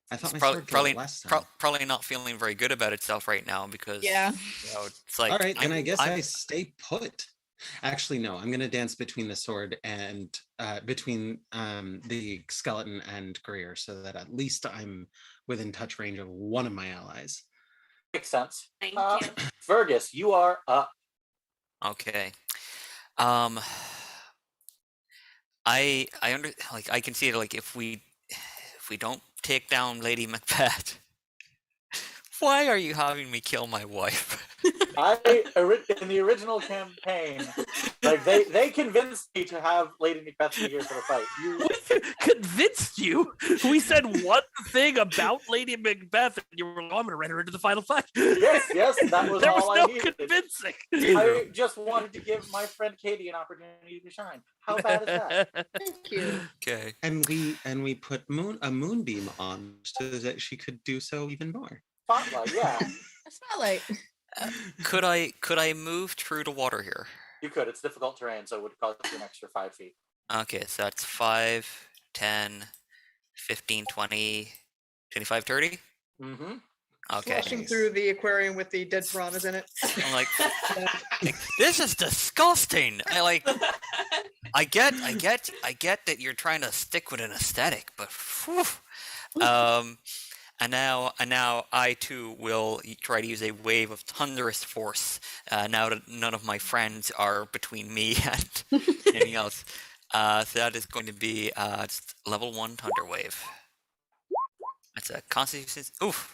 I thought my It's sword killed it last time. probably not feeling very good about itself right now because Yeah. you know, it's like All right, then I guess I I'm- stay put. Actually, no, I'm gonna dance between the sword and between the skeleton and Greer, so that at least I'm within touch range of one of my allies. Makes sense. Thank Uh, you. Fergus, you are up. Okay. I can see it like if we don't take down Lady Macbeth, why are you having me kill my wife? In the original campaign, like they convinced me to have Lady Macbeth be here for the fight. You Convinced you? We said one thing about Lady Macbeth, and you were like, oh, I'm going to run her into the final fight. yes, that was There all was I no needed. convincing. I just wanted to give my friend Katie an opportunity to shine. How bad is that? Thank you. Okay. And we put a moonbeam on so that she could do so even more. Spotlight, yeah. A spotlight. Could I move through the water here? You could. It's difficult terrain, so it would cost you an extra 5 feet. Okay, so that's 5, 10, 15, 20, 25, 30? Mm-hmm. Okay. Flashing through the aquarium with the dead piranhas in it. I'm like, this is disgusting. I get that you're trying to stick with an aesthetic, but phew. And now I too will try to use a wave of thunderous force. Now that none of my friends are between me and anything else, so that is going to be just level 1 thunder wave. That's a Constitution. Oof.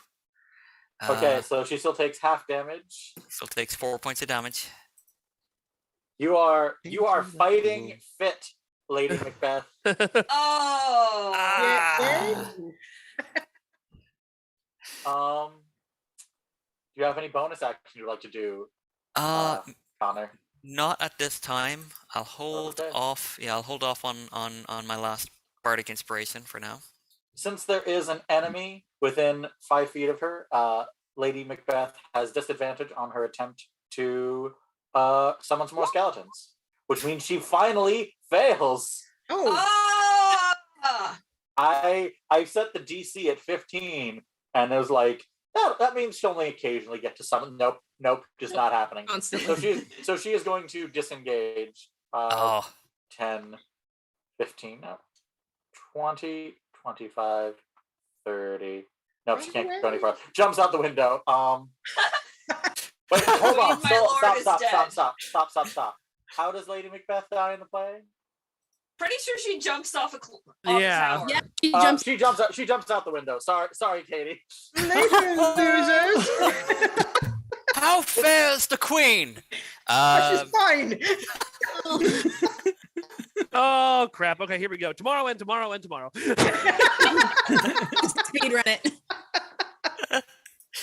Okay, so she still takes half damage. Still takes 4 points of damage. You are fighting fit, Lady Macbeth. Oh. Yeah. Do you have any bonus action you'd like to do, Conor? Not at this time. I'll hold Okay. off. Yeah, I'll hold off on my last bardic inspiration for now. Since there is an enemy within 5 feet of her, Lady Macbeth has disadvantage on her attempt to summon some more skeletons, which means she finally fails. Oh, Ah! I set the DC at 15, and it was like, no, that means she'll only occasionally get to summon. Nope, just not happening. Constantly. So she is going to disengage. Oh, 10, 15, no, 20, 25, 30. Nope, she can't go any farther. Jumps out the window. Wait, hold on. My lord is dead. Stop. How does Lady Macbeth die in the play? Pretty sure she jumps off a Yeah. tower. Yeah, he jumps. She jumps out the window. Sorry, Katie. later, losers. how fares the queen? She's fine. Oh, crap. Okay, here we go. Tomorrow and tomorrow and tomorrow. Speed run it.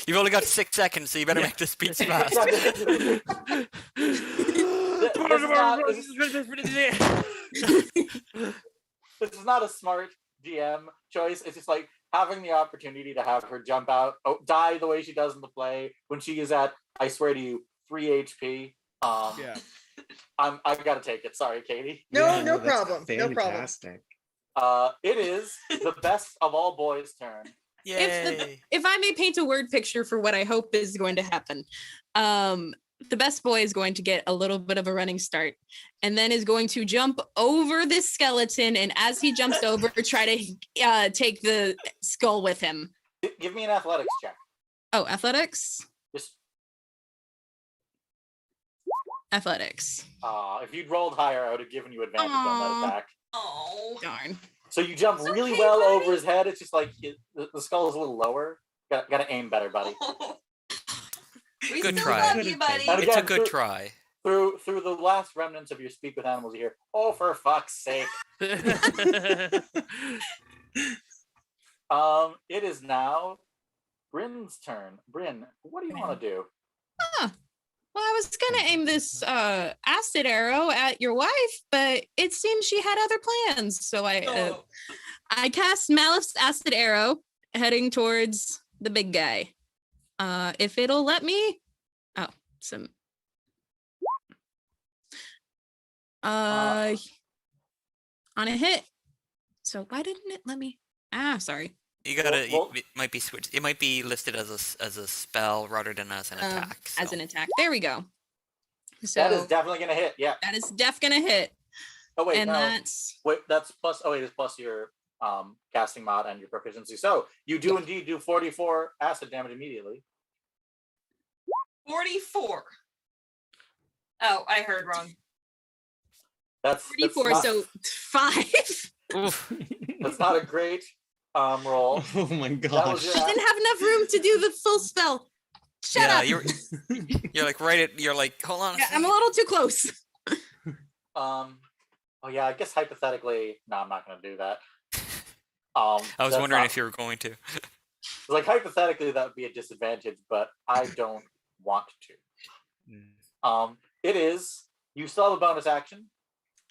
You've only got 6 seconds, so you better make the speech fast. This is not a smart DM choice. It's just like having the opportunity to have her jump out, die the way she does in the play when she is at, I swear to you, 3 HP. Yeah. I gotta take it. Sorry, Katie. No, Yeah, no that's problem. No problem. Fantastic. It is the best of all boys' turn. Yay! If I may paint a word picture for what I hope is going to happen, the best boy is going to get a little bit of a running start and then is going to jump over this skeleton. And as he jumps over, try to take the skull with him. Give me an athletics check. Oh, athletics? Just Athletics. If you'd rolled higher, I would have given you advantage on that attack. Oh, Darn. So you jump really okay, well buddy. over his head. It's just like the skull is a little lower. Got to aim better, buddy. We Good still try. love you, buddy. And It's a again, good try. Through the last remnants of your speak with animals, you hear, "Oh, for fuck's sake!" It is now Bryn's turn. Bryn, what do you want to do? Well, I was gonna aim this acid arrow at your wife, but it seems she had other plans. So I cast Malif's acid arrow heading towards the big guy. If it'll let me. Oh, some. On a hit. So why didn't it let me? Sorry. You gotta. It might be switched. It might be listed as a spell rather than as an attack. As an attack. There we go. So That is definitely gonna hit. Yeah. that is gonna hit. Oh wait, And no. that's That's plus. Oh wait, it's plus your casting mod and your proficiency. So you do indeed do 44 acid damage immediately. 44. Oh, I heard wrong. That's 44, not, so 5. Oof. that's not a great roll. Oh my That gosh. was your I didn't have enough room to do the full spell. Shut up. You're like you're like, hold on. Yeah, I'm a little too close. Oh yeah, I guess hypothetically, no, I'm not gonna do that. I was that's wondering not- if you were going to. like hypothetically that would be a disadvantage, but I don't want to. It is. You still have a bonus action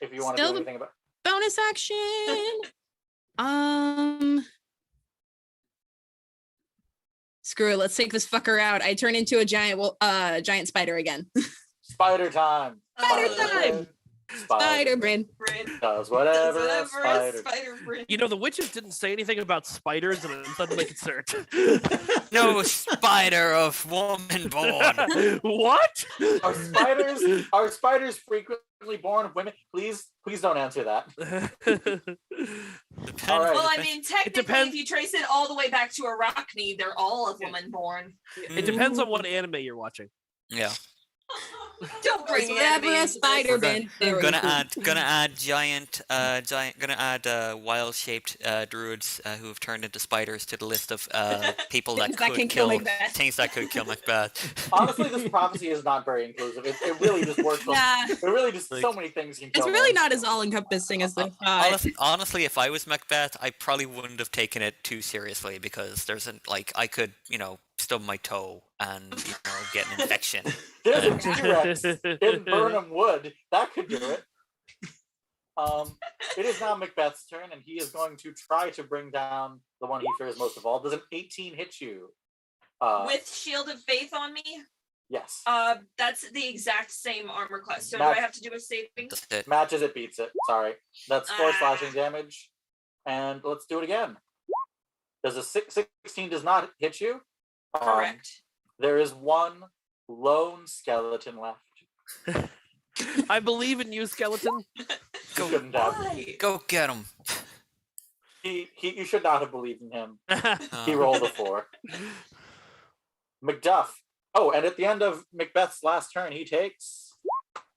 if you want to Still do the- anything about. Bonus action. Screw it. Let's take this fucker out. I turn into a giant spider again. Spider time. Spider time. Spider brain. Does whatever, Does a spider. Spider You know, the witches didn't say anything about spiders, and I'm suddenly concerned. No spider of woman born. What? Are spiders frequently born of women? Please don't answer that. All right. Well, I mean, technically, depends- if you trace it all the way back to Arachne, they're all of woman born. It depends on what anime you're watching. Yeah. Don't bring Whatever anime a into spider this. bin. Gonna add giant wild-shaped druids who have turned into spiders to the list of people that Things that could can kill kill Macbeth. things that could kill Macbeth. Honestly, this prophecy is not very inclusive. It really just works. Nah, It really just so many things can kill it's really them. not as all-encompassing as they thought. Honestly, if I was Macbeth, I probably wouldn't have taken it too seriously because I could stub my toe and get an infection. There's a T-Rex in Burnham Wood. That could do it. It is now Macbeth's turn, and he is going to try to bring down the one he fears most of all. Does an 18 hit you? With Shield of Faith on me, Yes. that's the exact same armor class. So Matt- do I have to do a saving? That's it. Matches it, beats it. Sorry. That's 4 Ah. slashing damage. And let's do it again. Does a 16 does not hit you? Correct. There is one lone skeleton left. I believe in you, skeleton. You shouldn't have. Why? Go get him. You should not have believed in him. He rolled a 4. Macduff. Oh, and at the end of Macbeth's last turn, he takes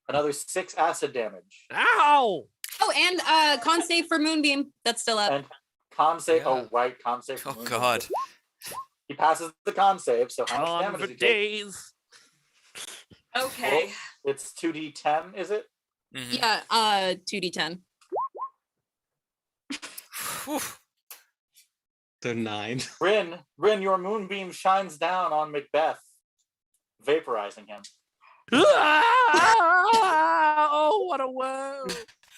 another 6 acid damage. Ow! Oh, and con save for Moonbeam. That's still up. And con save. Yeah. Oh, right, con save. Oh God. He passes the con save. So how much On damage for does he take? days. Okay. It's 2d10, is it? Mhm. Yeah, 2d10. Whew. So 9. Bryn, your moonbeam shines down on Macbeth, vaporizing him. Oh, what a woe!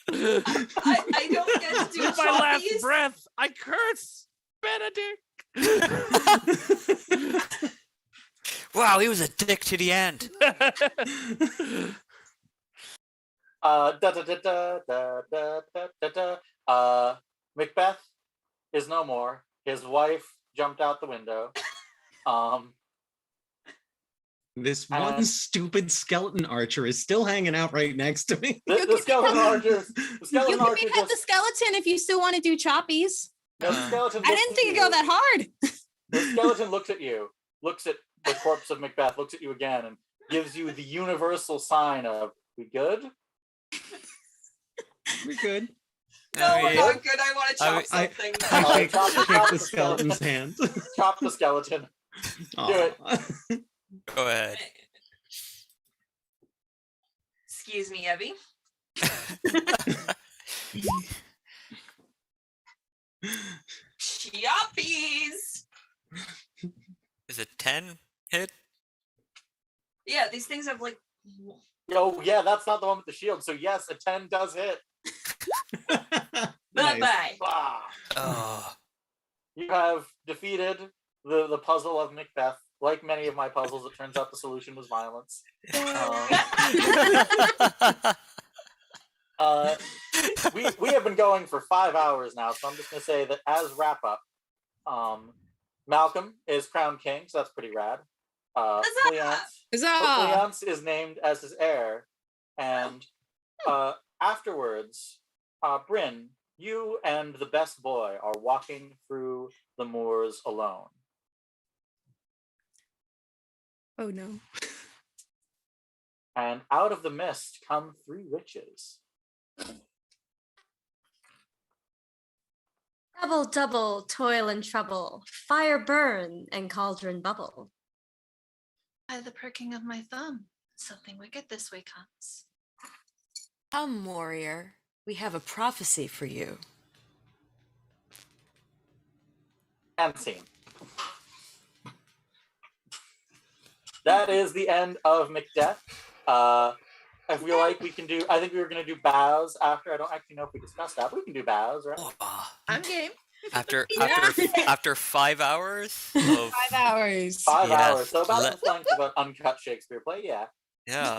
I don't get to do With my last choppies. breath, I curse Benedict. Wow, he was a dick to the end. Macbeth is no more. His wife jumped out the window. This one stupid skeleton archer is still hanging out right next to me. The skeleton archer. The You skeleton can archer behead the just. skeleton if you still want to do choppies. No, the skeleton I looks didn't at think it'd you. go that hard. The skeleton looks at you, looks at the corpse of Macbeth, looks at you again, and gives you the universal sign of, we good? We're good. No, we're mean, not good. I want to chop I something. shake the skeleton's hand. Chop the skeleton. Do it. Go ahead. Excuse me, Evie. Choppies. Is it 10 hit? Yeah, these things have like. Oh, yeah, that's not the one with the shield. So, yes, a 10 does hit. Nice. Bye-bye. Ah. Oh. You have defeated the puzzle of Macbeth. Like many of my puzzles, it turns out the solution was violence. We have been going for 5 hours now, so I'm just going to say that as wrap up, Malcolm is crowned king, so that's pretty rad. Leonce is named as his heir, and afterwards, Bryn, you and the best boy are walking through the moors alone. Oh no. And out of the mist come 3 witches. Double, double, toil and trouble, fire burn and cauldron bubble. By the perking of my thumb, something wicked this way comes. Come, warrior, we have a prophecy for you. And scene. That is the end of Macbeth. I feel like we can do, I think we were going to do bows after. I don't actually know if we discussed that, but we can do bows, right? I'm game. After 5 hours of 5 hours. 5 Yes. hours. So about the length of an uncut Shakespeare play, yeah. yeah.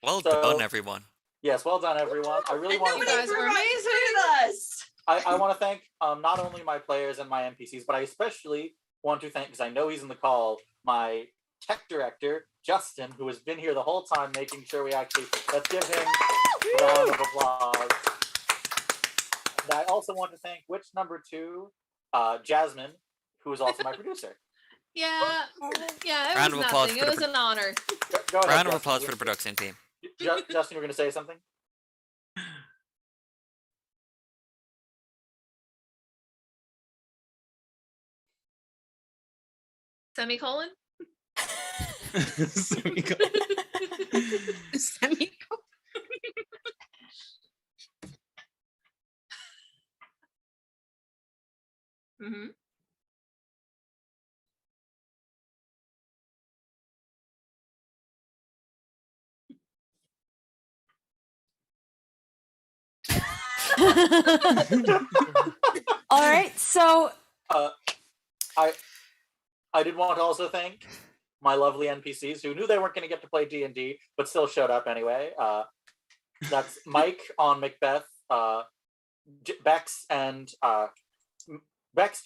Well So- done, everyone. Yes, well done, everyone. I really want to Nobody thank, threw my food at us. I want to thank not only my players and my NPCs, but I especially want to thank, because I know he's in the call, my tech director, Justin, who has been here the whole time making sure we actually, let's give him a round of applause. And I also want to thank witch number 2, Jasmine, who is also my producer. Yeah, it Round of was applause nothing. for It the was an honor. Go ahead, Round of Justin. applause for the production team. Justin, you were going to say something? Semicolon? Semicolon. Semicolon. Mm-hmm. All right, so I did want to also thank my lovely NPCs who knew they weren't going to get to play D&D, but still showed up anyway. That's Mike on Macbeth, Bex,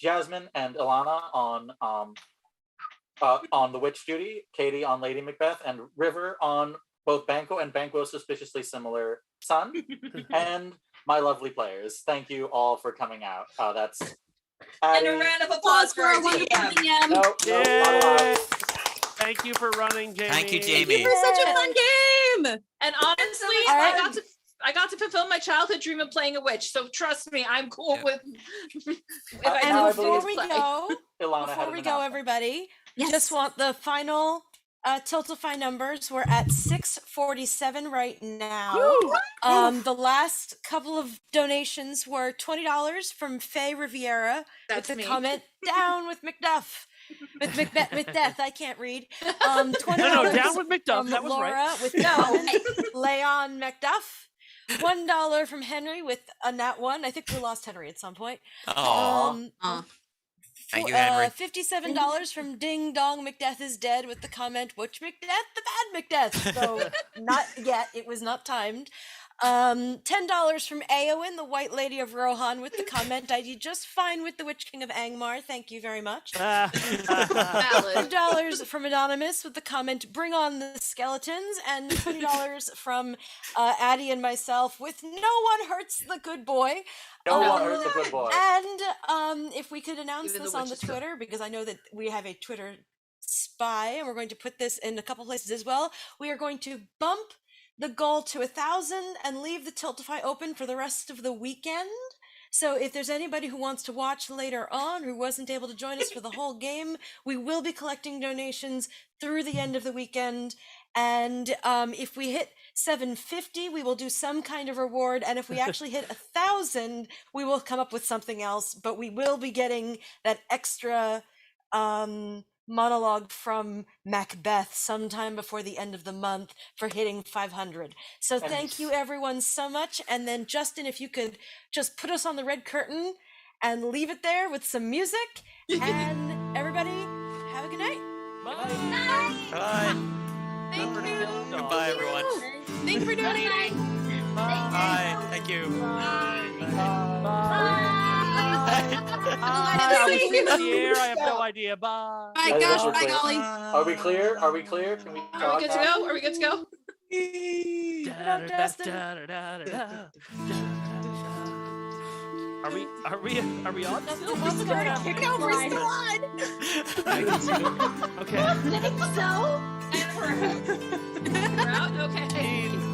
Jasmine, and Ilana on the Witch Duty, Katie on Lady Macbeth, and River on both Banquo and Banquo's suspiciously similar son, and my lovely players. Thank you all for coming out. That's And Addie. a round of applause for our wonderful DM. DM. No, not allowed. Thank you for running, Jamie. Thank you, Thank Jamie. you for such a fun game. And honestly, All I right. got to fulfill my childhood dream of playing a witch. So trust me, I'm cool Yeah. with if now I I do believe- before we play. go, Ilana had before an we go, announcement. everybody, Yes. just want the final Tiltify numbers. We're at 647 right now. The last couple of donations were $20 from Faye Riviera That's with the me. comment "Down with Macduff." With Macbeth, with death, I can't read. $20 No, down with Macduff. from That was Laura right. with Leon Macduff. $1 from Henry with a nat 1. I think we lost Henry at some point. Oh, thank you, Henry. $57 from Ding Dong Macbeth is dead with the comment "Which Macbeth? The bad Macbeth." So not yet. It was not timed. $10 from Eowyn, the White Lady of Rohan, with the comment "I did just fine with the Witch King of Angmar. Thank you very much." Valid. $5 from Anonymous with the comment "Bring on the skeletons," and $20 from Addie and myself with "No one hurts the good boy." No one hurts the good boy. And if we could announce Even this the on the witches don't. Twitter, because I know that we have a Twitter spy, and we're going to put this in a couple places as well. We are going to bump the goal to 1,000 and leave the Tiltify open for the rest of the weekend. So if there's anybody who wants to watch later on who wasn't able to join us for the whole game, we will be collecting donations through the end of the weekend. And if we hit 750, we will do some kind of reward. And if we actually hit 1,000, we will come up with something else. But we will be getting that extra monologue from Macbeth sometime before the end of the month for hitting 500. So thank you everyone so much. And then Justin, if you could just put us on the red curtain and leave it there with some music. And everybody, have a good night. Bye. Bye. Thank you. Goodbye, everyone. Thank you for donating. Bye. Thank you. I have no idea. Bye. Bye, gosh. Bye, golly. Are we clear? Are we clear? Can we Are we good to go? Are we good to go? Are we on? What's going on? Kick over, he's still on. Okay. I think so. And we're out. Okay.